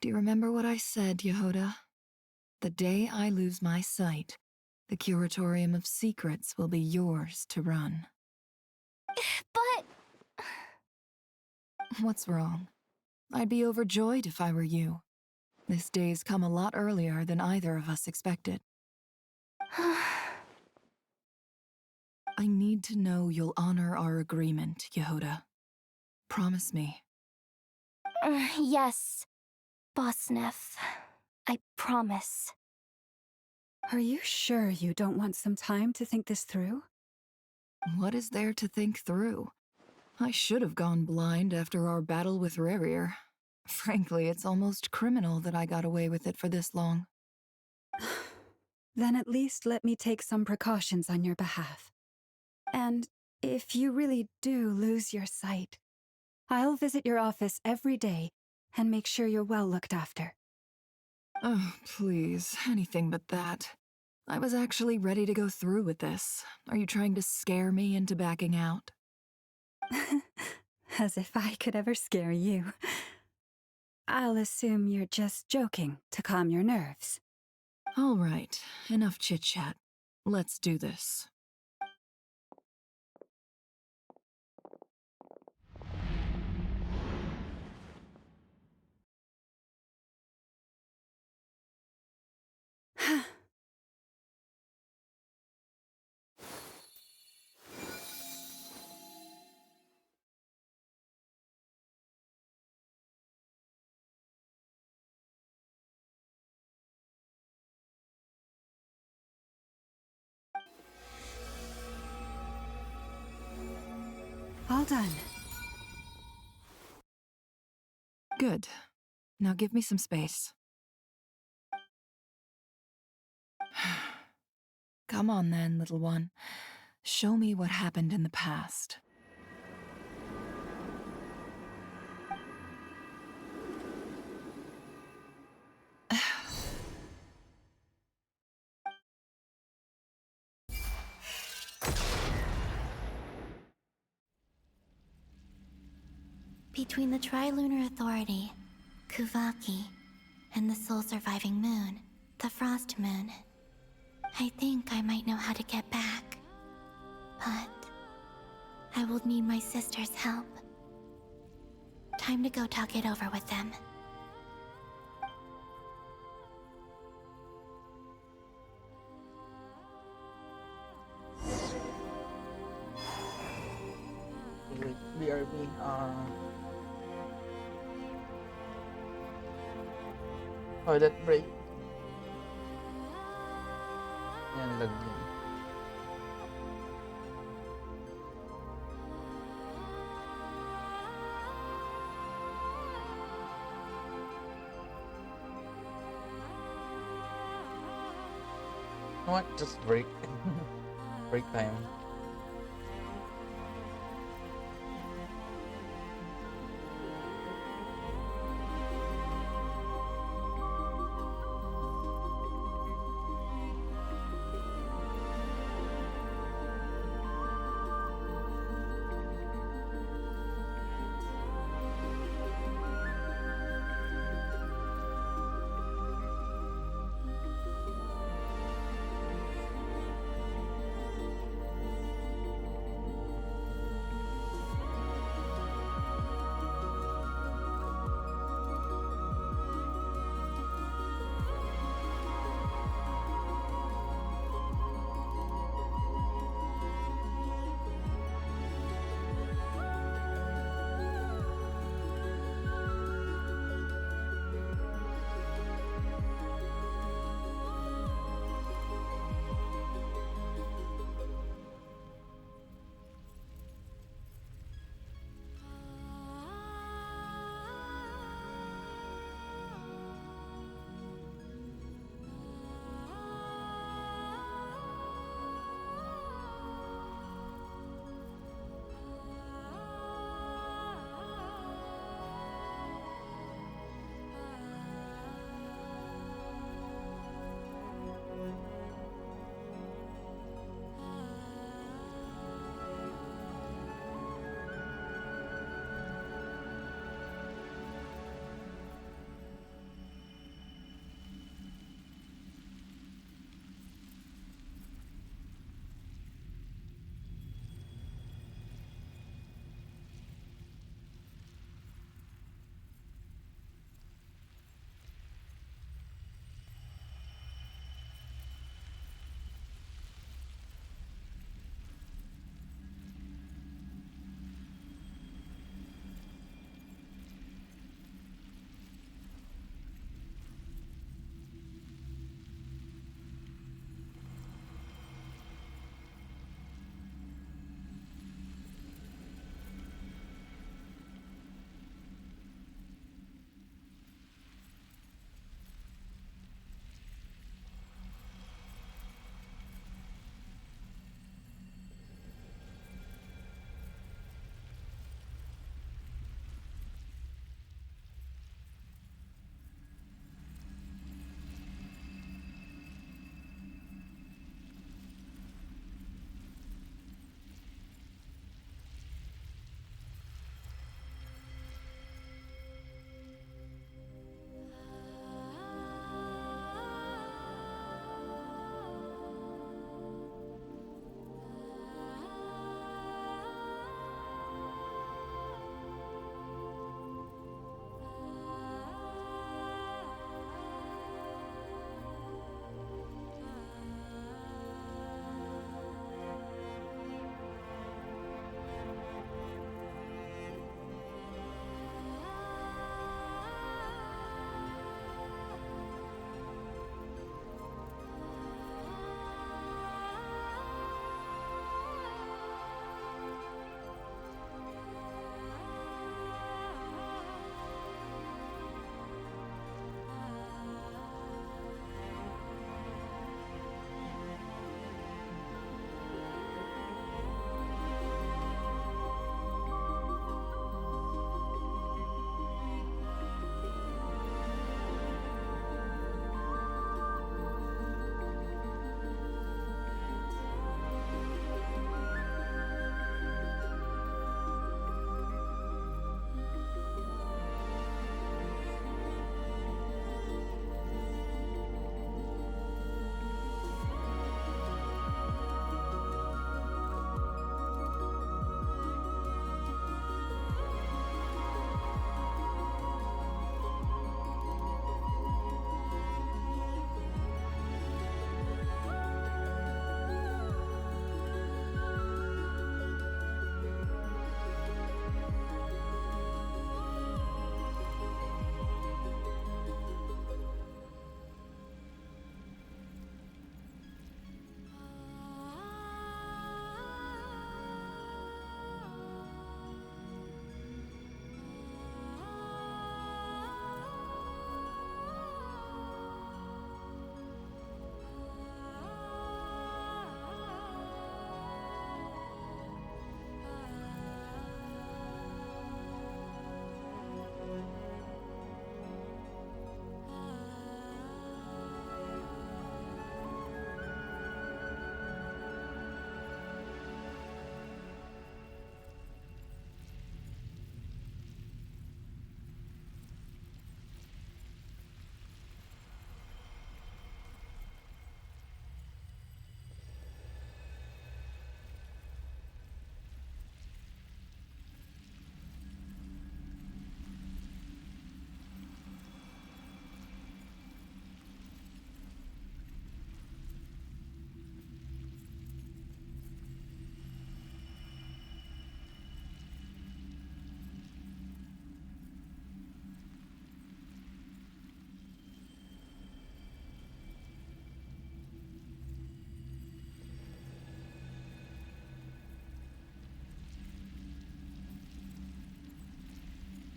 Do you remember what I said, Yehoda? The day I lose my sight, the Curatorium of Secrets will be yours to run. But... What's wrong? I'd be overjoyed if I were you. This day's come a lot earlier than either of us expected. I need to know you'll honor our agreement, Yehoda. Promise me. Yes, Boss Neff. I promise. Are you sure you don't want some time to think this through? What is there to think through? I should have gone blind after our battle with Rarir. Frankly, it's almost criminal that I got away with it for this long. Then at least let me take some precautions on your behalf. And if you really do lose your sight, I'll visit your office every day and make sure you're well looked after. Oh, please, anything but that. I was actually ready to go through with this. Are you trying to scare me into backing out? As if I could ever scare you. I'll assume you're just joking to calm your nerves. All right, enough chit-chat. Let's do this. All done. Good. Now give me some space. Come on then, little one. Show me what happened in the past. Between the Trilunar Authority, Kuvaki, and the sole surviving moon, the Frost Moon, I think I might know how to get back. But I will need my sister's help. Time to go talk it over with them. Wait, BRB. Toilet break. Yan, lag yun. You know what? Just break. Break time.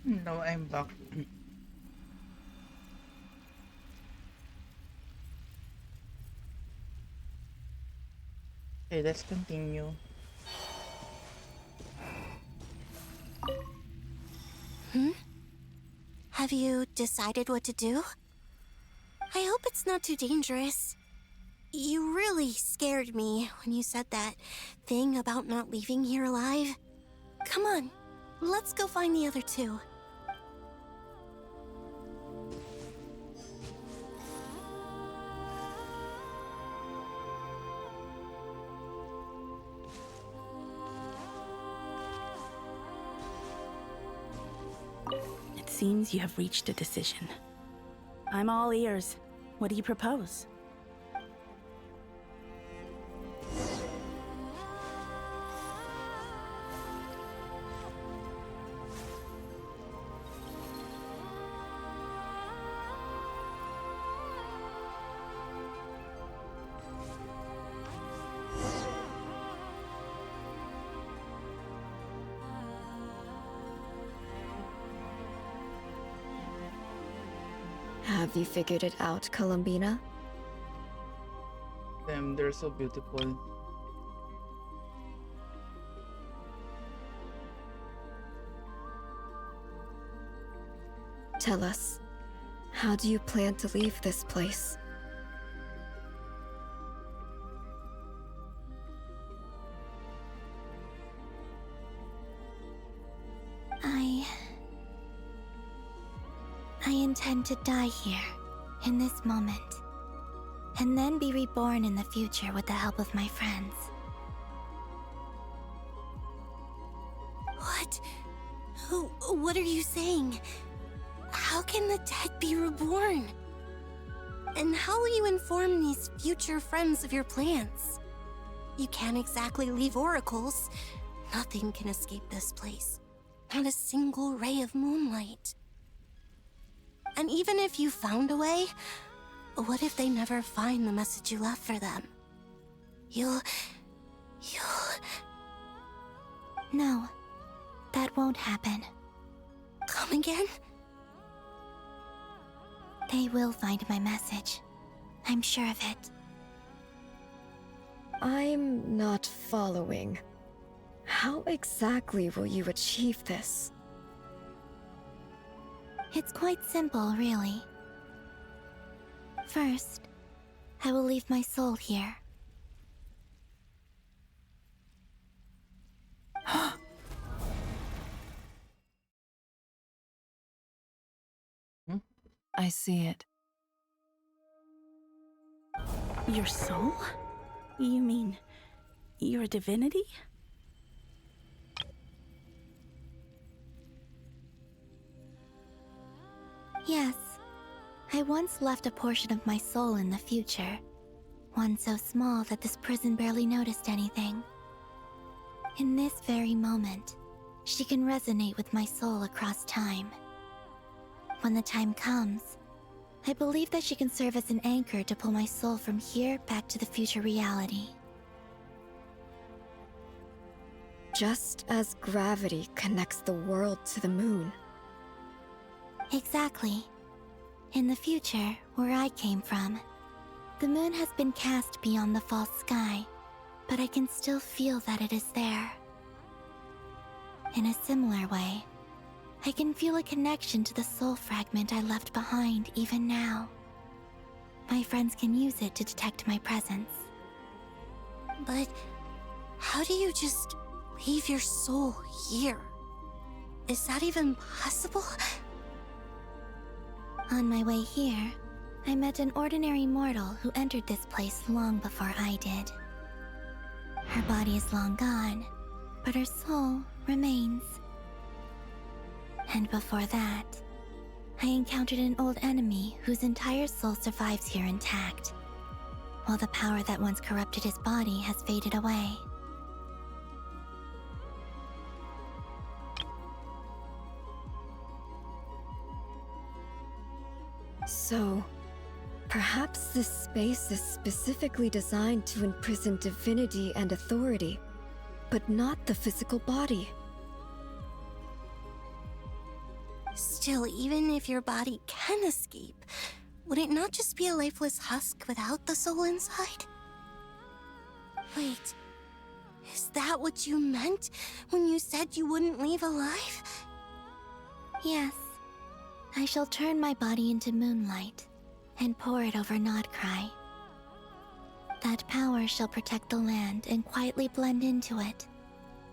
No, I'm back. Okay, let's continue. Have you decided what to do? I hope it's not too dangerous. You really scared me when you said that thing about not leaving here alive. Come on, let's go find the other two. It seems you have reached a decision. I'm all ears. What do you propose? Have you figured it out, Columbina? Them, they're so beautiful. Tell us, how do you plan to leave this place? I intend to die here, in this moment, and then be reborn in the future with the help of my friends. What? What are you saying? How can the dead be reborn? And how will you inform these future friends of your plans? You can't exactly leave oracles. Nothing can escape this place. Not a single ray of moonlight. And even if you found a way, what if they never find the message you left for them? You'll... No, that won't happen. Come again? They will find my message. I'm sure of it. I'm not following. How exactly will you achieve this? It's quite simple, really. First, I will leave my soul here. I see it. Your soul? You mean you're a divinity? Yes. I once left a portion of my soul in the future. One so small that this prison barely noticed anything. In this very moment, she can resonate with my soul across time. When the time comes, I believe that she can serve as an anchor to pull my soul from here back to the future reality. Just as gravity connects the world to the moon. Exactly. In the future, where I came from, the moon has been cast beyond the false sky, but I can still feel that it is there. In a similar way, I can feel a connection to the soul fragment I left behind even now. My friends can use it to detect my presence. But how do you just leave your soul here? Is that even possible? On my way here, I met an ordinary mortal who entered this place long before I did. Her body is long gone, but her soul remains. And before that, I encountered an old enemy whose entire soul survives here intact, while the power that once corrupted his body has faded away. So, perhaps this space is specifically designed to imprison divinity and authority, but not the physical body. Still, even if your body can escape, would it not just be a lifeless husk without the soul inside? Wait, is that what you meant when you said you wouldn't leave alive? Yes. I shall turn my body into moonlight and pour it over Nodcry. That power shall protect the land and quietly blend into it,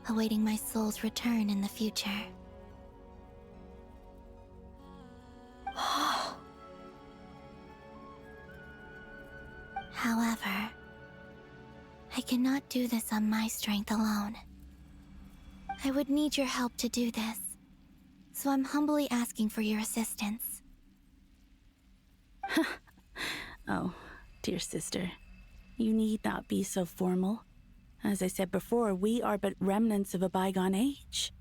awaiting my soul's return in the future. However, I cannot do this on my strength alone. I would need your help to do this, so I'm humbly asking for your assistance. Oh, dear sister, you need not be so formal. As I said before, we are but remnants of a bygone age.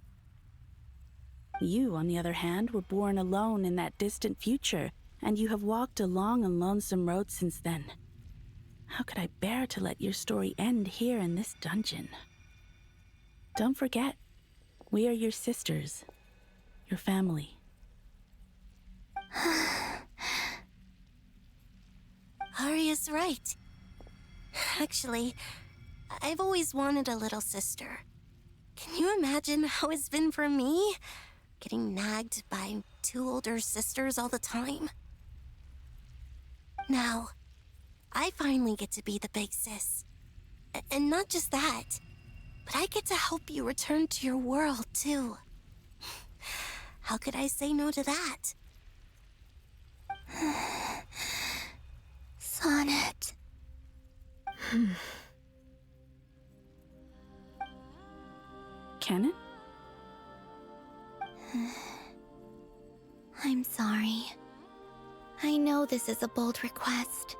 You, on the other hand, were born alone in that distant future, and you have walked a long and lonesome road since then. How could I bear to let your story end here in this dungeon? Don't forget, we are your sisters, your family. Arya's right. Actually, I've always wanted a little sister. Can you imagine how it's been for me? Getting nagged by 2 older sisters all the time. Now, I finally get to be the big sis. And not just that, but I get to help you return to your world, too. How could I say no to that? Sonnet. Kennen? I'm sorry. I know this is a bold request.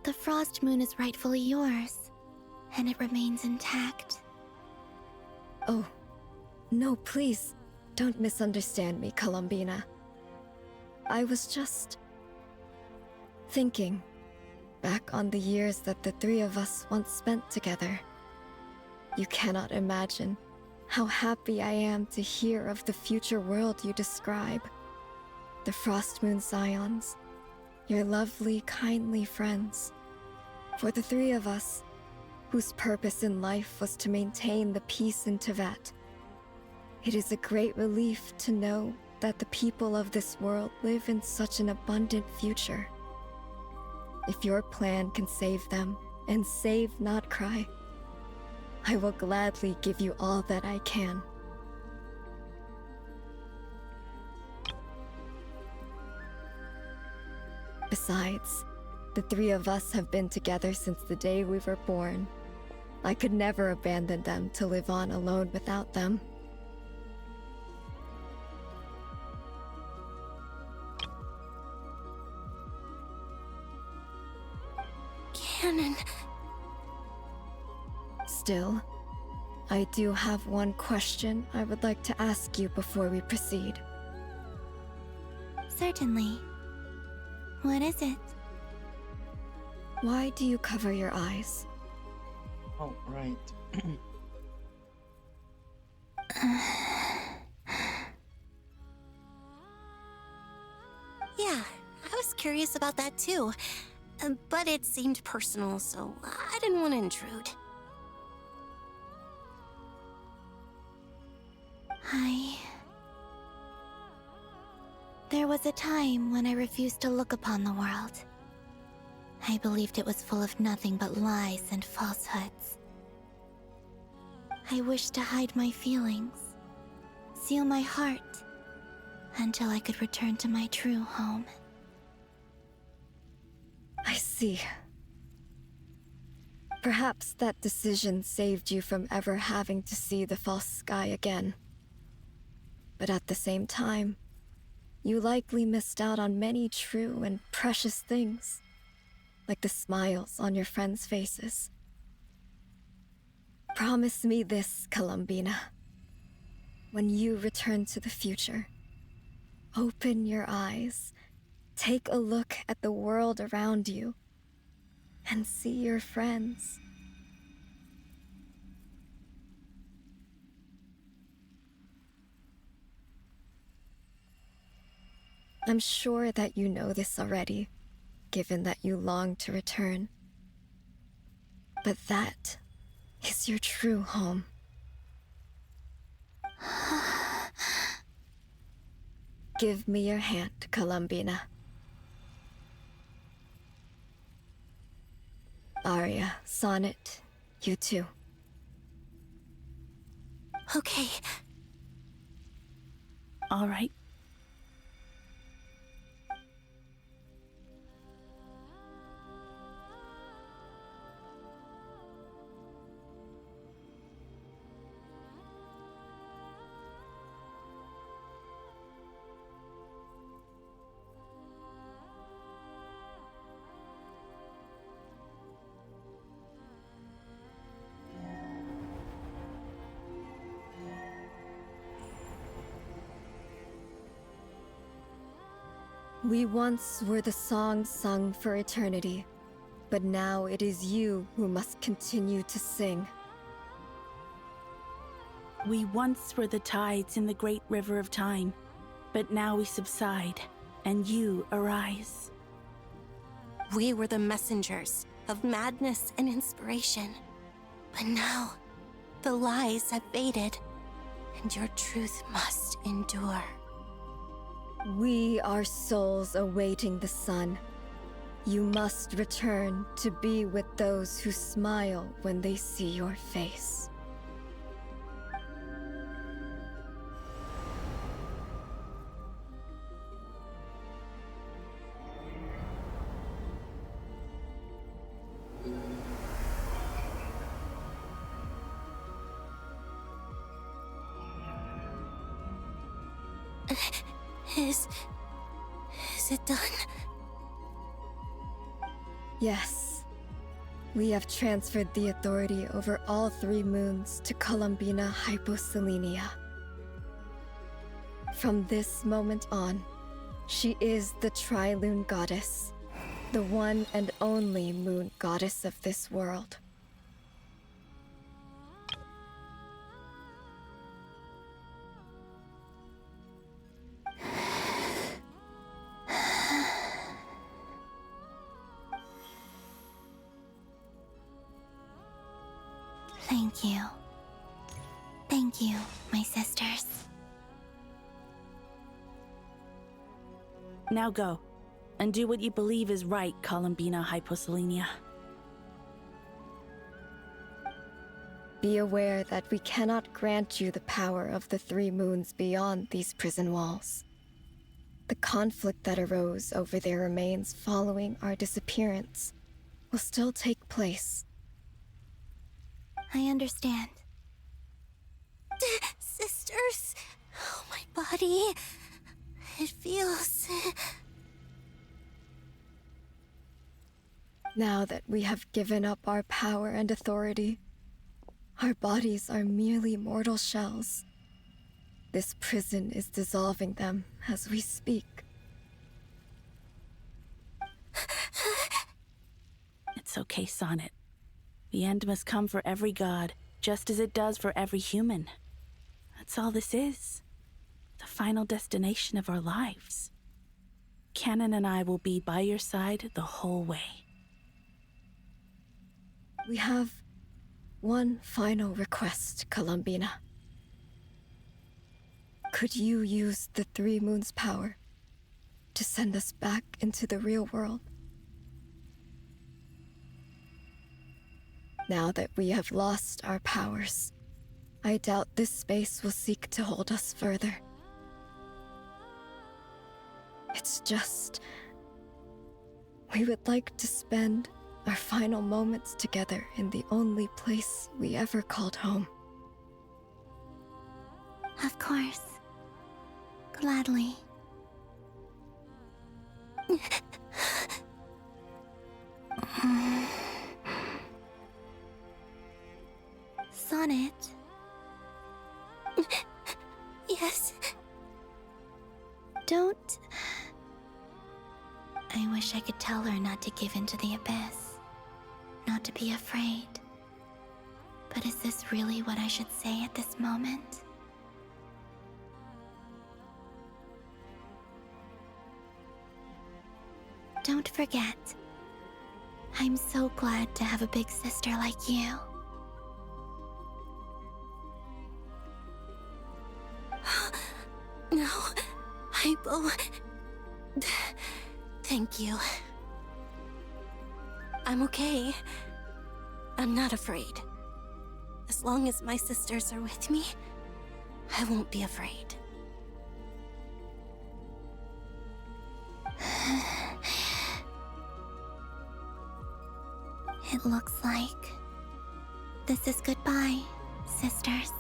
The Frost Moon is rightfully yours, and it remains intact. Oh, no, please, don't misunderstand me, Columbina. I was just thinking back on the years that the 3 of us once spent together. You cannot imagine how happy I am to hear of the future world you describe. The Frost Moon Scions, your lovely, kindly friends. For the 3 of us, whose purpose in life was to maintain the peace in Teyvat, it is a great relief to know that the people of this world live in such an abundant future. If your plan can save them and save Nodcry, I will gladly give you all that I can. Besides, the 3 of us have been together since the day we were born. I could never abandon them to live on alone without them. Cannon. Still, I do have one question I would like to ask you before we proceed. Certainly. What is it? Why do you cover your eyes? Oh, right. Yeah, I was curious about that too. But it seemed personal, so I didn't want to intrude. There was a time when I refused to look upon the world. I believed it was full of nothing but lies and falsehoods. I wished to hide my feelings, seal my heart, until I could return to my true home. I see. Perhaps that decision saved you from ever having to see the false sky again. But at the same time, you likely missed out on many true and precious things, like the smiles on your friends' faces. Promise me this, Columbina. When you return to the future, open your eyes, take a look at the world around you, and see your friends. I'm sure that you know this already, given that you long to return. But that is your true home. Give me your hand, Columbina. Arya, Sonnet, you too. Okay. All right. We once were the song sung for eternity, but now it is you who must continue to sing. We once were the tides in the great river of time, but now we subside, and you arise. We were the messengers of madness and inspiration. But now, the lies have faded, and your truth must endure. We are souls awaiting the sun. You must return to be with those who smile when they see your face. Is it done? Yes. We have transferred the authority over all 3 moons to Columbina Hyposelenia. From this moment on, she is the Tri-Lune Goddess, the one and only moon goddess of this world. Thank you. Thank you, my sisters. Now go, and do what you believe is right, Columbina Hyposelenia. Be aware that we cannot grant you the power of the 3 moons beyond these prison walls. The conflict that arose over their remains following our disappearance will still take place. I understand. Sisters, oh, my body. It feels... Now that we have given up our power and authority, our bodies are merely mortal shells. This prison is dissolving them as we speak. It's okay, Sonnet. The end must come for every god, just as it does for every human. That's all this is. The final destination of our lives. Canon and I will be by your side the whole way. We have one final request, Columbina. Could you use the 3 moons' power to send us back into the real world? Now that we have lost our powers, I doubt this space will seek to hold us further. It's just... we would like to spend our final moments together in the only place we ever called home. Of course. Gladly. Sonnet. Yes. Don't... I wish I could tell her not to give in to the abyss. Not to be afraid. But is this really what I should say at this moment? Don't forget. I'm so glad to have a big sister like you. No, Hypo. Thank you. I'm okay. I'm not afraid. As long as my sisters are with me, I won't be afraid. It looks like this is goodbye, sisters.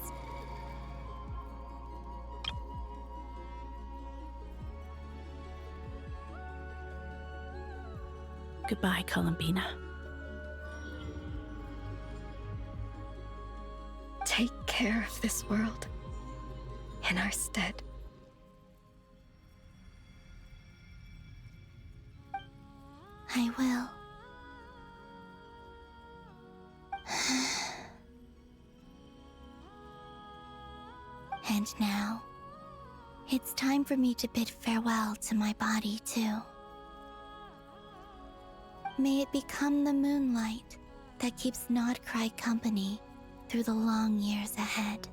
Goodbye, Columbina. Take care of this world in our stead. I will. And now, it's time for me to bid farewell to my body, too. May it become the moonlight that keeps Nodcry company through the long years ahead.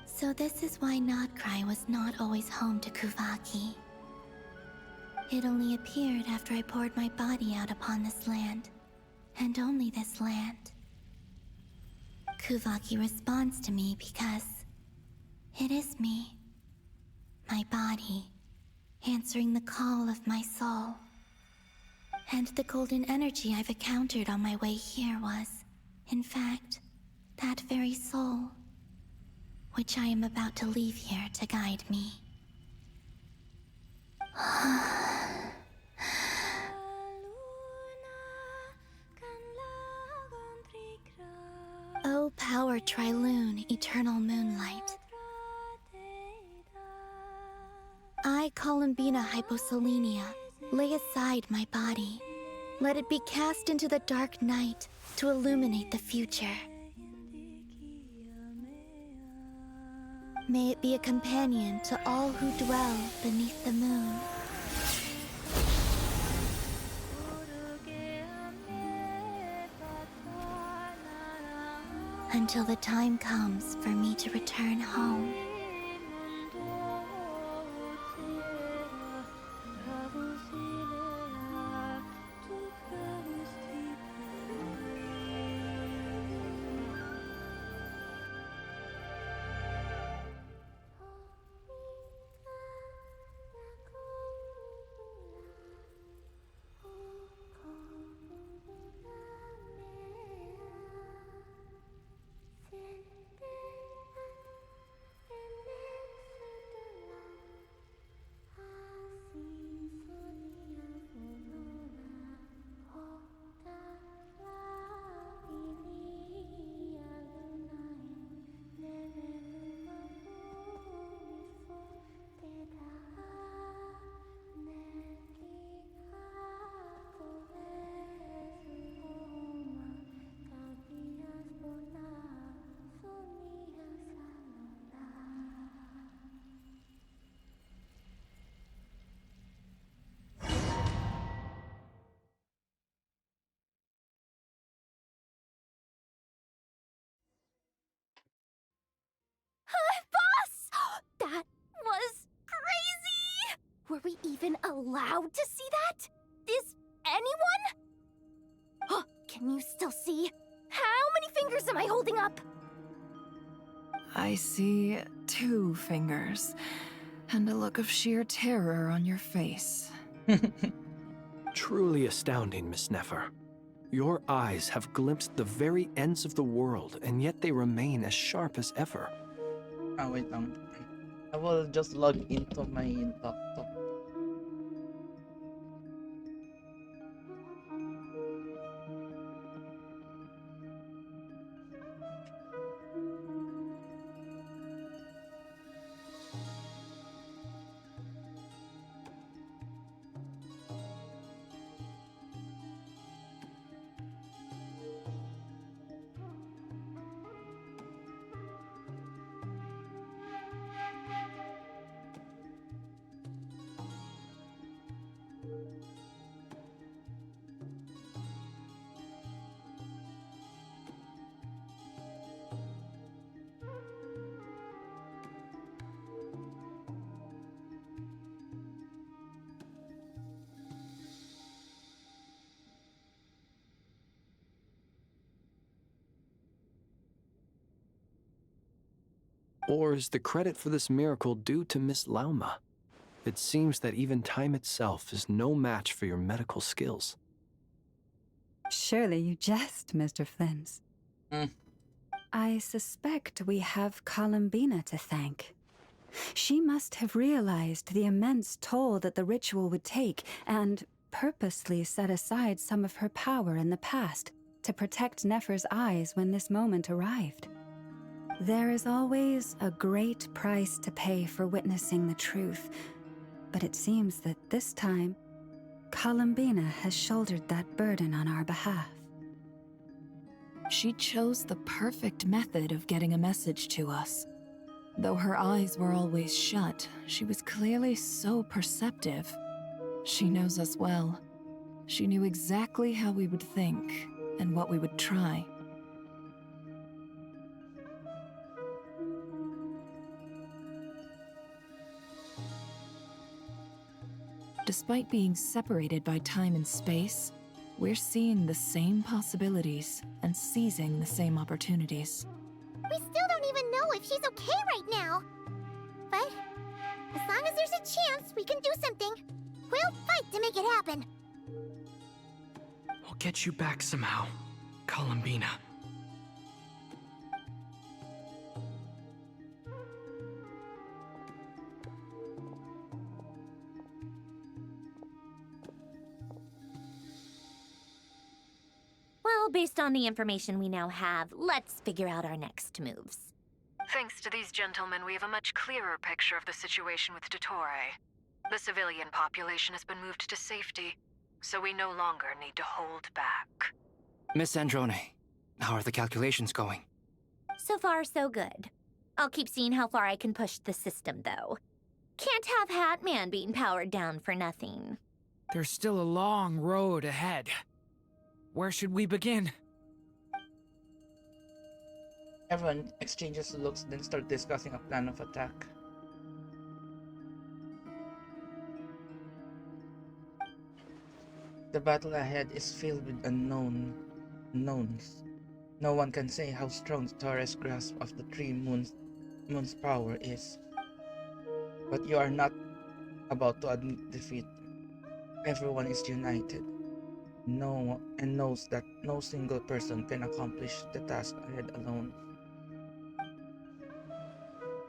So this is why Nodcry was not always home to Kuvaki. It only appeared after I poured my body out upon this land, and only this land. Kuvaki responds to me because it is me, my body, answering the call of my soul. And the golden energy I've encountered on my way here was, in fact, that very soul, which I am about to leave here to guide me. O power Trilune, eternal moonlight. I, Columbina Hyposolenia, lay aside my body. Let it be cast into the dark night to illuminate the future. May it be a companion to all who dwell beneath the moon. Until the time comes for me to return home. Boss! That was crazy! Were we even allowed to see that? Is anyone? Oh, can you still see? How many fingers am I holding up? I see 2 fingers, and a look of sheer terror on your face. Truly astounding, Miss Nefer. Your eyes have glimpsed the very ends of the world, and yet they remain as sharp as ever. Ah, wait lang. I will just log into my laptop. Or is the credit for this miracle due to Miss Lauma? It seems that even time itself is no match for your medical skills. Surely you jest, Mr. Flins. I suspect we have Columbina to thank. She must have realized the immense toll that the ritual would take and purposely set aside some of her power in the past to protect Nefer's eyes when this moment arrived. There is always a great price to pay for witnessing the truth, but it seems that this time, Columbina has shouldered that burden on our behalf. She chose the perfect method of getting a message to us. Though her eyes were always shut, she was clearly so perceptive. She knows us well. She knew exactly how we would think and what we would try. Despite being separated by time and space, we're seeing the same possibilities and seizing the same opportunities. We still don't even know if she's okay right now. But as long as there's a chance we can do something, we'll fight to make it happen. We'll get you back somehow, Columbina. Well, based on the information we now have, let's figure out our next moves. Thanks to these gentlemen, we have a much clearer picture of the situation with Dottore. The civilian population has been moved to safety, so we no longer need to hold back. Miss Androne, how are the calculations going? So far, so good. I'll keep seeing how far I can push the system, though. Can't have Hat Man being powered down for nothing. There's still a long road ahead. Where should we begin? Everyone exchanges looks, then start discussing a plan of attack. The battle ahead is filled with unknowns. No one can say how strong Torres' grasp of the three moons' power is. But you are not about to admit defeat. Everyone is united. Knows that no single person can accomplish the task ahead alone.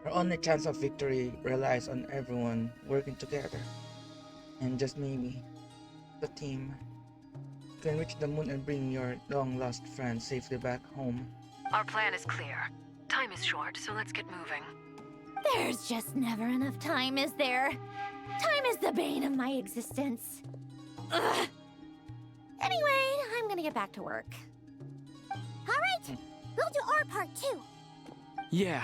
Our only chance of victory relies on everyone working together. And just maybe, the team can reach the moon and bring your long-lost friend safely back home. Our plan is clear. Time is short, so let's get moving. There's just never enough time, is there? Time is the bane of my existence. Ugh. Anyway, I'm gonna get back to work. All right, we'll do our part too. Yeah.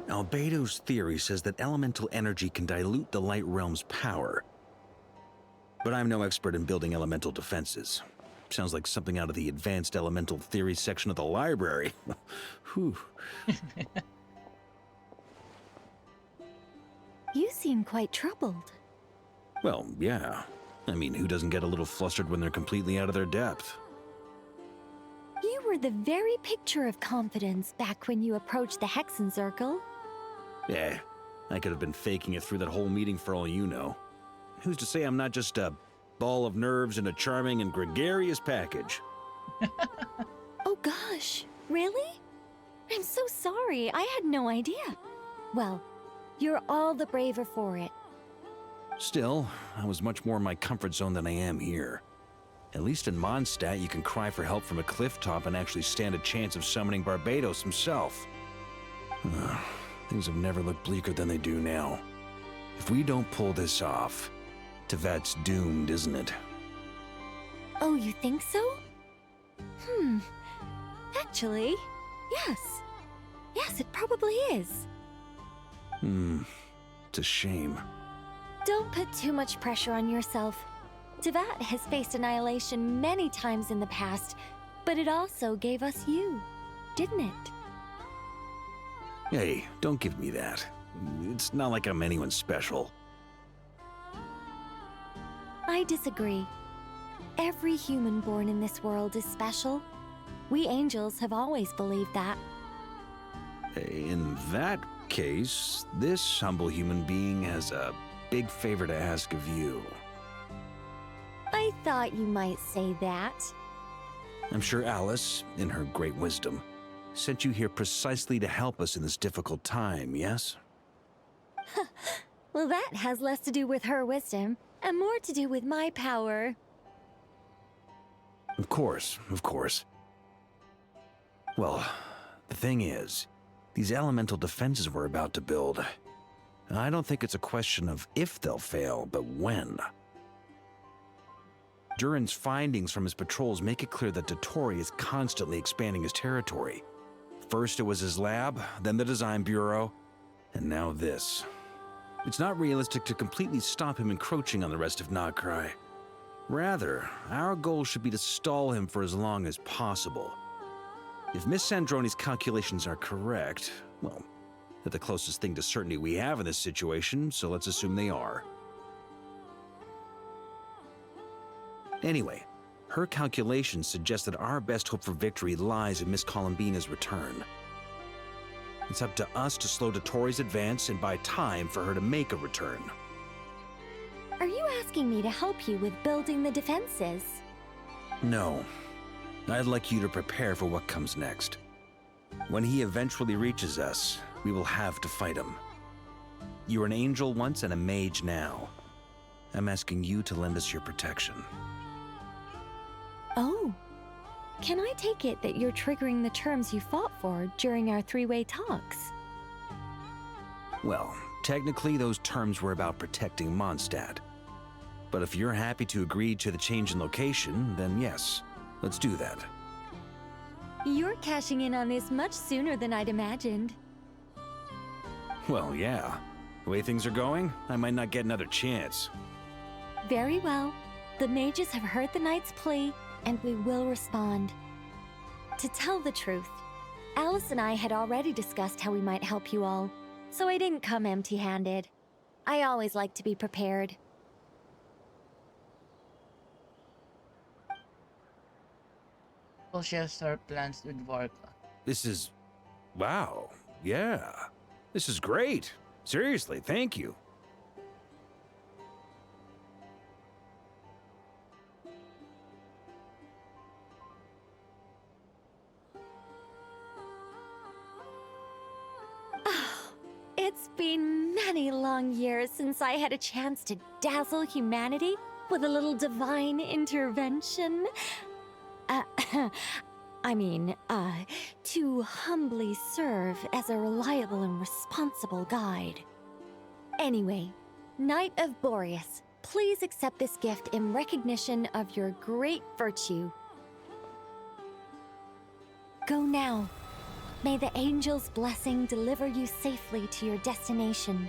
Albedo's theory says that elemental energy can dilute the light realm's power. But I'm no expert in building elemental defenses. Sounds like something out of the advanced elemental theory section of the library. Whew. You seem quite troubled. Well, yeah. I mean, who doesn't get a little flustered when they're completely out of their depth? You were the very picture of confidence back when you approached the Hexen Circle. Yeah, I could have been faking it through that whole meeting for all you know. Who's to say I'm not just a ball of nerves in a charming and gregarious package? Oh gosh, really? I'm so sorry, I had no idea. Well, you're all the braver for it. Still, I was much more in my comfort zone than I am here. At least in Mondstadt, you can cry for help from a cliff top and actually stand a chance of summoning Barbados himself. Things have never looked bleaker than they do now. If we don't pull this off, Tevat's doomed, isn't it? Oh, you think so? Actually, yes. Yes, it probably is. It's a shame. Don't put too much pressure on yourself. Tevat has faced annihilation many times in the past, but it also gave us you, didn't it? Hey, don't give me that. It's not like I'm anyone special. I disagree. Every human born in this world is special. We angels have always believed that. In that case, this humble human being has a big favor to ask of you. I thought you might say that. I'm sure Alice, in her great wisdom, sent you here precisely to help us in this difficult time, yes? Well, that has less to do with her wisdom and more to do with my power. Of course, of course. Well, the thing is, these elemental defenses we're about to build, I don't think it's a question of if they'll fail, but when. Durin's findings from his patrols make it clear that Dottore is constantly expanding his territory. First it was his lab, then the design bureau, and now this. It's not realistic to completely stop him encroaching on the rest of Nagrai. Rather, our goal should be to stall him for as long as possible. If Miss Sandroni's calculations are correct, well, they're the closest thing to certainty we have in this situation, so let's assume they are. Anyway, her calculations suggest that our best hope for victory lies in Miss Columbina's return. It's up to us to slow Dottore's advance and buy time for her to make a return. Are you asking me to help you with building the defenses? No. I'd like you to prepare for what comes next. When he eventually reaches us, we will have to fight him. You were an angel once and a mage now. I'm asking you to lend us your protection. Oh. Can I take it that you're triggering the terms you fought for during our three-way talks? Well, technically those terms were about protecting Mondstadt. But if you're happy to agree to the change in location, then yes, let's do that. You're cashing in on this much sooner than I'd imagined. Well, yeah. The way things are going, I might not get another chance. Very well. The mages have heard the knight's plea, and we will respond. To tell the truth, Alice and I had already discussed how we might help you all, so I didn't come empty-handed. I always like to be prepared. We'll share our plans with Varka. This is... wow. Yeah. This is great. Seriously, thank you. It's been many long years since I had a chance to dazzle humanity with a little divine intervention. To humbly serve as a reliable and responsible guide. Anyway, Knight of Boreas, please accept this gift in recognition of your great virtue. Go now. May the angel's blessing deliver you safely to your destination.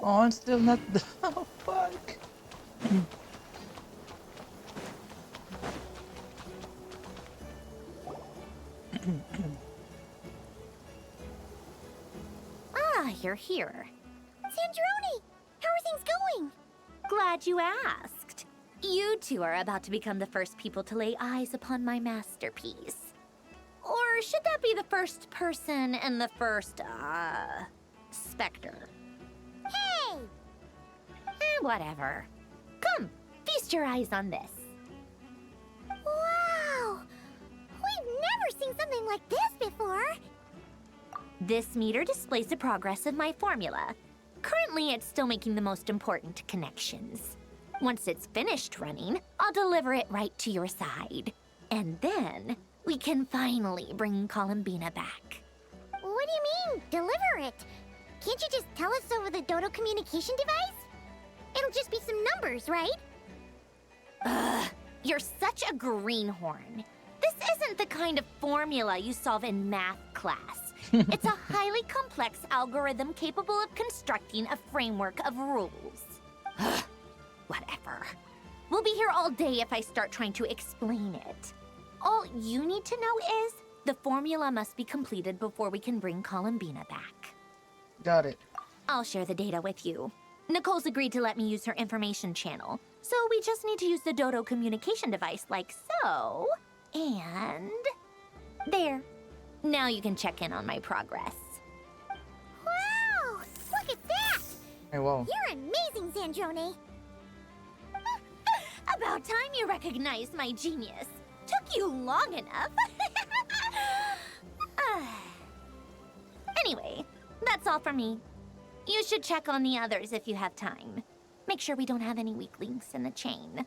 Oh, I'm still not done. Oh, fuck. Ah, you're here. Sandroni! How are things going? Glad you asked. You two are about to become the first people to lay eyes upon my masterpiece. Or should that be the first person and the first, specter? Hey! Whatever. Come, feast your eyes on this. Wow! We've never seen something like this before! This meter displays the progress of my formula. Currently, it's still making the most important connections. Once it's finished running, I'll deliver it right to your side. And then, we can finally bring Columbina back. What do you mean, deliver it? Can't you just tell us over the Dodo communication device? It'll just be some numbers, right? Ugh, you're such a greenhorn. This isn't the kind of formula you solve in math class. It's a highly complex algorithm capable of constructing a framework of rules. Ugh, whatever. We'll be here all day if I start trying to explain it. All you need to know is the formula must be completed before we can bring Columbina back. Got it. I'll share the data with you. Nicole's agreed to let me use her information channel, so we just need to use the Dodo communication device like so. And... there. Now you can check in on my progress. Wow! Look at that! Hey, wow. You're amazing, Zandrone. About time you recognized my genius. Took you long enough. Anyway, that's all from me. You should check on the others if you have time. Make sure we don't have any weak links in the chain.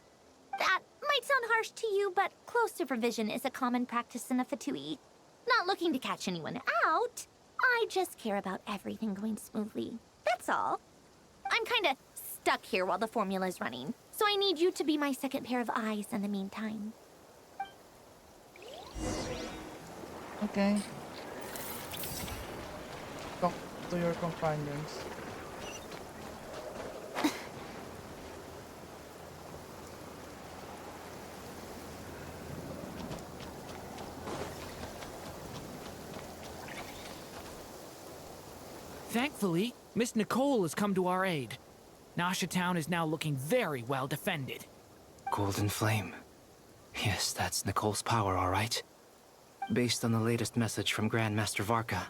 That might sound harsh to you, but close supervision is a common practice in a Fatui. Not looking to catch anyone out. I just care about everything going smoothly. That's all. I'm kinda stuck here while the formula's running, so I need you to be my second pair of eyes in the meantime. Okay. Talk to your companions. Thankfully, Miss Nicole has come to our aid. Nasha Town is now looking very well defended. Golden Flame. Yes, that's Nicole's power, all right. Based on the latest message from Grandmaster Varka,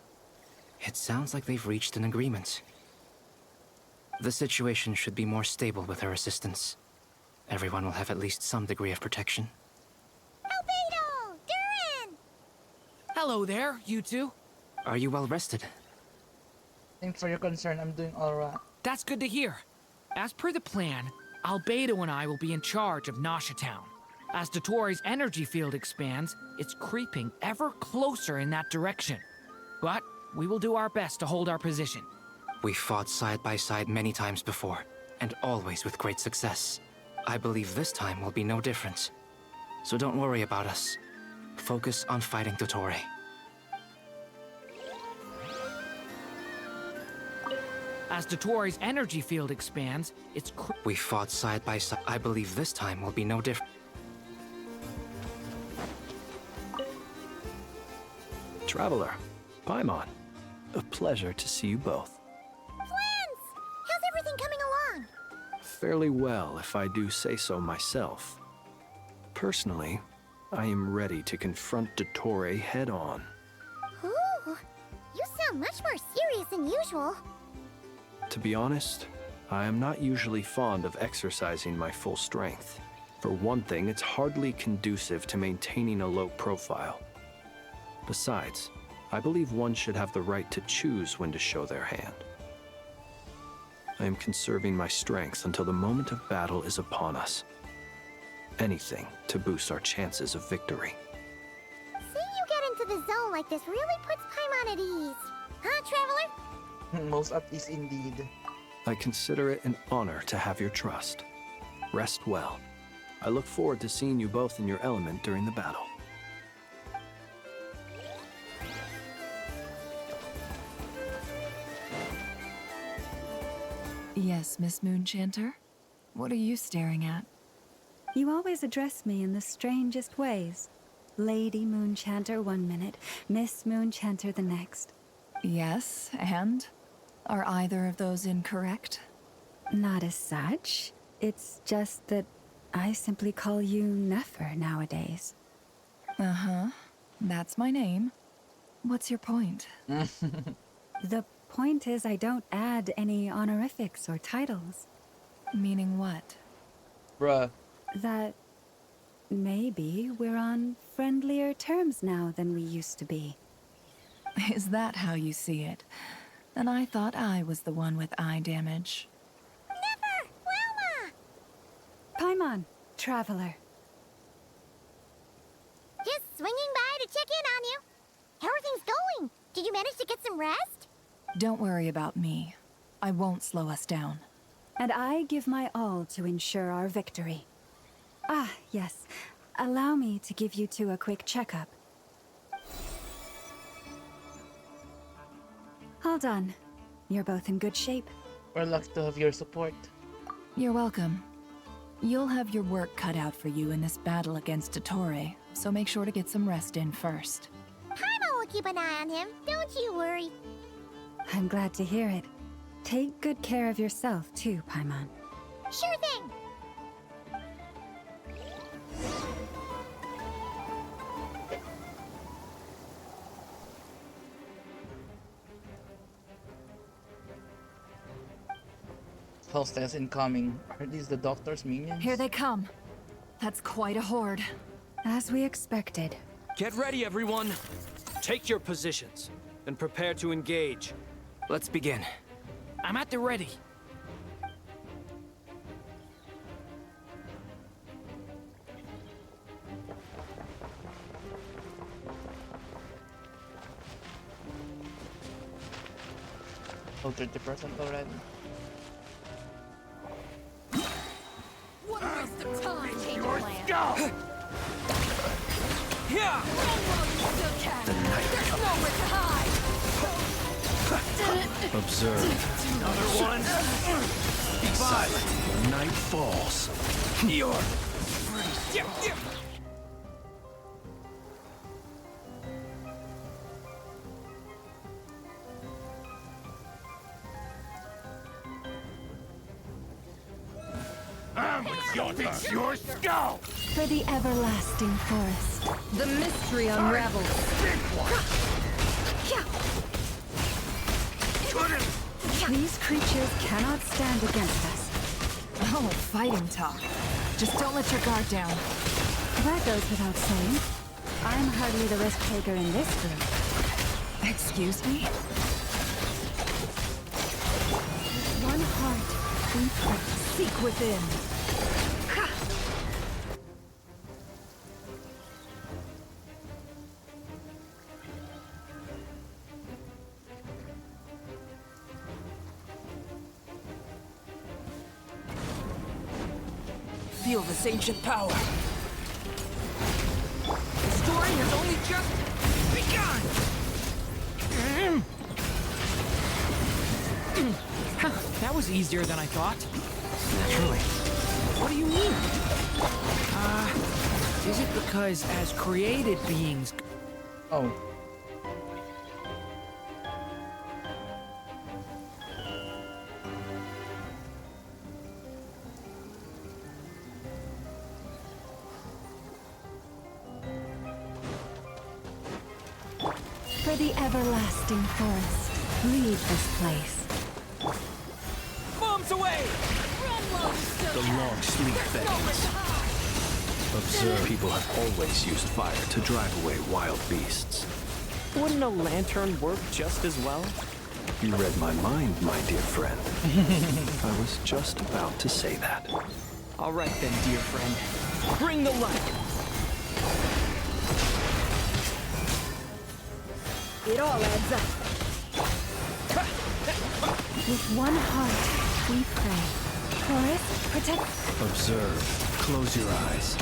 it sounds like they've reached an agreement. The situation should be more stable with her assistance. Everyone will have at least some degree of protection. Albedo! Durin! Hello there, you two. Are you well rested? Thanks for your concern. I'm doing alright. That's good to hear. As per the plan, Albedo and I will be in charge of Nasha Town. As Dottoro's energy field expands, it's creeping ever closer in that direction. But we will do our best to hold our position. We fought side by side many times before, and always with great success. I believe this time will be no different. So don't worry about us. Focus on fighting Dottore. As Dottoro's energy field expands, it's we fought side by side. I believe this time will be no different. Traveler, Paimon, a pleasure to see you both. Twins! How's everything coming along? Fairly well, if I do say so myself. Personally, I am ready to confront Dottore head-on. Ooh, you sound much more serious than usual. To be honest, I am not usually fond of exercising my full strength. For one thing, it's hardly conducive to maintaining a low profile. Besides, I believe one should have the right to choose when to show their hand. I am conserving my strength until the moment of battle is upon us. Anything to boost our chances of victory. Seeing you get into the zone like this really puts Paimon at ease. Huh, Traveler? Most at ease indeed. I consider it an honor to have your trust. Rest well. I look forward to seeing you both in your element during the battle. Yes, Miss Moonchanter? What are you staring at? You always address me in the strangest ways. Lady Moonchanter 1 minute, Miss Moonchanter the next. Yes, and? Are either of those incorrect? Not as such. It's just that I simply call you Nefer nowadays. Uh-huh. That's my name. What's your point? The point is I don't add any honorifics or titles. Meaning what? Bruh. That maybe we're on friendlier terms now than we used to be. Is that how you see it? And I thought I was the one with eye damage. Never! Wilma! Paimon, Traveler. Just swinging by to check in on you. How are things going? Did you manage to get some rest? Don't worry about me. I won't slow us down. And I give my all to ensure our victory. Ah, yes. Allow me to give you two a quick checkup. All done. You're both in good shape. We're lucky to have your support. You're welcome. You'll have your work cut out for you in this battle against Dottore, so make sure to get some rest in first. Paimon will keep an eye on him, don't you worry. I'm glad to hear it. Take good care of yourself, too, Paimon. Sure thing! Hostess incoming. Are these the doctor's minions? Here they come. That's quite a horde. As we expected. Get ready, everyone! Take your positions, and prepare to engage. Let's begin. I'm at the ready. Oh, 30% already. What a waste of time! Go! Yeah! Run while you still can! There's nowhere to hide! Observe. Another one. Be silent. Night falls. You're It's your skull! For the everlasting forest. The mystery unravels. These creatures cannot stand against us. Oh, fighting talk. Just don't let your guard down. That goes without saying. I'm hardly the risk taker in this group. Excuse me? One heart, we pray. Seek within. Feel this ancient power. The story has only just begun! That was easier than I thought. Naturally. What do you mean? Is it because as created beings... Oh. For the everlasting forest, leave this place. Bombs away! the long sleep fades. Observe. People have always used fire to drive away wild beasts. Wouldn't a lantern work just as well? You read my mind, my dear friend. I was just about to say that. All right then, dear friend. Bring the light! It all adds up. With one heart, we pray. Forest, protect... Observe. Close your eyes.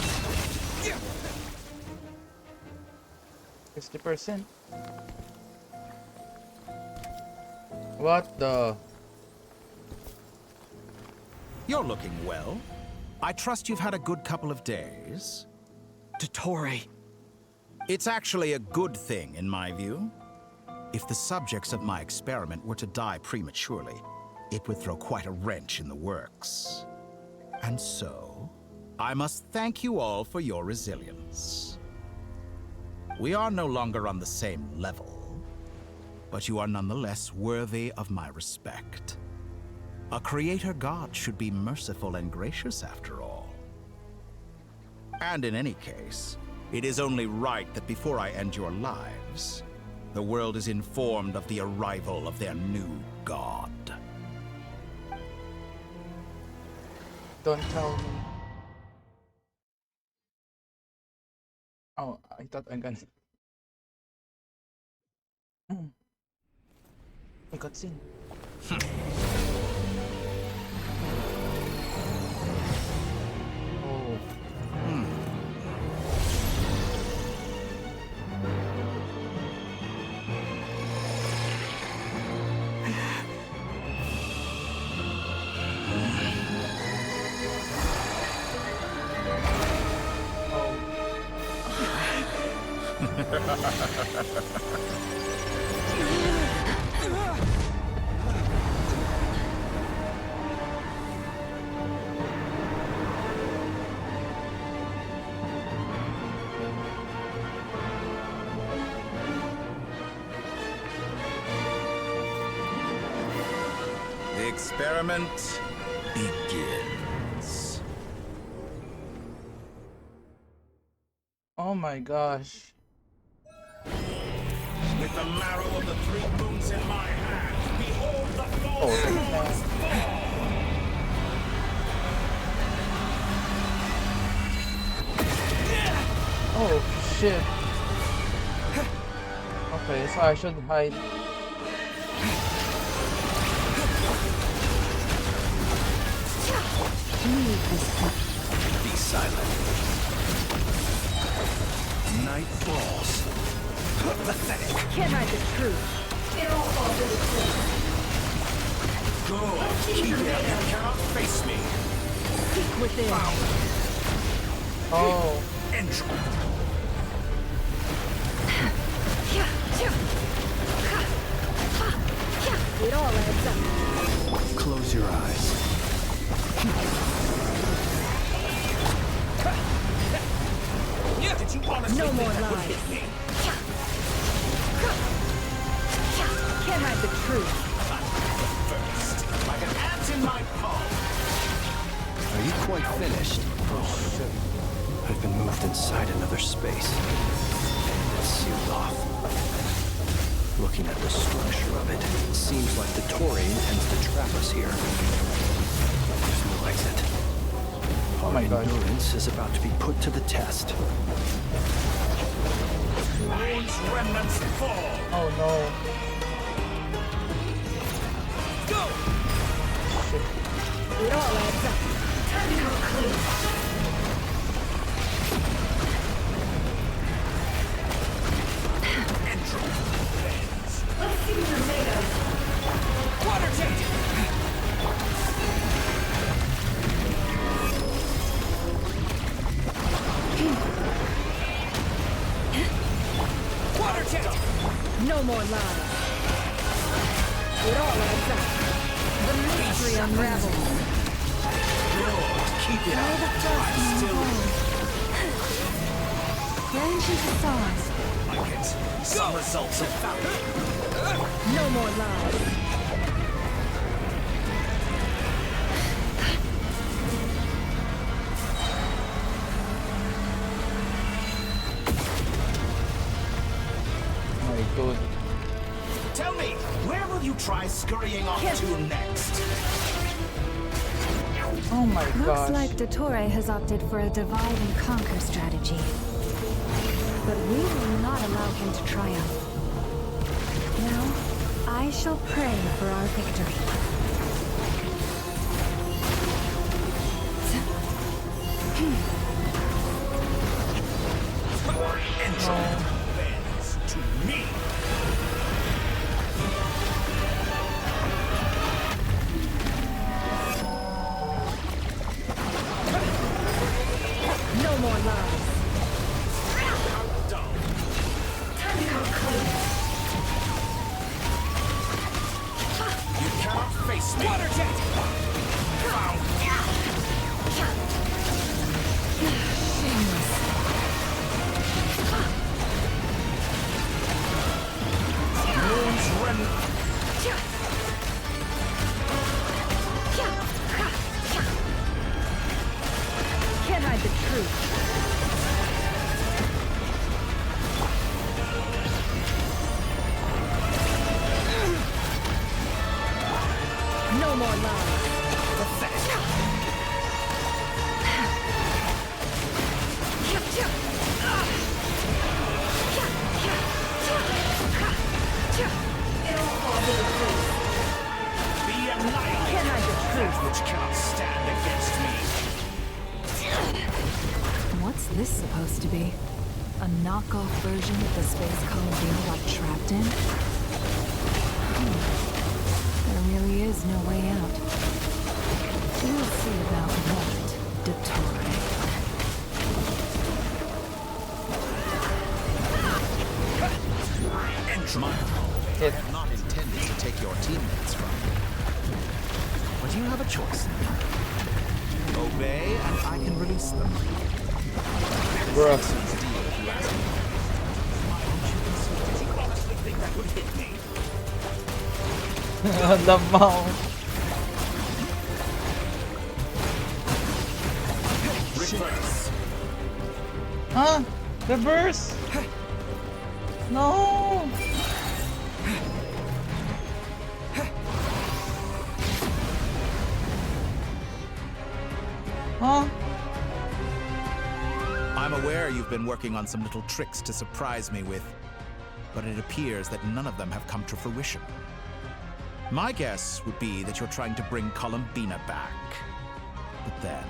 50%. What the? You're looking well. I trust you've had a good couple of days. Dottore. It's actually a good thing, in my view. If the subjects of my experiment were to die prematurely, it would throw quite a wrench in the works. And so, I must thank you all for your resilience. We are no longer on the same level, but you are nonetheless worthy of my respect. A creator god should be merciful and gracious after all. And in any case, it is only right that before I end your lives, the world is informed of the arrival of their new god. Don't tell me. Oh, I thought I'm gonna... I got seen. Oh. experiment begins. Oh my gosh. With the marrow of the 3 moons in my hand, behold the false moons fall! Oh shit. Okay, so I should hide. Be silent. Night falls. Pathetic. Can't hide the truth. It all falls into place. Go. Keep it up. You cannot face me. Seek within. Oh. Enjoy. It all adds up. Close your eyes. Did you honestly No think more that would lies. hit me? Can't hide the truth. First, like an ant in my palm. Are you quite finished? Oh shit. I've been moved inside another space. And it's sealed off. Looking at the structure of it, it seems like the Tory intends to trap us here. There's no exit. Oh my gosh. Endurance is about to be put to the test. Moon's remnants fall. Oh no. Go! Shit. It all adds up. Time to come clean. Let's see what you're made of. Water jet! Water jet! No more lies. It all adds up. The mystery unravels. Keep it up. I'm still Genshin sauce. like it. Some results have found it. No more lies. My god. Tell me, where will you try scurrying off to next? Oh my Looks gosh. like Dottore has opted for a divide and conquer strategy. But we will not allow him to triumph. Now, I shall pray for our victory. Entry bends to me. No more lies. Done. Time to come clean. You cannot face me. Water jet! Found. Shameless. Moon's remnant. Can't hide the truth. No more lies. Be annihilated. Can't hide the That truth. which cannot stand against me. What's this supposed to be? A knockoff version of the space colony we got trapped in? There really is no way out. We'll see about that, Dottore. I have not intended to take your teammates from you. But you have a choice now. Obey, and I can release them. Bruh. Did you honestly think that would hit me? The mouth. Reverse. Huh? Reverse? No! Huh? I'm aware you've been working on some little tricks to surprise me with, but it appears that none of them have come to fruition. My guess would be that you're trying to bring Columbina back. But then,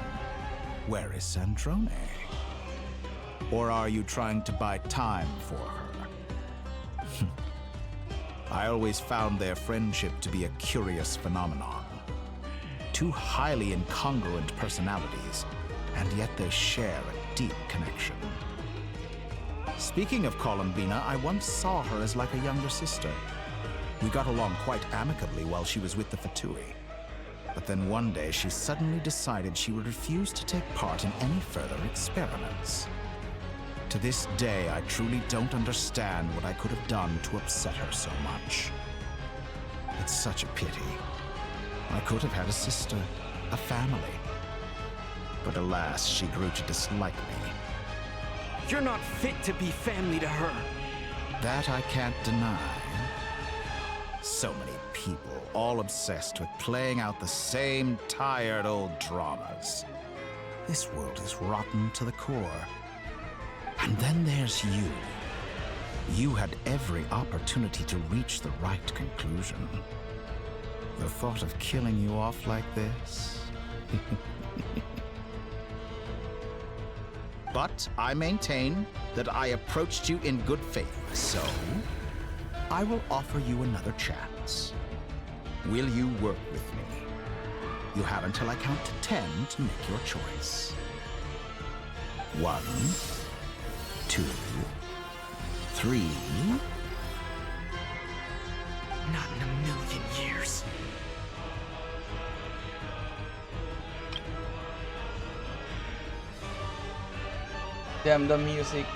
where is Sandrone? Or are you trying to buy time for her? I always found their friendship to be a curious phenomenon. Two highly incongruent personalities, and yet they share a deep connection. Speaking of Columbina, I once saw her as like a younger sister. We got along quite amicably while she was with the Fatui. But then one day she suddenly decided she would refuse to take part in any further experiments. To this day, I truly don't understand what I could have done to upset her so much. It's such a pity. I could have had a sister, a family. But alas, she grew to dislike me. You're not fit to be family to her. That I can't deny. So many people, all obsessed with playing out the same tired old dramas. This world is rotten to the core. And then there's you. You had every opportunity to reach the right conclusion. The thought of killing you off like this? But I maintain that I approached you in good faith, so I will offer you another chance. Will you work with me? You have until I count to 10 to make your choice. 1, 2, 3. Not in a million years. Damn the music.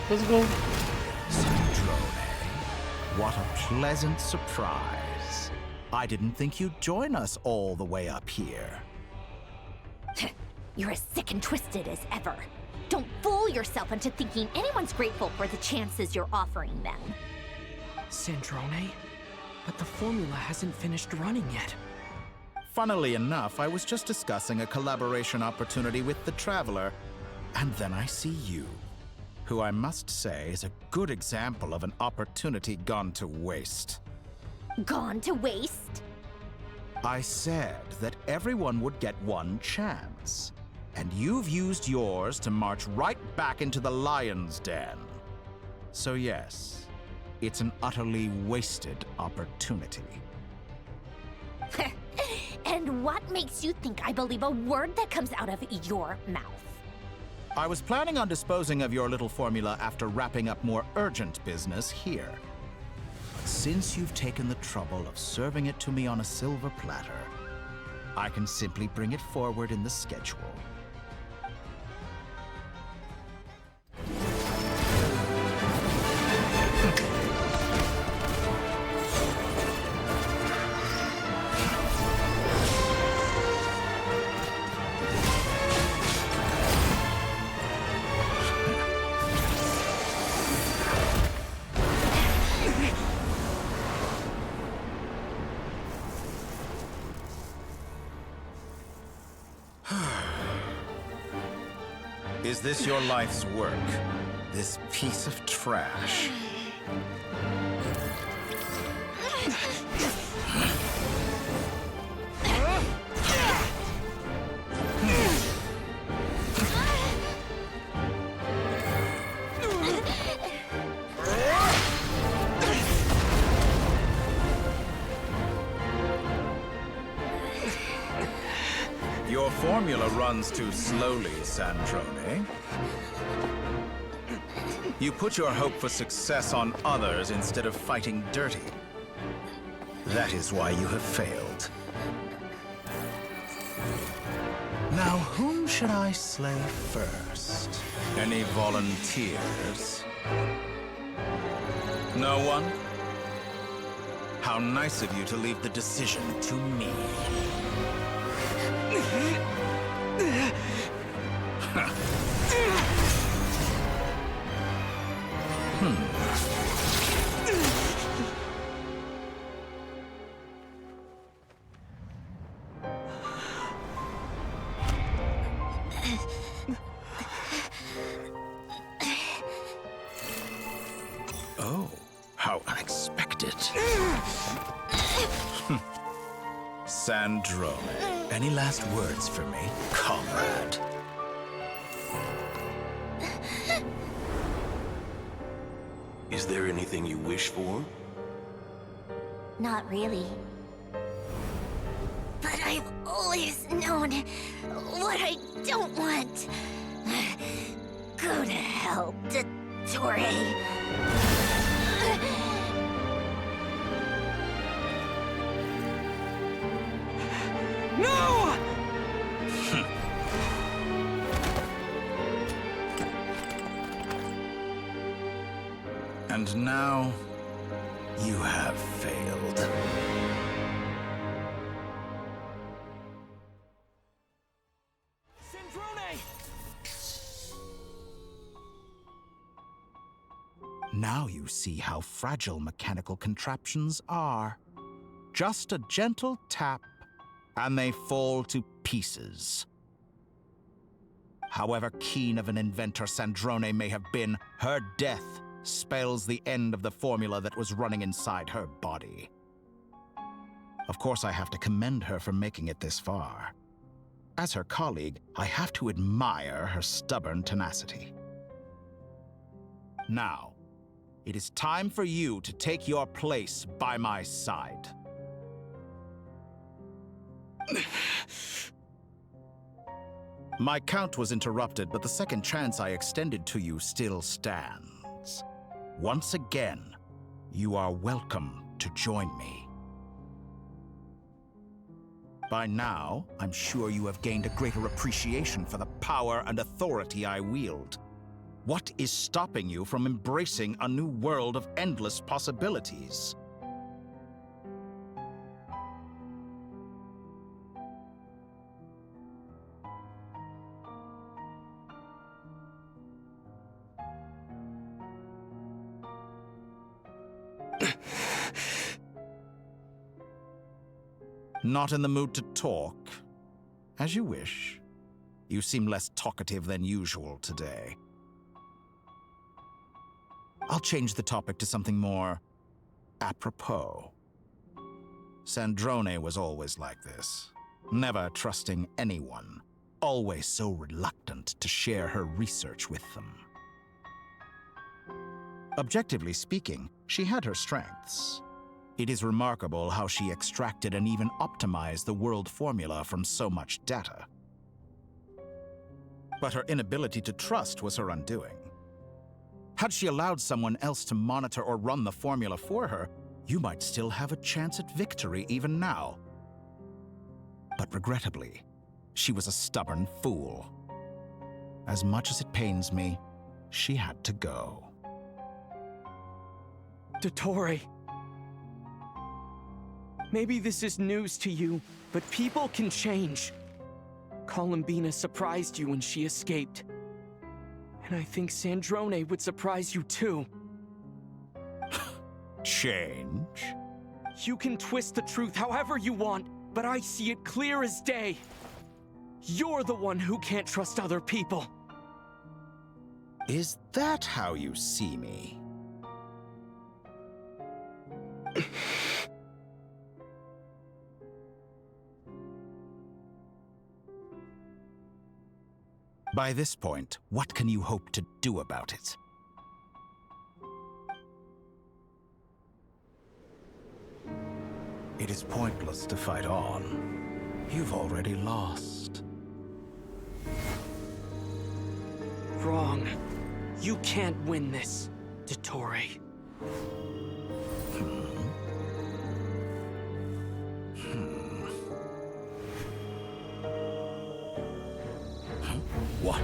Let's go. Sandrone, what a pleasant surprise. I didn't think you'd join us all the way up here. You're as sick and twisted as ever. Don't fool yourself into thinking anyone's grateful for the chances you're offering them. Sandrone? But the formula hasn't finished running yet. Funnily enough, I was just discussing a collaboration opportunity with the Traveler, and then I see you, who I must say is a good example of an opportunity gone to waste. Gone to waste? I said that everyone would get one chance, and you've used yours to march right back into the lion's den. So yes, it's an utterly wasted opportunity. And what makes you think I believe a word that comes out of your mouth? I was planning on disposing of your little formula after wrapping up more urgent business here. But since you've taken the trouble of serving it to me on a silver platter, I can simply bring it forward in the schedule. Is this your life's work? This piece of trash. Your formula runs too slowly, Sandrone. You put your hope for success on others instead of fighting dirty. That is why you have failed. Now, whom should I slay first? Any volunteers? No one? How nice of you to leave the decision to me. Oh, how unexpected. Sandrone, any last words for me, comrade? Is there anything you wish for? Not really. But I've always known what I don't want. Go to hell, Dottore. No! And now, you have failed. Now you see how fragile mechanical contraptions are. Just a gentle tap, and they fall to pieces. However keen of an inventor Sandrone may have been, her death spells the end of the formula that was running inside her body. Of course, I have to commend her for making it this far. As her colleague, I have to admire her stubborn tenacity. Now, it is time for you to take your place by my side. My count was interrupted, but the second chance I extended to you still stands. Once again, you are welcome to join me. By now, I'm sure you have gained a greater appreciation for the power and authority I wield. What is stopping you from embracing a new world of endless possibilities? Not in the mood to talk? As you wish. You seem less talkative than usual today. I'll change the topic to something more apropos. Sandrone was always like this, never trusting anyone, always so reluctant to share her research with them. Objectively speaking, she had her strengths. It is remarkable how she extracted and even optimized the world formula from so much data. But her inability to trust was her undoing. Had she allowed someone else to monitor or run the formula for her, you might still have a chance at victory even now. But regrettably, she was a stubborn fool. As much as it pains me, she had to go. Dottore. Maybe this is news to you, but people can change. Columbina surprised you when she escaped. And I think Sandrone would surprise you too. Change? You can twist the truth however you want, but I see it clear as day. You're the one who can't trust other people. Is that how you see me? By this point, what can you hope to do about it? It is pointless to fight on. You've already lost. Wrong. You can't win this, Dottore. What?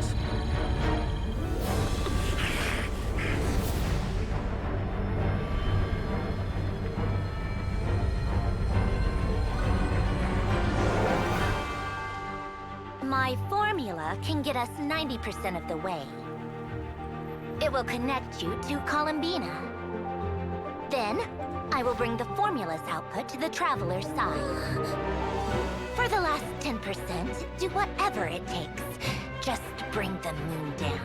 My formula can get us 90% of the way. It will connect you to Columbina. Then, I will bring the formula's output to the Traveler's side. For the last 10%, do whatever it takes. Just bring the moon down.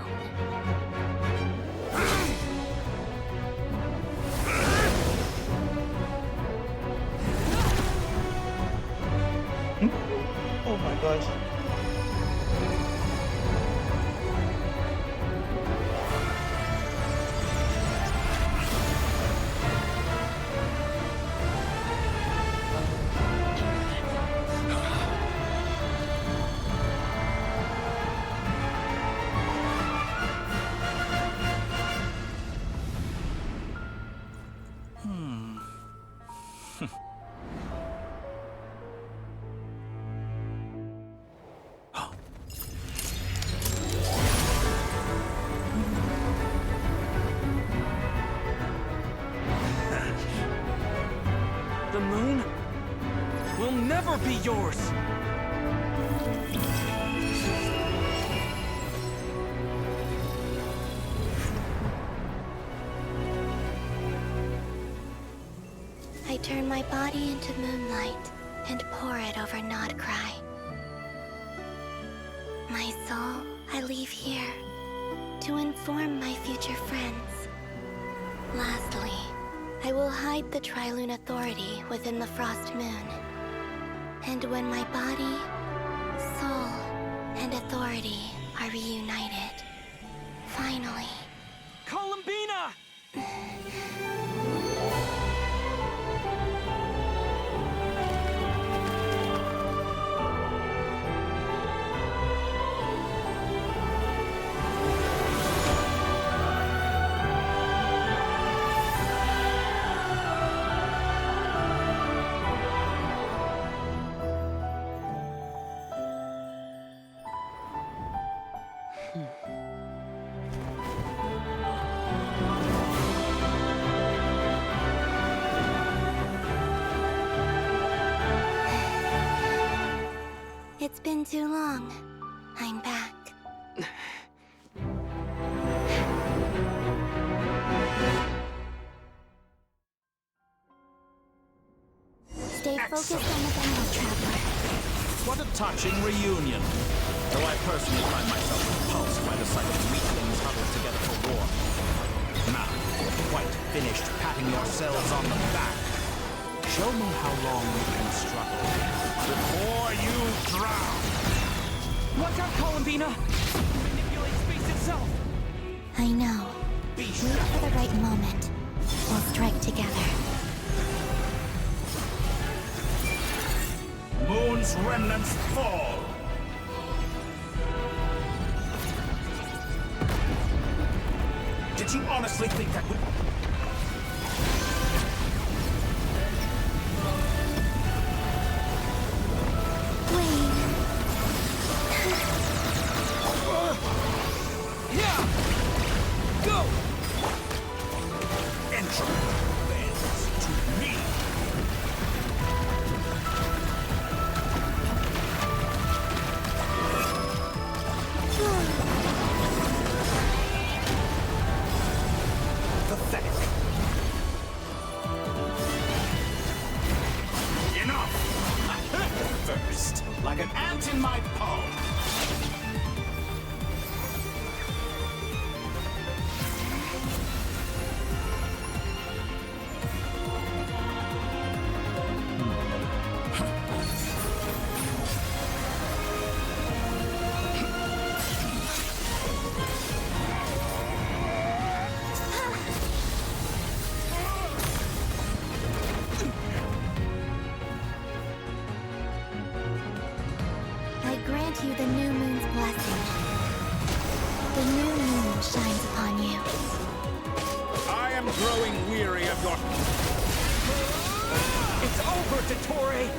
Oh my gosh. The moon will never be yours! I turn my body into moonlight and pour it over Nodcry. My soul I leave here to inform my future friends. Lastly, I will hide the Trilune Authority within the Frost Moon. And when my body, soul, and authority are reunited, finally... Columbina! It's been too long. I'm back. Stay focused on the battle, Traveler. What a touching reunion. Though I personally find myself repulsed by the sight of weaklings huddled together for war. Now, quite finished patting yourselves on the back. Show me how long you can struggle before you drown. Watch out, Columbina! Manipulate space itself! I know. Wait for the right moment. We'll strike together. Moon's remnants fall. Did you honestly think that would... Go! Entropy bends to me. Pathetic. The new moon shines upon you. I am growing weary of your... It's over, Dottore!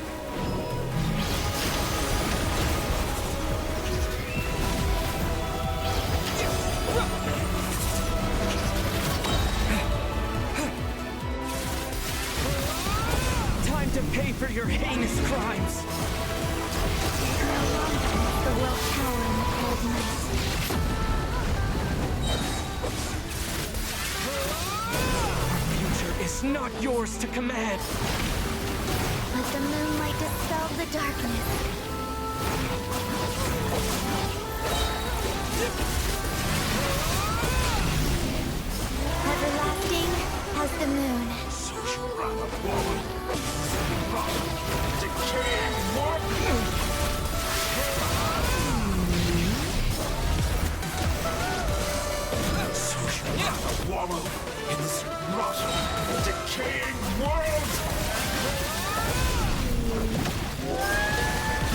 Time to pay for your heinous crimes! No longer must the world cower in the cold night. Our future is not yours to command! Let the moonlight dispel the darkness. Everlasting as the moon. decaying warp! So shall I wallow in this rotten, decaying world!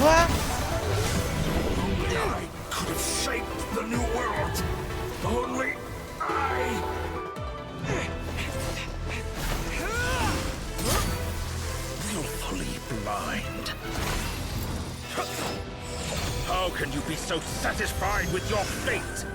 What? Only I could have shaped the new world! Only I! Willfully blind. How can you be so satisfied with your fate?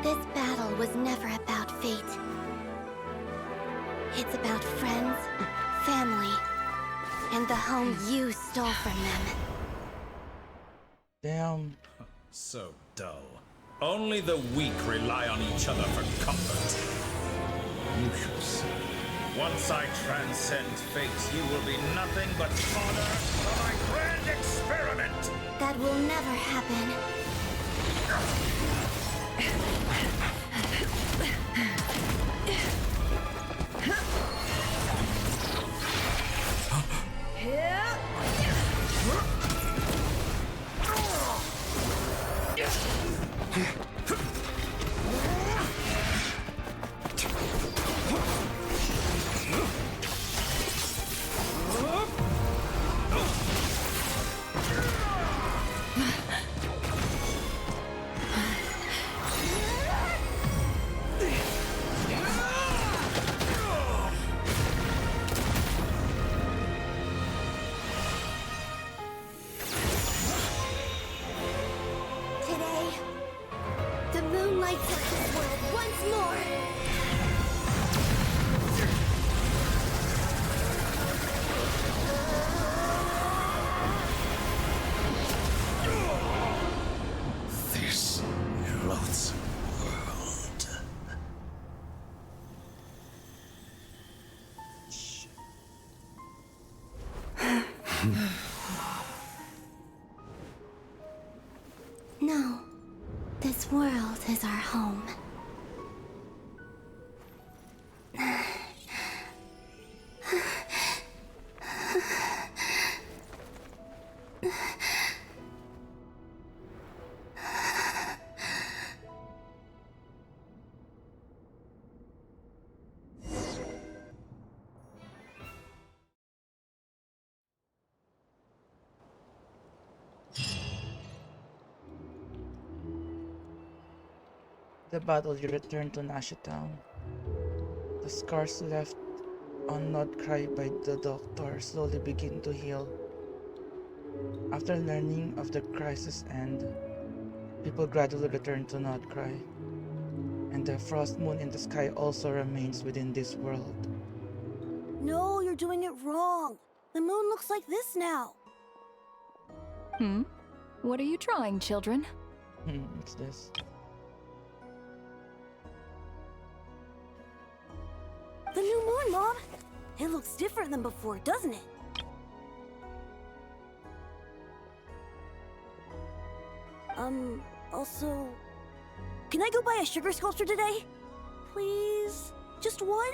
This battle was never about fate. It's about friends, family, and the home you stole from them. Damn. So dull. Only the weak rely on each other for comfort. You shall see. Once I transcend fate, you will be nothing but fodder for my grand experiment! That will never happen. Today, the moon lights up this world once more. This loathsome world. No, this world is our home. The battle, you return to Nasha Town. The scars left on Nodcry by the doctor slowly begin to heal. After learning of the crisis end, people gradually return to Nodcry, and the frost moon in the sky also remains within this world. No, you're doing it wrong. The moon looks like this now. What are you drawing, children? What's this? The new moon, Mom. It looks different than before, doesn't it? Also... Can I go buy a sugar sculpture today? Please? Just one?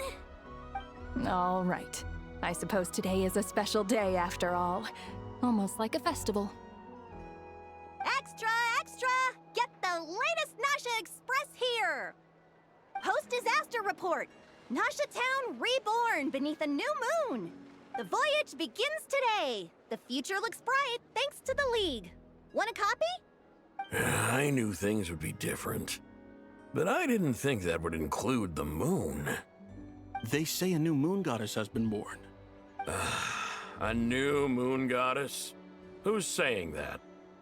All right. I suppose today is a special day after all. Almost like a festival. Extra, extra! Get the latest Nasha Express here! Post-disaster report! Nasha Town reborn beneath a new moon! The voyage begins today! The future looks bright thanks to the League. Want a copy? I knew things would be different. But I didn't think that would include the moon. They say a new moon goddess has been born. A new moon goddess? Who's saying that?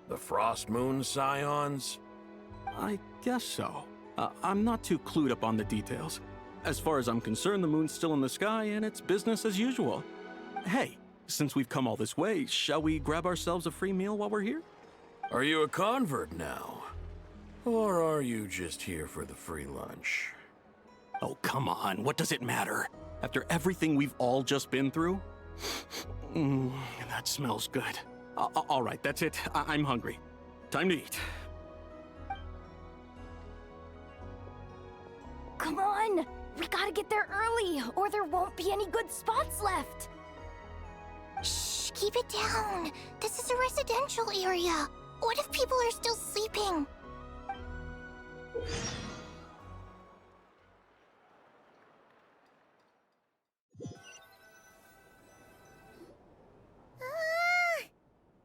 The Frost Moon Scions? I guess so. I'm not too clued up on the details. As far as I'm concerned, the moon's still in the sky and it's business as usual. Hey, since we've come all this way, shall we grab ourselves a free meal while we're here? Are you a convert now? Or are you just here for the free lunch? Oh, come on. What does it matter? After everything we've all just been through? That smells good. All right, that's it. I'm hungry. Time to eat. Come on! We gotta get there early, or there won't be any good spots left! Shh, keep it down. This is a residential area. What if people are still sleeping?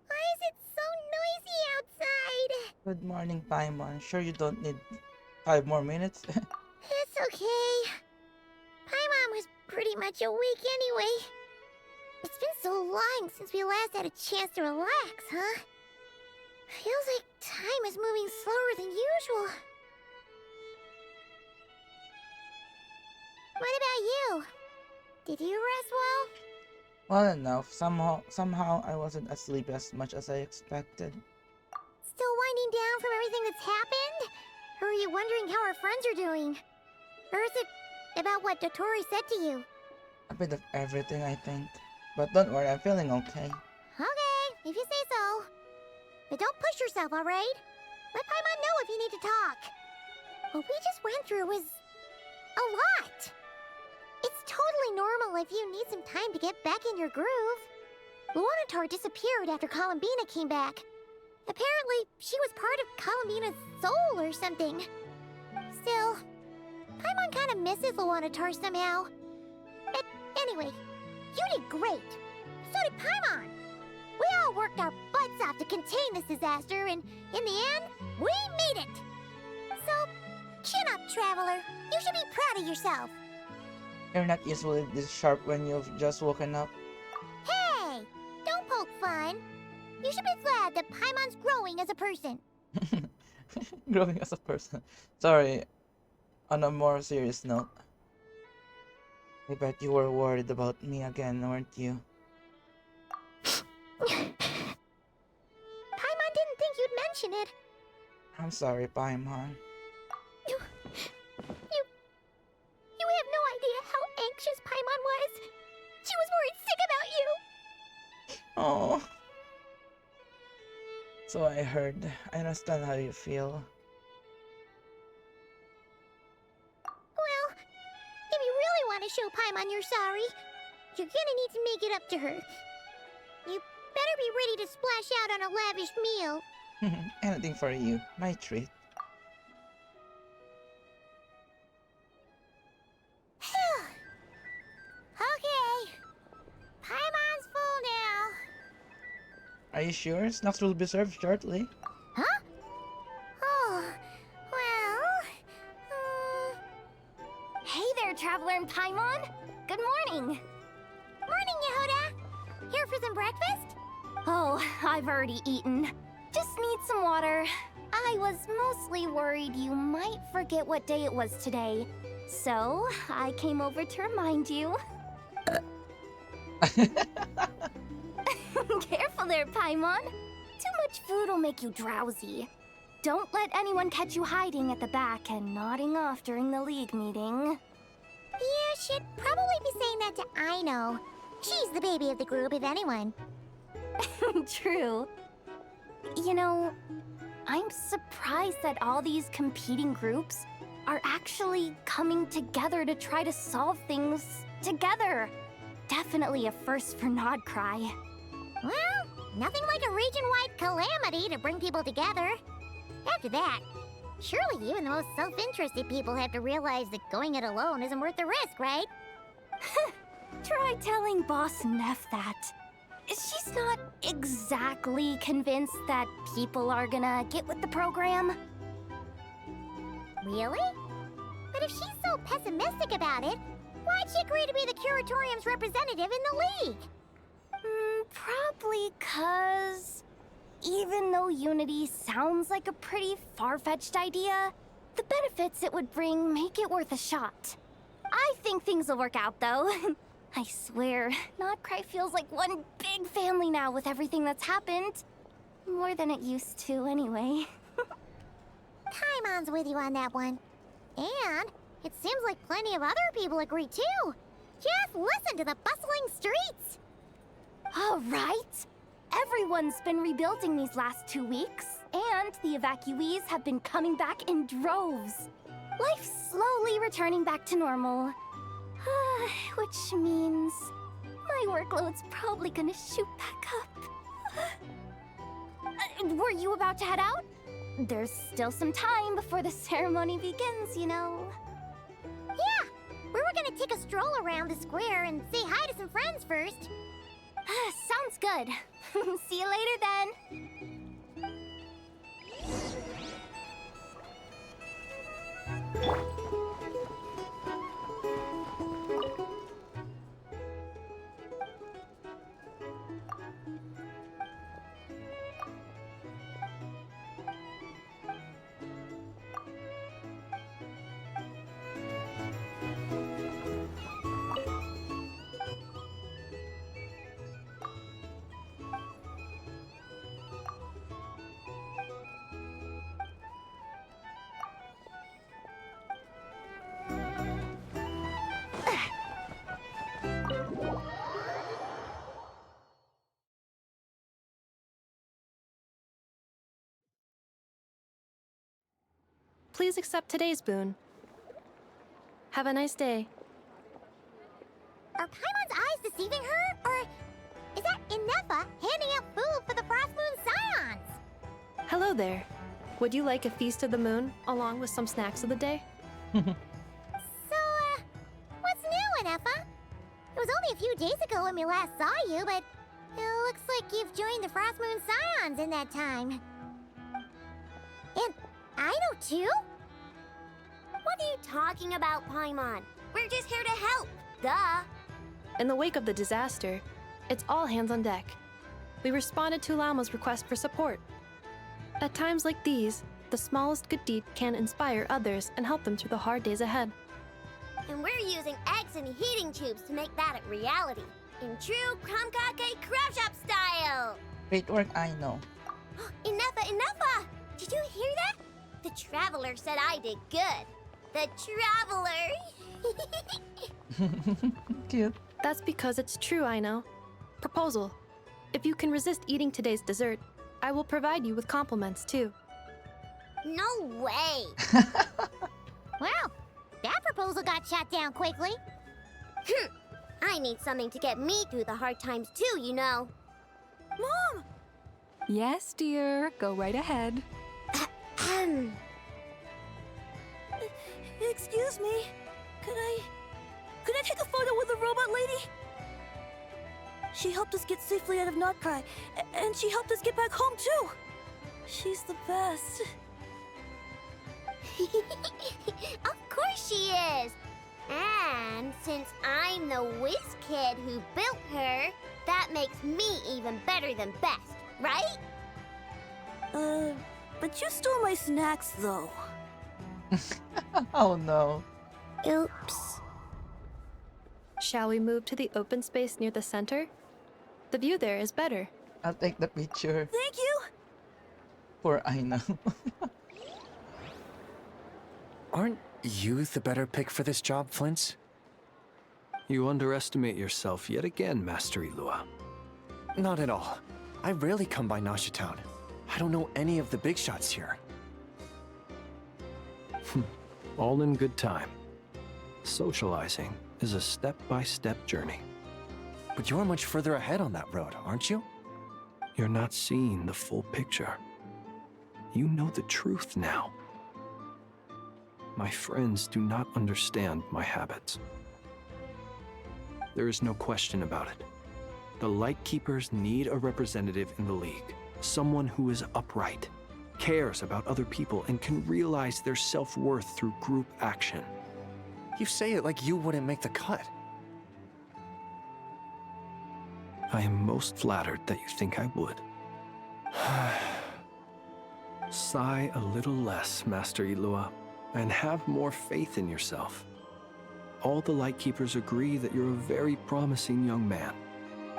Why is it so noisy outside? Good morning, Paimon. Sure you don't need 5 more minutes? It's okay. Paimon was pretty much awake anyway. It's been so long since we last had a chance to relax, huh? Feels like time is moving slower than usual. What about you? Did you rest well? Well enough. Somehow I wasn't asleep as much as I expected. Still winding down from everything that's happened? Or are you wondering how our friends are doing? Or is it about what Dotori said to you? A bit of everything, I think. But don't worry, I'm feeling okay. Okay, if you say so. But don't push yourself, alright? Let Paimon know if you need to talk. What we just went through was a lot. It's totally normal if you need some time to get back in your groove. Luonatar disappeared after Columbina came back. Apparently, she was part of Columbina's soul or something. Still, Paimon kind of misses Luonatar somehow. Anyway, you did great. So did Paimon. We all worked our butts off to contain this disaster, and in the end, we made it. So, chin up, Traveler. You should be proud of yourself. You're not usually this sharp when you've just woken up. Hey! Don't poke fun. You should be glad that Paimon's growing as a person. Growing as a person. Sorry. On a more serious note. I bet you were worried about me again, weren't you? Paimon didn't think you'd mention it. I'm sorry, Paimon. You have no idea how anxious Paimon was. She was worried sick about you. Oh. So I heard. I understand how you feel. Well, if you really want to show Paimon you're sorry, you're gonna need to make it up to her. You better be ready to splash out on a lavish meal. Anything for you. My treat. Okay. Paimon's full now. Are you sure? Snacks will be served shortly. Huh? Oh, well... Hey there, Traveler and Paimon! Good morning! Morning, Yehuda! Here for some breakfast? Oh, I've already eaten. Just need some water. I was mostly worried you might forget what day it was today. So, I came over to remind you. Careful there, Paimon. Too much food will make you drowsy. Don't let anyone catch you hiding at the back and nodding off during the League meeting. Yeah, should probably be saying that to Aino. She's the baby of the group, if anyone. True. You know, I'm surprised that all these competing groups are actually coming together to try to solve things together. Definitely a first for Nodcry. Well, nothing like a region-wide calamity to bring people together. After that, surely even the most self-interested people have to realize that going it alone isn't worth the risk, right? Try telling Boss Neff that. She's not exactly convinced that people are gonna get with the program. Really? But if she's so pessimistic about it, why'd she agree to be the Curatorium's representative in the league? Probably 'cause even though Unity sounds like a pretty far-fetched idea, the benefits it would bring make it worth a shot. I think things will work out, though. I swear, Nodcry feels like one big family now with everything that's happened. More than it used to, anyway. Taimon's with you on that one. And it seems like plenty of other people agree, too. Just listen to the bustling streets. All right. Everyone's been rebuilding these last 2 weeks, and the evacuees have been coming back in droves. Life's slowly returning back to normal. Which means my workload's probably gonna shoot back up. Were you about to head out? There's still some time before the ceremony begins, you know. Yeah, we were gonna take a stroll around the square and say hi to some friends first. Sounds good. See you later then. Please accept today's boon. Have a nice day. Are Paimon's eyes deceiving her? Or is that Inefa handing out food for the Frost Moon Scions? Hello there. Would you like a feast of the moon, along with some snacks of the day? So, what's new, Inefa? It was only a few days ago when we last saw you, but it looks like you've joined the Frost Moon Scions in that time. And I know too? What are you talking about, Paimon? We're just here to help. Duh. In the wake of the disaster, it's all hands on deck. We responded to Lama's request for support. At times like these, the smallest good deed can inspire others and help them through the hard days ahead. And we're using eggs and heating tubes to make that a reality. In true Krumkake Crab Shop style! Great work, I know. Enough! Did you hear that? The Traveler said I did good. The Traveler! Cute. That's because it's true, I know. Proposal. If you can resist eating today's dessert, I will provide you with compliments, too. No way! Well, that proposal got shot down quickly. I need something to get me through the hard times too, you know. Mom! Yes, dear. Go right ahead. Excuse me. Could I take a photo with the robot lady? She helped us get safely out of Notcry, and she helped us get back home too. She's the best. Of course she is. And since I'm the whiz kid who built her, that makes me even better than best, right? But you stole my snacks though. Oh no. Oops. Shall we move to the open space near the center? The view there is better. I'll take the picture. Thank you. For Aina. Aren't you the better pick for this job, Flint's? You underestimate yourself yet again, Master Ilua. Not at all. I rarely come by Nasha Town. I don't know any of the big shots here. All in good time. Socializing is a step-by-step journey. But you're much further ahead on that road, aren't you? You're not seeing the full picture. You know the truth now. My friends do not understand my habits. There is no question about it. The Lightkeepers need a representative in the League. Someone who is upright, cares about other people, and can realize their self-worth through group action. You say it like you wouldn't make the cut. I am most flattered that you think I would. Sigh a little less, Master Ilua, and have more faith in yourself. All the Lightkeepers agree that you're a very promising young man.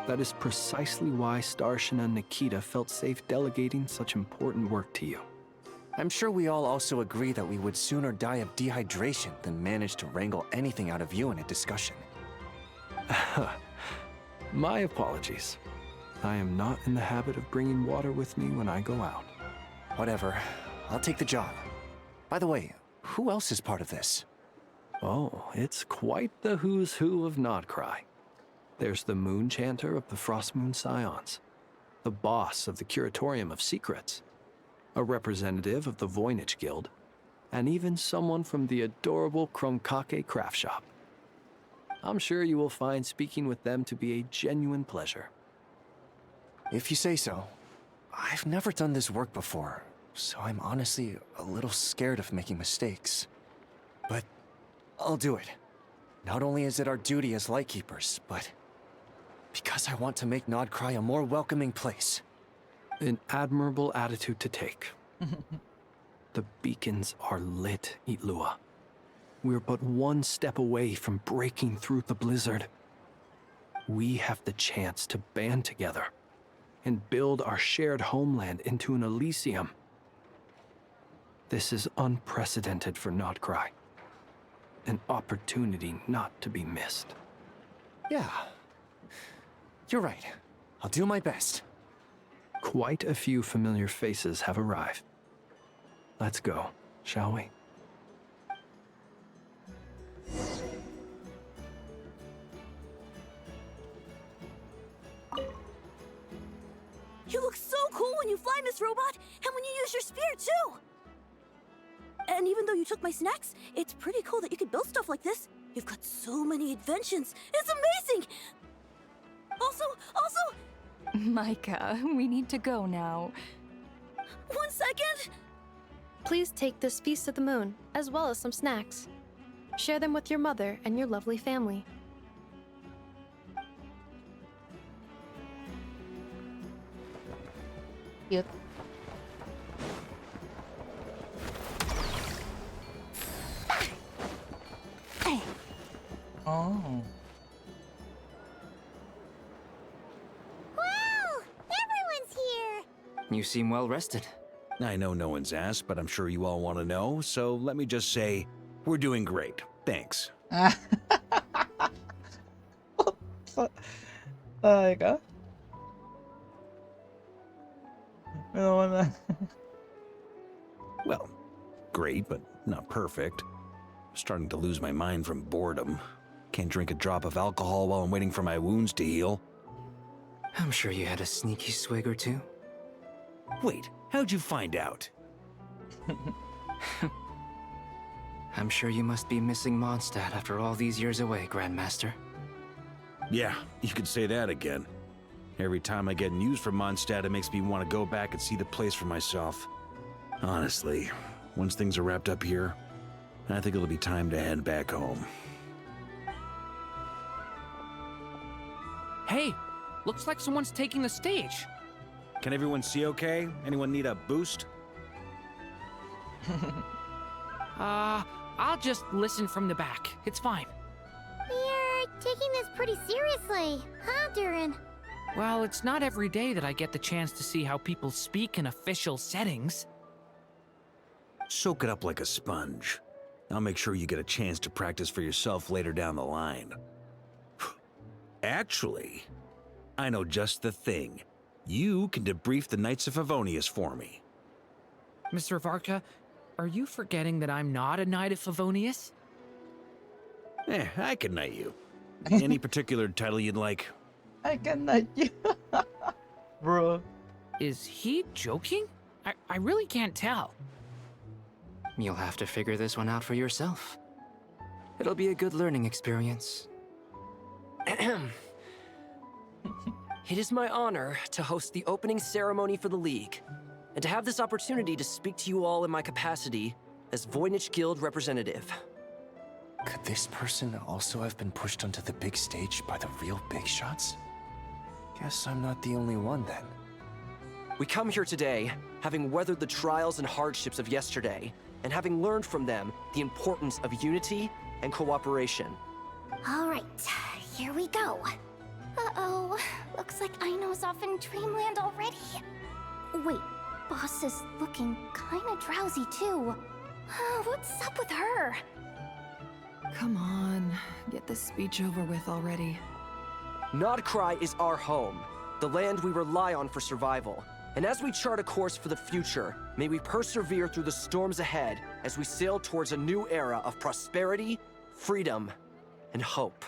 That is precisely why Starshina Nikita felt safe delegating such important work to you. I'm sure we all also agree that we would sooner die of dehydration than manage to wrangle anything out of you in a discussion. My apologies. I am not in the habit of bringing water with me when I go out. Whatever. I'll take the job. By the way, who else is part of this? Oh, it's quite the who's who of Nodcry. There's the Moon Chanter of the Frostmoon Scions, the boss of the Curatorium of Secrets, a representative of the Voynich Guild, and even someone from the adorable Kromkake craft shop. I'm sure you will find speaking with them to be a genuine pleasure. If you say so. I've never done this work before, so I'm honestly a little scared of making mistakes. But I'll do it. Not only is it our duty as Lightkeepers, but because I want to make Nodcry a more welcoming place. An admirable attitude to take. The beacons are lit, Itlua. We're but one step away from breaking through the blizzard. We have the chance to band together and build our shared homeland into an Elysium. This is unprecedented for Nodcry. An opportunity not to be missed. Yeah. You're right. I'll do my best. Quite a few familiar faces have arrived. Let's go, shall we? You look so cool when you fly, Miss Robot, and when you use your spear, too! And even though you took my snacks, it's pretty cool that you could build stuff like this. You've got so many inventions. It's amazing! Also... Micah, we need to go now. 1 second! Please take this Feast of the Moon, as well as some snacks. Share them with your mother and your lovely family. Yep. Oh. Wow! Everyone's here! You seem well rested. I know no one's asked, but I'm sure you all want to know, so let me just say, we're doing great. Thanks. Talaga? Ano na? Well, great, but not perfect. Starting to lose my mind from boredom. Can't drink a drop of alcohol while I'm waiting for my wounds to heal. I'm sure you had a sneaky swig or two. Wait, how'd you find out? I'm sure you must be missing Mondstadt after all these years away, Grandmaster. Yeah, you could say that again. Every time I get news from Mondstadt, it makes me want to go back and see the place for myself. Honestly, once things are wrapped up here, I think it'll be time to head back home. Hey, looks like someone's taking the stage. Can everyone see okay? Anyone need a boost? I'll just listen from the back. It's fine. You're taking this pretty seriously, huh, Durin? Well, it's not every day that I get the chance to see how people speak in official settings. Soak it up like a sponge. I'll make sure you get a chance to practice for yourself later down the line. Actually, I know just the thing. You can debrief the Knights of Favonius for me. Mr. Varka, are you forgetting that I'm not a Knight of Favonius? I can knight you. Any particular title you'd like? I can knight you. Bro. Is he joking? I really can't tell. You'll have to figure this one out for yourself. It'll be a good learning experience. It is my honor to host the opening ceremony for the League, and to have this opportunity to speak to you all in my capacity as Voynich Guild representative. Could this person also have been pushed onto the big stage by the real big shots? Guess I'm not the only one then. We come here today, having weathered the trials and hardships of yesterday, and having learned from them the importance of unity and cooperation. All right, here we go. Uh-oh, looks like Aino's off in Dreamland already. Wait, Boss is looking kinda drowsy too. What's up with her? Come on, get this speech over with already. Nodcry is our home, the land we rely on for survival. And as we chart a course for the future, may we persevere through the storms ahead as we sail towards a new era of prosperity, freedom, and hope.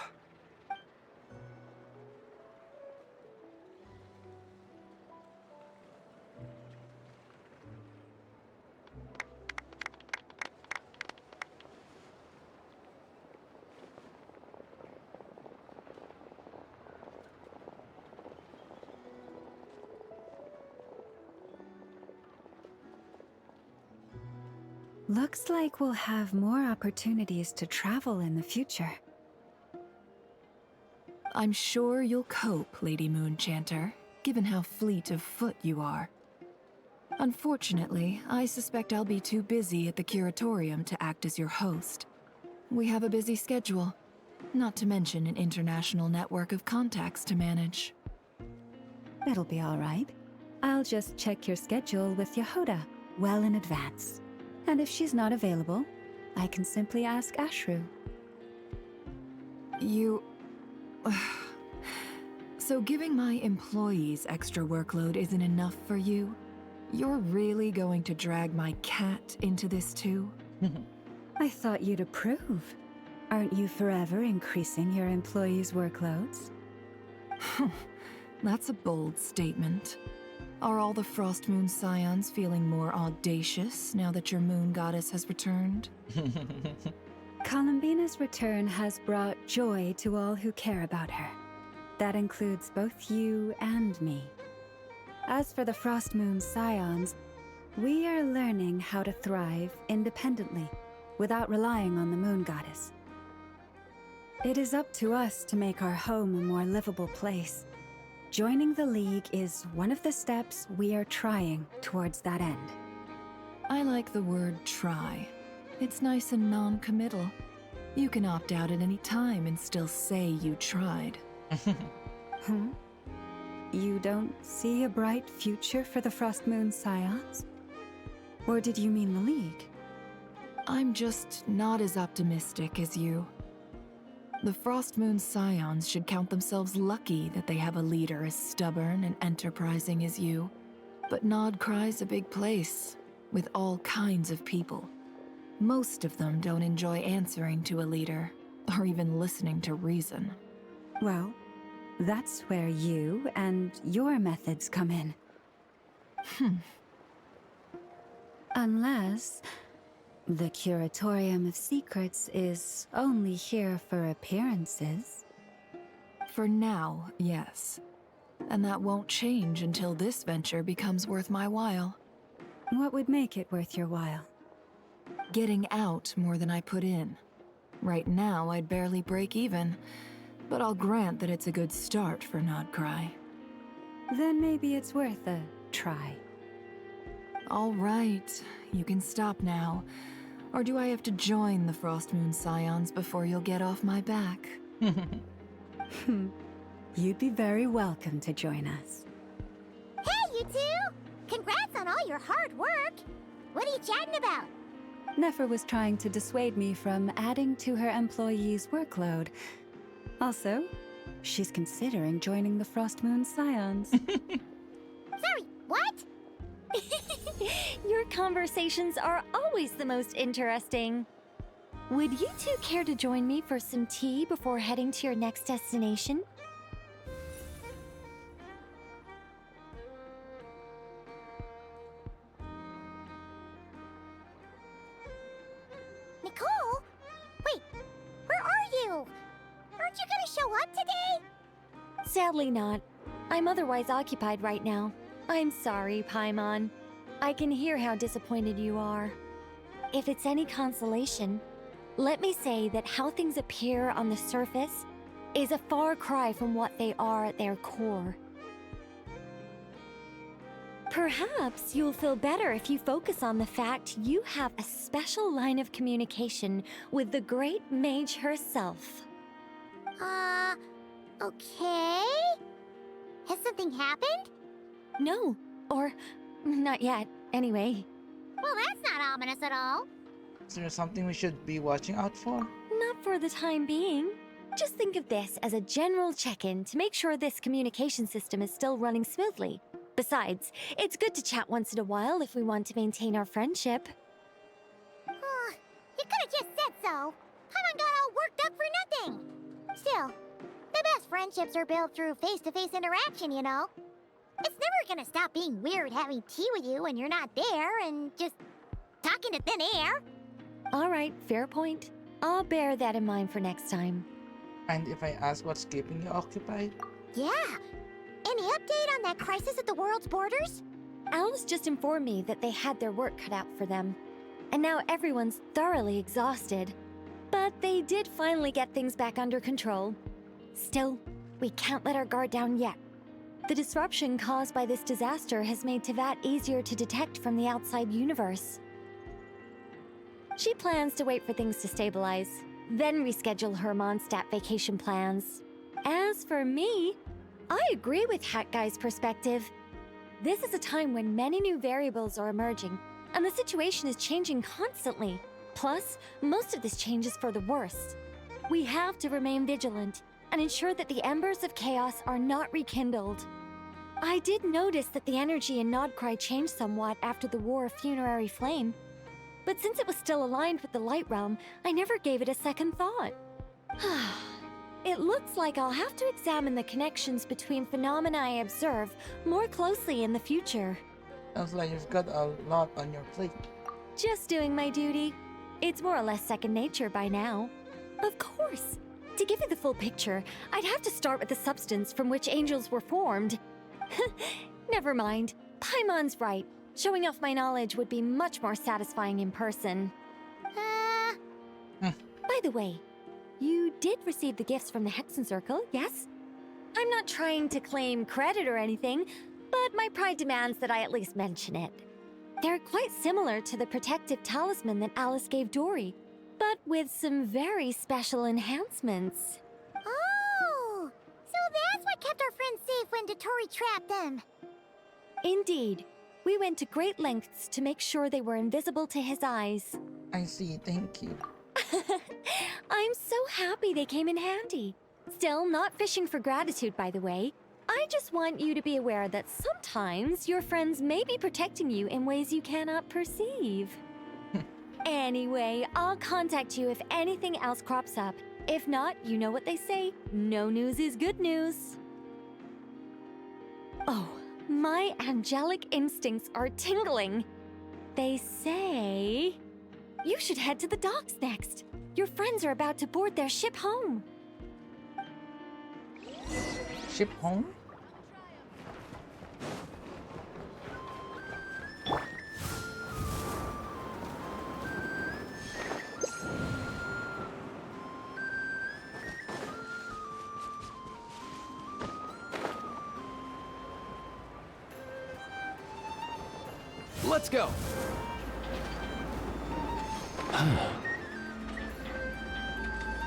Looks like we'll have more opportunities to travel in the future. I'm sure you'll cope, Lady Moonchanter, given how fleet of foot you are. Unfortunately, I suspect I'll be too busy at the Curatorium to act as your host. We have a busy schedule, not to mention an international network of contacts to manage. It'll be all right. I'll just check your schedule with Yehoda well in advance. And if she's not available, I can simply ask Ashru. So giving my employees extra workload isn't enough for you? You're really going to drag my cat into this too? I thought you'd approve. Aren't you forever increasing your employees' workloads? That's a bold statement. Are all the Frost Moon Scions feeling more audacious now that your moon goddess has returned? Columbina's return has brought joy to all who care about her. That includes both you and me. As for the Frost Moon Scions, we are learning how to thrive independently, without relying on the moon goddess. It is up to us to make our home a more livable place. Joining the League is one of the steps we are trying towards that end. I like the word try. It's nice and non-committal. You can opt out at any time and still say you tried. You don't see a bright future for the Frost Moon Scions? Or did you mean the League? I'm just not as optimistic as you. The Frost Moon Scions should count themselves lucky that they have a leader as stubborn and enterprising as you. But Nodcry's a big place, with all kinds of people. Most of them don't enjoy answering to a leader, or even listening to reason. Well, that's where you and your methods come in. Unless the Curatorium of Secrets is only here for appearances. For now, yes. And that won't change until this venture becomes worth my while. What would make it worth your while? Getting out more than I put in. Right now, I'd barely break even, but I'll grant that it's a good start for Nodcry. Then maybe it's worth a try. All right, you can stop now. Or do I have to join the Frost Moon Scions before you'll get off my back? You'd be very welcome to join us. Hey, you two! Congrats on all your hard work! What are you chatting about? Nefer was trying to dissuade me from adding to her employees' workload. Also, she's considering joining the Frost Moon Scions. Sorry, what? Your conversations are always the most interesting. Would you two care to join me for some tea before heading to your next destination? Nicole? Wait, where are you? Aren't you gonna show up today? Sadly not. I'm otherwise occupied right now. I'm sorry, Paimon. I can hear how disappointed you are. If it's any consolation, let me say that how things appear on the surface is a far cry from what they are at their core. Perhaps you'll feel better if you focus on the fact you have a special line of communication with the great mage herself. Okay? Has something happened? No, or not yet, anyway. Well, that's not ominous at all. Is there something we should be watching out for? Not for the time being. Just think of this as a general check-in to make sure this communication system is still running smoothly. Besides, it's good to chat once in a while if we want to maintain our friendship. You could've just said so. Paimon got all worked up for nothing. Still, the best friendships are built through face-to-face interaction, you know? It's never gonna stop being weird having tea with you when you're not there and just talking to thin air. All right, fair point. I'll bear that in mind for next time. And if I ask what's keeping you occupied? Yeah. Any update on that crisis at the world's borders? Alice just informed me that they had their work cut out for them. And now everyone's thoroughly exhausted. But they did finally get things back under control. Still, we can't let our guard down yet. The disruption caused by this disaster has made Teyvat easier to detect from the outside universe. She plans to wait for things to stabilize, then reschedule her Mondstadt vacation plans. As for me, I agree with Hat Guy's perspective. This is a time when many new variables are emerging, and the situation is changing constantly. Plus, most of this change is for the worse. We have to remain vigilant and ensure that the embers of chaos are not rekindled. I did notice that the energy in Nodcry changed somewhat after the War of Funerary Flame, but since it was still aligned with the Light Realm, I never gave it a second thought. It looks like I'll have to examine the connections between phenomena I observe more closely in the future. Sounds like you've got a lot on your plate. Just doing my duty. It's more or less second nature by now. Of course. To give you the full picture, I'd have to start with the substance from which angels were formed. Never mind. Paimon's right. Showing off my knowledge would be much more satisfying in person. By the way, you did receive the gifts from the Hexen Circle, yes? I'm not trying to claim credit or anything, but my pride demands that I at least mention it. They're quite similar to the protective talisman that Alice gave Dory, but with some very special enhancements. Oh! So that's what kept our friends safe when Dotori trapped them. Indeed. We went to great lengths to make sure they were invisible to his eyes. I see, thank you. I'm so happy they came in handy. Still, not fishing for gratitude, by the way. I just want you to be aware that sometimes your friends may be protecting you in ways you cannot perceive. Anyway, I'll contact you if anything else crops up. If not, you know what they say, no news is good news. Oh, my angelic instincts are tingling. They say you should head to the docks next. Your friends are about to board their ship home. Ship home? Let's go.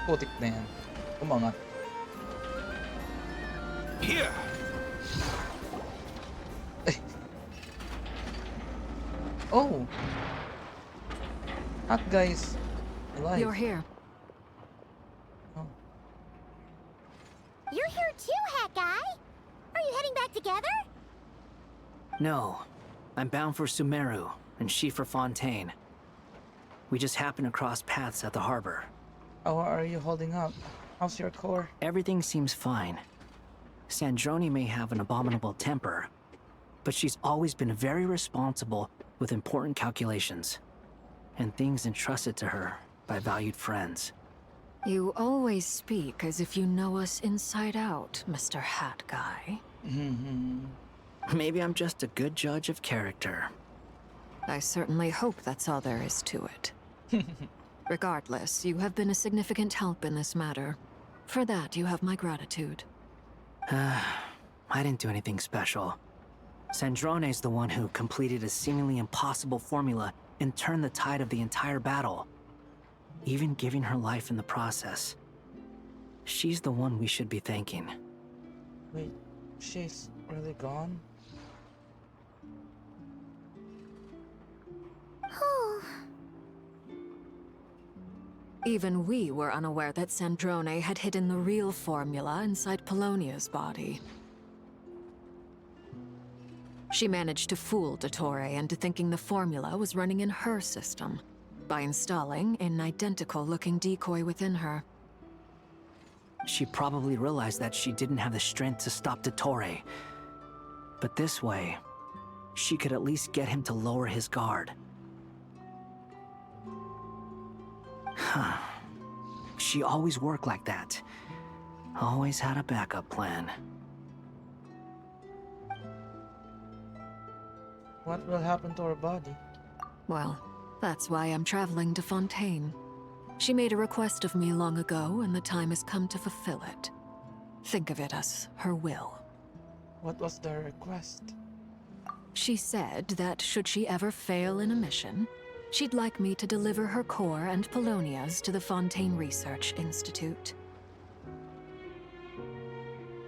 Putik na yan. Umangat. Here. Oh! Hot guys. Alive. You're here. You're here back together? No. I'm bound for Sumeru, and she for Fontaine. We just happened to cross paths at the harbor. How are you holding up? How's your core? Everything seems fine. Sandrone may have an abominable temper, but she's always been very responsible with important calculations, and things entrusted to her by valued friends. You always speak as if you know us inside out, Mr. Hat Guy. Maybe I'm just a good judge of character. I certainly hope that's all there is to it. Regardless, you have been a significant help in this matter. For that, you have my gratitude. I didn't do anything special. Sandrone's the one who completed a seemingly impossible formula and turned the tide of the entire battle, even giving her life in the process. She's the one we should be thanking. Wait, she's really gone? Even we were unaware that Sandrone had hidden the real formula inside Polonia's body. She managed to fool Dottore into thinking the formula was running in her system by installing an identical-looking decoy within her. She probably realized that she didn't have the strength to stop Dottore. But this way, she could at least get him to lower his guard. She always worked like that. Always had a backup plan. What will happen to her body? Well, that's why I'm traveling to Fontaine. She made a request of me long ago, and the time has come to fulfill it. Think of it as her will. What was the request? She said that should she ever fail in a mission, she'd like me to deliver her core and Polonia's to the Fontaine Research Institute.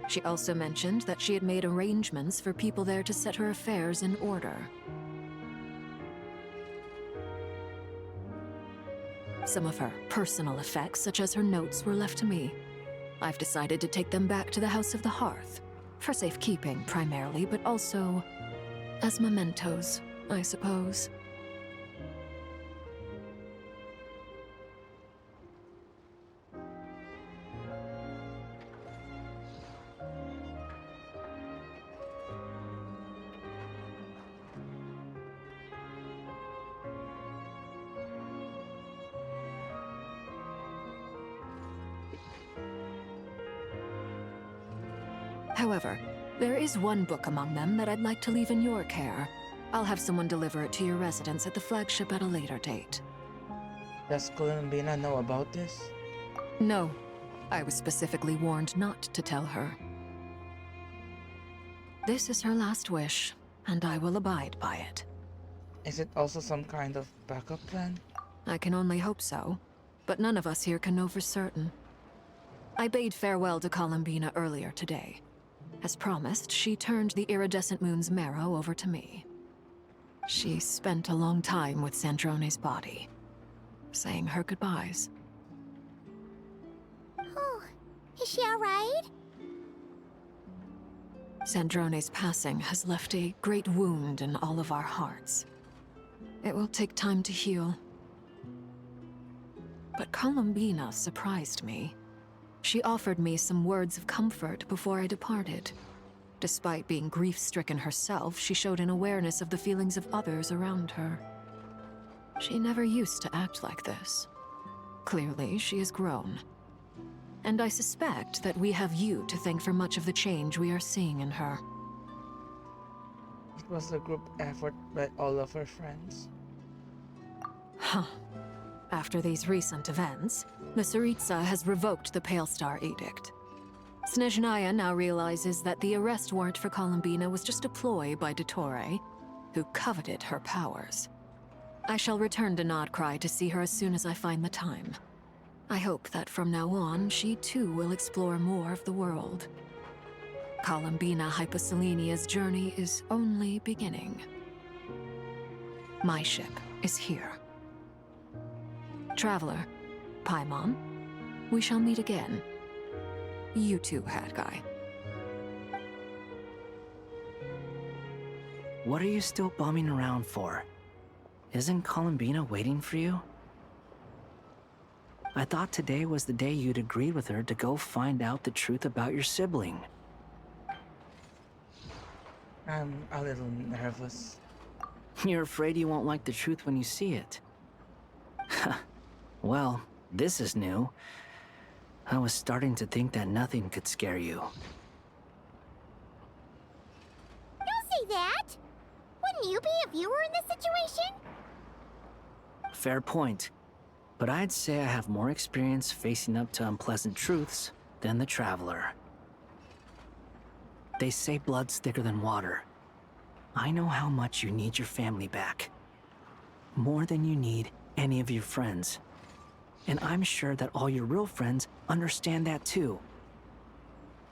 She also mentioned that she had made arrangements for people there to set her affairs in order. Some of her personal effects, such as her notes, were left to me. I've decided to take them back to the House of the Hearth, for safekeeping primarily, but also as mementos, I suppose. However, there is one book among them that I'd like to leave in your care. I'll have someone deliver it to your residence at the flagship at a later date. Does Columbina know about this? No. I was specifically warned not to tell her. This is her last wish, and I will abide by it. Is it also some kind of backup plan? I can only hope so, but none of us here can know for certain. I bade farewell to Columbina earlier today. As promised, she turned the iridescent moon's marrow over to me. She spent a long time with Sandrone's body, saying her goodbyes. Oh, is she alright? Sandrone's passing has left a great wound in all of our hearts. It will take time to heal. But Columbina surprised me. She offered me some words of comfort before I departed. Despite being grief-stricken herself, she showed an awareness of the feelings of others around her. She never used to act like this. Clearly, she has grown. And I suspect that we have you to thank for much of the change we are seeing in her. It was a group effort by all of her friends. Huh. After these recent events, the Tsaritsa has revoked the Pale Star Edict. Snezhnaya now realizes that the arrest warrant for Columbina was just a ploy by Dottore, who coveted her powers. I shall return to Nodcry to see her as soon as I find the time. I hope that from now on, she too will explore more of the world. Columbina Hyposelenia's journey is only beginning. My ship is here. Traveler, Paimon, we shall meet again. You too, Hat Guy. What are you still bumming around for? Isn't Columbina waiting for you? I thought today was the day you'd agreed with her to go find out the truth about your sibling. I'm a little nervous. You're afraid you won't like the truth when you see it. Well, this is new. I was starting to think that nothing could scare you. Don't say that! Wouldn't you be if you were in this situation? Fair point. But I'd say I have more experience facing up to unpleasant truths than the Traveler. They say blood's thicker than water. I know how much you need your family back. More than you need any of your friends. And I'm sure that all your real friends understand that too.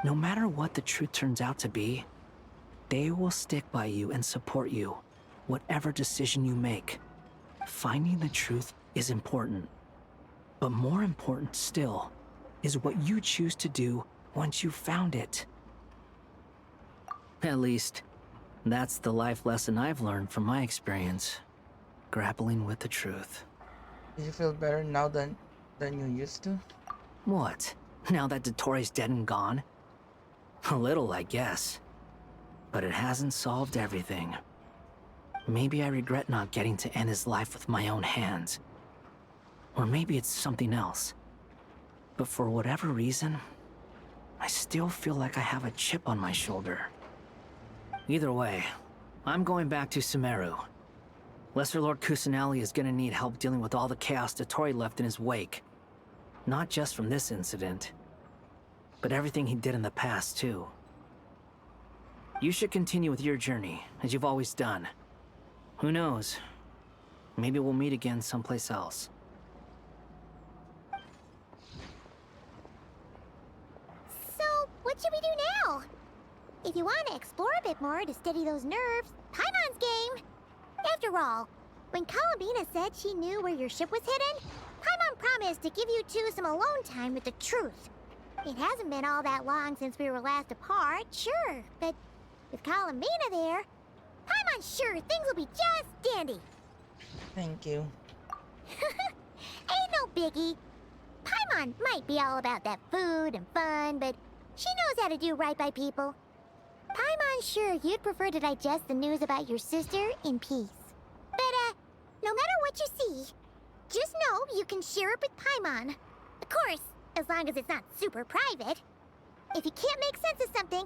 No matter what the truth turns out to be, they will stick by you and support you, whatever decision you make. Finding the truth is important. But more important still is what you choose to do once you've found it. At least, that's the life lesson I've learned from my experience, grappling with the truth. Do you feel better now than you used to? What? Now that Dottoro's dead and gone? A little, I guess. But it hasn't solved everything. Maybe I regret not getting to end his life with my own hands. Or maybe it's something else. But for whatever reason, I still feel like I have a chip on my shoulder. Either way, I'm going back to Sumeru. Lesser Lord Kusanali is gonna need help dealing with all the chaos Dottori left in his wake. Not just from this incident, but everything he did in the past, too. You should continue with your journey, as you've always done. Who knows? Maybe we'll meet again someplace else. So, what should we do now? If you want to explore a bit more to steady those nerves, Paimon's game! After all, when Columbina said she knew where your ship was hidden, Paimon promised to give you two some alone time with the truth. It hasn't been all that long since we were last apart, sure, but with Columbina there, Paimon's sure things will be just dandy. Thank you. Ain't no biggie. Paimon might be all about that food and fun, but she knows how to do right by people. Paimon's sure you'd prefer to digest the news about your sister in peace. But, no matter what you see, just know you can share it with Paimon. Of course, as long as it's not super private. If you can't make sense of something,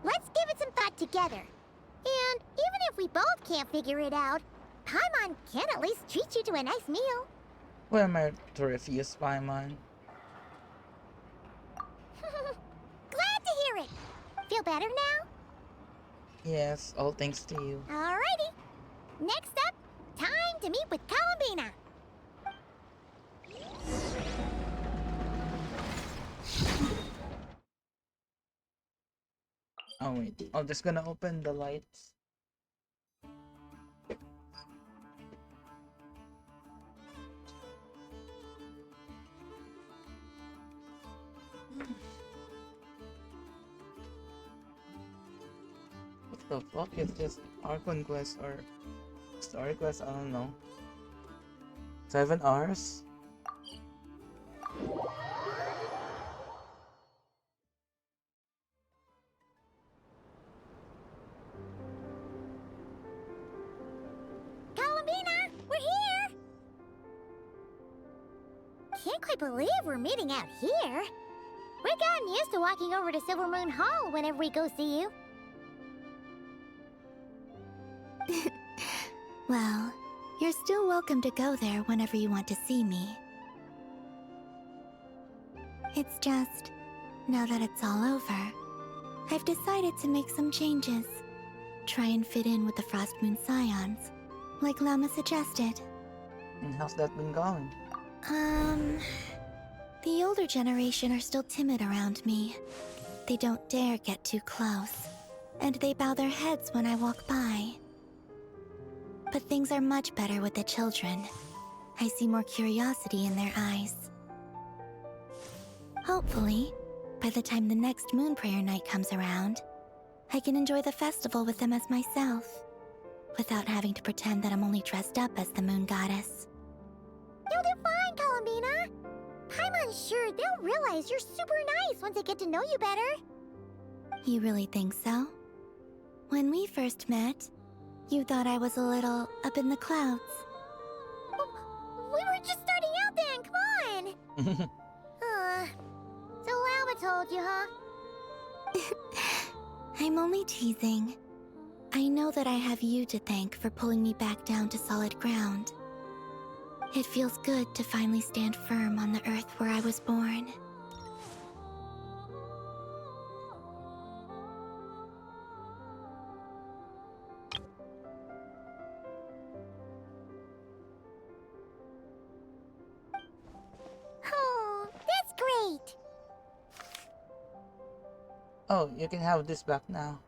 let's give it some thought together. And even if we both can't figure it out, Paimon can at least treat you to a nice meal. Who am I to refuse, Paimon? Glad to hear it. Feel better now? Yes, all thanks to you. Alrighty. Next up, time to meet with Columbina. Oh wait, I'm just gonna open the lights. What the fuck is this? Archon quest or story quest? I don't know. 7 hours? Columbina, we're here! Can't quite believe we're meeting out here. We've gotten used to walking over to Silver Moon Hall whenever we go see you. Well, you're still welcome to go there whenever you want to see me. It's just, now that it's all over, I've decided to make some changes. Try and fit in with the Frost Moon Scions, like Lama suggested. And how's that been going? The older generation are still timid around me. They don't dare get too close, and they bow their heads when I walk by. But things are much better with the children. I see more curiosity in their eyes. Hopefully, by the time the next Moon Prayer night comes around, I can enjoy the festival with them as myself. without having to pretend that I'm only dressed up as the moon goddess. You'll do fine, Columbina. I'm unsure they'll realize you're super nice once they get to know you better. You really think so? When we first met, you thought I was a little up in the clouds. We were just starting out then, come on! So Llama told you, huh? I'm only teasing. I know that I have you to thank for pulling me back down to solid ground. It feels good to finally stand firm on the earth where I was born. Oh, that's great! Oh, you can have this back now.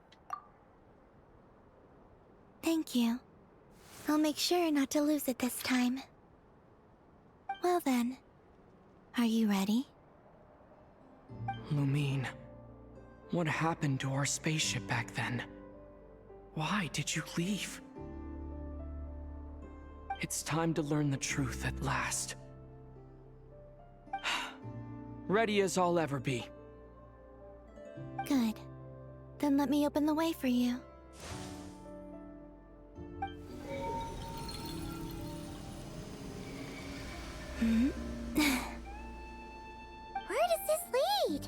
Thank you. I'll make sure not to lose it this time. Well then, are you ready? Lumine, what happened to our spaceship back then? Why did you leave? It's time to learn the truth at last. Ready as I'll ever be. Good. Then let me open the way for you. Where does this lead?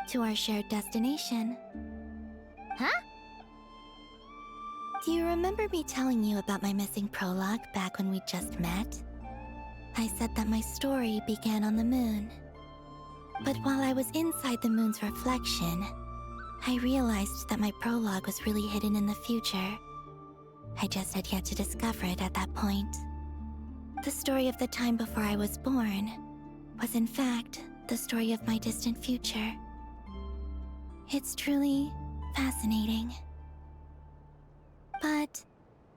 To our shared destination. Huh? Do you remember me telling you about my missing prologue back when we just met? I said that my story began on the moon. But while I was inside the moon's reflection, I realized that my prologue was really hidden in the future. I just had yet to discover it at that point. The story of the time before I was born was in fact the story of my distant future. It's truly fascinating. But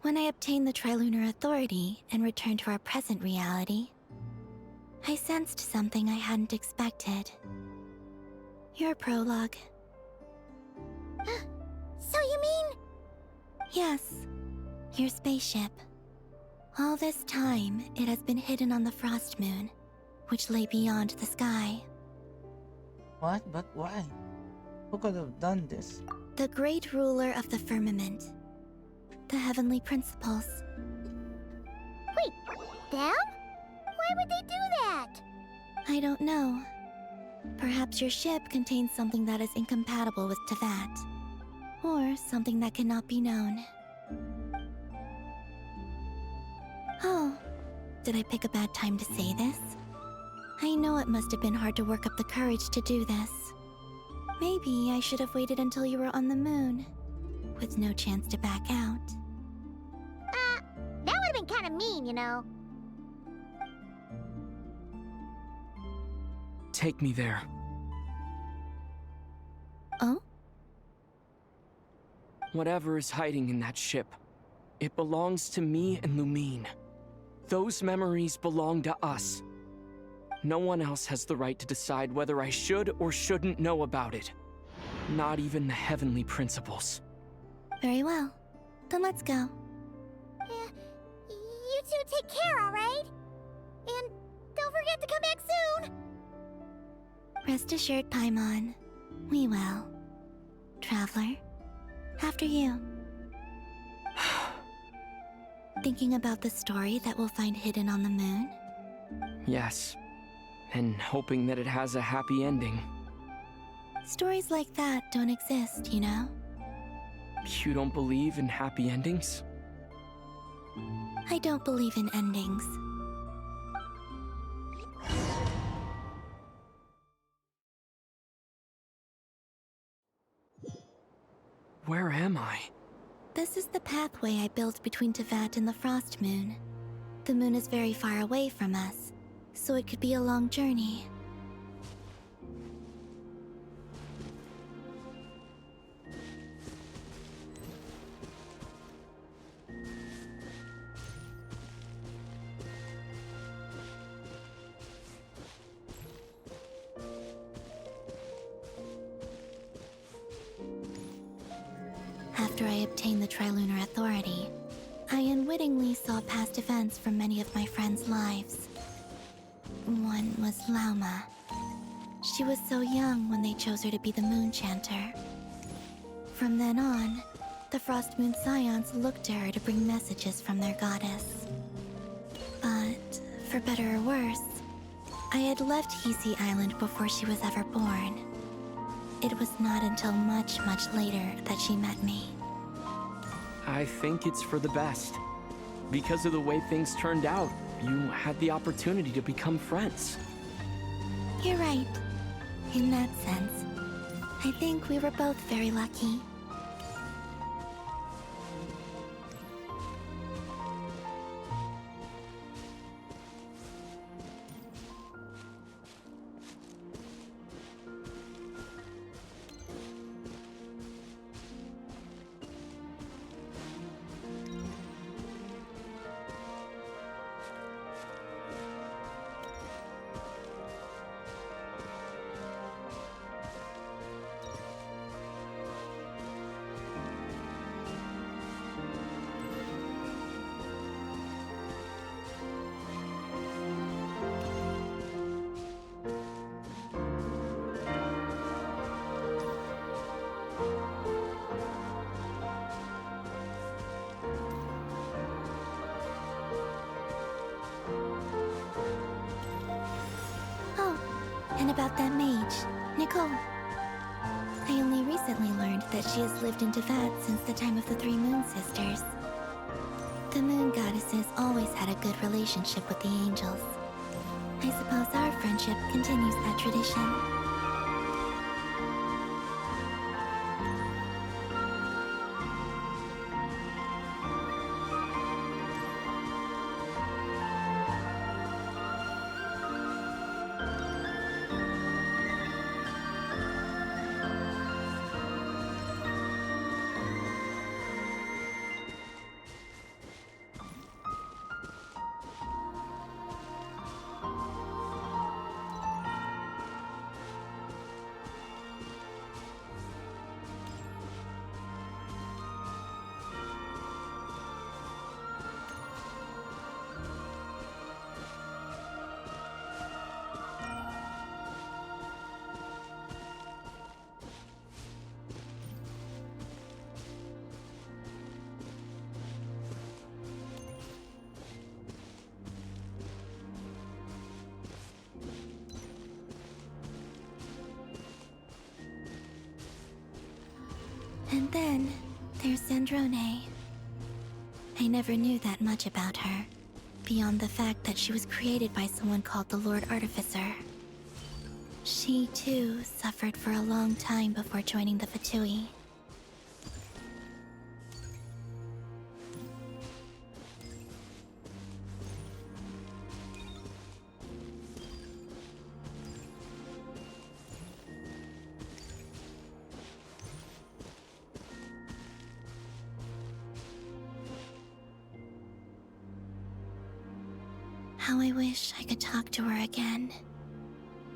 when I obtained the Trilunar Authority and returned to our present reality, I sensed something I hadn't expected. Your prologue. So you mean... Yes, your spaceship. All this time, it has been hidden on the Frost Moon, which lay beyond the sky. What? But why? Who could have done this? The great ruler of the firmament. The heavenly principles. Wait, them? Why would they do that? I don't know. Perhaps your ship contains something that is incompatible with Tevat. Or something that cannot be known. Oh, did I pick a bad time to say this? I know it must have been hard to work up the courage to do this. Maybe I should have waited until you were on the moon, with no chance to back out. That would have been kind of mean, you know. Take me there. Oh? Whatever is hiding in that ship, it belongs to me and Lumine. Those memories belong to us. No one else has the right to decide whether I should or shouldn't know about it. Not even the heavenly principles. Very well. Then let's go. You two take care, alright? And don't forget to come back soon! Rest assured, Paimon. We will. Traveler, after you. Thinking about the story that we'll find hidden on the moon? Yes, and hoping that it has a happy ending. Stories like that don't exist, you know? You don't believe in happy endings? I don't believe in endings. Where am I? This is the pathway I built between Tevat and the Frost Moon. The moon is very far away from us, so it could be a long journey. Have after I obtained the Trilunar Authority, I unwittingly saw past events from many of my friends' lives. One was Lauma. She was so young when they chose her to be the Moon Chanter. From then on, the Frost Moon Scions looked to her to bring messages from their goddess. But, for better or worse, I had left Hisi Island before she was ever born. It was not until much, much later that she met me. I think it's for the best. Because of the way things turned out, you had the opportunity to become friends. You're right. In that sense, I think we were both very lucky. And about that mage, Nicole. I only recently learned that she has lived in Teyvat since the time of the Three Moon Sisters. The Moon Goddesses always had a good relationship with the angels. I suppose our friendship continues that tradition. And then, there's Zandrone. I never knew that much about her, beyond the fact that she was created by someone called the Lord Artificer. She, too, suffered for a long time before joining the Fatui. How I wish I could talk to her again.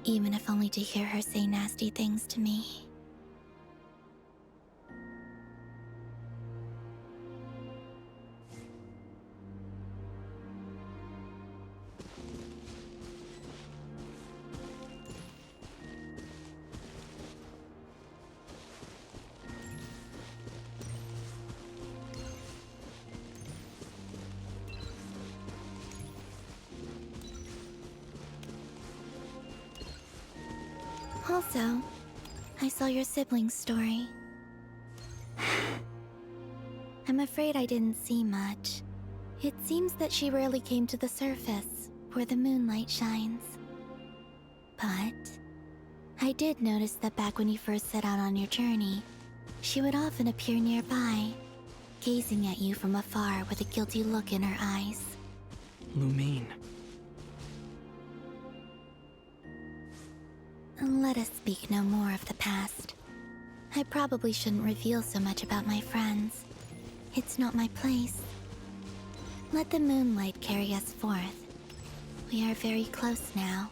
Even if only to hear her say nasty things to me. Also, I saw your sibling's story. I'm afraid I didn't see much. It seems that she rarely came to the surface, where the moonlight shines. But I did notice that back when you first set out on your journey, she would often appear nearby, gazing at you from afar with a guilty look in her eyes. Lumine. Let us speak no more of the past. I probably shouldn't reveal so much about my friends. It's not my place. Let the moonlight carry us forth. We are very close now.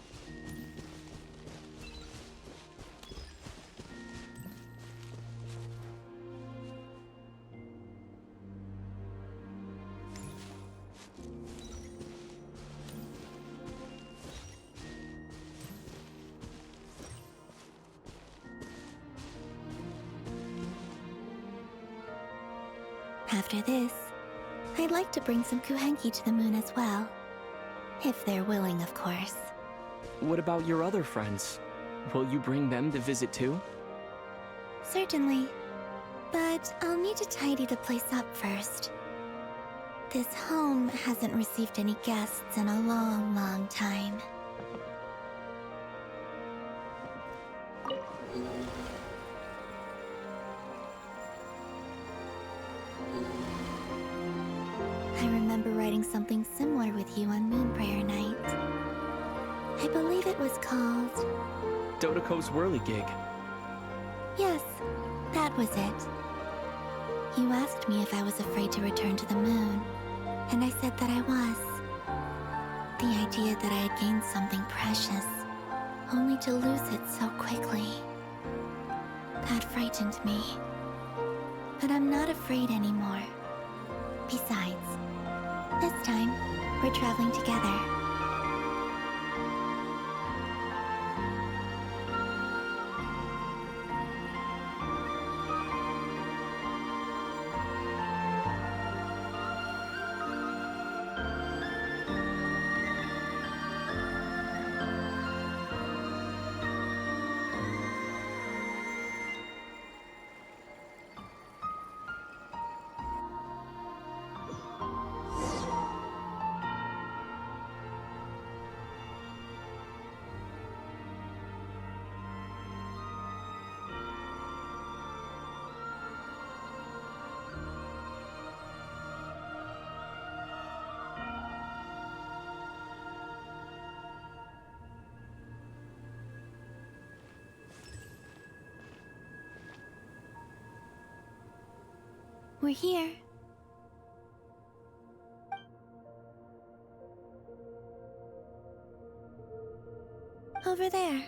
After this, I'd like to bring some Kuhenki to the moon as well. If they're willing, of course. What about your other friends? Will you bring them to visit too? Certainly. But I'll need to tidy the place up first. This home hasn't received any guests in a long, long time. I remember writing something similar with you on Moon Prayer Night. I believe it was called... Dodoko's Whirligig. Yes, that was it. You asked me if I was afraid to return to the moon, and I said that I was. The idea that I had gained something precious, only to lose it so quickly. That frightened me. But I'm not afraid anymore. Besides, this time, we're traveling together. We're here. Over there.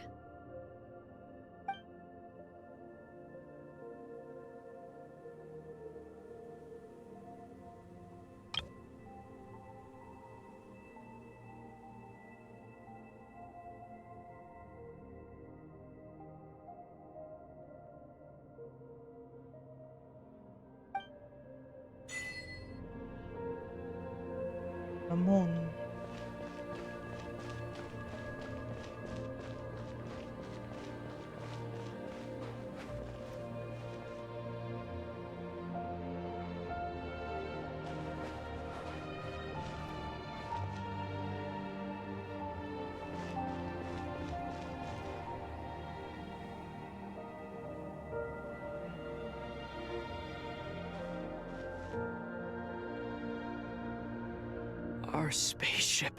Come on. Our spaceship.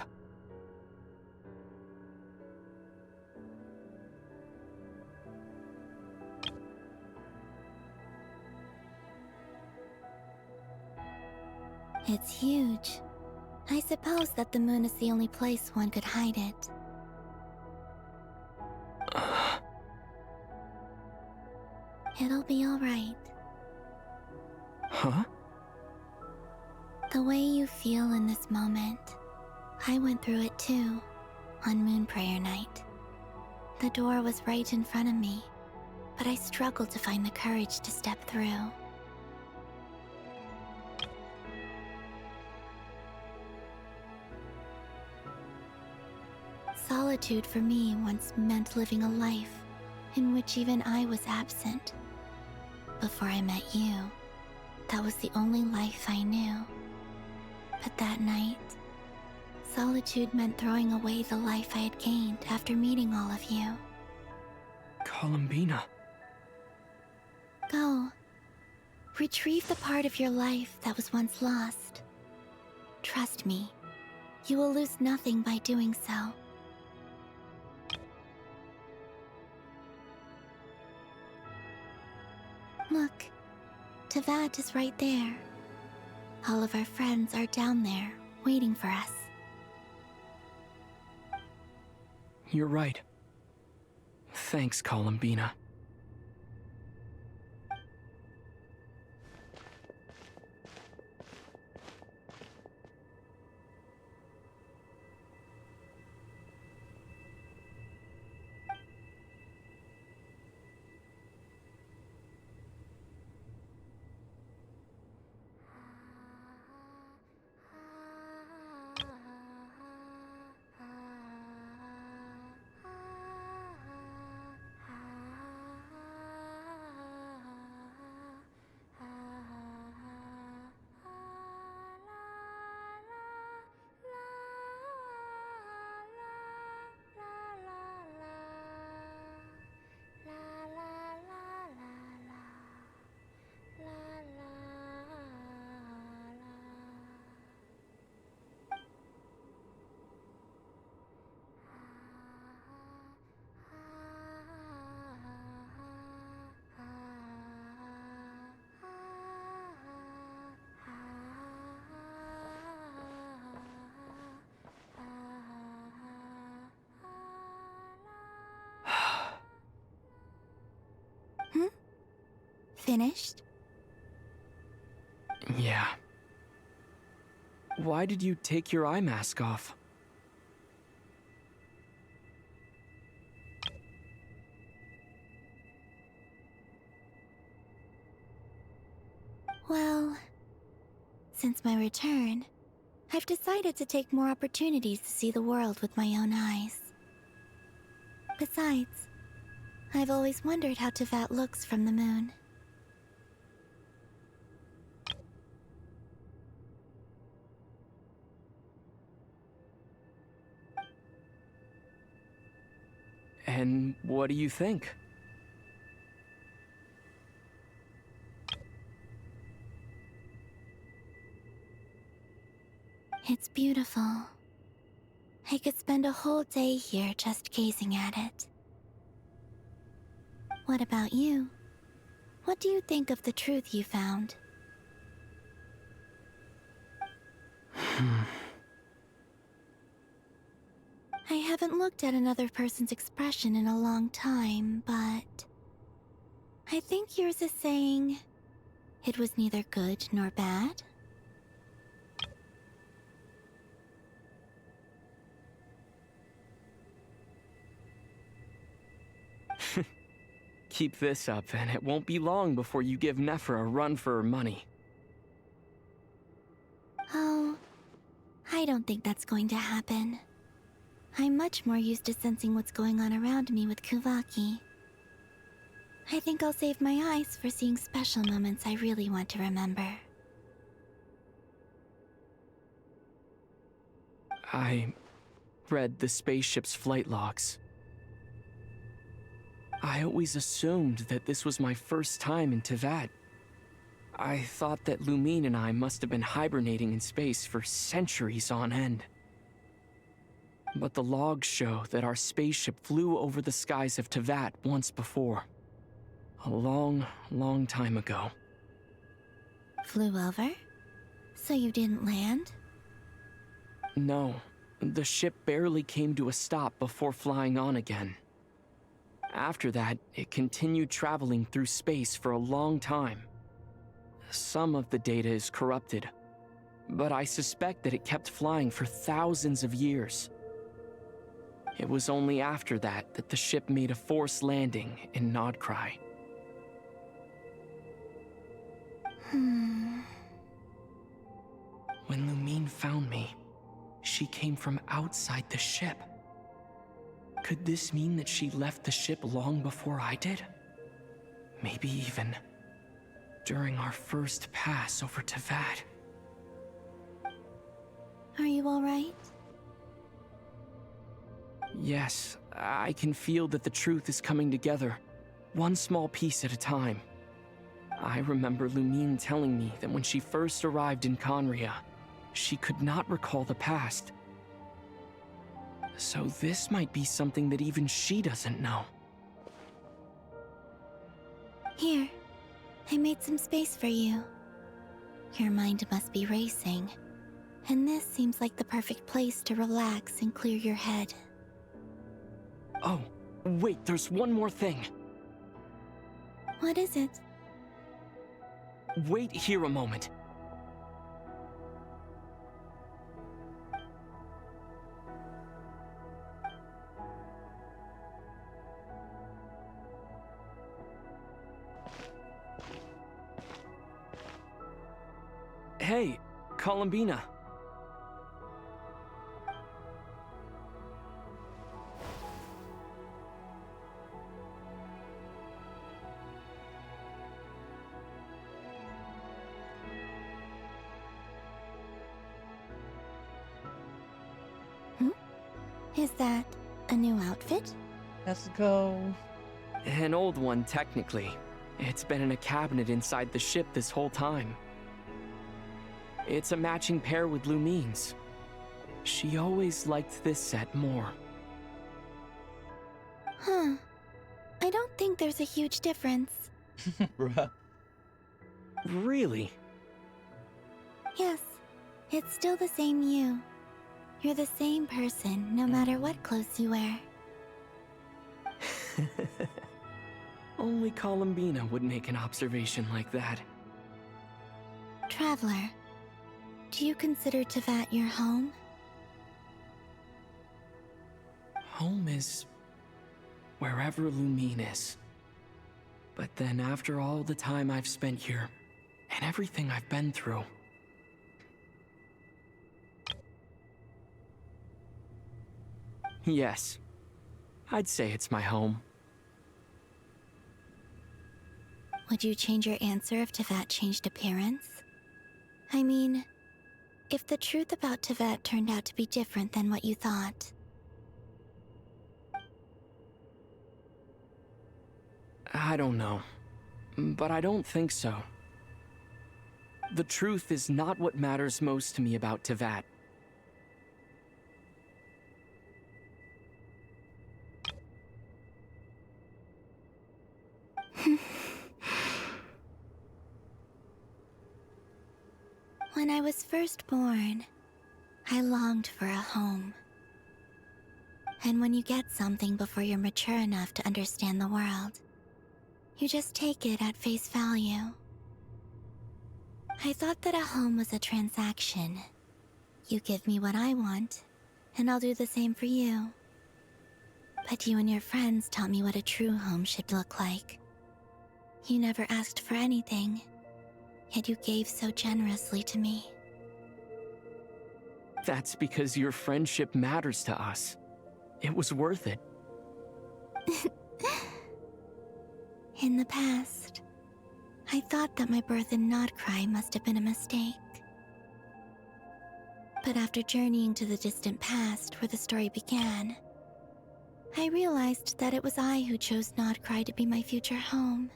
It's huge. I suppose that the moon is the only place one could hide it. It'll be all right. Huh? The way you feel in this moment, I went through it too, on Moon Prayer Night. The door was right in front of me, but I struggled to find the courage to step through. Solitude for me once meant living a life in which even I was absent. Before I met you, that was the only life I knew. But that night, solitude meant throwing away the life I had gained after meeting all of you. Columbina. Go. Retrieve the part of your life that was once lost. Trust me, you will lose nothing by doing so. Look, Tevat is right there. All of our friends are down there, waiting for us. You're right. Thanks, Columbina. Finished? Yeah. Why did you take your eye mask off? Well, since my return, I've decided to take more opportunities to see the world with my own eyes. Besides, I've always wondered how Tevat looks from the moon. And what do you think? It's beautiful. I could spend a whole day here just gazing at it. What about you? What do you think of the truth you found? I haven't looked at another person's expression in a long time, but I think yours is saying it was neither good nor bad. Keep this up, and it won't be long before you give Nephra a run for her money. Oh, I don't think that's going to happen. I'm much more used to sensing what's going on around me with Kuvaki. I think I'll save my eyes for seeing special moments I really want to remember. I read the spaceship's flight logs. I always assumed that this was my first time in Tevat. I thought that Lumine and I must have been hibernating in space for centuries on end. But the logs show that our spaceship flew over the skies of Tevat once before. A long, long time ago. Flew over? So you didn't land? No, the ship barely came to a stop before flying on again. After that, it continued traveling through space for a long time. Some of the data is corrupted, but I suspect that it kept flying for thousands of years. It was only after that that the ship made a forced landing in Nodcry. When Lumine found me, she came from outside the ship. Could this mean that she left the ship long before I did? Maybe even during our first pass over Tevat. Are you alright? Yes, I can feel that the truth is coming together, one small piece at a time. I remember Lumine telling me that when she first arrived in Conria, she could not recall the past. So this might be something that even she doesn't know. Here, I made some space for you. Your mind must be racing, and this seems like the perfect place to relax and clear your head. Oh, wait, there's one more thing. What is it? Wait here a moment. Hey, Columbina. Is that a new outfit? Let's go. An old one, technically. It's been in a cabinet inside the ship this whole time. It's a matching pair with Lumine's. She always liked this set more. Huh. I don't think there's a huge difference. Bruh. Really? Yes, it's still the same you. You're the same person, no matter what clothes you wear. Only Columbina would make an observation like that. Traveler, do you consider Tevat your home? Home is wherever Lumine is. But then after all the time I've spent here, and everything I've been through... Yes, I'd say it's my home. Would you change your answer if Tevat changed appearance? I mean, if the truth about Tevat turned out to be different than what you thought. I don't know, but I don't think so. The truth is not what matters most to me about Tevat. When I was first born, I longed for a home. And when you get something before you're mature enough to understand the world, you just take it at face value. I thought that a home was a transaction. You give me what I want, and I'll do the same for you. But you and your friends taught me what a true home should look like. You never asked for anything, yet you gave so generously to me. That's because your friendship matters to us. It was worth it. In the past, I thought that my birth in Nodcry must have been a mistake. But after journeying to the distant past where the story began, I realized that it was I who chose Nodcry to be my future home.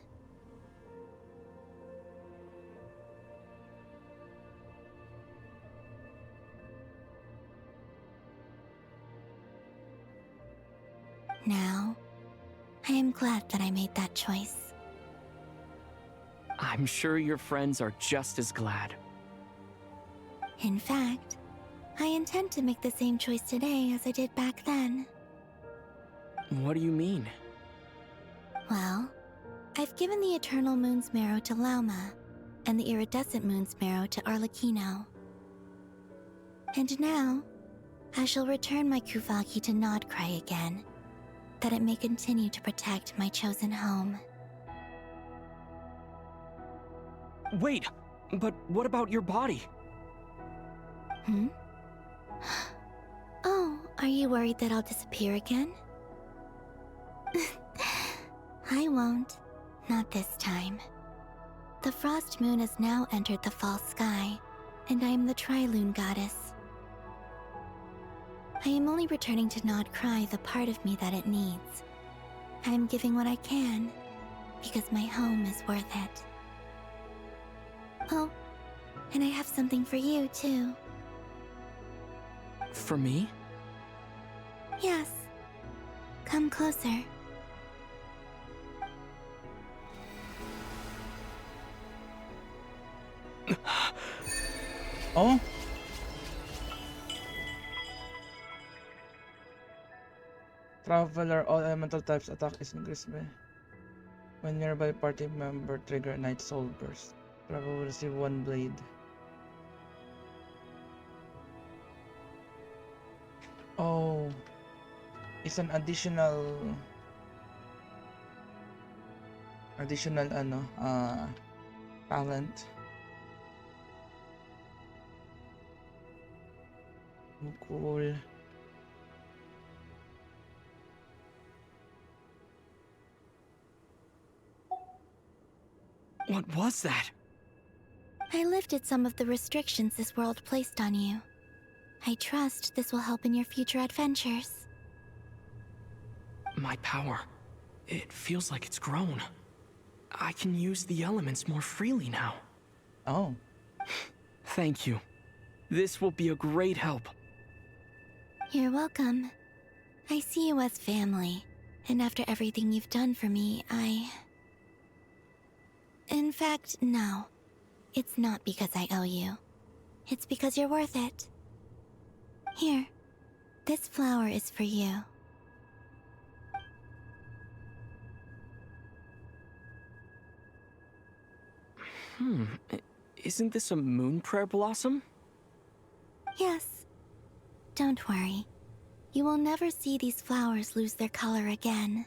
Now, I am glad that I made that choice. I'm sure your friends are just as glad. In fact, I intend to make the same choice today as I did back then. What do you mean? Well, I've given the Eternal Moon's marrow to Lauma, and the Iridescent Moon's marrow to Arlecchino. And now, I shall return my Kuvaki to Nodcry again, that it may continue to protect my chosen home. Wait, but what about your body? Hmm? Oh, are you worried that I'll disappear again? I won't. Not this time. The Frost Moon has now entered the fall sky, and I am the Tri-Lune goddess. I am only returning to Nodcry the part of me that it needs. I am giving what I can, because my home is worth it. Oh, and I have something for you, too. For me? Yes. Come closer. Oh? Traveler, all elemental types attack is increased when nearby party member trigger Night Soul Burst. Traveler will receive 1 blade. Oh, it's an additional talent. Oh, cool. What was that? I lifted some of the restrictions this world placed on you. I trust this will help in your future adventures. My power. It feels like it's grown. I can use the elements more freely now. Oh. Thank you. This will be a great help. You're welcome. I see you as family, and after everything you've done for me, In fact, no. It's not because I owe you. It's because you're worth it. Here, this flower is for you. Isn't this a moon prayer blossom? Yes. Don't worry. You will never see these flowers lose their color again.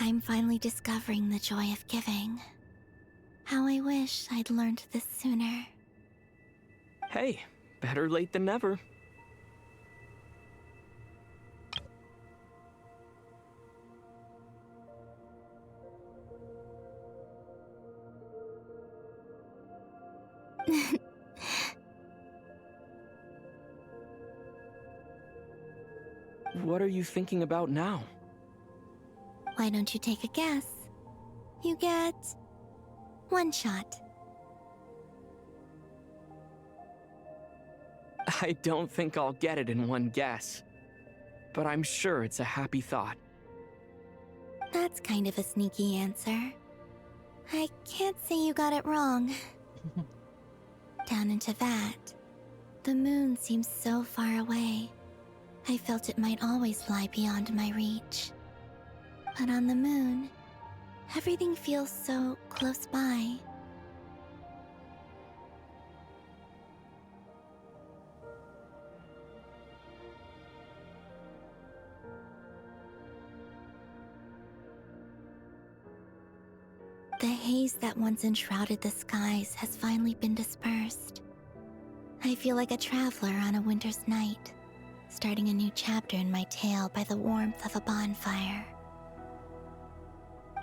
I'm finally discovering the joy of giving. How I wish I'd learned this sooner. Hey, better late than never. What are you thinking about now? Why don't you take a guess? You get one shot. I don't think I'll get it in one guess. But I'm sure it's a happy thought. That's kind of a sneaky answer. I can't say you got it wrong. Down into that, the moon seems so far away. I felt it might always lie beyond my reach. But on the moon, everything feels so close by. The haze that once enshrouded the skies has finally been dispersed. I feel like a traveler on a winter's night, starting a new chapter in my tale by the warmth of a bonfire.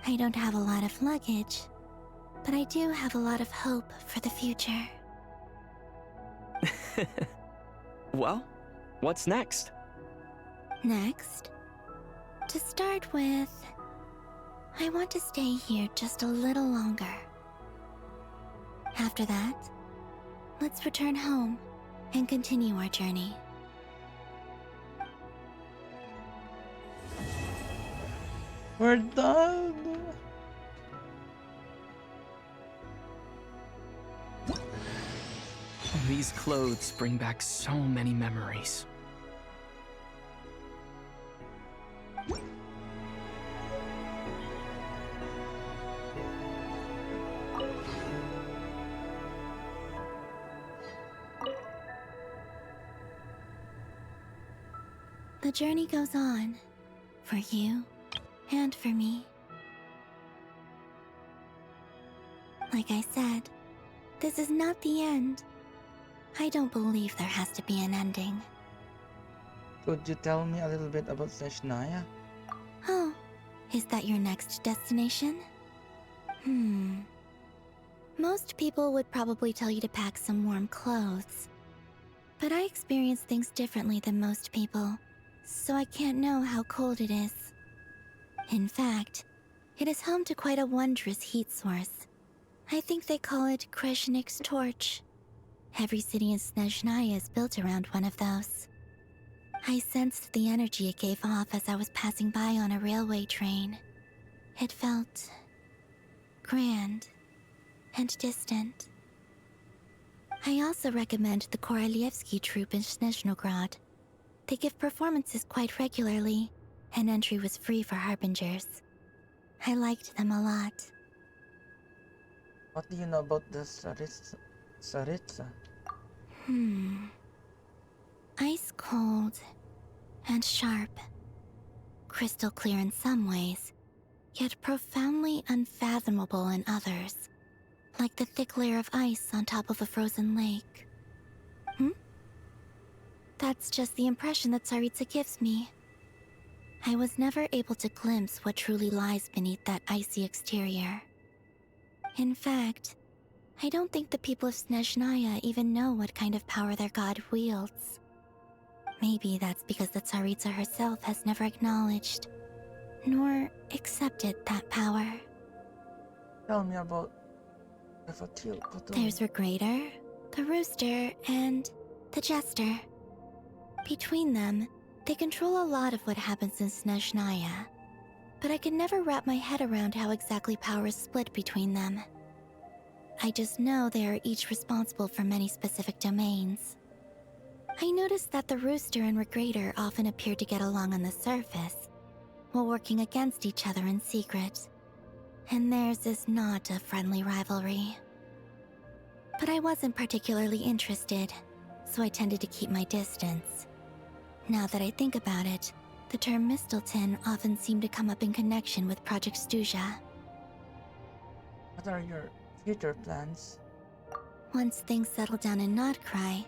I don't have a lot of luggage, but I do have a lot of hope for the future. Well, what's next? Next, to start with, I want to stay here just a little longer. After that, let's return home and continue our journey. We're done! These clothes bring back so many memories. The journey goes on, for you and for me. Like I said, this is not the end. I don't believe there has to be an ending. Could you tell me a little bit about Snezhnaya? Oh, is that your next destination? Most people would probably tell you to pack some warm clothes. But I experience things differently than most people, so I can't know how cold it is. In fact, it is home to quite a wondrous heat source. I think they call it Kreshnik's torch. Every city in Snezhnaya is built around one of those. I sensed the energy it gave off as I was passing by on a railway train. It felt grand and distant. I also recommend the Korolievsky troupe in Snezhnograd. They give performances quite regularly, and entry was free for harbingers. I liked them a lot. What do you know about the Tsaritsa? Ice cold and sharp. Crystal clear in some ways, yet profoundly unfathomable in others. Like the thick layer of ice on top of a frozen lake. That's just the impression that Tsaritsa gives me. I was never able to glimpse what truly lies beneath that icy exterior. In fact, I don't think the people of Snezhnaya even know what kind of power their god wields. Maybe that's because the Tsaritsa herself has never acknowledged, nor accepted that power. Tell me about the Fatil. There's Regrator, the Rooster, and the Jester. Between them, they control a lot of what happens in Snezhnaya, but I can never wrap my head around how exactly power is split between them. I just know they are each responsible for many specific domains. I noticed that the Rooster and Regrator often appear to get along on the surface, while working against each other in secret. and theirs is not a friendly rivalry. But I wasn't particularly interested, so I tended to keep my distance. Now that I think about it, the term Mistelton often seemed to come up in connection with Project Stuja. What are your future plans? Once things settle down in Notcry,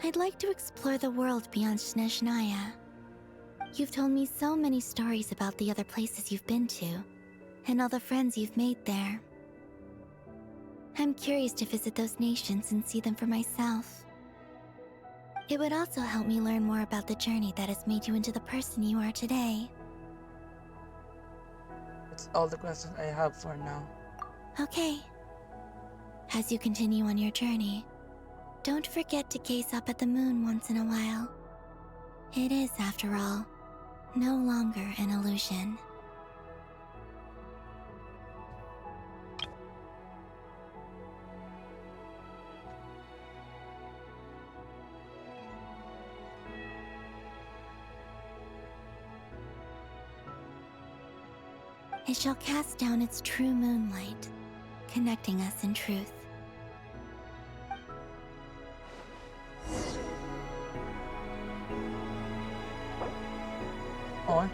I'd like to explore the world beyond Snezhnaya. You've told me so many stories about the other places you've been to, and all the friends you've made there. I'm curious to visit those nations and see them for myself. It would also help me learn more about the journey that has made you into the person you are today. That's all the questions I have for now. Okay. As you continue on your journey, don't forget to gaze up at the moon once in a while. It is, after all, no longer an illusion. It shall cast down its true moonlight, connecting us in truth. On.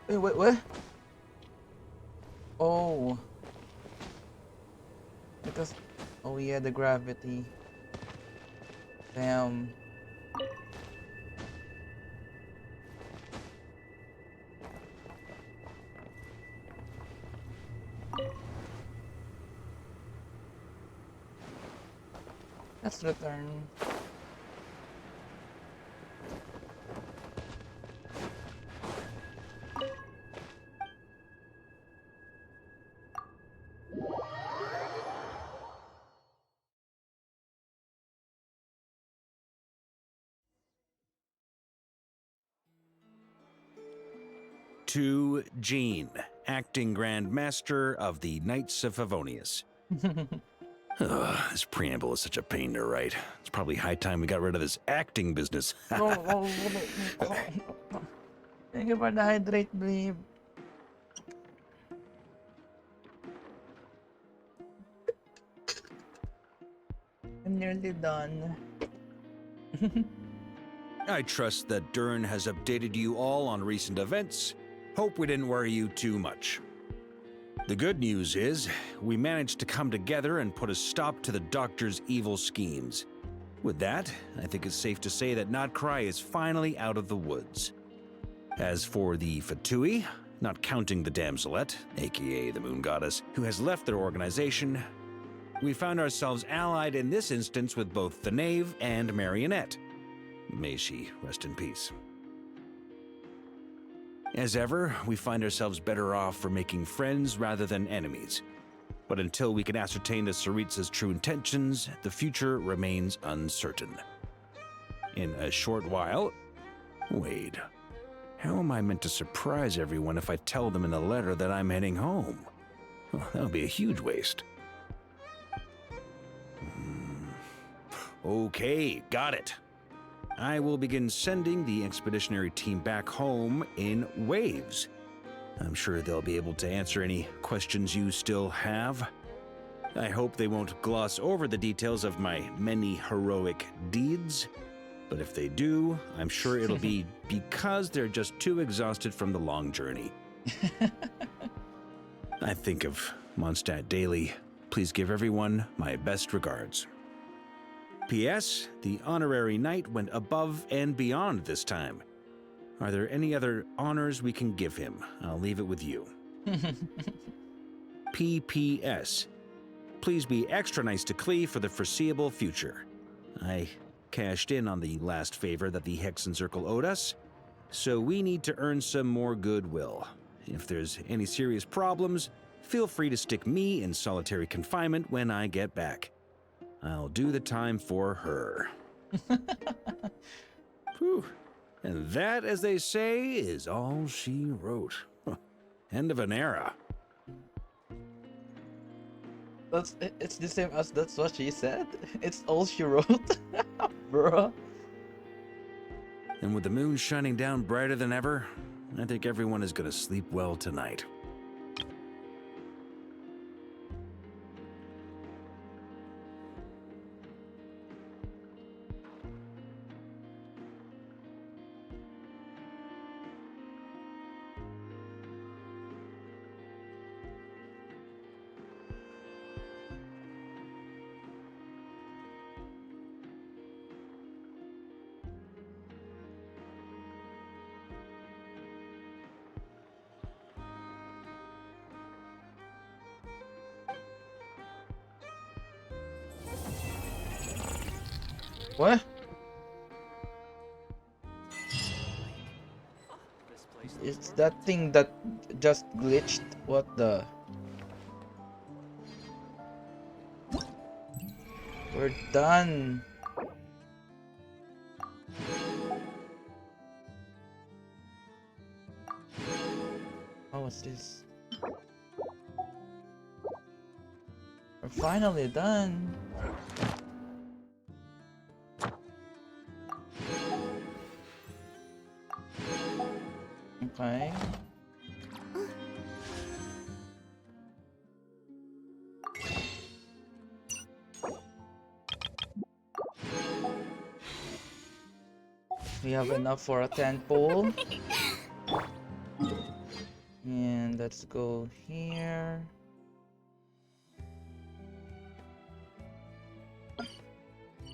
Wait, what? Oh. Because, oh yeah, the gravity. Damn. Let's return. To Jean, acting Grand Master of the Knights of Favonius. Ugh, this preamble is such a pain to write. It's probably high time we got rid of this acting business. Thank you for the hydrate, bleep. I'm nearly done. I trust that Dern has updated you all on recent events. Hope we didn't worry you too much. The good news is, we managed to come together and put a stop to the Doctor's evil schemes. With that, I think it's safe to say that Notcry is finally out of the woods. As for the Fatui, not counting the Damselette, aka the Moon Goddess, who has left their organization, we found ourselves allied in this instance with both the Knave and Marionette. May she rest in peace. As ever, we find ourselves better off for making friends rather than enemies. But until we can ascertain the Tsaritsa's true intentions, the future remains uncertain. In a short while... Wait. How am I meant to surprise everyone if I tell them in a letter that I'm heading home? Well, that would be a huge waste. Okay, got it. I will begin sending the expeditionary team back home in waves. I'm sure they'll be able to answer any questions you still have. I hope they won't gloss over the details of my many heroic deeds, but if they do, I'm sure it'll be because they're just too exhausted from the long journey. I think of Mondstadt daily. Please give everyone my best regards. P.S. The honorary knight went above and beyond this time. Are there any other honors we can give him? I'll leave it with you. P.P.S. Please be extra nice to Klee for the foreseeable future. I cashed in on the last favor that the Hexen Circle owed us, so we need to earn some more goodwill. If there's any serious problems, feel free to stick me in solitary confinement when I get back. I'll do the time for her. Whew. And that, as they say, is all she wrote. End of an era. It's the same as that's what she said. It's all she wrote, bro. And with the moon shining down brighter than ever, I think everyone is gonna sleep well tonight. What? It's that thing that just glitched. What the? We're done. Oh, what's this? We're finally done. Okay. We have enough for a tent pole. And let's go here.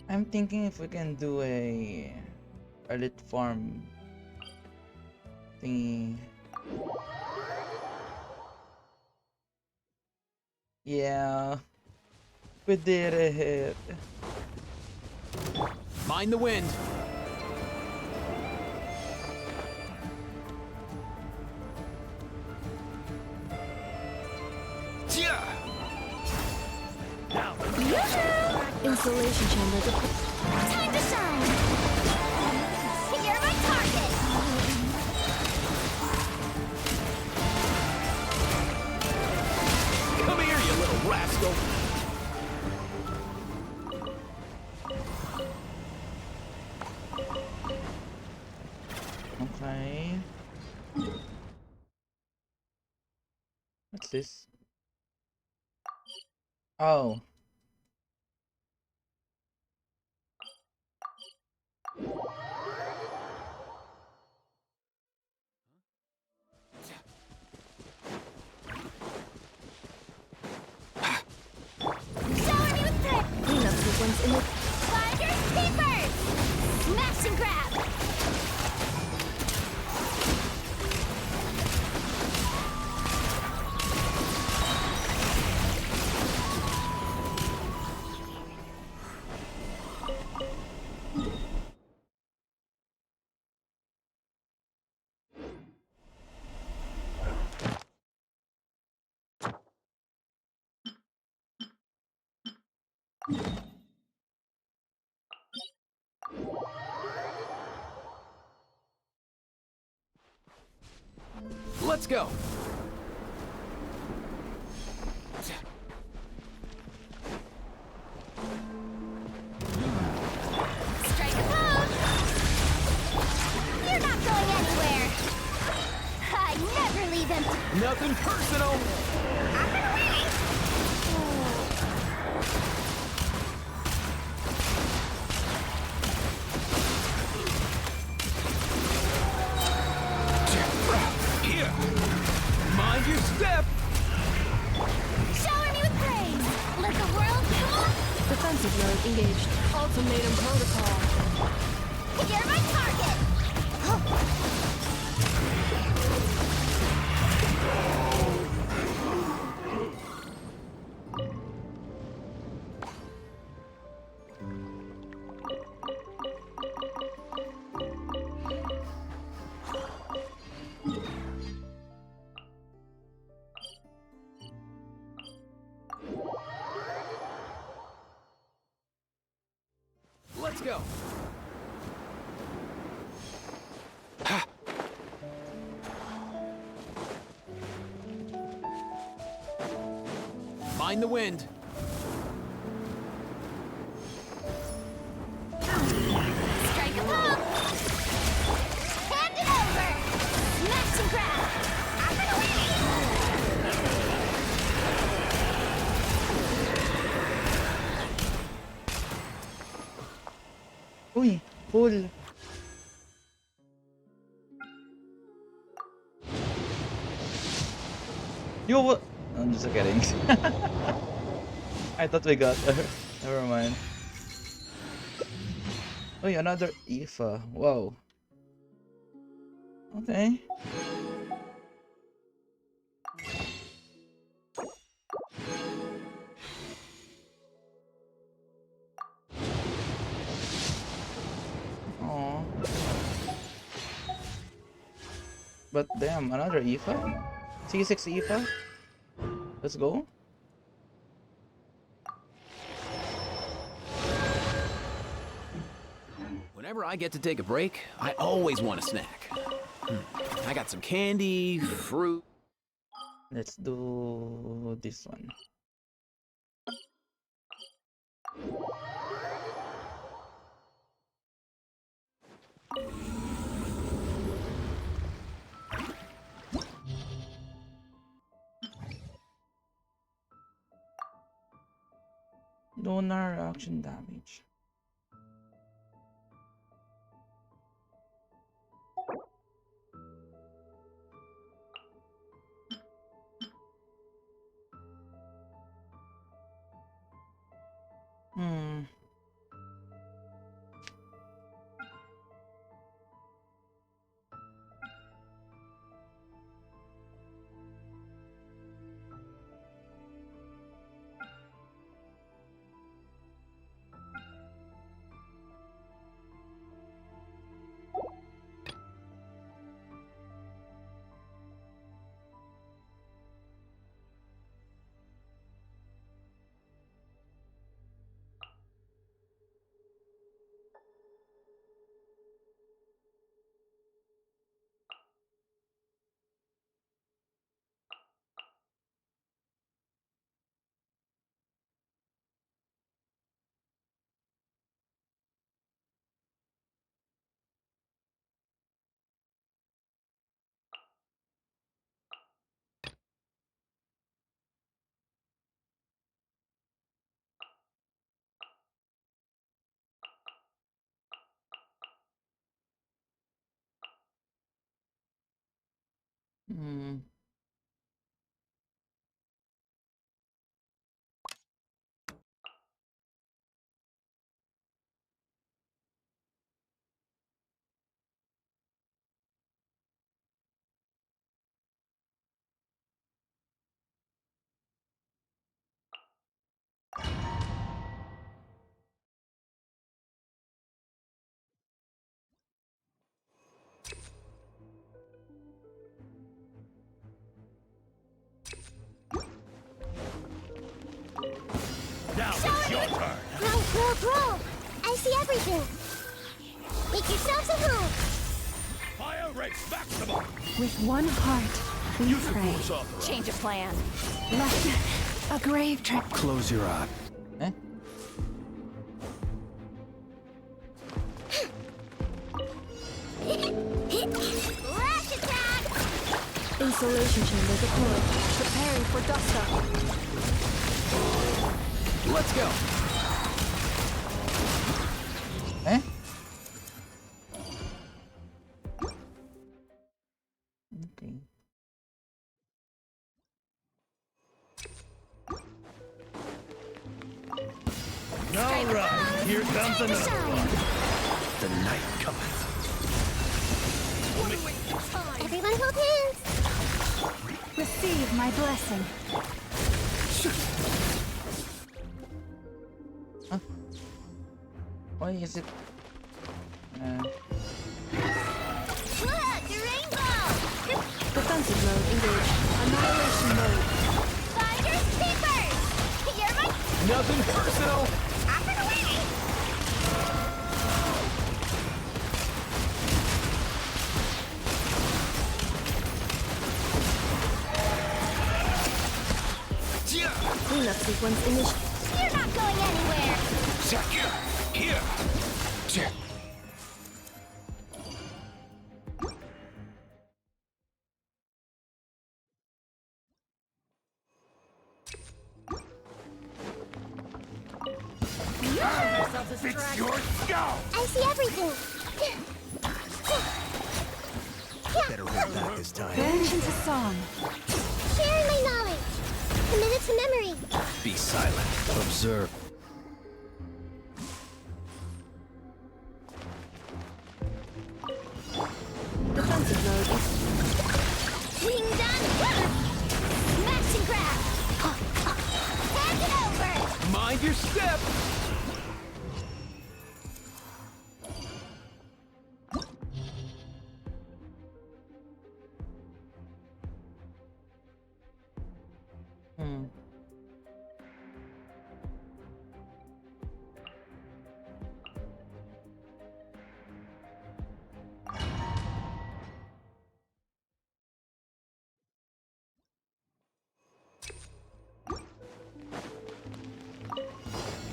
I'm thinking if we can do a elite farm thingy. Yeah, we did it. Mind the wind. Insulation chamber deployed. Time to shine! You're my target! Come here, you little rascal. Okay. What's this? Oh. Shower me with prayer! Cleanup sequence in the... Finders keepers! Smash and grab! Let's go. Strike a pose! You're not going anywhere! I never leave empty. Nothing personal. Up and away! Here. Mind your step. Shower me with praise! Let the world know! defensive mode engaged. Ultimatum protocol. You're my target! Mind the wind. Strike a pop! Hand it over! Smash and grab! Up and away! Uy, full. Yo, what? I'm just kidding. I thought we got her. Never mind. Oh, another Aoife. Wow. Okay. Oh. But damn, another Aoife? C6 Aoife? Let's go. Whenever I get to take a break, I always want a snack. I got some candy, fruit. Let's do this one. Donor action damage. Hmm. Hmm. Now it's your turn! Roll! I see everything! Make yourselves at home! Fire rate maximum! With one heart, we pray. Change of plan. Left a grave trap. Close your eye. Eh? Lash attack! Insulation chamber deployed. Preparing for dust up. Let's go. Eh? Okay. All right, here comes another one. The night cometh. Everyone hold hands! Receive my blessing. Why is it? Look! The rainbow! Defensive mode engaged. Annihilation mode. Finders keepers! You're my... Nothing personal. Up and away! Cleanup sequence initiated. You're not going anywhere! Here! Fix your skull! I see everything! Better hold back this time. Genshin's a song. Sharing my knowledge! Committed to memory! Be silent. Observe. Defensive mode. Being done! Smash and grab! Hand it over! Mind your step!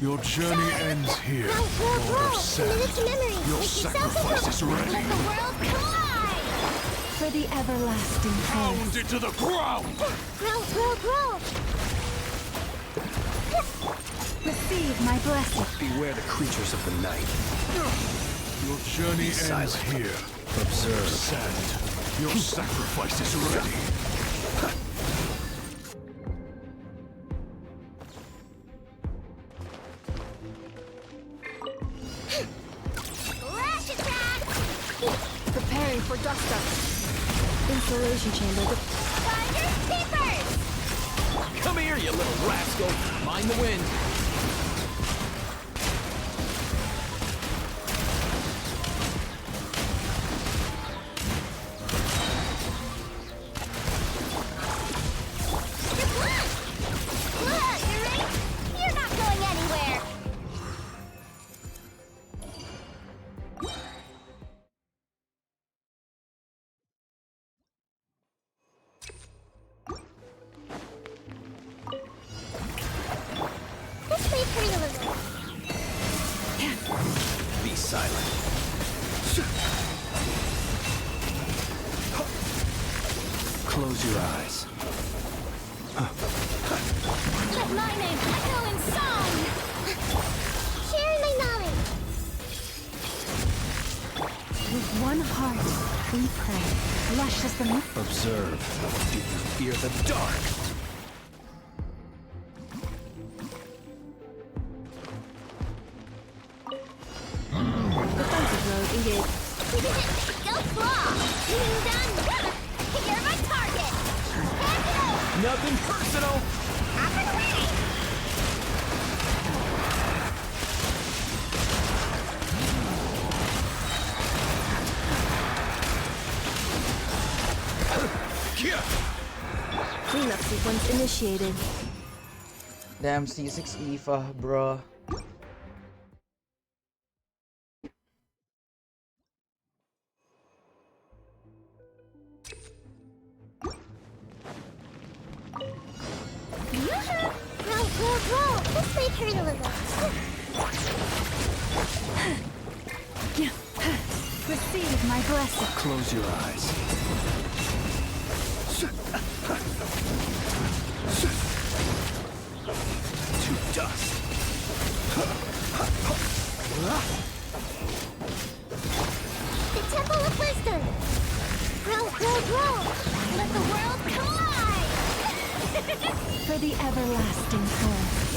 Your journey ends here, Lord of Sand. Committed to memory! Your Make yourself sacrifice is ready. Let the world collide! For the everlasting Pound curse. into the ground! Grow! Receive my blessing. Beware the creatures of the night. Your journey ends silent. here. Observe. Sand. Your sacrifice is ready. Lash attack! Preparing for dust up. Insulation chamber. Finders keepers! Come here, you little rascal! Mind the wind! Look, you ready? You're not going anywhere! This may hurt a little. Be silent. Close your eyes. Let my name echo in song! Sharing my knowledge! With one heart, we pray. Lush as the moon. Observe. Do you fear the dark? Defensive mode engaged. Go claw! Being done! You're my target! Hand it over! Nothing personal! Up and away! Cleanup sequence initiated. Damn C6 EFA, bruh. Grow! This may hurt a little. Receive my blessing. Close your eyes. To dust. The Temple of Wisdom! Grow! Let the world collide! For the everlasting curse.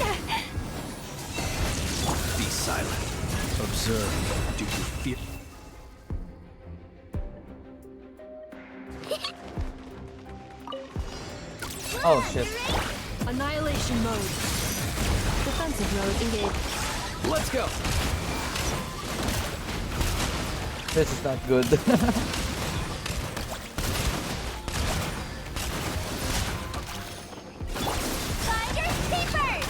Be silent. Observe. Do you fear? Oh shit. Annihilation mode. Defensive mode engaged. Let's go! This is not good. Finders keepers!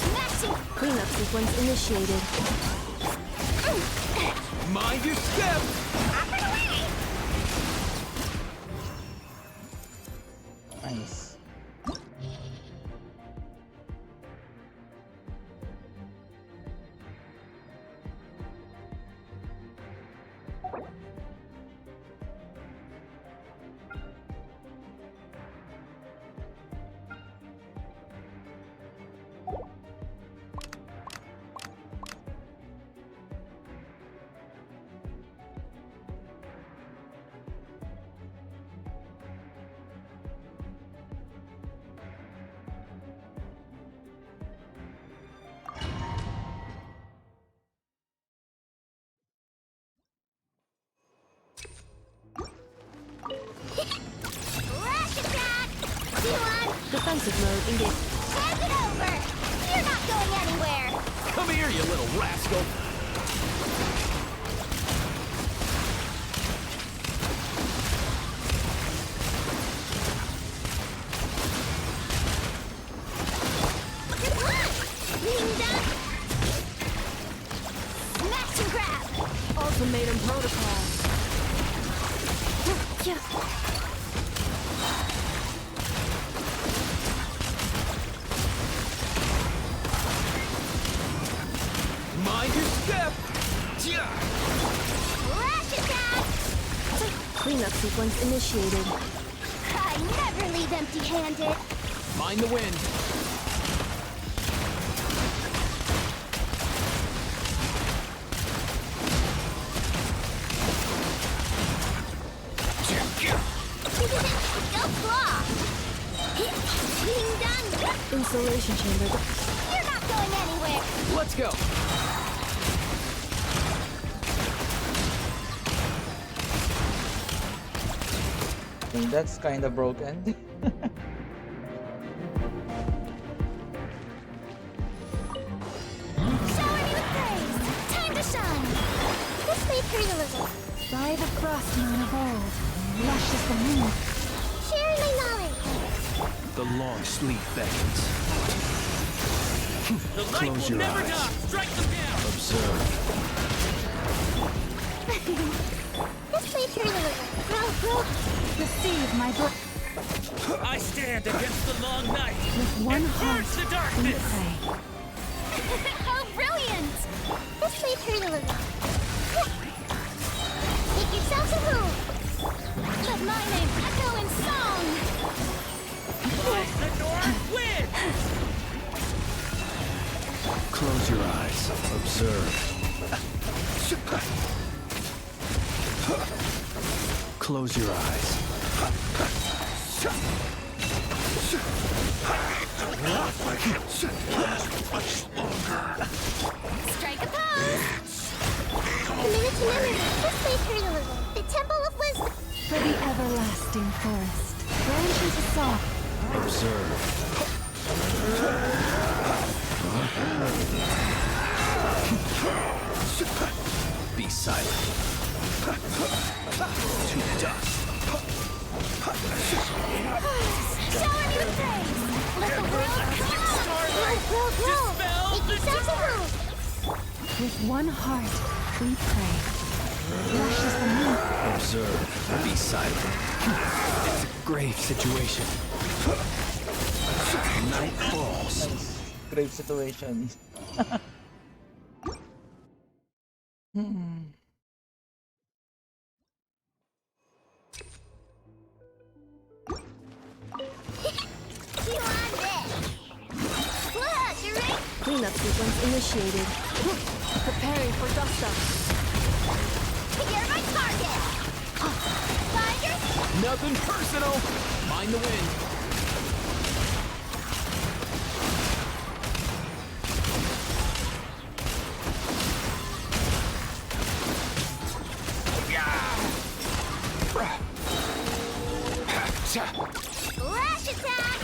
Smashing! Cleanup sequence initiated. Mind your step! Up and away! Nice. Defensive mode engaged. Hand it over! You're not going anywhere! Come here, you little rascal! Smash and grab! Ultimatum protocol. Mind your step! Flash attack! Cleanup sequence initiated. I never leave empty-handed. Mind the wind. Go claw! Being done! Installation chamber. You're not going anywhere! Let's go! That's kind of broken. Shower me with praise! Time to shine! This may hurt a little. By the frost moon of old, lush as the moon. Sharing my knowledge! The long sleep beckons. The light Close will your never eyes. die! Strike them down! Observe. This may hurt a little. Grow. Receive my book I stand against the long night! with one and heart. purge the We darkness! pray. Oh, brilliant! This may hurt a little. Make yourselves a move! Let my name echo in song! Rise the north wind! Close your eyes. Observe. Close your eyes. Strike a pose! A minute to memory. This may hurt a little. The Temple of Wisdom. For the everlasting forest, branches of song. Observe. Be silent. To dust. Shower me with praise! Let the world grow! Make yourselves a move! With one heart, we pray. Lush as the moon. Observe. Be silent. It's a grave situation. Night falls. Nice. Grave situation. You on this! What, you ready? Cleanup sequence initiated. Preparing for dust up. You're my target! Fire! Nothing personal! Mind the wind. Flash attack!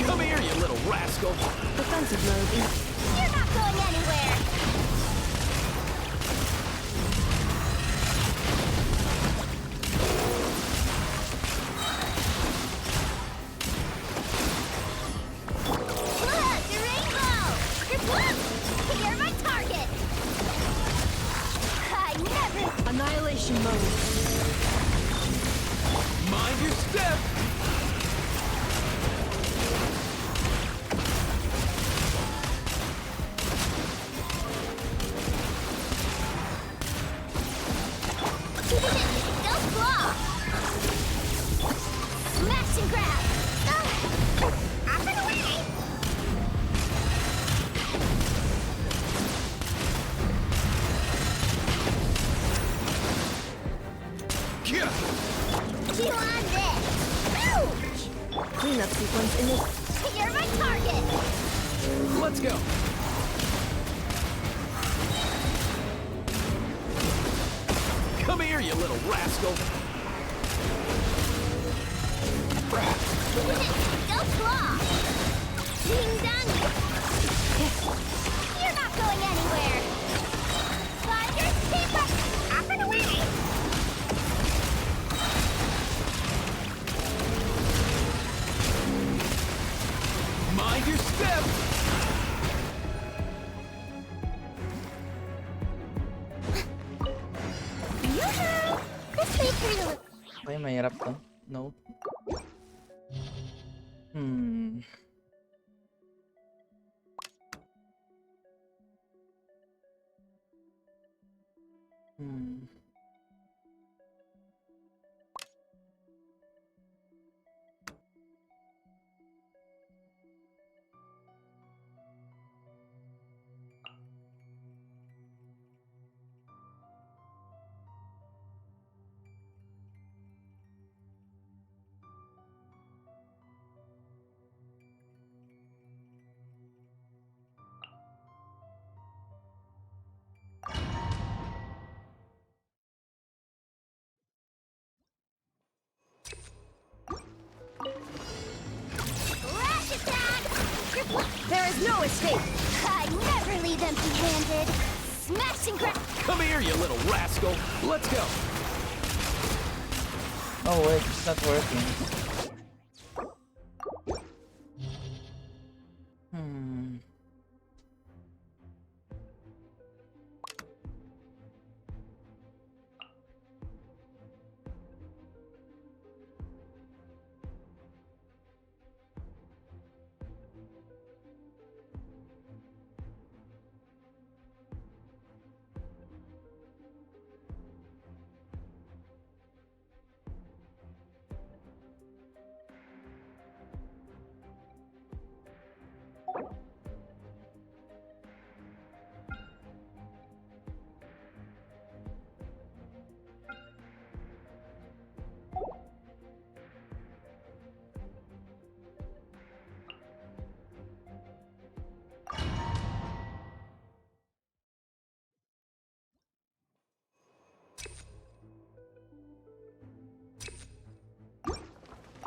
Come here, you little rascal! Defensive mode. You're not going anywhere! Look, the rainbow! You're my target! I never... Annihilation mode. Mind your step! Go claw! Smash and grab! Up and away! You on this! Ouch! Cleanup sequence initiated. You're my target! Let's go! Come here, you little rascal! Go claw! Ding dong! You're not going anywhere! Flyer's paper! Up and away! Mind your step! Yoo-hoo! This way through the... Ay, mahirap to. No. Hmm. Hmm. Flash attack! There is no escape! I never leave empty-handed! Smash and grab! Come here, you little rascal! Let's go! Oh wait, it's not working. Hmm.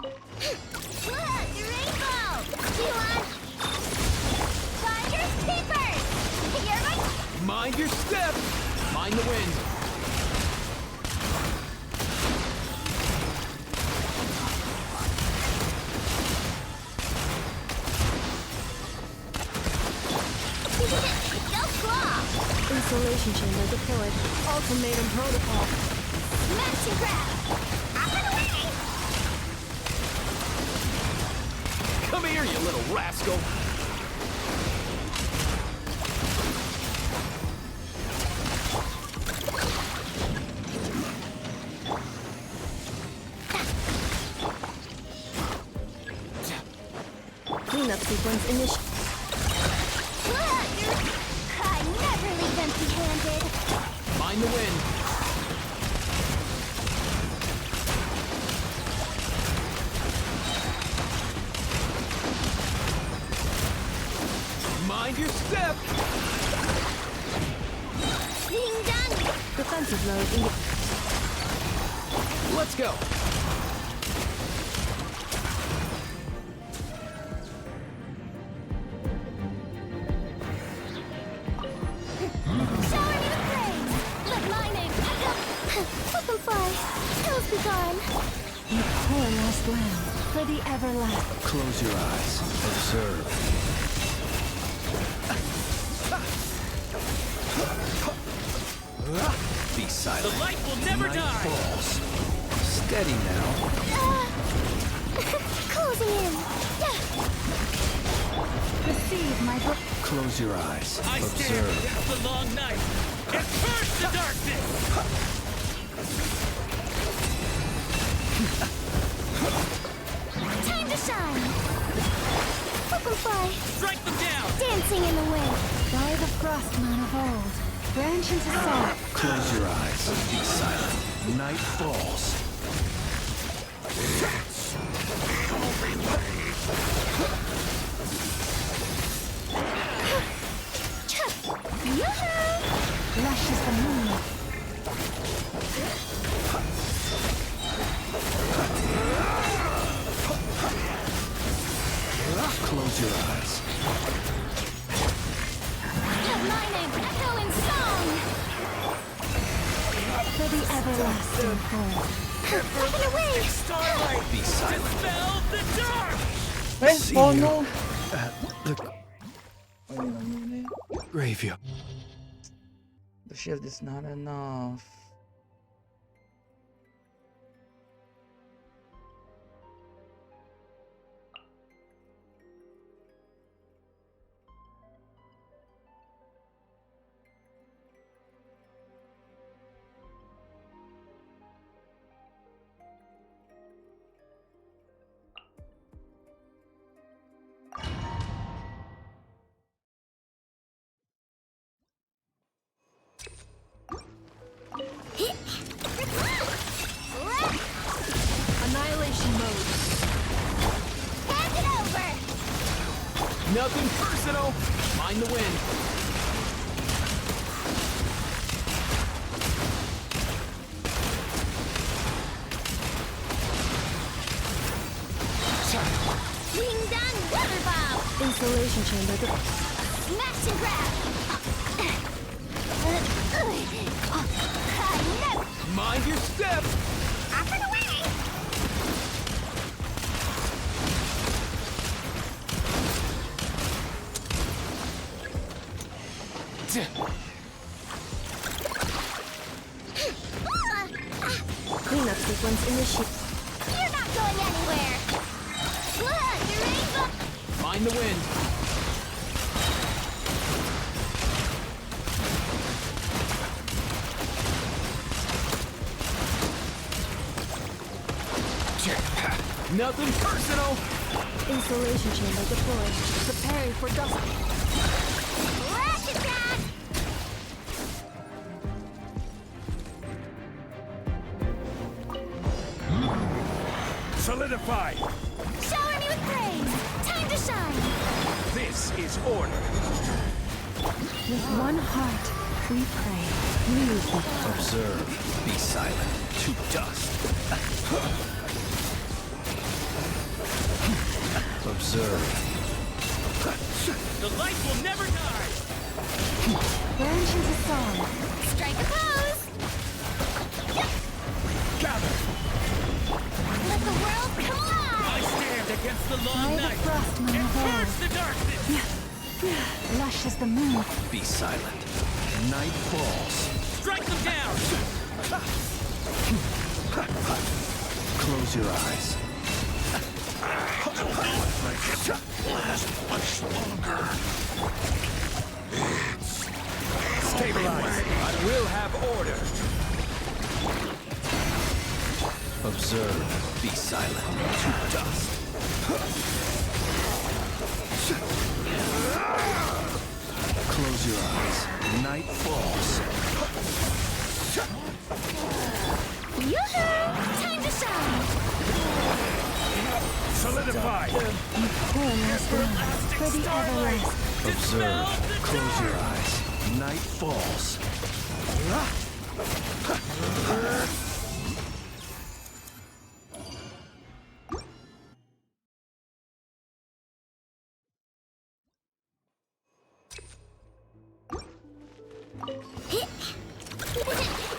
Look! Rainbow! Do you want... Flyer's papers! You're my... Mind your step! Mind the wind! Go claw! Installation chamber deployed. Ultimatum protocol. Smash and grab! Up and away! Come here, you little rascal! Cleanup sequence initial. I never leave empty-handed! Mind the wind! Mind your step! Ding dong! Defensive load in... Let's go! Shower me with praise! Let my name echo! Fly, skills be gone! A poor lost lamb for the everlasting. Close your eyes. Observe. Be silent. The light will never Night die! falls. Steady now. Closing in! Receive my book. Close your eyes. I stand Observe. against the long night and curse the darkness! Time to shine! Fly, Strike them down! dancing in the wind! By the frostman of old. Branch into salt. Close your eyes. Be silent. Night falls. Yoo-hoo! Lush as the moon. Close your eyes. Let my name echo in song! For the everlasting home. Get away! Starlight! Be silent. Dispel the dark! See oh you no! at the graveyard. The shield is not enough. Annihilation mode. Hand it over! Nothing personal! Mind the wind. Ding dong water bomb! Insulation chamber. Smash and grab! Mind your step! Up and away! Cleanup sequence initiated. You're not going anywhere! Look, your rainbow! Mind the wind. Nothing personal! Insulation chamber deployed. Preparing for dust. Flash attack! Solidify! Shower me with praise! Time to shine! This is order. With one heart, we pray. Move with Observe. Be silent. To dust. Observe. The light will never die! branches a song. Strike a pose! Gather. Let the world come alive! I stand against the long By the night frostman and of purge old. the darkness! Lush as the moon. Be silent. Night falls. Strike them down! Close your eyes. Last much longer. Stabilize. I will have order! Observe. Be silent. To dust. Close your eyes. Night falls. Yoo-hoo! Time to shine! Solidify. You poor last one. For the everlasting. Observe. Close your eyes. Night falls.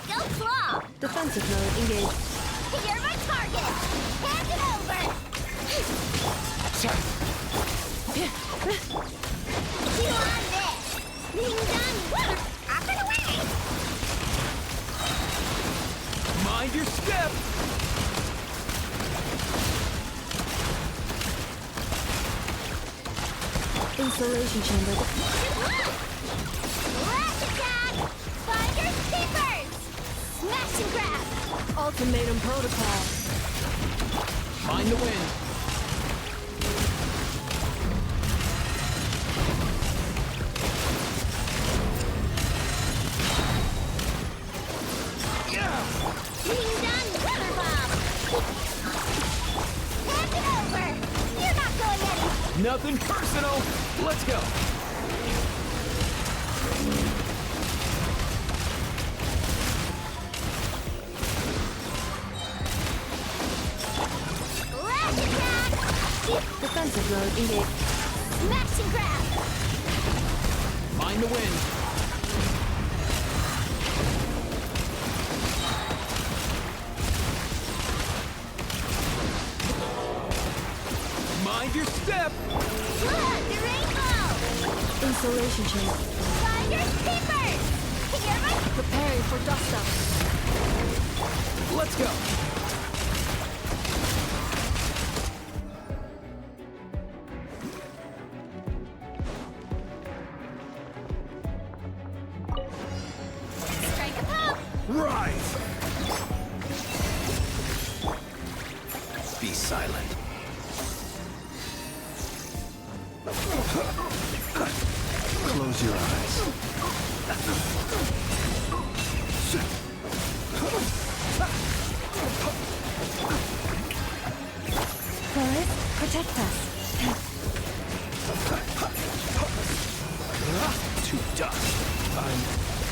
Go claw! Defensive mode engaged. You're my target! Hand it over! You on this! Ding dong woo! Up and away! Mind your step! Insulation chamber. Flash attack! Finders keepers! Smash and grab! Ultimatum protocol. Mind the wind. Ding dong water bomb! Hand it over! You're not going anywhere! Nothing personal! Let's go! Flash attack! Defensive mode engaged. Smash and grab! Mind the wind. Mind your step! Look, the rainbow! Insulation chain. Fire's peepers! Here I... Preparing for dust up. Let's go! Strike a pop! Rise! Be silent. Close your eyes. Forest, protect us. To dust. I'm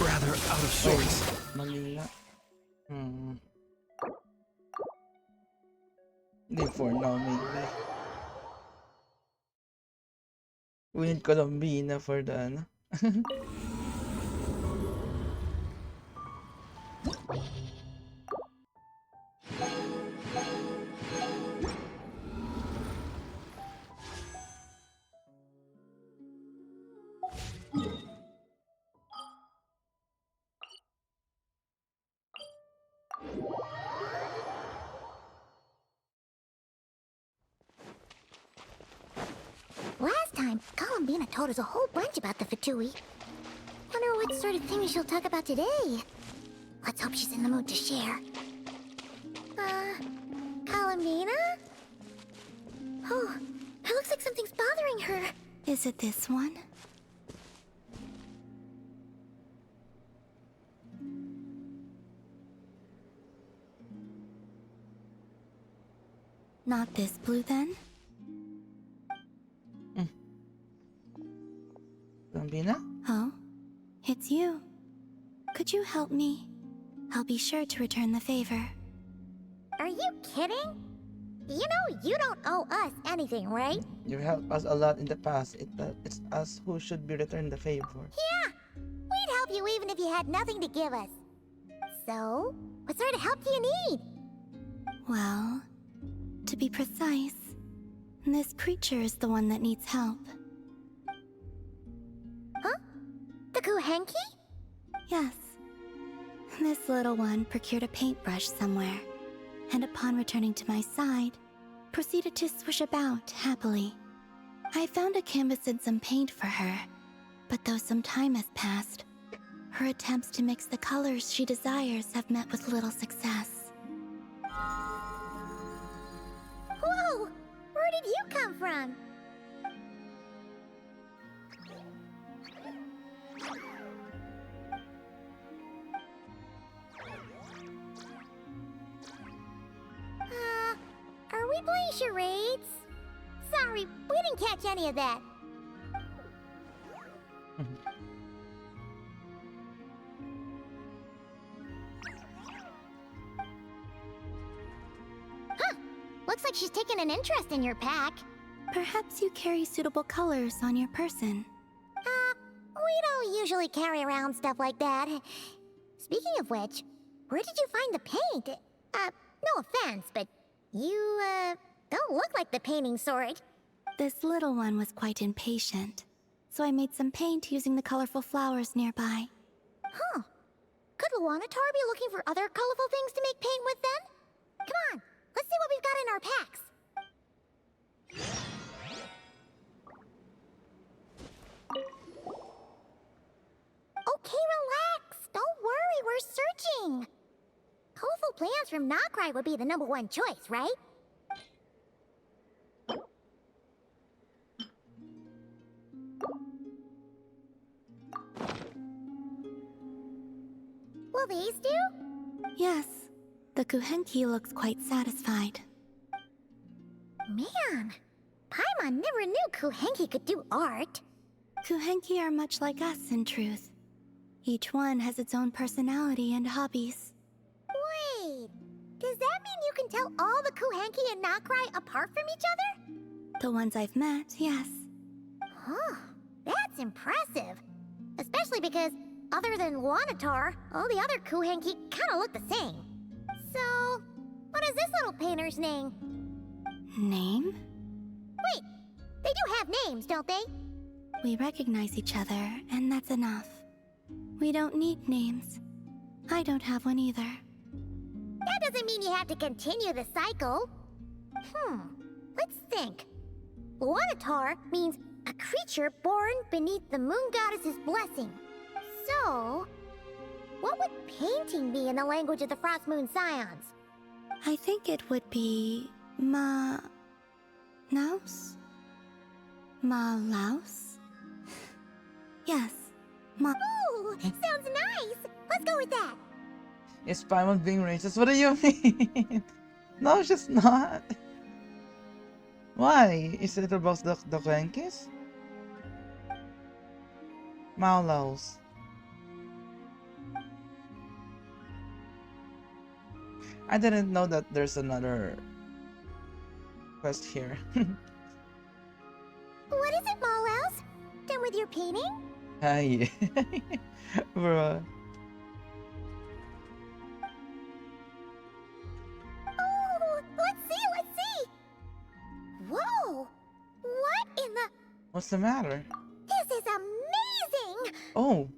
rather out of sorts. Mali nga. Hindi for now, maybe. We need Colombina for the ano. Last time, Columbina told us a whole bunch about the Fatui. Wonder what sort of things she'll talk about today. Let's hope she's in the mood to share. Columbina? Oh, it looks like something's bothering her. Is it this one? Not this blue, then? Colombina? Oh, it's you. Could you help me? I'll be sure to return the favor. Are you kidding? You know you don't owe us anything, right? You helped us a lot in the past. It's us who should be returned the favor. Yeah, we'd help you even if you had nothing to give us. So, what sort of help do you need? Well, to be precise, this creature is the one that needs help. Huh? The Kuhenki? Yes. This little one procured a paintbrush somewhere, and upon returning to my side, proceeded to swish about happily. I found a canvas and some paint for her, but though some time has passed, her attempts to mix the colors she desires have met with little success. Whoa! Where did you come from? Are we playing charades? Sorry, we didn't catch any of that. Huh! Looks like she's taken an interest in your pack. Perhaps you carry suitable colors on your person. We don't usually carry around stuff like that. Speaking of which, where did you find the paint? No offense, but you, don't look like the painting sort. This little one was quite impatient, so I made some paint using the colorful flowers nearby. Huh. Could Luanatar be looking for other colorful things to make paint with then? Come on, let's see what we've got in our packs. Okay, relax. Don't worry, we're searching. Colorful plants from Nokrai would be the #1 choice, right? Will these do? Yes, the Kuhenki looks quite satisfied. Man, Paimon never knew Kuhenki could do art. Kuhenki are much like us, in truth. Each one has its own personality and hobbies. Wait, does that mean you can tell all the Kuhenki and Nokrai apart from each other? The ones I've met, yes. Huh, that's impressive. Especially because, other than Wanatar, all the other Kuhenki kind of look the same. So, what is this little painter's name? Name? Wait, they do have names, don't they? We recognize each other, and that's enough. We don't need names. I don't have one either. That doesn't mean you have to continue the cycle. Let's think. Wanatar means a creature born beneath the moon goddess's blessing. So, what would painting be in the language of the Frost Moon Scions? I think it would be Naus? Laus? Yes, Ooh, sounds nice. Let's go with that. Is Paimon being racist? What do you mean? No, she's not. Why? Is it about the Clankies? Maulos. I didn't know that there's another quest here. What is it, Maulaus? Done with your painting? Hi. Bro. Oh, let's see. Whoa! What in the... What's the matter? This is amazing! Oh,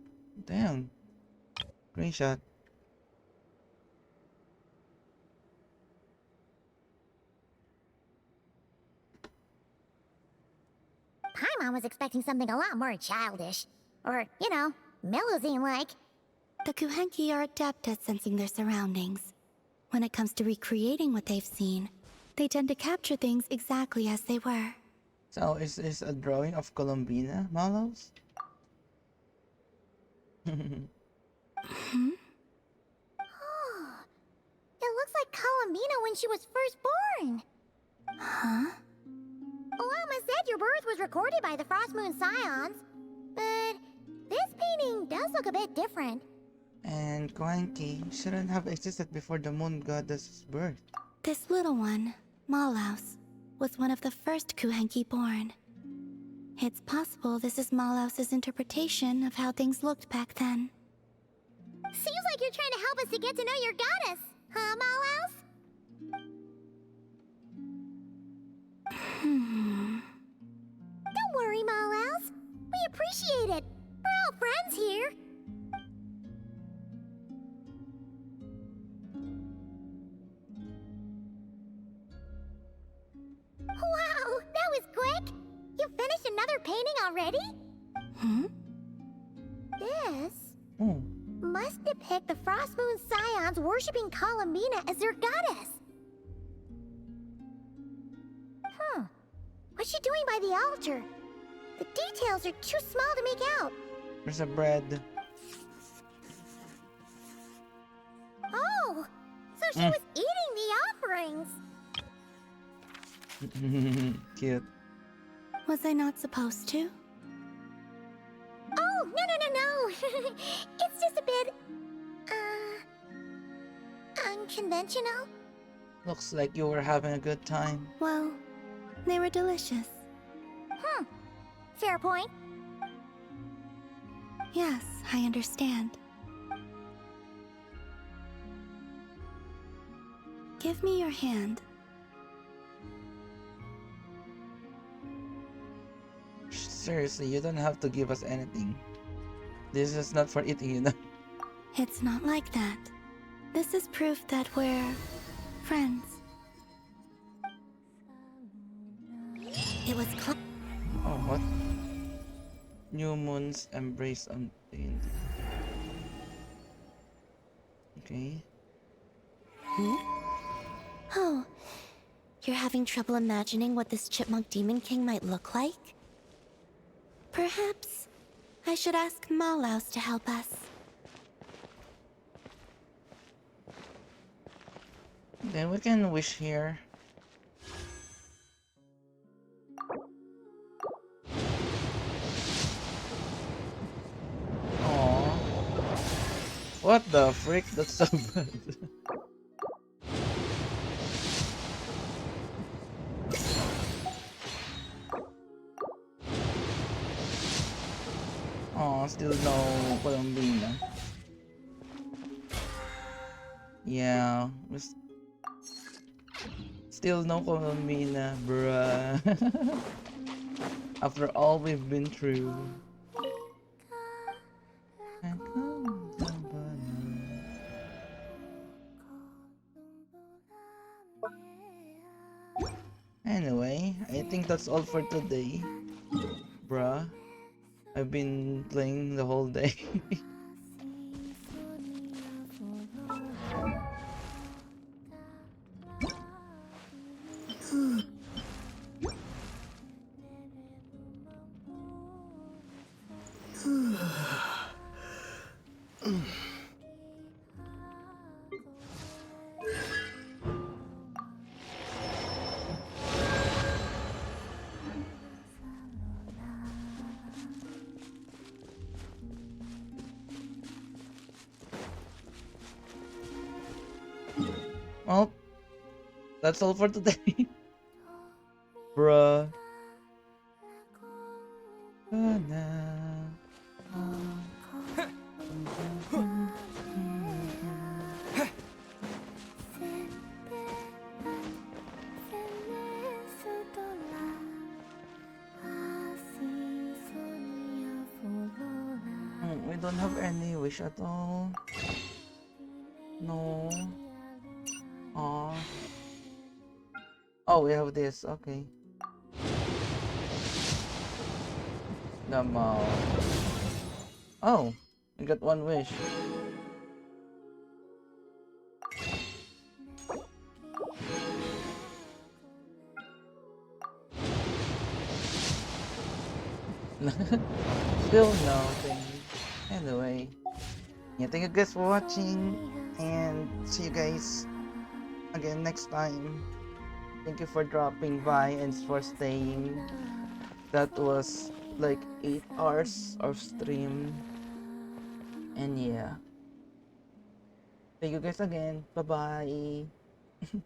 damn. Screenshot. Paimon was expecting something a lot more childish. Or, you know, Melusine-like. The Kuhenki are adept at sensing their surroundings. When it comes to recreating what they've seen, they tend to capture things exactly as they were. So, is this a drawing of Columbina, Malos? Oh, it looks like Columbina when she was first born. Huh? Lama said your birth was recorded by the Frost Moon Scions, but this painting does look a bit different. And Koenki shouldn't have existed before the moon goddess's birth. This little one, Malaus, was one of the first Kuhenki born. It's possible this is Malaus's interpretation of how things looked back then. Seems like you're trying to help us to get to know your goddess, huh, Malaus? Don't worry, Malaus. We appreciate it. We're all friends here. Wow, that was quick! You finished another painting already? This must depict the Frost Moon Scions worshipping Columbina as their goddess. What's she doing by the altar? The details are too small to make out. There's a bread. Oh, so she was eating the offerings. Cute. Was I not supposed to? Oh, no. It's just a bit, unconventional. Looks like you were having a good time. Well, they were delicious. Fair point. Yes, I understand. Give me your hand. Seriously, you don't have to give us anything. This is not for eating, you know. It's not like that. This is proof that we're friends. It was Oh, what? New moon's embrace untamed. Okay. Oh, you're having trouble imagining what this chipmunk demon king might look like? Perhaps I should ask Malaus to help us. Then we can wish here. Aww. What the frick? That's so bad. Oh, still no Colombina. Yeah, still no Colombina, bruh. After all we've been through. Anyway, I think that's all for today, bruh. I've been playing the whole day. Well, that's all for today. Bruh. We don't have any wish at all. No. Aw. Oh, we have this. Okay. The mall. Oh, we got one wish. Still nothing. Anyway, yeah, thank you guys for watching, and see you guys again next time. Thank you for dropping by and for staying. That was like 8 hours of stream, and yeah. Thank you guys again. Bye bye.